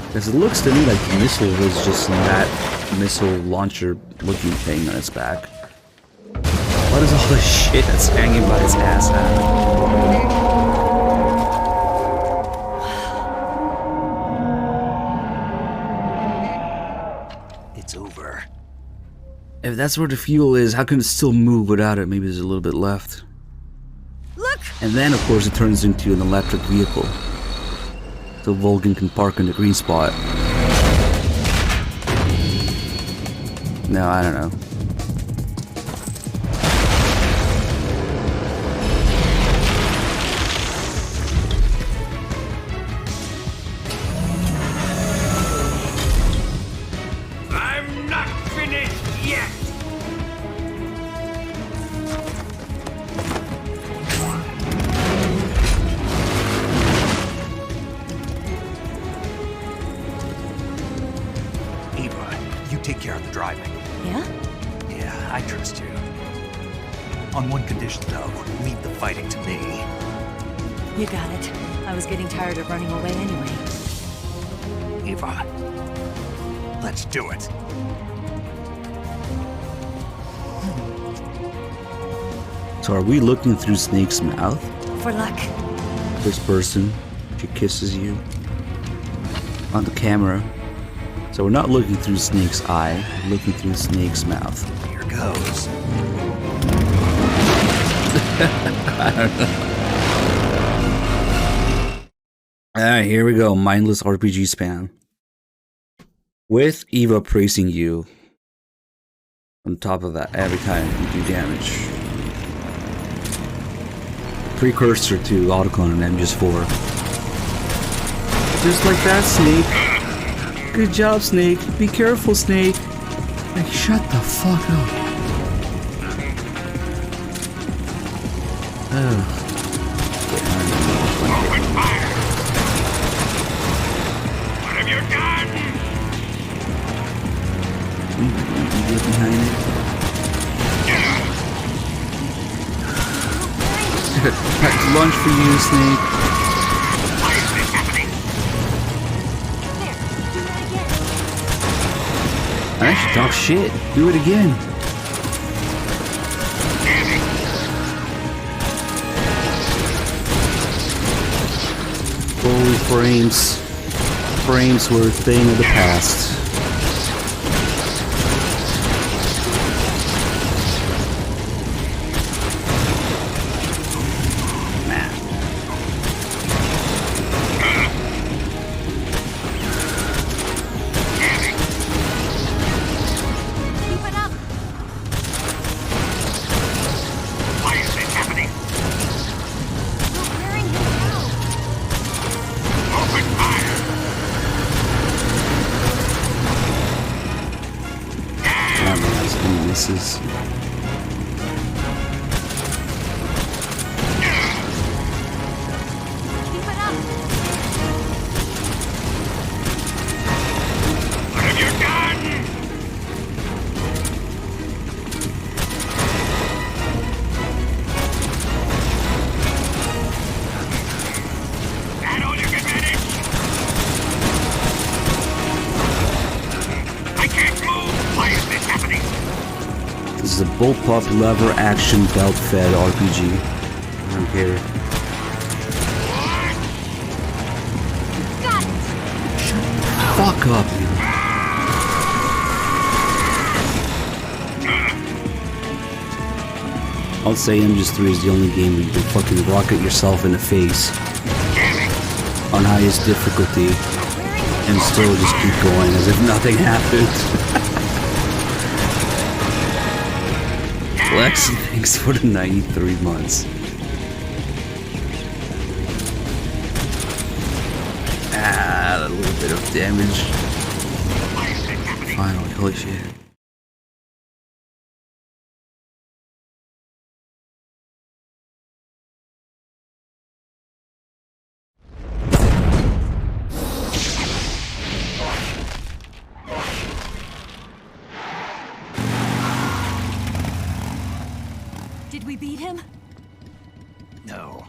Because it looks to me like the missile was just that missile launcher looking thing on its back. What is all this shit that's hanging by its ass out? It's over. If that's where the fuel is, how can it still move without it? Maybe there's a little bit left. Look! And then, of course, it turns into an electric vehicle. So Vulcan can park in the green spot. No, I don't know. Take care of the driving. Yeah? Yeah, I trust you. On one condition, though, leave the fighting to me. You got it. I was getting tired of running away anyway. Eva, let's do it. So are we looking through Snake's mouth? For luck. This person, she kisses you on the camera. So we're not looking through Snake's eye, we're looking through Snake's mouth. Here goes. I don't know. Alright, here we go. Mindless RPG spam. With Eva praising you on top of that every time you do damage. Precursor to Autocon and MGS1. Just like that, Snake. Good job, Snake. Be careful, Snake. Like, shut the fuck up. Ugh. Open fire! What have you done? You get behind it. Packed lunch for you, Snake. I should talk shit. Do it again. Holy frames. Frames were a thing of the past. Misses. What have you done? That all you can manage? I can't move. Why is this happening? This is a bullpup lever action belt fed RPG. I don't care. Got it. Fuck up, you. I'll say MGS3 is the only game where you can fucking rocket yourself in the face on highest difficulty and still just keep going as if nothing happened. Lex, thanks for the 93 months. A little bit of damage. Finally, holy shit. Did we beat him? No.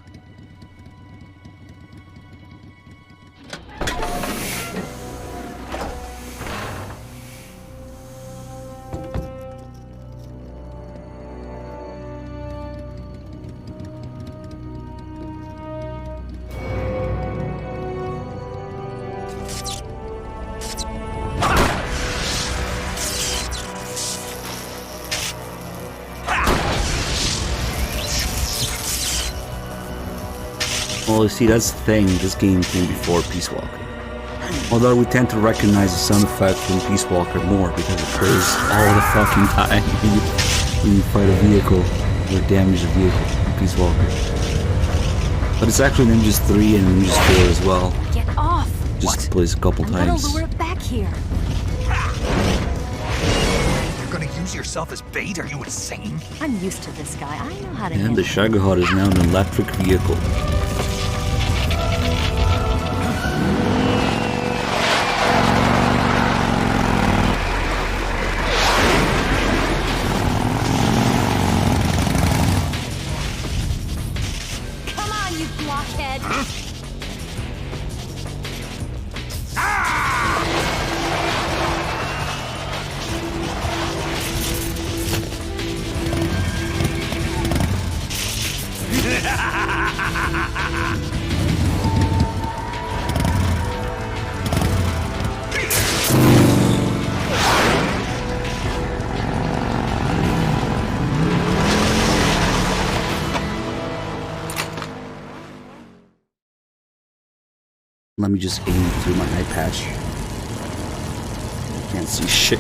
Well, you see, that's the thing. This game came before Peace Walker. Although we tend to recognize the sound effect from Peace Walker more because it occurs all the fucking time when you fight a vehicle or damage a vehicle in Peace Walker. But it's actually in MGS3 and MGS4 as well. Get off! Just plays a couple I'm times. gonna lure it back here. You're gonna use yourself as bait? Are you insane? I'm used to this guy. I know how to And handle the Shagahod is now an electric vehicle. Come on, you blockhead! Let me just aim through my eye patch. Can't see shit.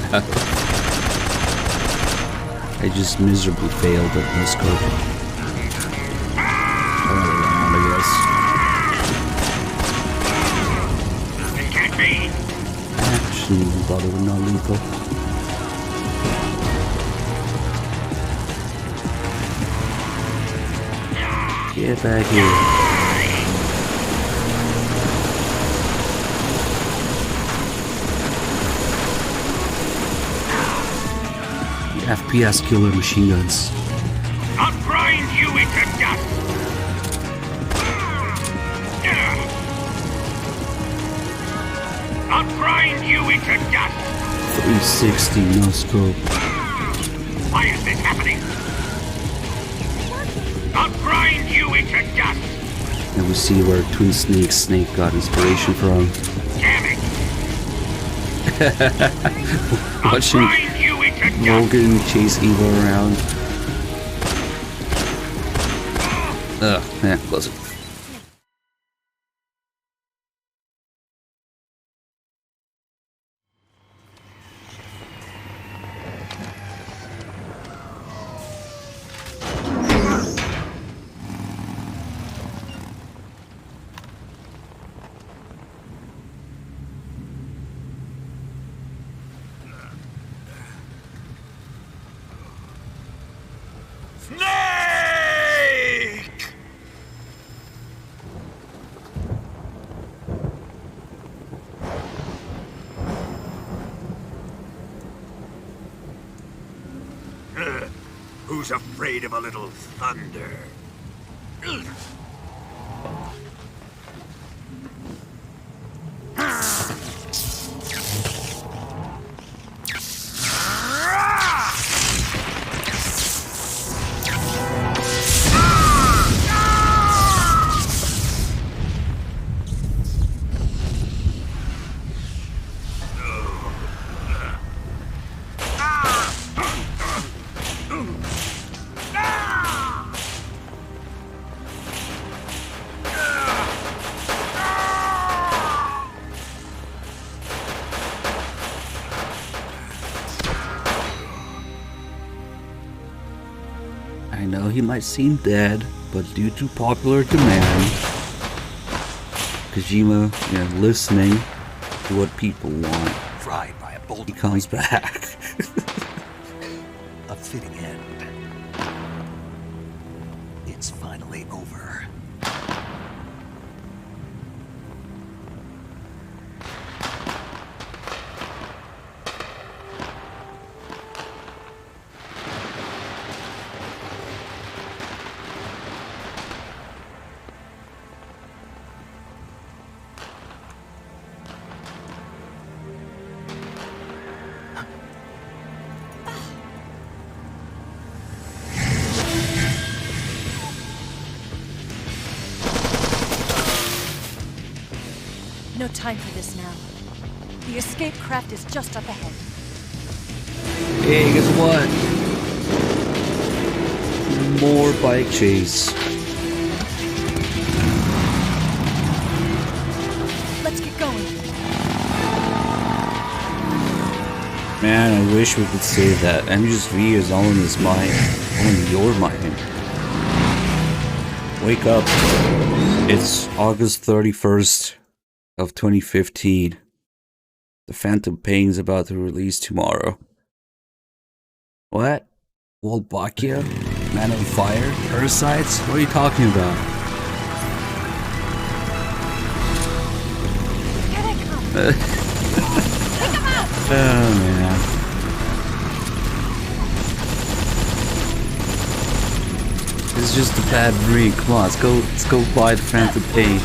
I just miserably failed at no scope. I guess. It can't be. Shouldn't even bother with non-lethal. Get back here. FPS killer machine guns. I'll grind you into dust. I'll grind you into dust. 360 no scope. Why is this happening? I'll grind you into dust. And we see where Twin Snake got inspiration from. Damn it. Watching Logan chase Evo around. Ugh, yeah, close it. Snake! Who's afraid of a little thunder? I know he might seem dead, but due to popular demand, Kojima, listening to what people want, Fried by a bolt, he comes back. A fitting end. It's finally over. No time for this now. The escape craft is just up ahead. Hey, guess what? More bike chase. Let's get going. Man, I wish we could say that MGS1 is all in his mind, all in your mind. Wake up. It's August 31st of 2015. The Phantom Pain is about to release tomorrow. What? Wolbachia? Man on Fire? Parasites? What are you talking about? Here they come. Take them out. Oh man. It's just a bad dream. Come on, let's go buy the Phantom Pain.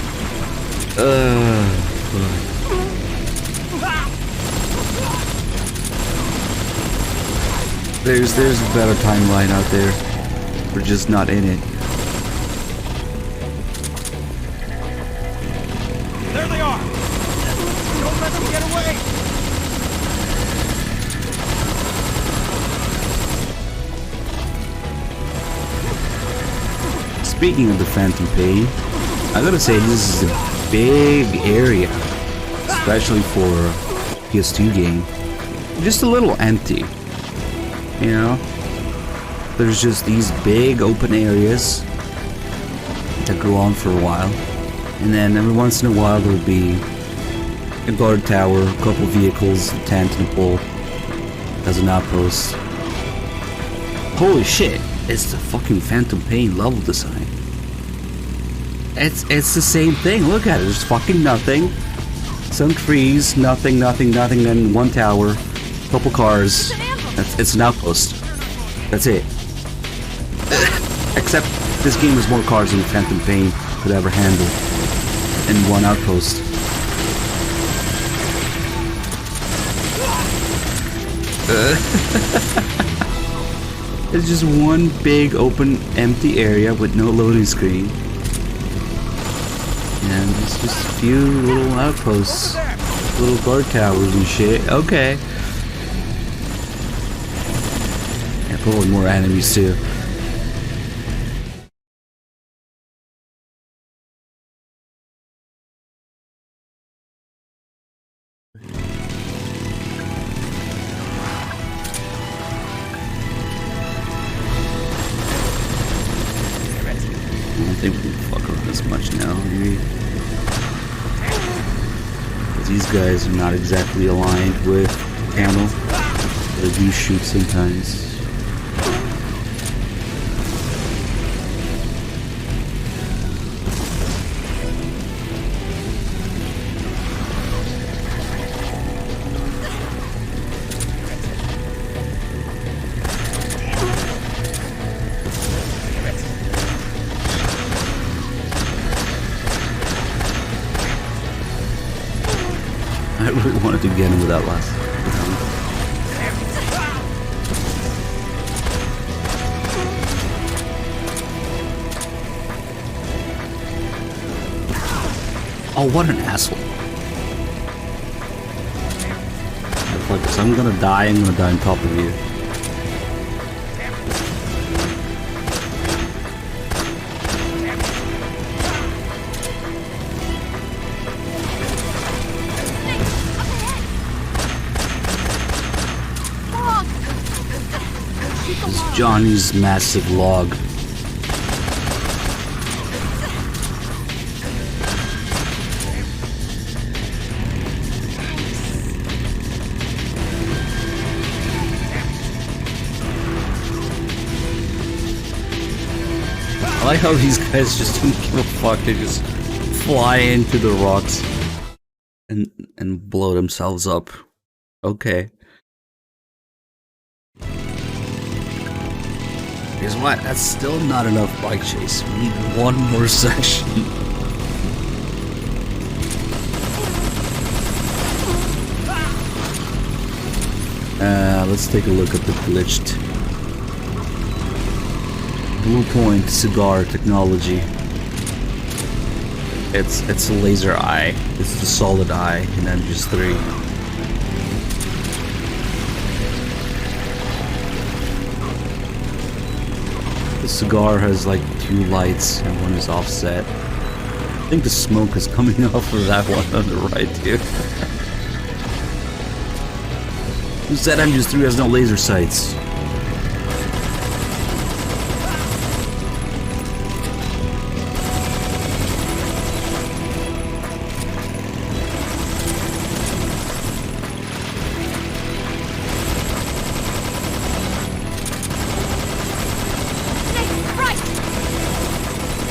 There's a better timeline out there. We're just not in it. There they are! Don't let them get away! Speaking of the Phantom Pain, I gotta say this is a big area, especially for a PS2 game. Just a little empty, you know? There's just these big open areas that go on for a while, and then every once in a while there'll be a guard tower, a couple vehicles, a tent and a pole as an outpost. Holy shit, it's the fucking Phantom Pain level design. It's the same thing. Look at it. There's fucking nothing. Some trees, nothing, then one tower, couple cars. It's an outpost. That's it. Except this game has more cars than Phantom Pain could ever handle in one outpost. It's just one big open empty area with no loading screen. And it's just a few little outposts, little guard towers and shit. Okay. Yeah, probably more enemies too. I don't think we can fuck around as much now, maybe. Because these guys are not exactly aligned with ammo. They do shoot sometimes. I really wanted to get him with that last round. Oh, what an asshole. If I'm gonna die, I'm gonna die on top of you. Johnny's massive log. I like how these guys just don't give a fuck. They just fly into the rocks and blow themselves up. Okay. Guess what? That's still not enough bike chase. We need one more section. Let's take a look at the glitched Blue Point cigar technology. It's a laser eye. It's the solid eye in MGS3. The cigar has like 2 lights and one is offset. I think the smoke is coming off of that one on the right too. Who said MGS3 has no laser sights?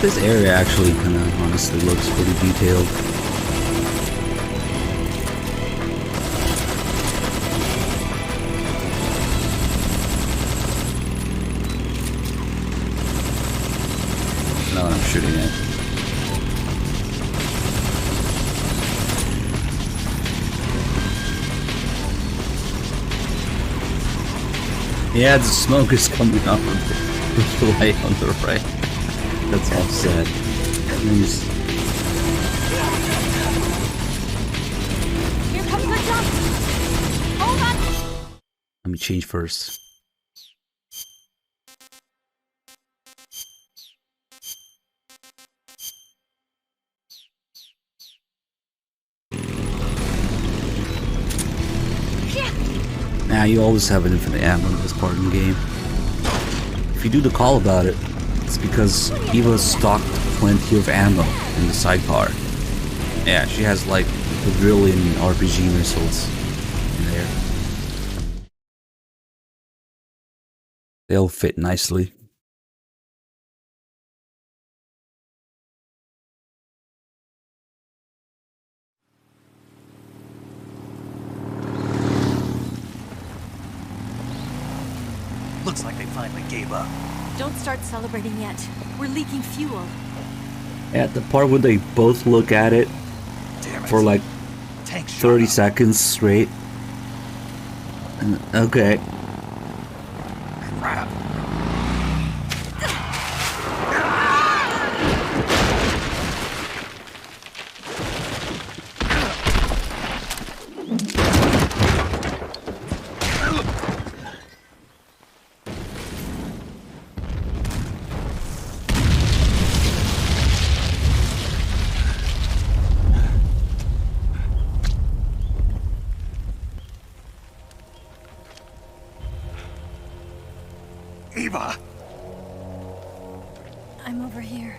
This area actually kind of honestly looks pretty detailed. I know what I'm shooting at. Yeah, the smoke is coming off of the light on the right. That's offset. Nice. Here comes the jump! Hold on! Let me change first. Nah, you always have an infinite ammo in this part of the game. If you do the call about it, it's because Eva stocked plenty of ammo in the sidecar. Yeah, she has like a quadrillion RPG missiles in there. They all fit nicely. Looks like they finally gave up. Don't start celebrating yet. We're leaking fuel. At the part where they both look at it for like 30 seconds straight. Okay. Crap. Eva! I'm over here.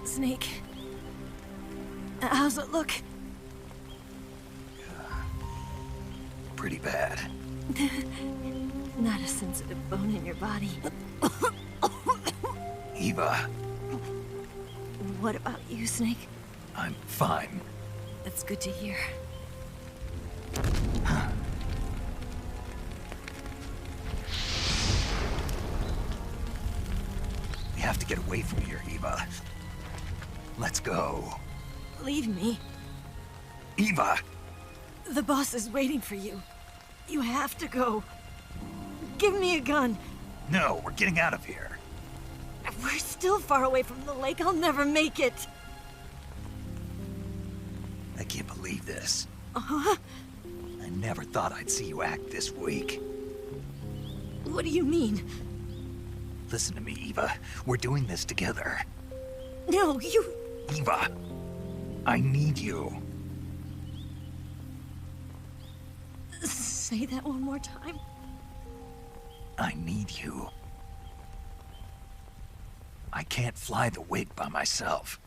Snake. How's it look? Pretty bad. Not a sensitive bone in your body. Eva, What about you, Snake? I'm fine. That's good to hear. We have to get away from here, Eva. Let's go. Leave me. Eva! The boss is waiting for you. You have to go. Give me a gun. No, we're getting out of here. We're still far away from the lake. I'll never make it. I can't believe this. Uh-huh. I never thought I'd see you act this weak. What do you mean? Listen to me, Eva. We're doing this together. No, you... Eva, I need you. Say that one more time. I need you. I can't fly the wig by myself.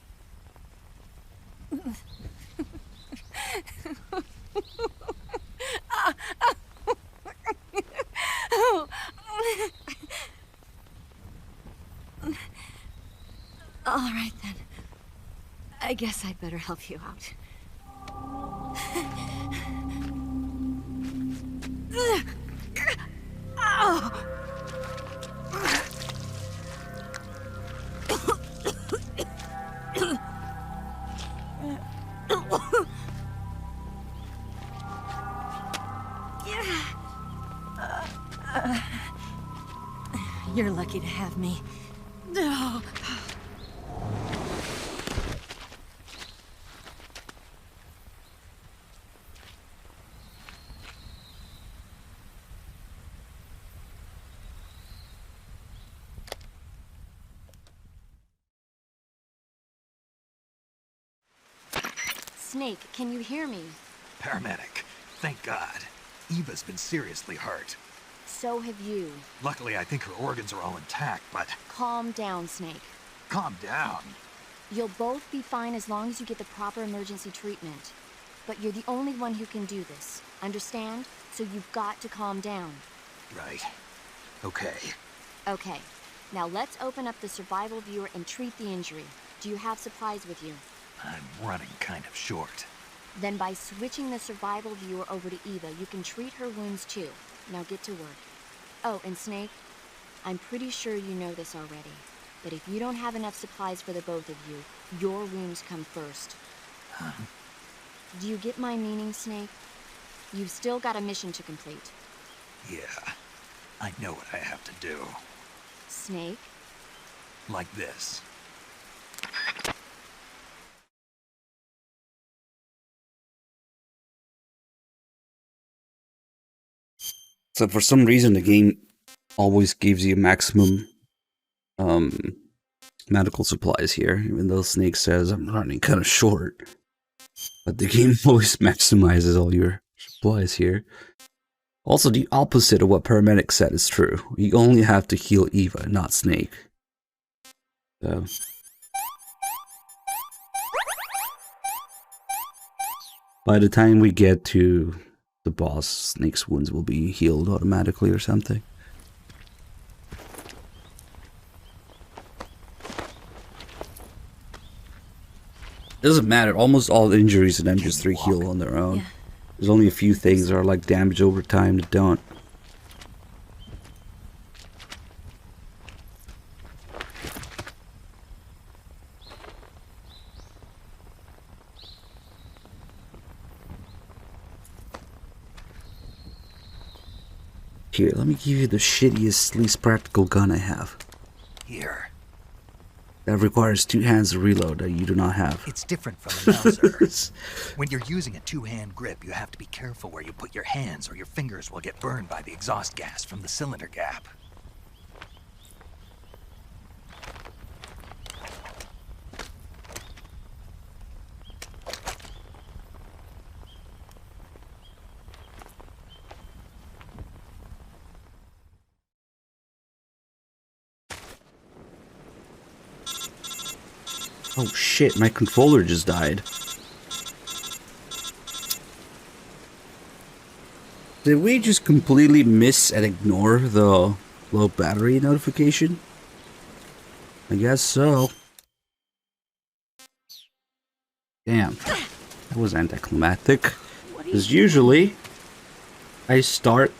All right, then. I guess I'd better help you out. You're lucky to have me. No. Snake, can you hear me? Paramedic, thank God. Eva's been seriously hurt. So have you. Luckily, I think her organs are all intact, but... Calm down, Snake. Calm down. You'll both be fine as long as you get the proper emergency treatment. But you're the only one who can do this. Understand? So you've got to calm down. Right. Okay. Okay. Now let's open up the survival viewer and treat the injury. Do you have supplies with you? I'm running kind of short. Then by switching the survival viewer over to Eva, you can treat her wounds too. Now get to work. Oh, and Snake, I'm pretty sure you know this already, but if you don't have enough supplies for the both of you, your wounds come first. Huh? Do you get my meaning, Snake? You've still got a mission to complete. Yeah, I know what I have to do. Snake? Like this. So for some reason, the game always gives you maximum medical supplies here, even though Snake says I'm running kind of short. But the game always maximizes all your supplies here. Also, the opposite of what Paramedic said is true. You only have to heal Eva, not Snake. So. By the time we get to the boss, Snake's wounds will be healed automatically or something. Doesn't matter, almost all injuries in MGS3 heal on their own. Yeah. There's only a few things that are like damage over time that don't. Here, let me give you the shittiest, least practical gun I have. Here. That requires 2 hands to reload that you do not have. It's different from a Mauser. When you're using a 2-hand grip, you have to be careful where you put your hands or your fingers will get burned by the exhaust gas from the cylinder gap. Oh shit, my controller just died. Did we just completely miss and ignore the low battery notification? I guess so. Damn, that was anticlimactic. Because usually, I start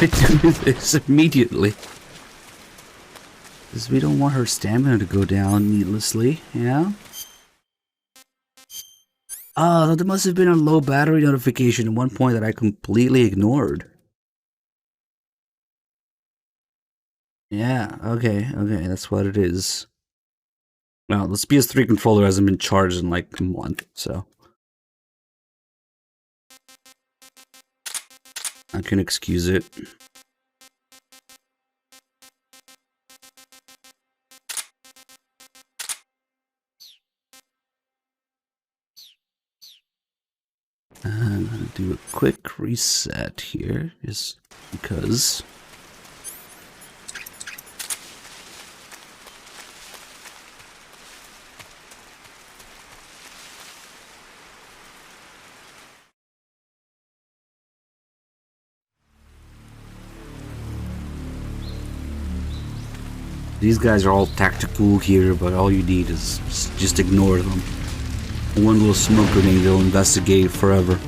to do this immediately. Because we don't want her stamina to go down needlessly, yeah? Oh, there must have been a low battery notification at one point that I completely ignored. Yeah, okay, that's what it is. Well, this PS3 controller hasn't been charged in like a month, so I can excuse it. I'm gonna do a quick reset here, just because. These guys are all tactical here, but all you need is just ignore them. One little smoke grenade, they'll investigate forever.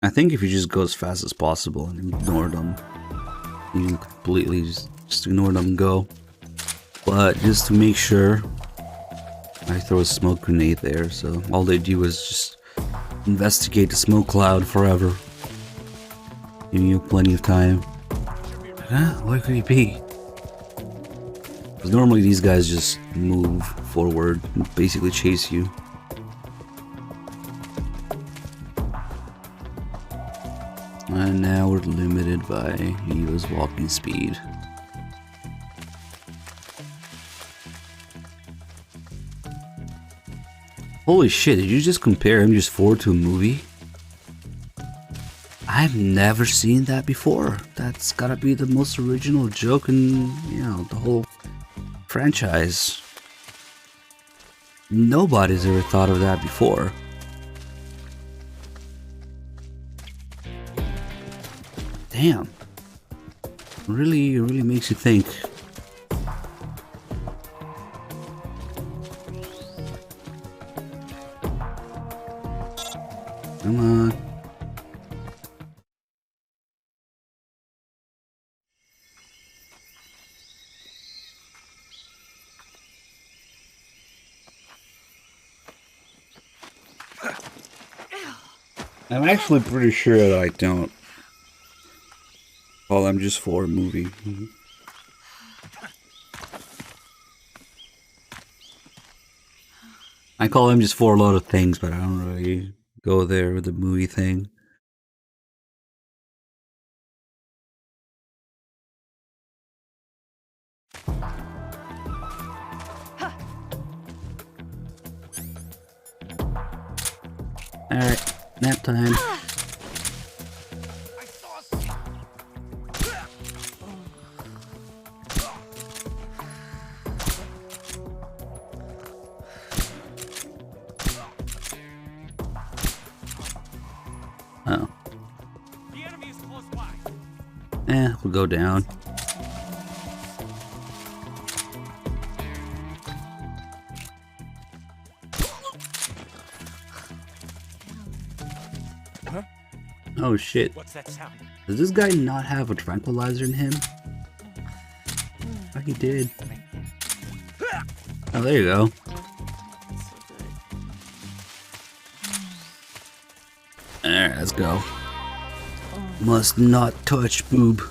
I think if you just go as fast as possible and ignore them, you can completely just ignore them and go. But just to make sure, I throw a smoke grenade there, so all they do is just investigate the smoke cloud forever. Giving you plenty of time. Huh? Where could he be? Because normally these guys just move forward and basically chase you. And now we're limited by Eva's walking speed. Holy shit, did you just compare MGS4 to a movie? I've never seen that before. That's gotta be the most original joke in, the whole franchise. Nobody's ever thought of that before. Damn. Really makes you think. Come on. I'm actually pretty sure that I don't. Call MGS4 movie. I call MGS4 a lot of things, but I don't really go there with the movie thing. Alright, nap time. Oh. We'll go down. Huh? Oh shit. What's that sound? Does this guy not have a tranquilizer in him? Like he did. Oh, there you go. Alright, let's go. Must not touch boob.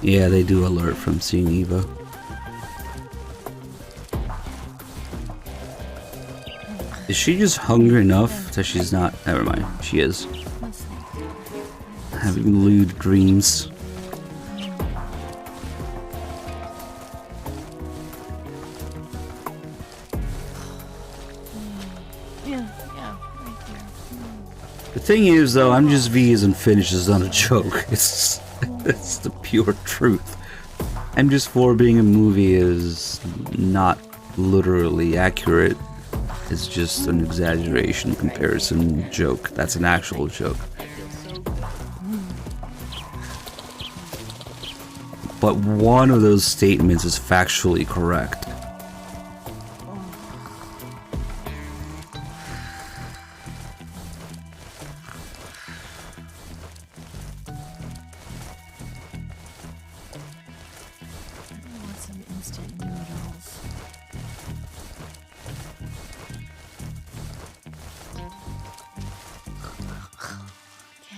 Yeah, they do alert from seeing Eva. Is she just hungry enough that she's not? Never mind, she is. Having lewd dreams. Yeah, right there. thing is, though, MGS isn't finished is not a joke. It's the pure truth. MGS4 being a movie is not literally accurate. It's just an exaggeration, comparison, joke. That's an actual joke. But one of those statements is factually correct.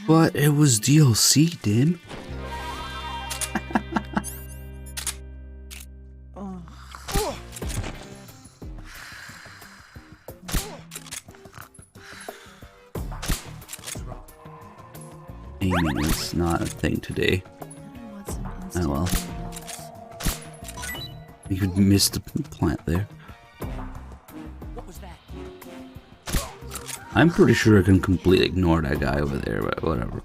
But it was DLC, Dim. Aiming is not a thing today. Oh well. You missed the plant there. I'm pretty sure I can completely ignore that guy over there, but whatever.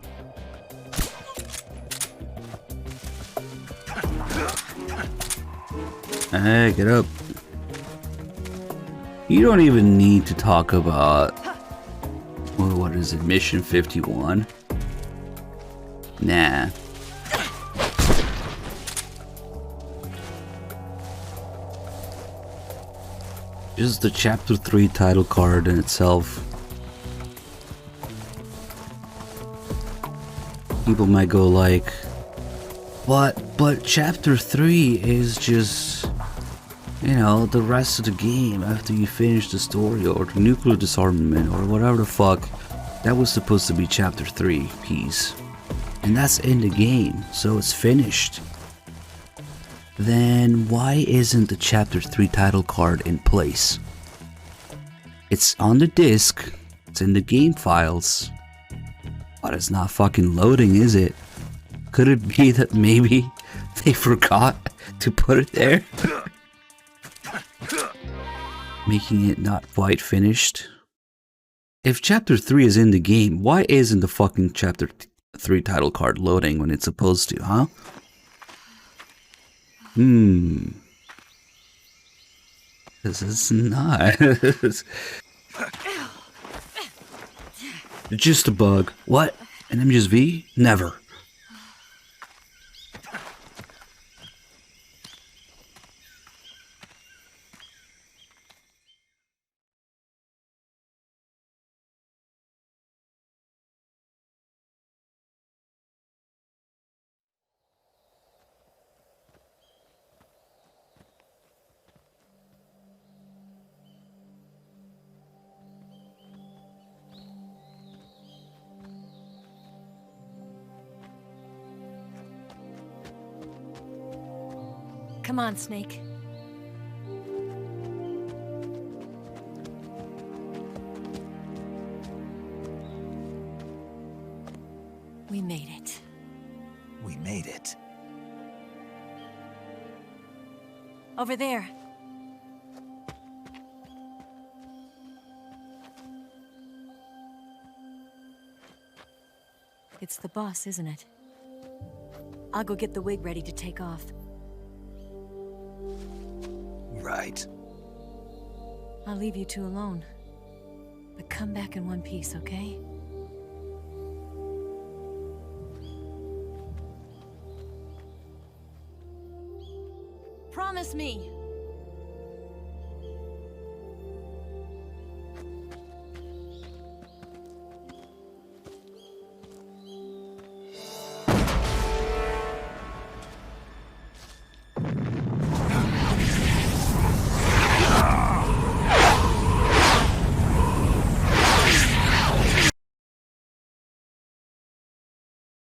Hey, get up. You don't even need to talk about... well, what is it, Mission 51? Nah. Just the Chapter 3 title card in itself. People might go like, but Chapter 3 is just, you know, the rest of the game after you finish the story or the nuclear disarmament or whatever the fuck. That was supposed to be Chapter 3 piece. And that's in the game, so it's finished. Then why isn't the Chapter 3 title card in place? It's on the disc, it's in the game files. But it's not fucking loading, is it? Could it be that maybe they forgot to put it there? Making it not quite finished? If Chapter 3 is in the game, why isn't the fucking Chapter 3 title card loading when it's supposed to, huh? This is not. Just a bug. What? An MGS-V? Never. Come on, Snake. We made it. We made it. Over there. It's the boss, isn't it? I'll go get the wig ready to take off. Right. I'll leave you two alone. But come back in one piece, okay? Promise me!